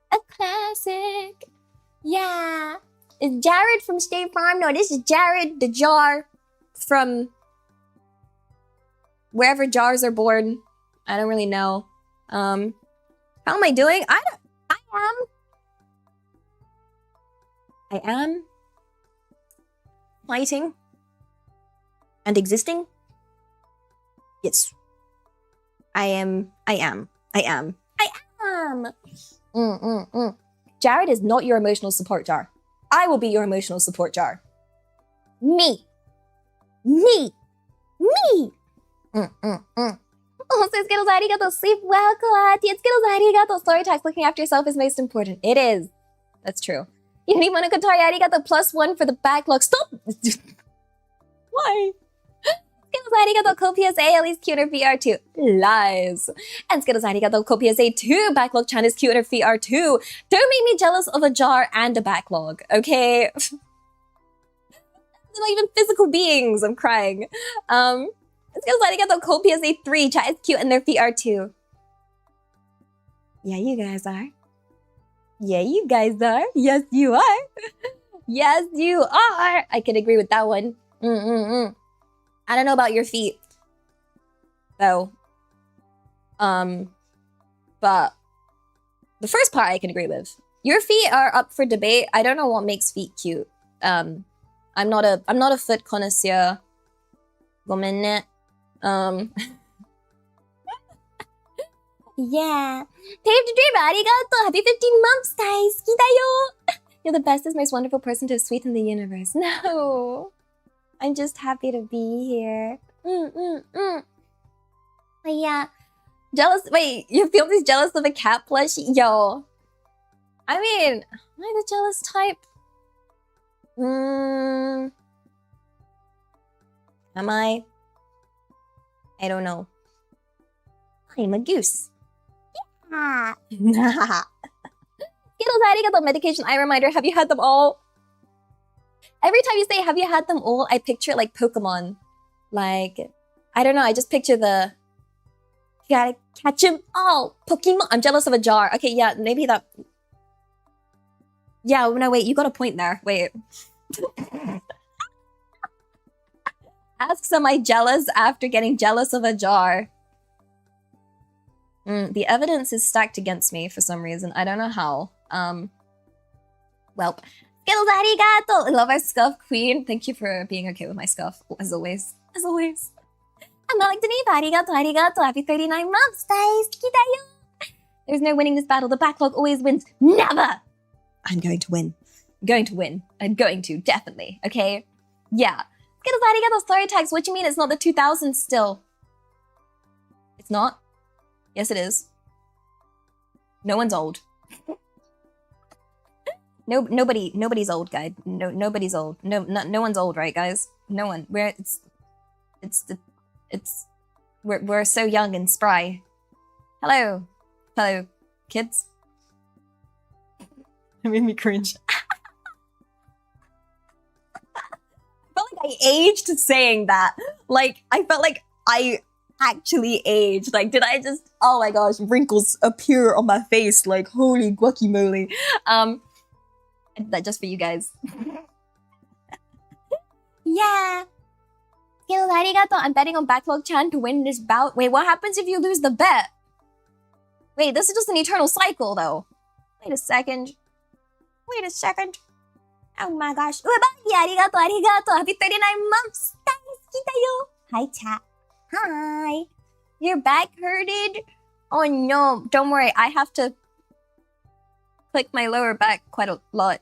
Yeah. Is Jared from State Farm? No, this is Jared the jar from wherever jars are born. I don't really know. How am I doing? I am fighting and existing. Yes. I am. Jared is not your emotional support jar. I will be your emotional support jar. Me. Oh, so Skittles, arigato. Sleep well, Kalati. It's Skittles, arigato. Story tax, looking after yourself is most important. It is. That's true. Yuri Monogatari, arigato. +1 for the backlog. Stop! Why? Skittles, arigato. Copious A, at least cuter VR2. Lies. And Skittles, arigato. Copious A2. Backlog chan is cuter VR2. Don't make me jealous of a jar and a backlog, okay? They're not even physical beings. I'm crying. Skittles, arigato. Copious A3. Chat is cute and their feet are too. Yeah, you guys are. Yes, you are. Yes, you are. I can agree with that one. I don't know about your feet, though. But the first part I can agree with. Your feet are up for debate. I don't know what makes feet cute. I'm not a foot connoisseur. Gomenne. Yeah. Paved to dream, arigato. Happy 15 months, guys. Kidayo. You're the bestest, most wonderful person to have sweetened the universe. No. I'm just happy to be here. Yeah. Jealous. Wait, you feel this jealous of a cat plush? Yo. I mean, am I the jealous type? Am I? I don't know. I'm a goose. Yeah. Skittles, arigato. Medication eye reminder. Have you had them all? Every time you say, have you had them all, I picture like Pokemon. Like, I don't know. I just picture the... You gotta catch them all. Pokemon. I'm jealous of a jar. Okay, yeah, maybe that... Yeah, no, wait, you got a point there. Wait. Asks, am I jealous after getting jealous of a jar? The evidence is stacked against me for some reason. I don't know how. Welp. Skittles arigato! I love our scuff queen. Thank you for being okay with my scuff, as always. As always. I'm not like Denise. Arigato, arigato. Happy 39 months, guys. Kitayo. There's no winning this battle. The backlog always wins. Never! I'm going to win. I'm going to win. I'm going to, definitely. Okay? Yeah. Skittles arigato story tags. What do you mean it's not the 2000s still? It's not? Yes, it is. No one's old. Nobody's old, guys. Nobody's old. No one's old, right, guys? No one. We're so young and spry. Hello, kids. It made me cringe. I felt like I aged saying that. Like, I felt like I actually aged. Like, did I just, oh my gosh, wrinkles appear on my face, like, holy guacamole. That just for you guys. Yeah. Skittles arigato. I'm betting on Backlog Chan to win this bout. Wait, what happens if you lose the bet? Wait, this is just an eternal cycle, though. Wait a second. Oh my gosh. Arigato, arigato. Happy 39 months. Kitayo. Hi, chat. Hi. Your back hurted? Oh no. Don't worry. I have to click my lower back quite a lot.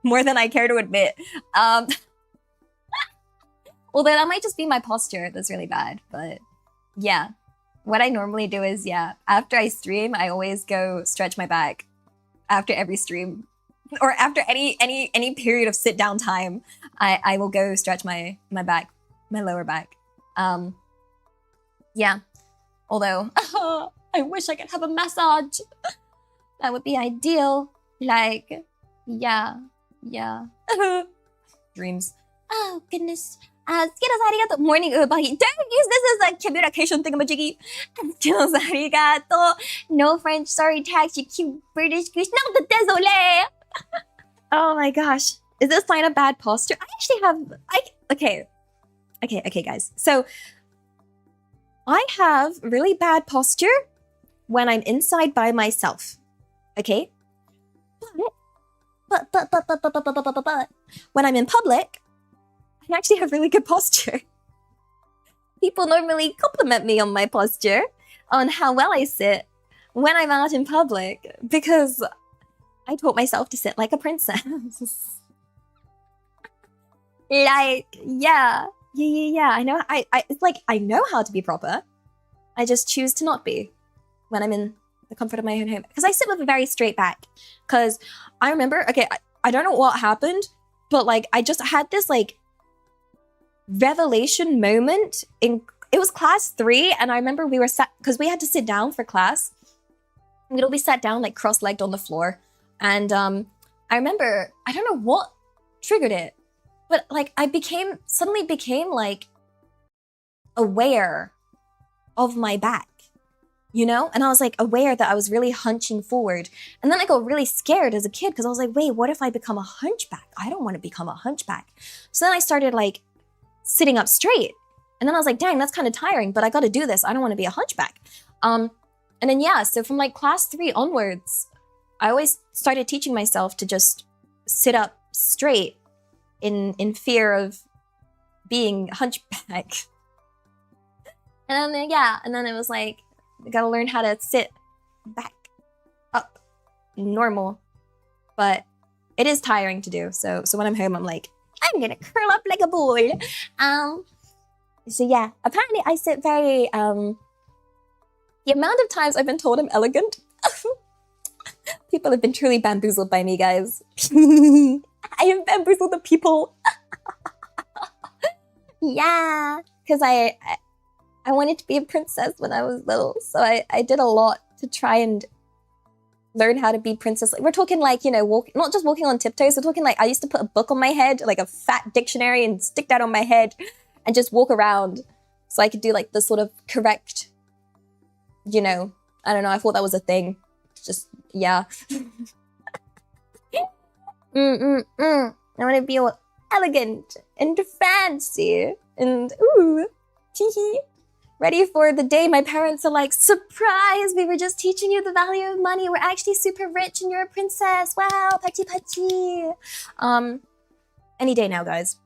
More than I care to admit. Although that might just be my posture that's really bad. But yeah. What I normally do is, yeah, after I stream, I always go stretch my back. After every stream. Or after any period of sit down time, I will go stretch my back, my lower back. Yeah. Although, I wish I could have a massage. That would be ideal. Like, yeah. Dreams. Oh, goodness. Skittles arigato. Morning ubagi. Don't use this as a communication thingamajiggy. Skittles arigato. No French, sorry tags, you cute British goose. No, the désolé. Oh my gosh. Is this sign of bad posture? I actually have, okay, guys. So, I have really bad posture when I'm inside by myself. Okay? But when I'm in public, I actually have really good posture. People normally compliment me on my posture, on how well I sit when I'm out in public, because I taught myself to sit like a princess. Like, yeah. I know. It's like I know how to be proper. I just choose to not be when I'm in the comfort of my own home, because I sit with a very straight back. Because I remember, okay, I don't know what happened, but like I just had this like revelation moment in, it was class 3, and I remember we were sat, because we had to sit down for class. We'd all be sat down like cross-legged on the floor, and I remember, I don't know what triggered it, but like I suddenly became like aware of my back, you know? And I was like aware that I was really hunching forward. And then I got really scared as a kid, because I was like, wait, what if I become a hunchback? I don't want to become a hunchback. So then I started like sitting up straight. And then I was like, dang, that's kind of tiring, but I got to do this. I don't want to be a hunchback. And then, yeah, so from like class 3 onwards, I always started teaching myself to just sit up straight in fear of being hunchback. And then, yeah, and then it was like, I gotta learn how to sit back up normal. But it is tiring to do. So when I'm home, I'm like, I'm gonna curl up like a boy. So yeah, apparently I sit very, the amount of times I've been told I'm elegant, people have been truly bamboozled by me, guys. I have bamboozled the people. Yeah, because I wanted to be a princess when I was little, so I did a lot to try and learn how to be princess. We're talking like, you know, not just walking on tiptoes, we're talking like I used to put a book on my head, like a fat dictionary, and stick that on my head and just walk around so I could do like the sort of correct, you know, I don't know, I thought that was a thing. Just, yeah. I want to be all elegant and fancy and ooh, hee. Ready for the day my parents are like, surprise, we were just teaching you the value of money. We're actually super rich and you're a princess. Wow, pachi pachi. Any day now, guys.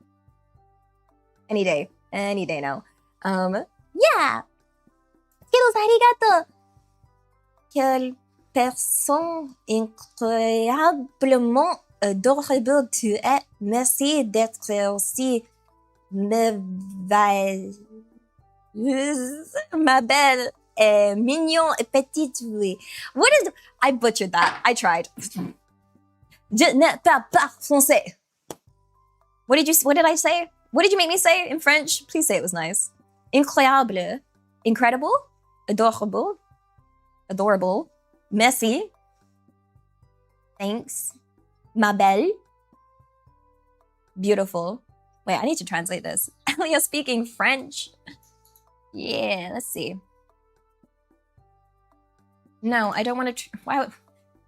Any day now. Yeah. Skittles, arigato. Quelle personne incroyablement adorable tu es. Merci d'être aussi merveilleuse. Ma belle, mignon et petite. What is... I butchered that. I tried. Je ne parle pas français. What did I say? What did you make me say in French? Please say it was nice. Incroyable. Incredible. Adorable. Adorable. Merci. Thanks. Ma belle. Beautiful. Wait, I need to translate this. Elia speaking French. Yeah, let's see. No, I don't want to... Wow.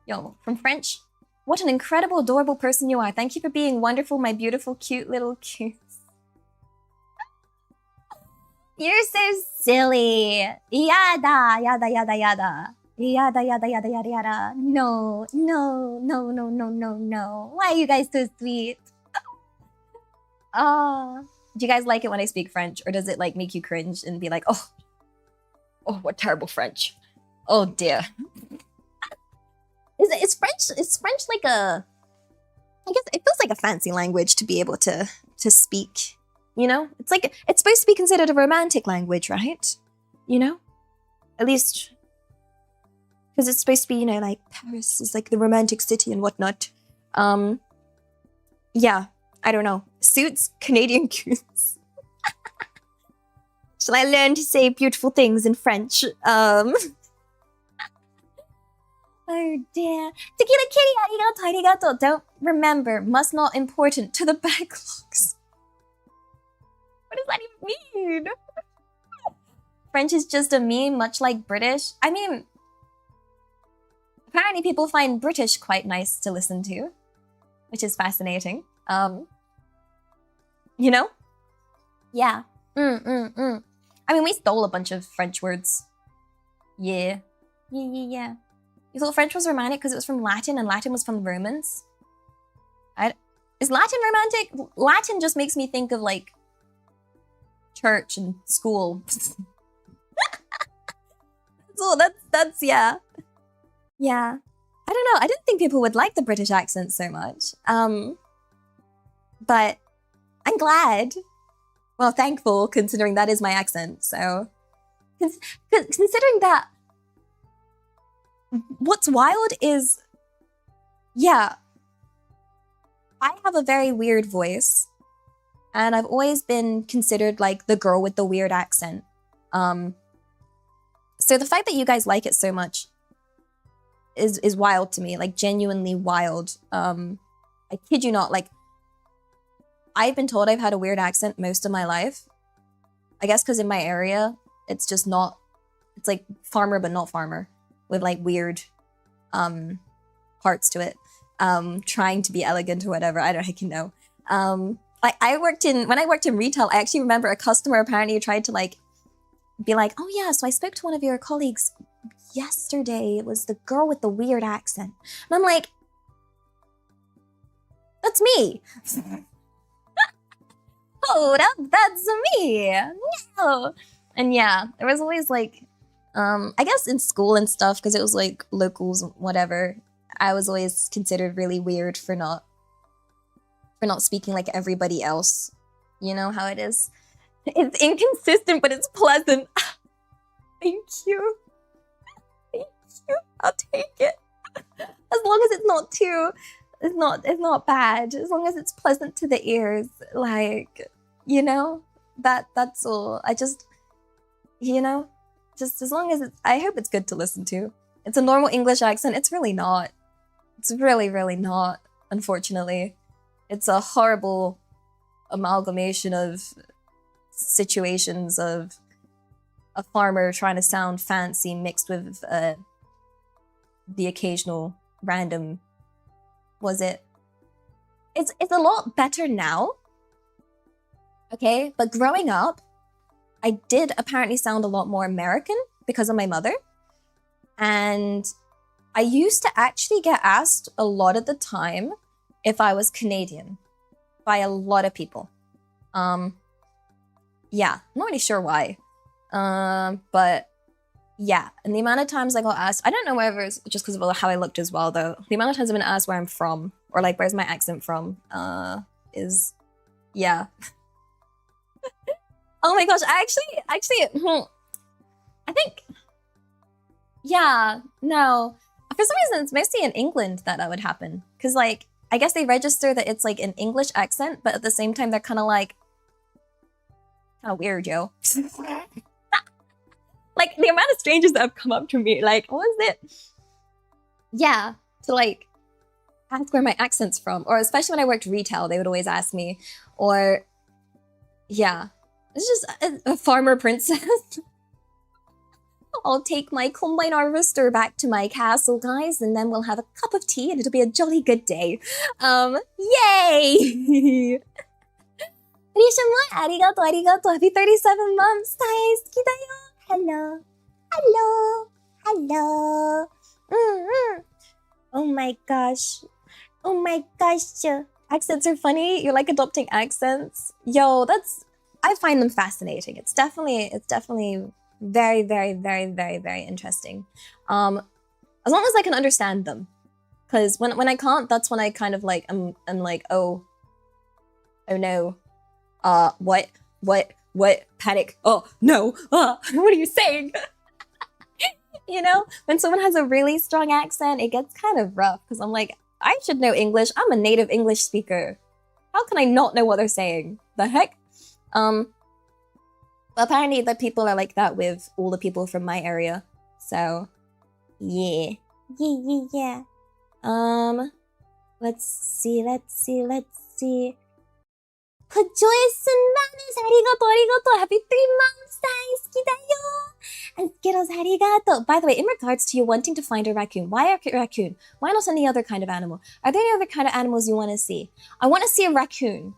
Yo, from French. What an incredible, adorable person you are. Thank you for being wonderful, my beautiful, cute little cute. You're so silly. Yada, yada, yada, yada. Yada, yada, yada, yada, yada. No. Why are you guys so sweet? Do you guys like it when I speak French? Or does it like make you cringe and be like, oh, what terrible French. Oh dear. Is French like a... I guess it feels like a fancy language to be able to speak. You know? It's like, it's supposed to be considered a romantic language, right? You know? At least... Because it's supposed to be, you know, like Paris is like the romantic city and whatnot. Yeah, I don't know. Suits Canadian goose. Shall I learn to say beautiful things in French? Oh dear. Tequila kitty, arigato. Don't remember, must not important to the backlogs. What does that even mean? French is just a meme, much like British. I mean, apparently people find British quite nice to listen to, which is fascinating. You know? Yeah. I mean, we stole a bunch of French words. Yeah. Yeah. You thought French was romantic because it was from Latin and Latin was from the Romans? Is Latin romantic? Latin just makes me think of like church and school. So that's yeah. Yeah. I don't know. I didn't think people would like the British accent so much. But I'm glad. Well, thankful, considering that is my accent, so... Considering that... What's wild is... Yeah. I have a very weird voice. And I've always been considered, like, the girl with the weird accent. So the fact that you guys like it so much is wild to me. Like, genuinely wild. I kid you not, like... I've been told I've had a weird accent most of my life. I guess because in my area, it's just not... It's like farmer, but not farmer. With like weird parts to it. Trying to be elegant or whatever. I don't fucking know. When I worked in retail, I actually remember a customer apparently tried to like be like, oh yeah, so I spoke to one of your colleagues yesterday. It was the girl with the weird accent. And I'm like, that's me. Oh, that's me. No. And yeah, there was always like, I guess in school and stuff, because it was like locals, whatever, I was always considered really weird for not speaking like everybody else. You know how it is? It's inconsistent, but it's pleasant. Thank you. Thank you. I'll take it. As long as it's not too, it's not bad. As long as it's pleasant to the ears, like, you know, that's all. I just, you know, just as long as it's, I hope it's good to listen to. It's a normal English accent. It's really not. It's really, really not, unfortunately. It's a horrible amalgamation of situations of a farmer trying to sound fancy mixed with the occasional random, was it it's a lot better now. Okay, but growing up, I did apparently sound a lot more American because of my mother. And I used to actually get asked a lot of the time if I was Canadian by a lot of people. Yeah, I'm not really sure why. But yeah, and the amount of times I got asked, I don't know whether it's just because of how I looked as well, though. The amount of times I've been asked where I'm from, or like, where's my accent from, is, yeah. Oh my gosh, I think, yeah, no. For some reason, it's mostly in England that would happen. Because, like, I guess they register that it's, like, an English accent, but at the same time, they're kind of, like, kind of weird, yo. Like, the amount of strangers that have come up to me, like, what is it? Yeah, to, like, ask where my accent's from. Or especially when I worked retail, they would always ask me. Or, yeah. It's just a farmer princess. I'll take my combine harvester back to my castle, guys, and then we'll have a cup of tea and it'll be a jolly good day. Yay! Arigato, arigato. Happy 37 months, guys. Hello. Hello. Hello. Oh my gosh. Oh my gosh. Accents are funny. You like adopting accents? Yo, I find them fascinating. It's definitely very, very, very, very, very interesting. As long as I can understand them. Because when I can't, that's when I kind of like, I'm like, oh no. What, panic, oh no, what are you saying? You know, when someone has a really strong accent, it gets kind of rough. Because I'm like, I should know English. I'm a native English speaker. How can I not know what they're saying? The heck? Apparently the people are like that with all the people from my area. So, yeah. Yeah. Let's see. Joyce and Manis, arigato. Happy 3 months, daisuki and Skittles, arigato. By the way, in regards to you wanting to find a raccoon, why a raccoon? Why not any other kind of animal? Are there any other kind of animals you want to see? I want to see a raccoon.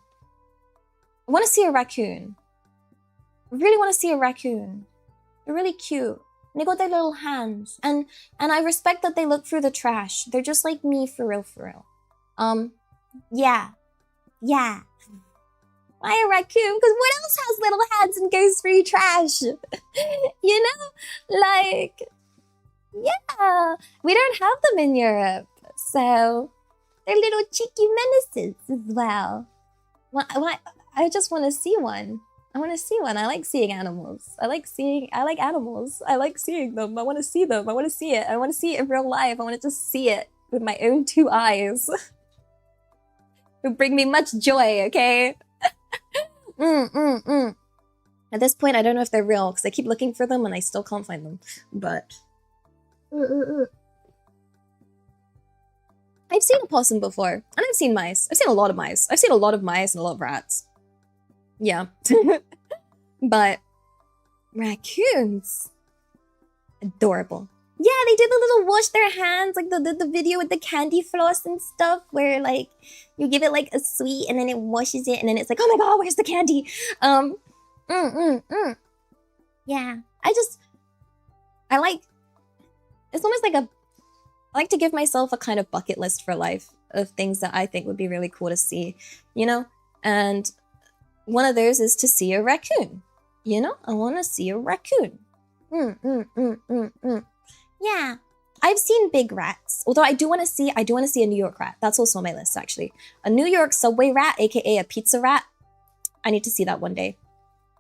I really want to see a raccoon. They're really cute. And they got their little hands. And I respect that they look through the trash. They're just like me, for real. Yeah. Why a raccoon? Because what else has little hands and goes through trash? You know? Like, yeah. We don't have them in Europe. So, they're little cheeky menaces as well. Why? I just want to see one. I like seeing animals. I like animals. I like seeing them. I want to see them. I want to see it. I want to see it in real life. I want to just see it with my own 2 eyes. It would bring me much joy, okay? At this point, I don't know if they're real, because I keep looking for them and I still can't find them. But... I've seen a possum before. And I've seen mice. I've seen a lot of mice. I've seen a lot of mice and a lot of rats. Yeah. But raccoons, adorable. Yeah, they did the little wash their hands, like the video with the candy floss and stuff, where like you give it like a sweet and then it washes it and then it's like, oh my god, where's the candy? Yeah, it's almost like I like to give myself a kind of bucket list for life of things that I think would be really cool to see, you know? And one of those is to see a raccoon. You know, I want to see a raccoon. Yeah, I've seen big rats. Although I do want to see a New York rat. That's also on my list, actually. A New York subway rat, aka a pizza rat. I need to see that one day.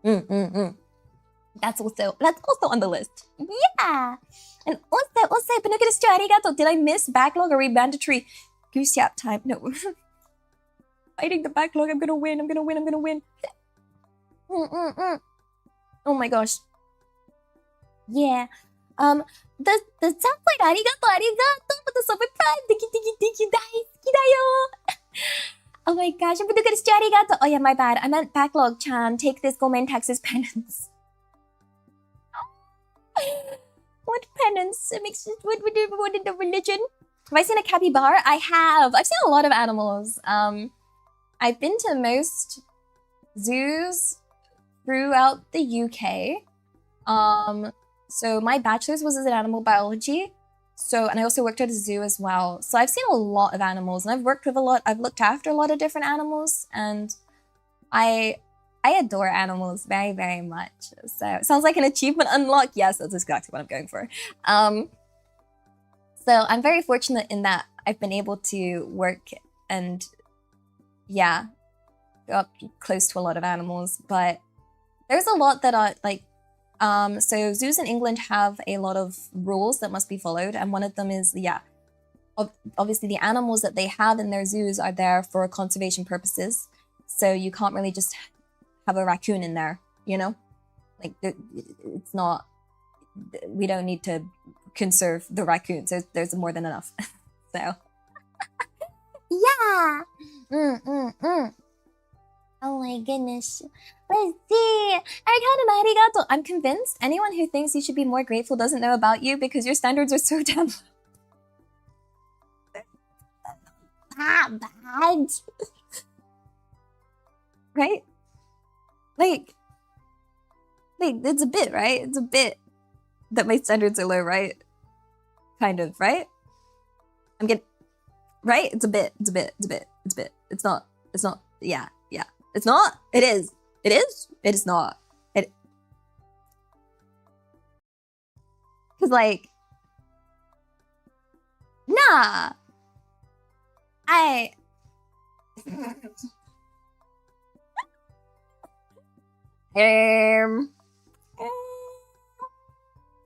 That's also on the list. Yeah. And also, Pinocchio arigato. Did I miss backlog? Are we mandatory goose yap time? No. Fighting the backlog. I'm gonna win. Oh my gosh. Yeah. The subway arigato for the subway prime. Tiki daisuki dayo. Oh my gosh. Arigato. Oh yeah, my bad. I meant backlog-chan. Take this Gomen taxes penance. What penance? It makes what in the religion? Have I seen a capybara? I have. I've seen a lot of animals. I've been to most zoos throughout the UK. So my bachelor's was in animal biology. And I also worked at a zoo as well. So I've seen a lot of animals, and I've worked with a lot. I've looked after a lot of different animals, and I adore animals very, very much. So it sounds like an achievement unlock. Yes, that's exactly what I'm going for. So I'm very fortunate in that I've been able to work and, yeah, up close to a lot of animals. But there's a lot that are like, so zoos in England have a lot of rules that must be followed, and one of them is, obviously the animals that they have in their zoos are there for conservation purposes. So you can't really just have a raccoon in there, you know? Like, it's not, we don't need to conserve the raccoons. There's more than enough. So, yeah. Oh my goodness. Let's see. Arigato. I'm convinced anyone who thinks you should be more grateful doesn't know about you because your standards are so damn bad. Right? Like, it's a bit, right? It's a bit that my standards are low, right? Kind of, right? Right? It's a bit. It's not, yeah. It's not, it is. It is not. Cause like, nah.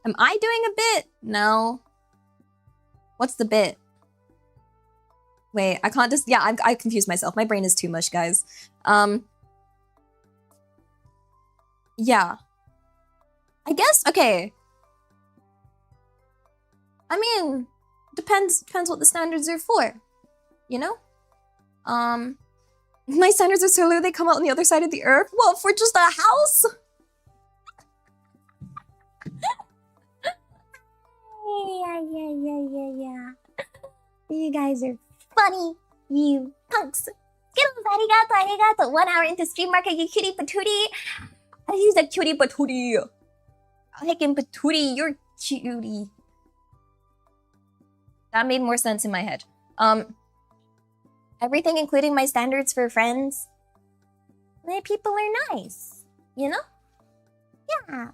Am I doing a bit? No. What's the bit? Wait, I can't just, I confused myself. My brain is too mush, guys. Yeah. I guess, okay. I mean, depends what the standards are for, you know? My standards are so low they come out on the other side of the earth. Well, for just a house? Yeah. You guys are funny, you punks. Skittles, arigato. 1 hour into stream market, you cutie patootie. He's a cutie patootie. Heckin' patootie, you're cutie. That made more sense in my head. Everything, including my standards for friends. My people are nice, you know? Yeah.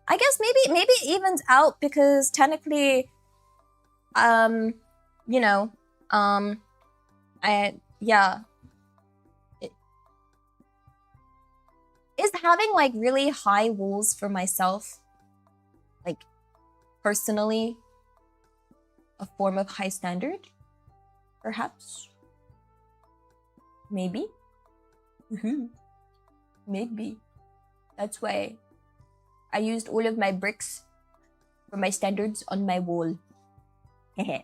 I guess maybe it evens out because technically, you know, is having like really high rules for myself, like personally, a form of high standard? Perhaps? Maybe? Maybe. That's why I used all of my bricks for my standards on my wall. Yeah!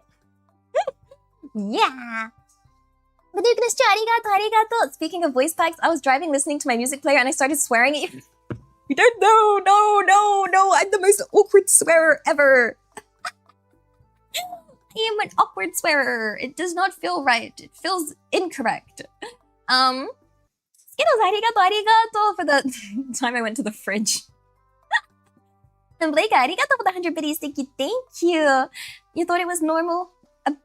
Arigato! Speaking of voice packs, I was driving listening to my music player and I started swearing at you. You don't know! No! I'm the most awkward swearer ever! I am an awkward swearer. It does not feel right. It feels incorrect. Skittles, arigato for the time I went to the fridge. And Blake, arigato for the 100 biddies. Thank you. You thought it was normal?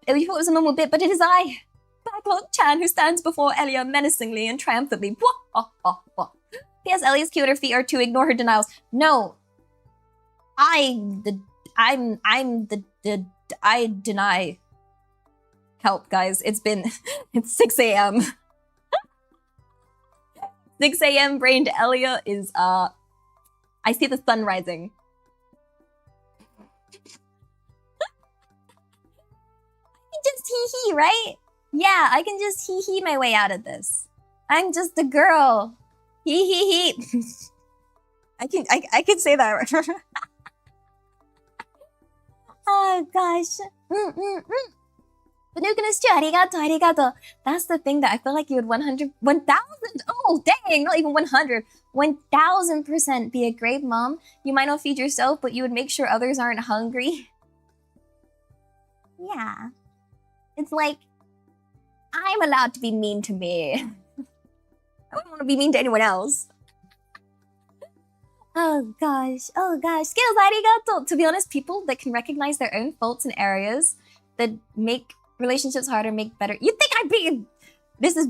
You thought it was a normal bit, but it is I, Backlog Chan, who stands before Elia menacingly and triumphantly. P.S. Elia's cute, her feet are too. Ignore her denials. No. I deny. Help, guys. It's 6 a.m. 6 a.m. brained Elia is, I see the sun rising. I can just hee-hee, right? Yeah, I can just hee-hee my way out of this. I'm just a girl. Hee-hee-hee. I can say that. Oh gosh. Arigato. That's the thing that I feel like you would 1,000. Oh dang, not even 100. 1,000% be a great mom. You might not feed yourself, but you would make sure others aren't hungry. Yeah. It's like I'm allowed to be mean to me. I don't want to be mean to anyone else. Oh gosh. Skittles, arigato. To be honest, people that can recognize their own faults and areas that make relationships harder, make better. You think I'm being... This is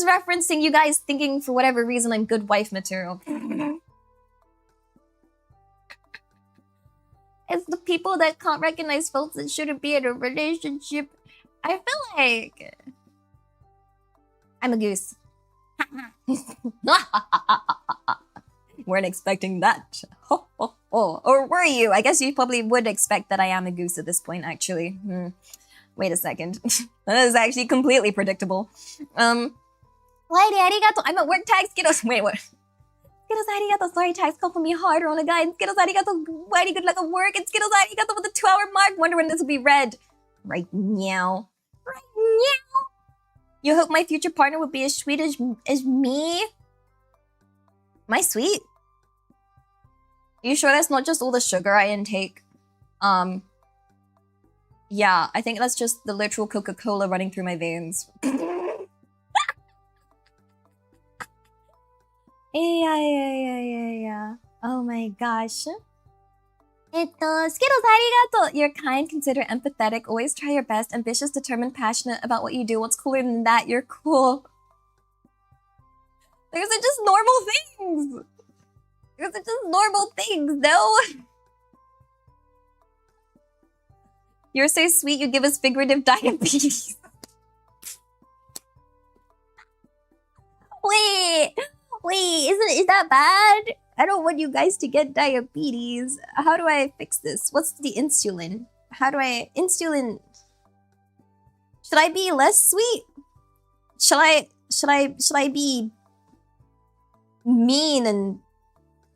referencing you guys thinking for whatever reason I'm good wife material. It's the people that can't recognize faults that shouldn't be in a relationship. I feel like I'm a goose. Weren't expecting that. Or were you? I guess you probably would expect that I am a goose at this point, actually. Wait a second. That is actually completely predictable. Lady, arigato. I'm at work tag. Skittles. Wait, what? Skittles, arigato. Sorry, tags call me harder on a guy. And Skittles, arigato. Mighty good luck at work. And Skittles, arigato with the 2-hour mark. Wonder when this will be read. Right now. Right now. You hope my future partner would be as sweet as me? Am I sweet? Are you sure that's not just all the sugar I intake? Yeah, I think that's just the literal Coca-Cola running through my veins. Yeah. Oh my gosh. Skittles, arigato! You're kind, considerate, empathetic, always try your best, ambitious, determined, passionate about what you do. What's cooler than that? You're cool. Those are just normal things! Those are just normal things, no? You're so sweet, you give us figurative diabetes. Wait, is that bad? I don't want you guys to get diabetes. How do I fix this? What's the insulin? How do I... Insulin... Should I be less sweet? Should I be mean and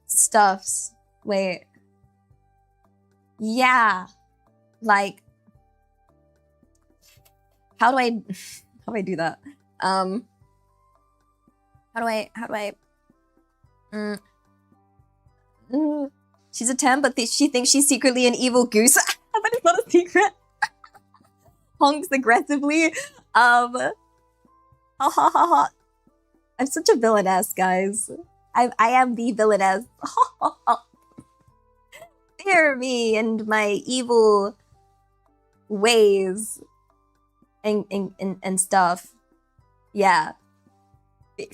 stuffs? Wait. Yeah. Like... How do I do that? How do I... She's a 10, but she thinks she's secretly an evil goose. But it's not a secret. Honks aggressively. I'm such a villainess, guys. I am the villainess. Fear me and my evil ways and stuff. Yeah.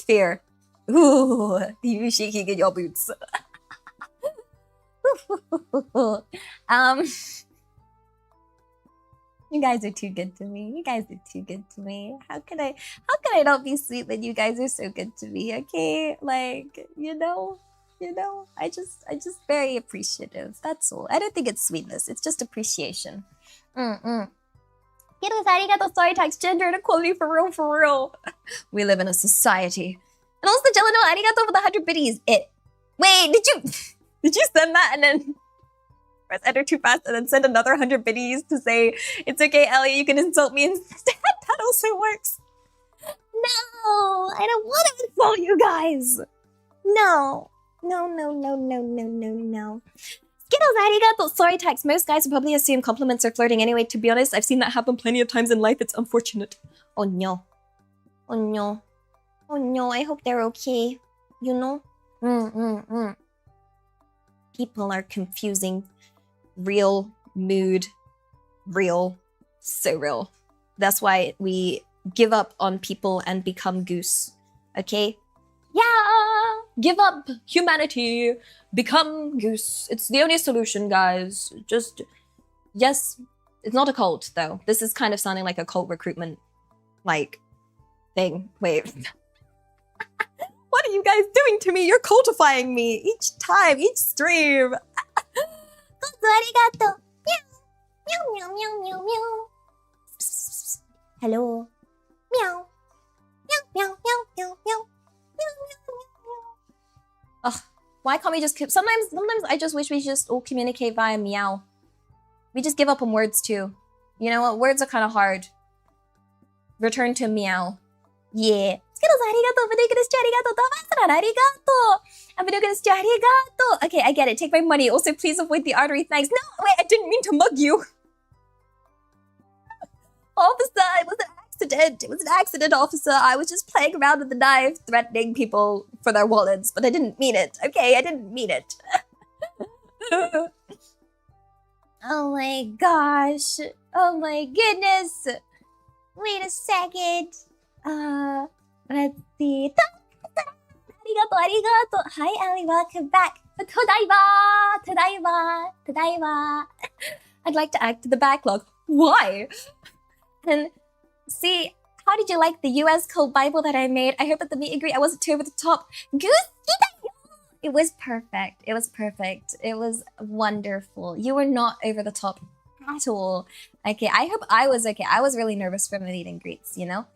Fear. Ooh, you shaking in your boots. You guys are too good to me. You guys are too good to me. How can I not be sweet when you guys are so good to me? Okay, like you know, I just very appreciative. That's all. I don't think it's sweetness. It's just appreciation. Arigato, sorry, tax gender inequality for real. We live in a society. And also, Jelano, arigato for the 100 biddies. Wait, did you send that and then press enter too fast and then send another 100 biddies to say, it's okay, Elia, you can insult me instead? That also works. No, I don't want to insult you guys. No. Skittles, arigato. Sorry, Tax. Most guys would probably assume compliments are flirting anyway. To be honest, I've seen that happen plenty of times in life. It's unfortunate. Oh no. I hope they're okay. You know? People are confusing real, mood, real, so real. That's why we give up on people and become goose. Okay? Yeah! Give up humanity. Become goose. It's the only solution, guys. Yes, it's not a cult, though. This is kind of sounding like a cult recruitment, thing. Wait. What are you guys doing to me? You're cultifying me each time, each stream. Arigato. Meow. Hello. Meow. Meow. Ugh, why can't we just keep... Sometimes I just wish we just all communicate via meow. We just give up on words too. You know what? Words are kind of hard. Return to meow. Yeah. Skittles, arigato. Arigato. Okay, I get it. Take my money. Also, please avoid the artery. Thanks. No, wait, I didn't mean to mug you. Officer, it was an accident. It was an accident, officer. I was just playing around with the knife, threatening people for their wallets, but I didn't mean it. Okay, I didn't mean it. Oh my gosh. Oh my goodness. Wait a second. Let's see. Arigato, arigato. Hi, Ellie. Welcome back. Tadaiba. I'd like to add to the backlog. Why? And see, how did you like the US Code Bible that I made? I hope at the meet and greet I wasn't too over the top. It was perfect. It was perfect. It was wonderful. You were not over the top at all. Okay, I hope I was okay. I was really nervous for my meet and greets, you know?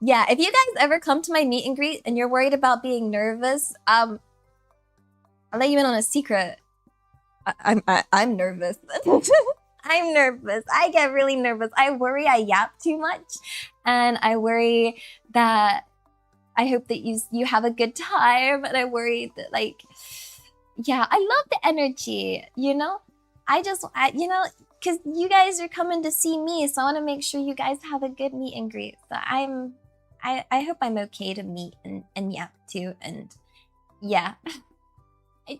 Yeah, if you guys ever come to my meet and greet and you're worried about being nervous, I'll let you in on a secret. I'm nervous. I'm nervous. I get really nervous. I worry I yap too much, and I worry that I hope that you have a good time, and I worry that, like, yeah, I love the energy, you know? You know, because you guys are coming to see me, so I want to make sure you guys have a good meet and greet. So I hope I'm okay to meet and yap too, and yeah. I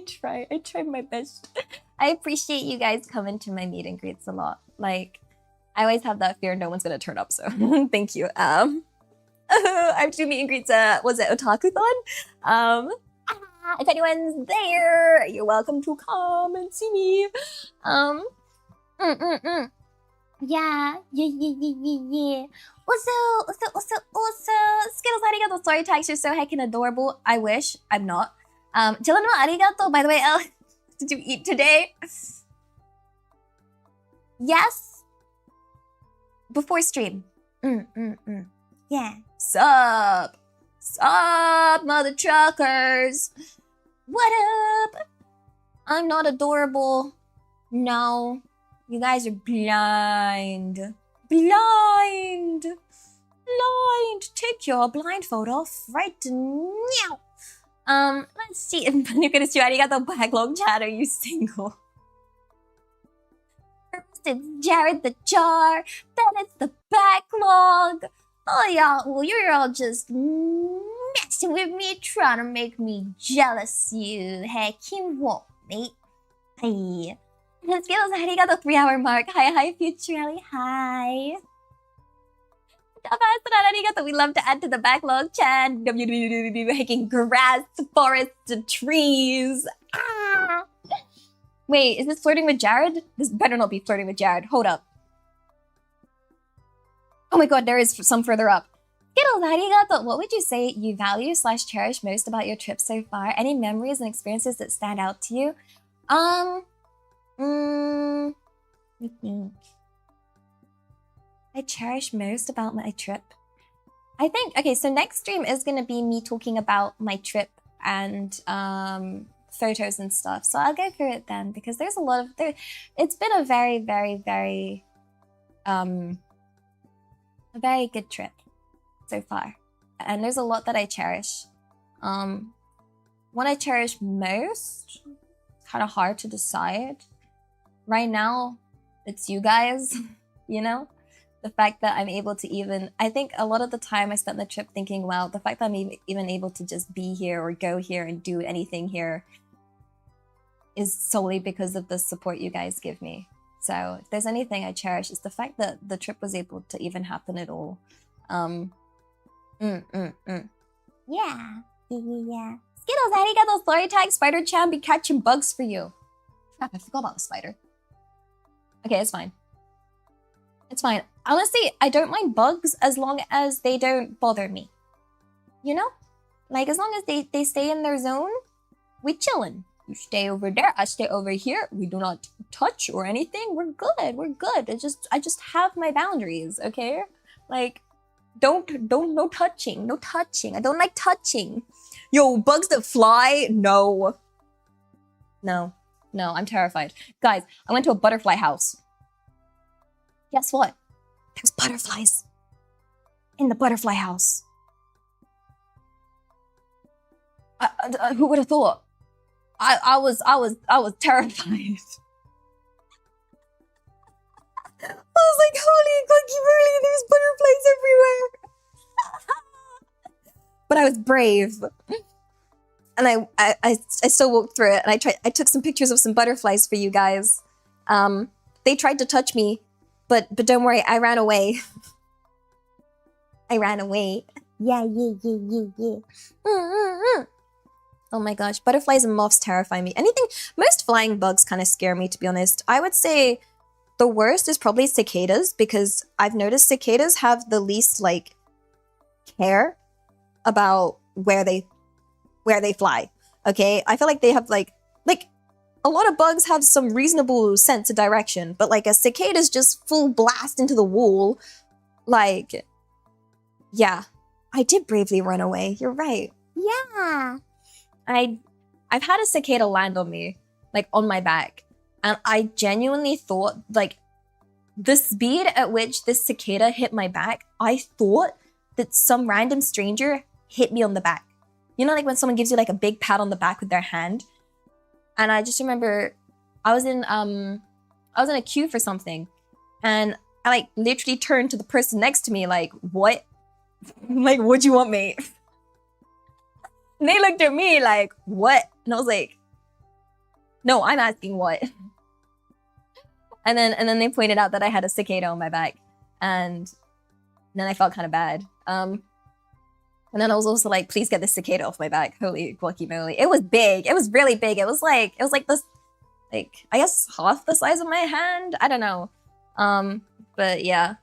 try my best. I appreciate you guys coming to my meet and greets a lot. Like, I always have that fear no one's gonna turn up, so thank you. I have to do meet and greets was it Otaku-thon? If anyone's there, you're welcome to come and see me. Yeah. Also, Skittles, arigato. Story tags, you're so heckin' adorable. I wish. I'm not. Dylan wa arigato. By the way, Elle, did you eat today? Yes. Before stream. Yeah. Sup, mother truckers. What up? I'm not adorable. No. You guys are blind. Blind. Take your blindfold off right now. Let's see. First Jared, are you single? First it's Jared the Jar, then it's the backlog. Oh y'all, well you're all just messing with me, trying to make me jealous. You heck you won't, mate. Hey. Skittles, arigato 3-hour mark. Hi, Future Ellie. Hi. We love to add to the backlog chat. Hiking grass, forests, trees. Ah. Wait, is this flirting with Jared? This better not be flirting with Jared. Hold up. Oh my god, there is some further up. Skittles, arigato. What would you say you value / cherish most about your trip so far? Any memories and experiences that stand out to you? I cherish most about my trip. I think, okay, so next stream is going to be me talking about my trip and photos and stuff. So I'll go through it then, because there's a lot of, it's been a very, very, very, a very good trip so far. And there's a lot that I cherish. What I cherish most, kind of hard to decide. Right now, it's you guys, you know? The fact that I'm able to even, I think a lot of the time I spent the trip thinking, well, the fact that I'm even able to just be here or go here and do anything here is solely because of the support you guys give me. So if there's anything I cherish, it's the fact that the trip was able to even happen at all. Yeah. Skittles, arigato, story tag, Spider-chan be catching bugs for you. Crap, I forgot about the spider. Okay, it's fine. It's fine. Honestly, I don't mind bugs as long as they don't bother me. You know? Like, as long as they stay in their zone, we chillin'. You stay over there, I stay over here. We do not touch or anything. We're good. We're good. I just have my boundaries, okay? Like, no touching. No touching. I don't like touching. Yo, bugs that fly? No. No, I'm terrified. Guys, I went to a butterfly house. Guess what? There's butterflies in the butterfly house. Who would have thought? I was terrified. was like, holy cookie moly, there's butterflies everywhere. But I was brave. And I still walked through it, and I took some pictures of some butterflies for you guys. They tried to touch me, but don't worry, I ran away. I ran away. Yeah. Oh my gosh, butterflies and moths terrify me. Most flying bugs kind of scare me, to be honest. I would say the worst is probably cicadas, because I've noticed cicadas have the least, like, care about where they fly. Okay, I feel like they have like a lot of bugs have some reasonable sense of direction, but like a cicada's just full blast into the wall. Like, yeah, I did bravely run away. You're right. Yeah, I've had a cicada land on me, like on my back, and I genuinely thought, like, the speed at which this cicada hit my back, I thought that some random stranger hit me on the back. You know, like when someone gives you like a big pat on the back with their hand. And I just remember I was in a queue for something, and I like literally turned to the person next to me like, what? Like, what do you want, mate? And they looked at me like, what? And I was like, no, I'm asking what. And then they pointed out that I had a cicada on my back, and then I felt kind of bad. And then I was also like, please get this cicada off my back. Holy guacamole. It was big. It was really big. It was like this, like, I guess half the size of my hand. I don't know. But yeah.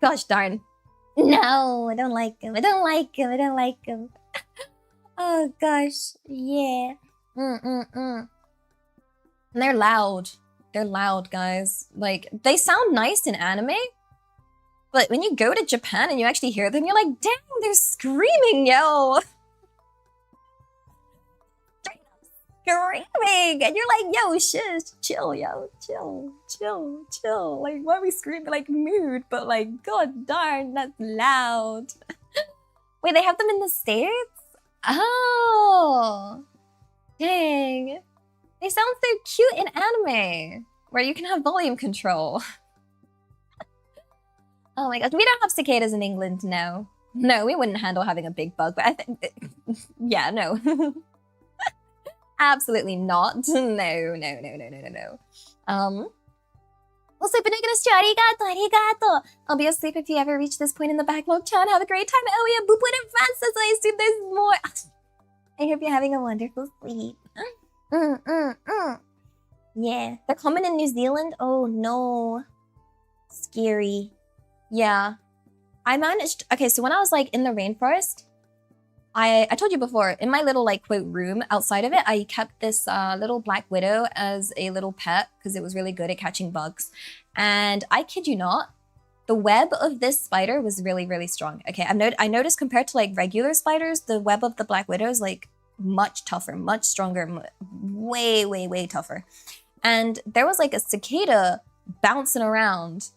Gosh darn. No, I don't like him. I don't like him. I don't like him. Oh gosh. Yeah. And they're loud. They're loud, guys. Like, they sound nice in anime. But when you go to Japan and you actually hear them, you're like, dang, they're screaming, yo. Screaming. And you're like, yo, shush, chill, yo, chill. Like, why are we screaming? Like, mood, but like, god darn, that's loud. Wait, they have them in the States? Oh. Dang. They sound so cute in anime, where you can have volume control. Oh my gosh, we don't have cicadas in England, no. No, we wouldn't handle having a big bug, but I think... yeah, no. Absolutely not. No. Also, arigato. I'll be asleep if you ever reach this point in the backlog, Chan. Have a great time. Oh yeah, boop in advance, as I assume there's more. I hope you're having a wonderful sleep. Yeah, they're common in New Zealand? Oh no. Scary. Yeah, I managed. Okay, so when I was like in the rainforest, I told you before, in my little like quote room outside of it, I kept this little black widow as a little pet because it was really good at catching bugs. And I kid you not, the web of this spider was really, really strong. Okay, I noticed compared to like regular spiders, the web of the black widow is like much tougher, much stronger, way tougher. And there was like a cicada bouncing around.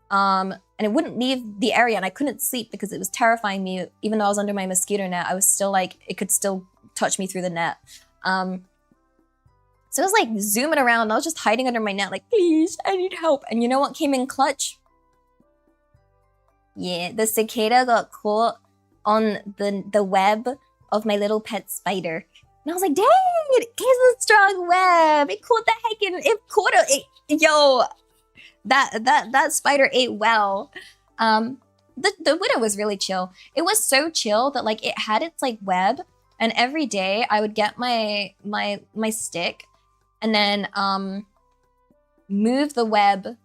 And it wouldn't leave the area, and I couldn't sleep because it was terrifying me. Even though I was under my mosquito net, I was still like, it could still touch me through the net. So it was like zooming around, and I was just hiding under my net like, please, I need help. And you know what came in clutch? Yeah, the cicada got caught on the web of my little pet spider. And I was like, dang, it is a strong web. It caught the it caught it. Yo, that spider ate well. The widow was really chill. It was so chill that like it had its like web, and every day I would get my stick and then move the web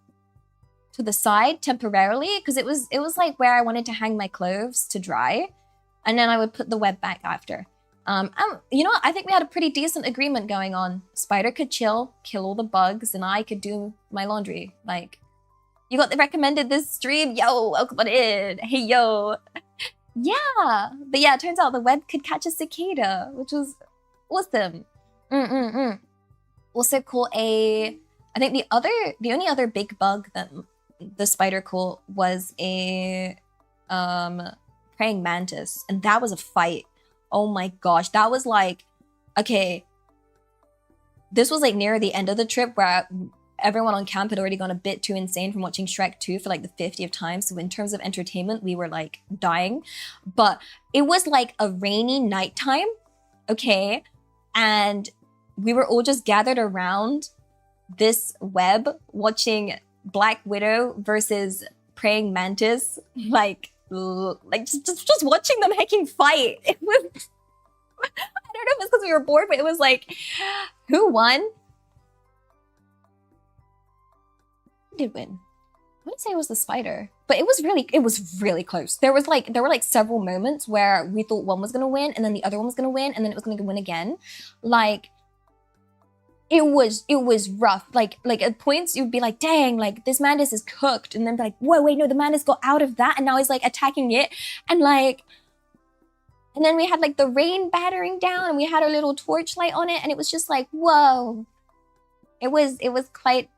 to the side temporarily because it was like where I wanted to hang my clothes to dry, and then I would put the web back after. You know what? I think we had a pretty decent agreement going on. Spider could chill, kill all the bugs, and I could do my laundry. Like, you got the recommended this stream? Yo, welcome on in. Hey, yo. Yeah. But yeah, it turns out the web could catch a cicada, which was awesome. Also caught I think the only other big bug that the spider caught was a praying mantis, and that was a fight. Oh my gosh, that was like, okay, this was like near the end of the trip where everyone on camp had already gone a bit too insane from watching Shrek 2 for like the 50th time. So in terms of entertainment, we were like dying. But it was like a rainy nighttime, okay? And we were all just gathered around this web watching Black Widow versus Praying Mantis, like just watching them hecking fight. It was, I don't know if it's because we were bored, but it was like, who won? Who did win? I wouldn't say it was the spider, but it was really close. There were like several moments where we thought one was gonna win, and then the other one was gonna win, and then it was gonna win again. Like, it was rough. Like at points you'd be like, dang, like this Mantis is cooked, and then be like, whoa, wait, no, the Mantis got out of that, and now he's like attacking it, and like, and then we had like the rain battering down, and we had our little torchlight on it, and it was just like, whoa. It was quite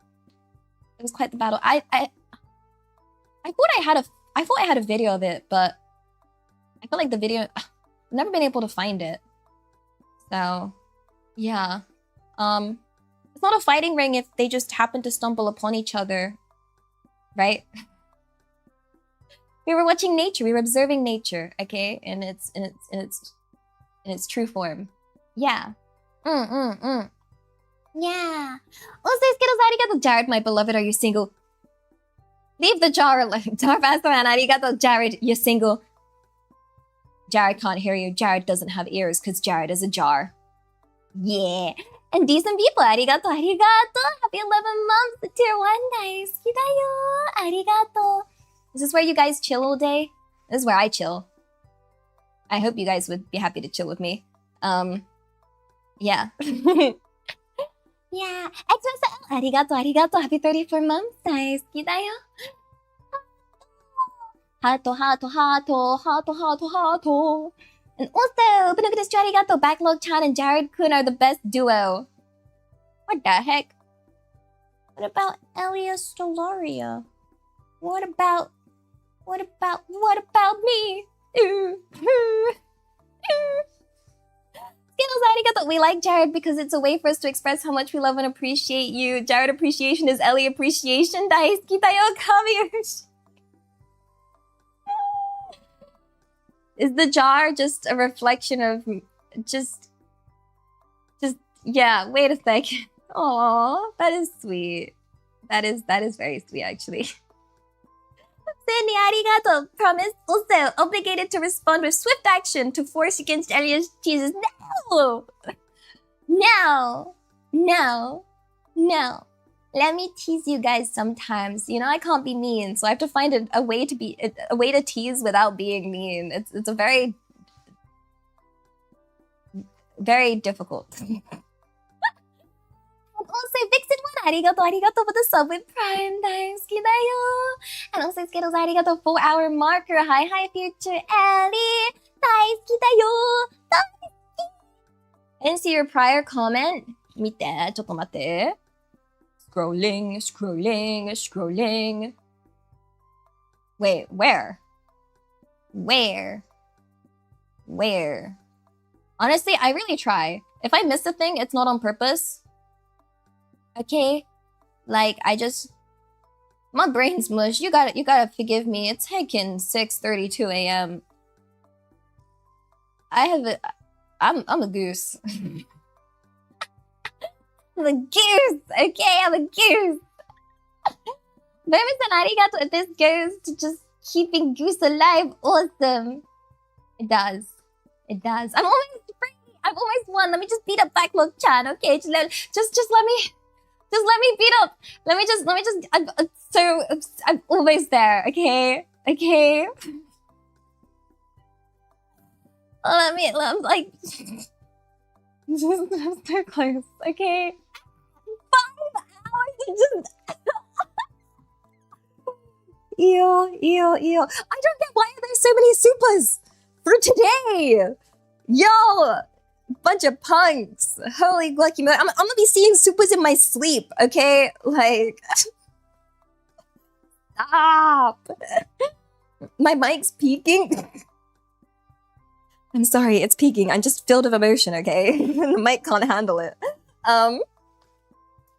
the battle. I thought I had a video of it, but I feel like the video, I've never been able to find it. So, yeah. It's not a fighting ring if they just happen to stumble upon each other, right? We were watching nature. We were observing nature, okay, in its true form. Yeah. Yeah. Also, Skittles, arigato, Jared, my beloved. Are you single? Leave the jar alone. Jar faster, man. Arigato, Jared. You're single. Jared can't hear you. Jared doesn't have ears because Jared is a jar. Yeah. And decent people, arigato, arigato. Happy 11 months, tier 1, nice. Kidayo, arigato. Is this where you guys chill all day? This is where I chill. I hope you guys would be happy to chill with me. Yeah. Yeah. Arigato, arigato. Happy 34 months, nice. Kidayo. Hato, hato, hato, hato, hato, hato. And also, Pinocchio arigato, Backlog-chan and Jared-kun are the best duo. What the heck? What about Elia Stellaria? What about me? Skittles arigato. We like Jared because it's a way for us to express how much we love and appreciate you. Jared appreciation is Elia appreciation. Daisuki tayo, Kamiyushi. Is the jar just a reflection of just yeah, wait a second. Aww, that is sweet. That is very sweet, actually. Sandy, arigato. Promise. Also, obligated to respond with swift action to force against Elia's cheeses. No! No! No! No! Let me tease you guys sometimes. You know, I can't be mean, so I have to find a way to tease without being mean. It's a very, very difficult. And also, Vixen1, arigato for the sub with Prime. Thanks, kidayo. And also, Skittles, arigato, 4-hour marker. Hi, future Ellie. Thanks, kidayo. I didn't see your prior comment. Mite, chotto mate. Scrolling. Wait, where? Honestly, I really try. If I miss a thing, it's not on purpose. Okay? Like, my brain's mush. You gotta forgive me. It's heckin' 6:32 a.m. I'm a goose. I'm a goose, okay? I'm a goose. Very arigato if this goes to just keeping goose alive. Awesome. It does. I'm almost free. I've almost won. Let me just beat up Backlog-chan, okay? Just let me beat up. I'm almost there, okay? Okay. I'm like, I'm so close, okay? 5 hours and just... Ew. I don't get why are there so many supers for today? Yo, bunch of punks. Holy lucky mo! I'm gonna be seeing supers in my sleep, okay? Like, stop. My mic's peaking. I'm sorry, it's peaking. I'm just filled with emotion, okay? The mic can't handle it.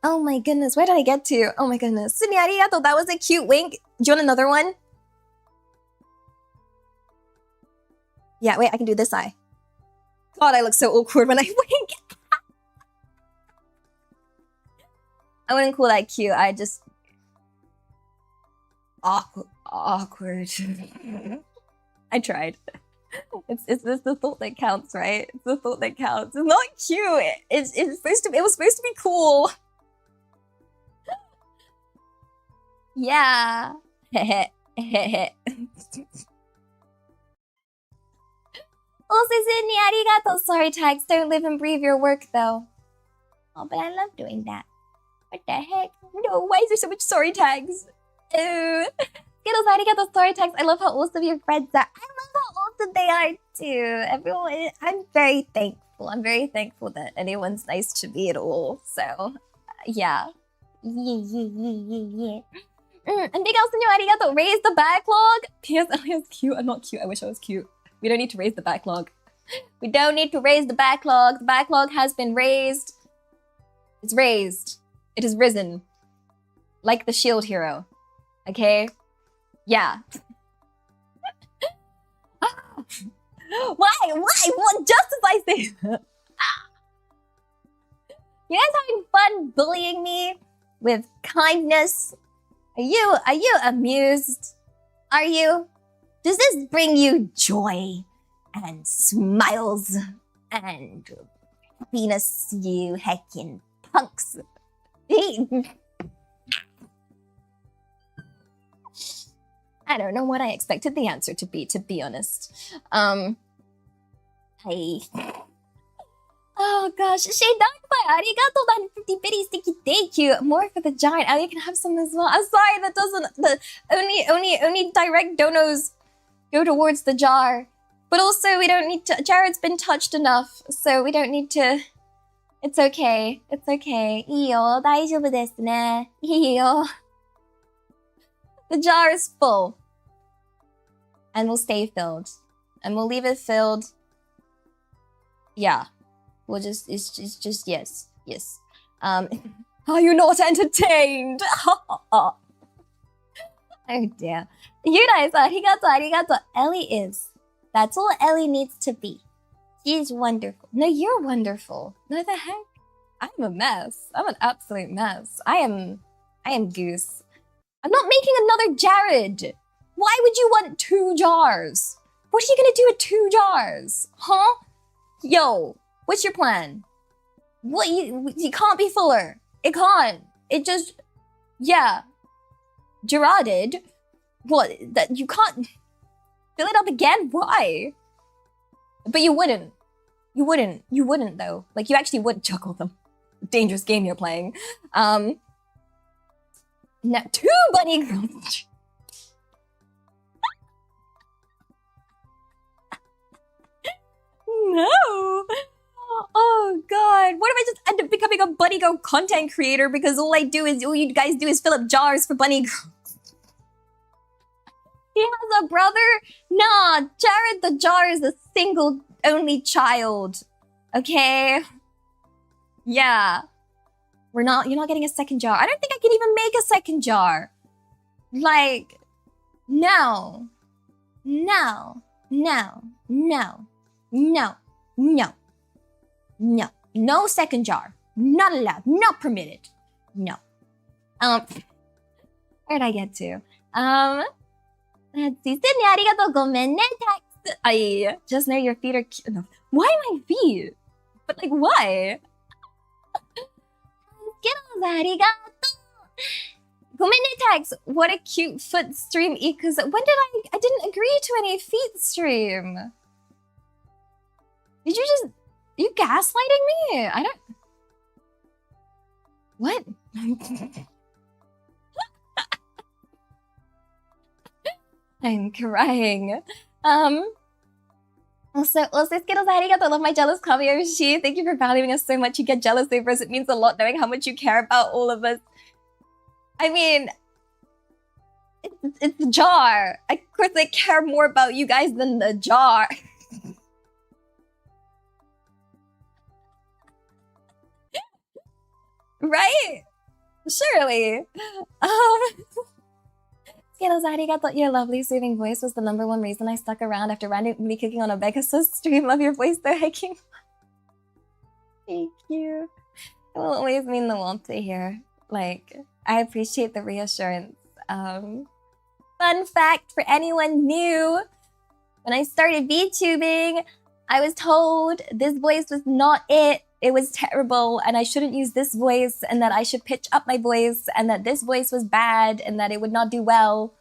Oh my goodness, where did I get to? Oh my goodness. Sydney arigato, that was a cute wink. Do you want another one? Yeah, wait, I can do this eye. God, I look so awkward when I wink. I wouldn't call that cute, I just... Awkward. I tried. It's the thought that counts, right? It's the thought that counts. It's not cute. It was supposed to be cool. Yeah. Also, Sydney, arigato. Sorry tags don't live and breathe your work, though. Oh, but I love doing that. What the heck? No, why is there so much sorry tags? Skittles, arigato, sorry tags. I love how awesome your friends are. I love how awesome they are, too. Everyone, I'm very thankful. I'm very thankful that anyone's nice to me at all. So, yeah. Yeah. And big else, señor, arigato. Raise the backlog. P.S. Elia is cute. I'm not cute. I wish I was cute. We don't need to raise the backlog. We don't need to raise the backlog. The backlog has been raised. It's raised. It has risen. Like the shield hero. Okay? Yeah. Why? What? Just as I say. You guys having fun bullying me with kindness? Are you amused? Are you? Does this bring you joy and smiles and happiness, you heckin' punks? I don't know what I expected the answer to be honest. Oh gosh, Shade Darkfire, arigato, that 50 bitty sticky, thank you. More for the giant. Elia can have some as well. I'm sorry, that doesn't, only direct donos go towards the jar. But also, we don't need to, Jared's been touched enough, so we don't need to, it's okay, it's okay. Iyo, daijoubu desu ne. Iyo. The jar is full. And will stay filled. And we'll leave it filled. Yeah. We'll just, it's just, yes. Are you not entertained? Oh dear. You guys, arigato. Ellie is. That's all Ellie needs to be. She's wonderful. No, you're wonderful. No, the heck? I'm a mess. I'm an absolute mess. I am Goose. I'm not making another Jared. Why would you want 2 jars? What are you gonna do with 2 jars? Huh? Yo, what's your plan? What, you can't be fuller. It can't. It just, yeah. Gerarded? What, that you can't fill it up again? Why? But you wouldn't. You wouldn't though. Like, you actually would juggle them. Dangerous game you're playing. Now 2 bunny girls. No. Oh god. What if I just end up becoming a Bunny Girl content creator because all you guys do is fill up jars for Bunny Girls? He has a brother? Nah, Jared the Jar is a single only child. Okay? Yeah. You're not getting a second jar. I don't think I can even make a second jar. Like, no. No second jar. Not allowed. Not permitted. No. Where'd I get to? Let's see. Sydney, arigato, gomen ne, text. Just know your feet are cute enough. Why my feet? But like, why? Skittles, arigato. Gomen ne, text. What a cute foot stream, because when did I didn't agree to any feet stream. Did you gaslighting me? I don't... What? I'm crying. Also, Skittles, arigato. I love my jealous Kamiyoshi. Thank you for valuing us so much. You get jealous over us. It means a lot knowing how much you care about all of us. I mean, it's the jar. Of course I care more about you guys than the jar. Right? Surely. Skittles, arigato. Your lovely, soothing voice was the #1 reason I stuck around after randomly clicking on a Pegasus stream. Love your voice, though, hiking. Thank you. It will always mean the world to hear. Like, I appreciate the reassurance. Fun fact for anyone new, when I started VTubing, I was told this voice was not it. It was terrible, and I shouldn't use this voice, and that I should pitch up my voice, and that this voice was bad, and that it would not do well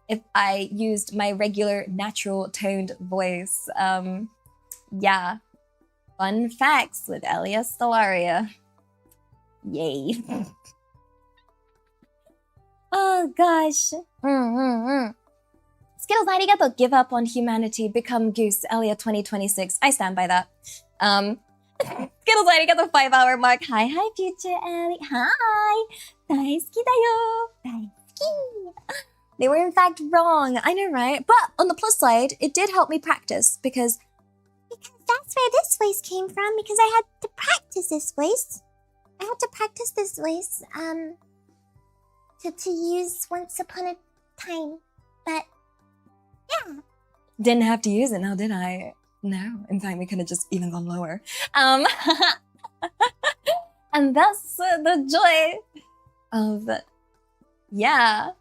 if I used my regular, natural toned voice. Yeah. Fun facts with Elia Stellaria. Yay. Oh gosh. Skittles, arigato. Give up on humanity. Become Goose. Elia 2026. I stand by that. Skittles, arigato. 5-hour mark. Hi, future Ellie. Hi. Daisuki da yo. Daisuki. They were in fact wrong. I know, right? But on the plus side, it did help me practice because that's where this voice came from, because I had to practice this voice. I had to practice this voice, to use once upon a time. But, yeah. Didn't have to use it now, did I? No. In fact, we could have just even gone lower. And that's the joy of, yeah,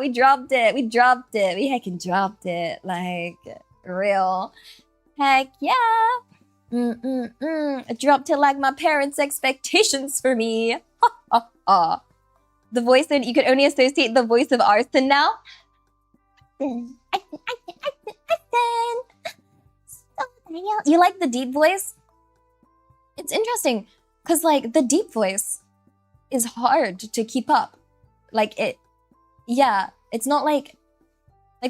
we dropped it. We heckin' dropped it, like, real. Heck yeah. I dropped it like my parents' expectations for me. The voice that you could only associate the voice of Arson now. You like the deep voice? It's interesting, because like the deep voice is hard to keep up. Like it's not like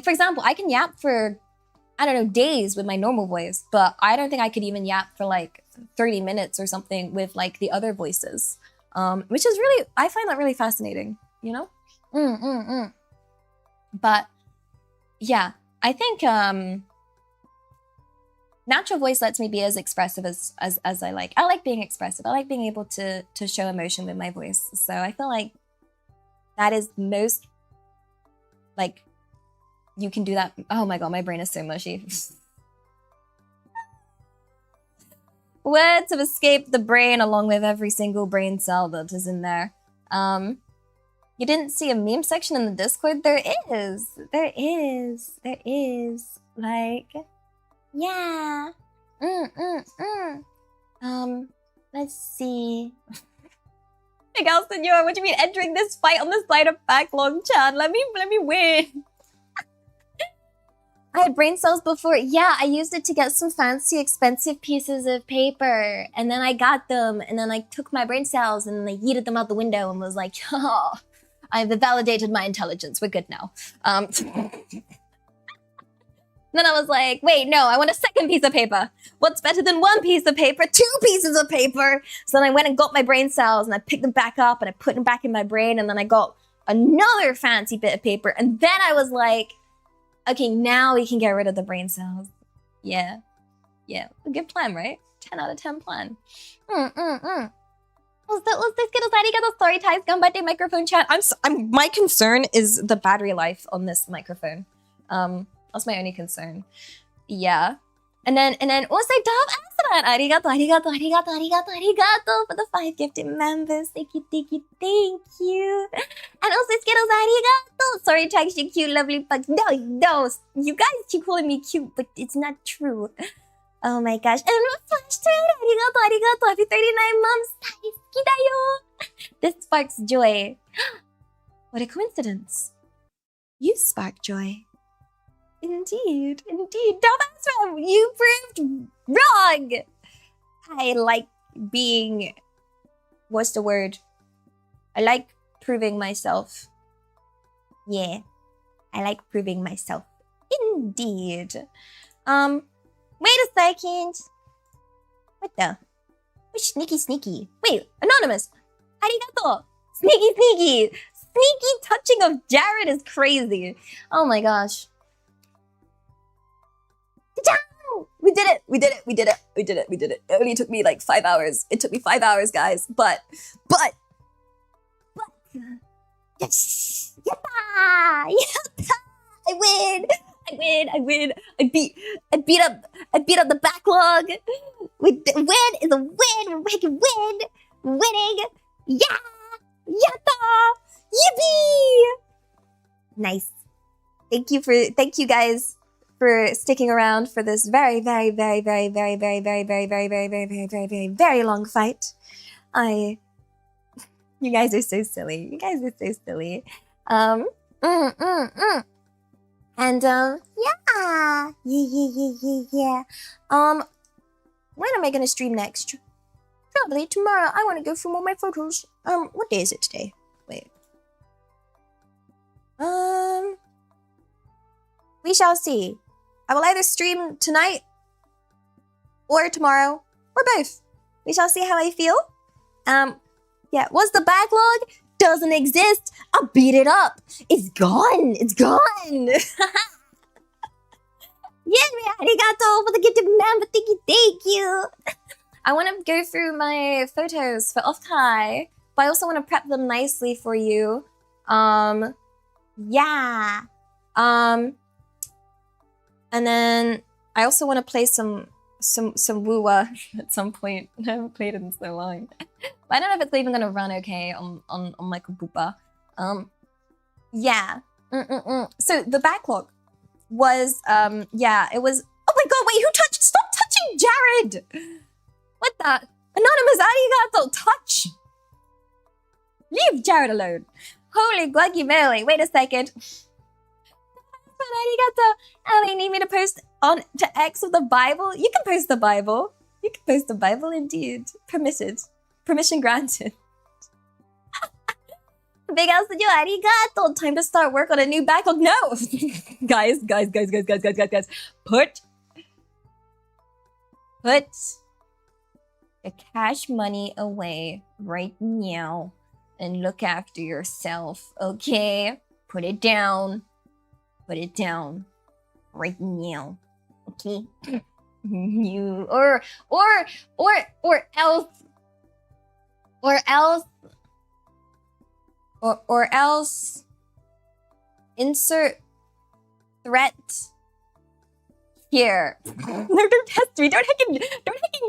for example, I can yap for, I don't know, days with my normal voice, but I don't think I could even yap for like 30 minutes or something with like the other voices. Which is really, I find that really fascinating, you know? But yeah, I think natural voice lets me be as expressive as I like. I like being expressive. I like being able to show emotion with my voice. So I feel like that is most, like, you can do that. Oh my god, my brain is so mushy. Words have escaped the brain along with every single brain cell that is in there. You didn't see a meme section in the Discord? There is. Like, yeah. Let's see. Miguel Senor, what do you mean entering this fight on the side of backlog, Chan? Let me win. I had brain cells before. Yeah, I used it to get some fancy, expensive pieces of paper. And then I got them, and then I took my brain cells and I yeeted them out the window and was like, oh, I've validated my intelligence. We're good now. Then I was like, wait, no, I want a second piece of paper. What's better than one piece of paper? 2 pieces of paper. So then I went and got my brain cells and I picked them back up and I put them back in my brain. And then I got another fancy bit of paper. And then I was like, okay, now we can get rid of the brain cells. Yeah. A good plan, right? 10 out of 10 plan. Story ties, ganbatte microphone chat. My concern is the battery life on this microphone. That's my only concern. Yeah. And then also Dove Aslan. Arigato for the 5 gifted members. Thank you. And also Skittles, arigato. Sorry, tags you cute, lovely bugs. No, you guys keep calling me cute, but it's not true. Oh my gosh. And Flash Trade, arigato. Happy 39 months. Daisuki da yo. This sparks joy. What a coincidence. You spark joy. Indeed. Dumbass, you proved wrong. I like being, what's the word? I like proving myself. Yeah, I like proving myself. Indeed. Wait a second. What the? What's sneaky? Wait, anonymous. Arigato. Sneaky. Sneaky touching of Jared is crazy. Oh my gosh. We did it. It only took me like 5 hours. It took me 5 hours, guys. But Yes! Yatta! Yatta! I win! I win! I win! I beat up the backlog! Win is a win! We can win! Winning! Yeah! Yatta! Yippee! Nice. Thank you guys for sticking around for this very long fight. You guys are so silly. You guys are so silly. And yeah. When am I gonna stream next? Probably tomorrow. I want to go through all my photos. What day is it today? Wait. We shall see. I will either stream tonight or tomorrow or both. We shall see how I feel. Yeah, was the backlog? Doesn't exist. I beat it up. It's gone. It's gone. Yeah, arigato for the gift of number. Thank you. I want to go through my photos for off-kai, but I also want to prep them nicely for you. Yeah. And then I also want to play some woo-wah at some point. I haven't played it in so long. But I don't know if it's even gonna run okay on my computer. Yeah. So the backlog was yeah, it was. Oh my god! Wait, who touched? Stop touching Jared! What the? Anonymous arigato touch. Leave Jared alone. Holy guacamole! Wait a second. Arigato. Ellie, need me to post on to X with the Bible? You can post the Bible. You can post the Bible indeed. Permitted. Permission granted. Big L said, yo, arigato. Time to start work on a new backlog. No! Guys. Put the cash money away right now and look after yourself, okay? Put it down. Put it down right now, okay? You or else insert threat here. No, don't test me. Don't heckin'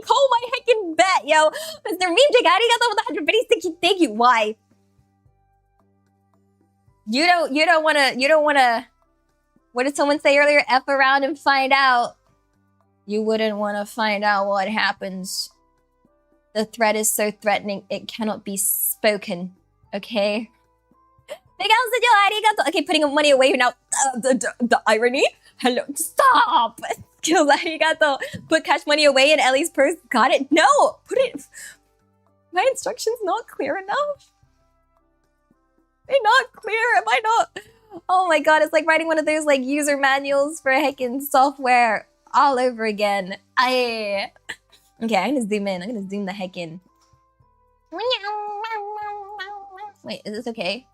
call my heckin' bet, yo. Mr. Meemjig, arigato with the 150 thank you. Why? You don't wanna what did someone say earlier? F around and find out. You wouldn't want to find out what happens. The threat is so threatening, it cannot be spoken. Okay? Okay, putting money away now. The irony? Hello, stop! Skills, arigato. Put cash money away in Ellie's purse. Got it? No! Put it... My instructions not clear enough? They're not clear, am I not... Oh my god, it's like writing one of those like user manuals for heckin' software all over again. Okay, I'm gonna zoom in. I'm gonna zoom the heck in. Wait, is this okay?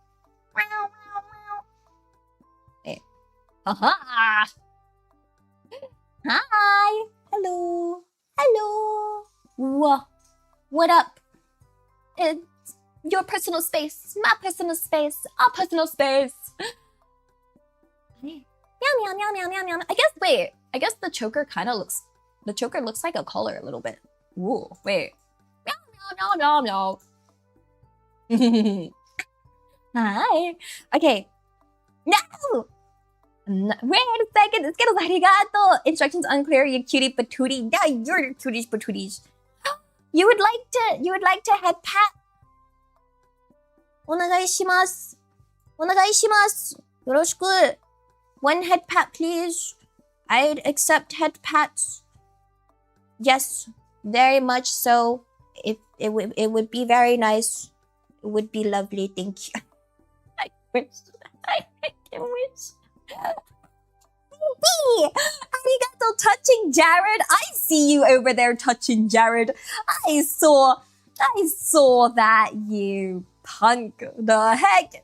Wait. Haha! Hi! Hello! Hello! Whoa! What up? It's your personal space, my personal space, our personal space. Meow, meow, meow, meow, meow, meow. I guess the choker kind of looks... The choker looks like a collar a little bit. Ooh, wait. Meow, meow, meow, meow, meow. Hi. Okay. No! Wait a second. It's Skittles, arigato. Instructions unclear, you cutie patootie. Yeah, you're cuties patooties. You would like to head pat? Onegaishimasu. Onegaishimasu. Yoroshiku. One head pat, please. I'd accept head pats. Yes, very much so. It would be very nice. It would be lovely. Thank you. I wish. I can wish. Arigato touching Jared. I see you over there touching Jared. I saw that, you punk. The heck?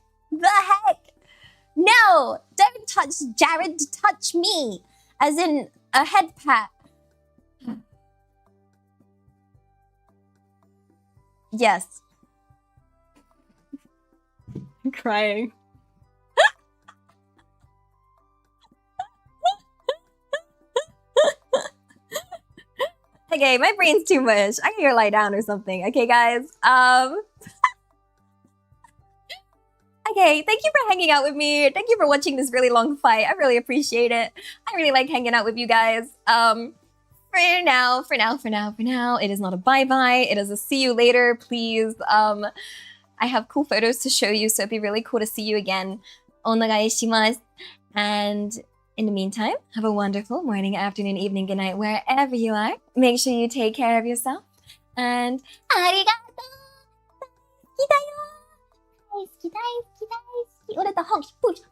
No, don't touch Jared, touch me. As in a head pat. Yes. crying. Okay, my brain's too much. I need to lie down or something. Okay, guys. Okay, thank you for hanging out with me. Thank you for watching this really long fight. I really appreciate it. I really like hanging out with you guys. For now, it is not a bye-bye. It is a see you later, please. I have cool photos to show you, so it'd be really cool to see you again. Onagai shimasu. And in the meantime, have a wonderful morning, afternoon, evening, good night, wherever you are. Make sure you take care of yourself. And arigato! 好きだよ！大好き大好き大好き。俺とホンキプッシュ。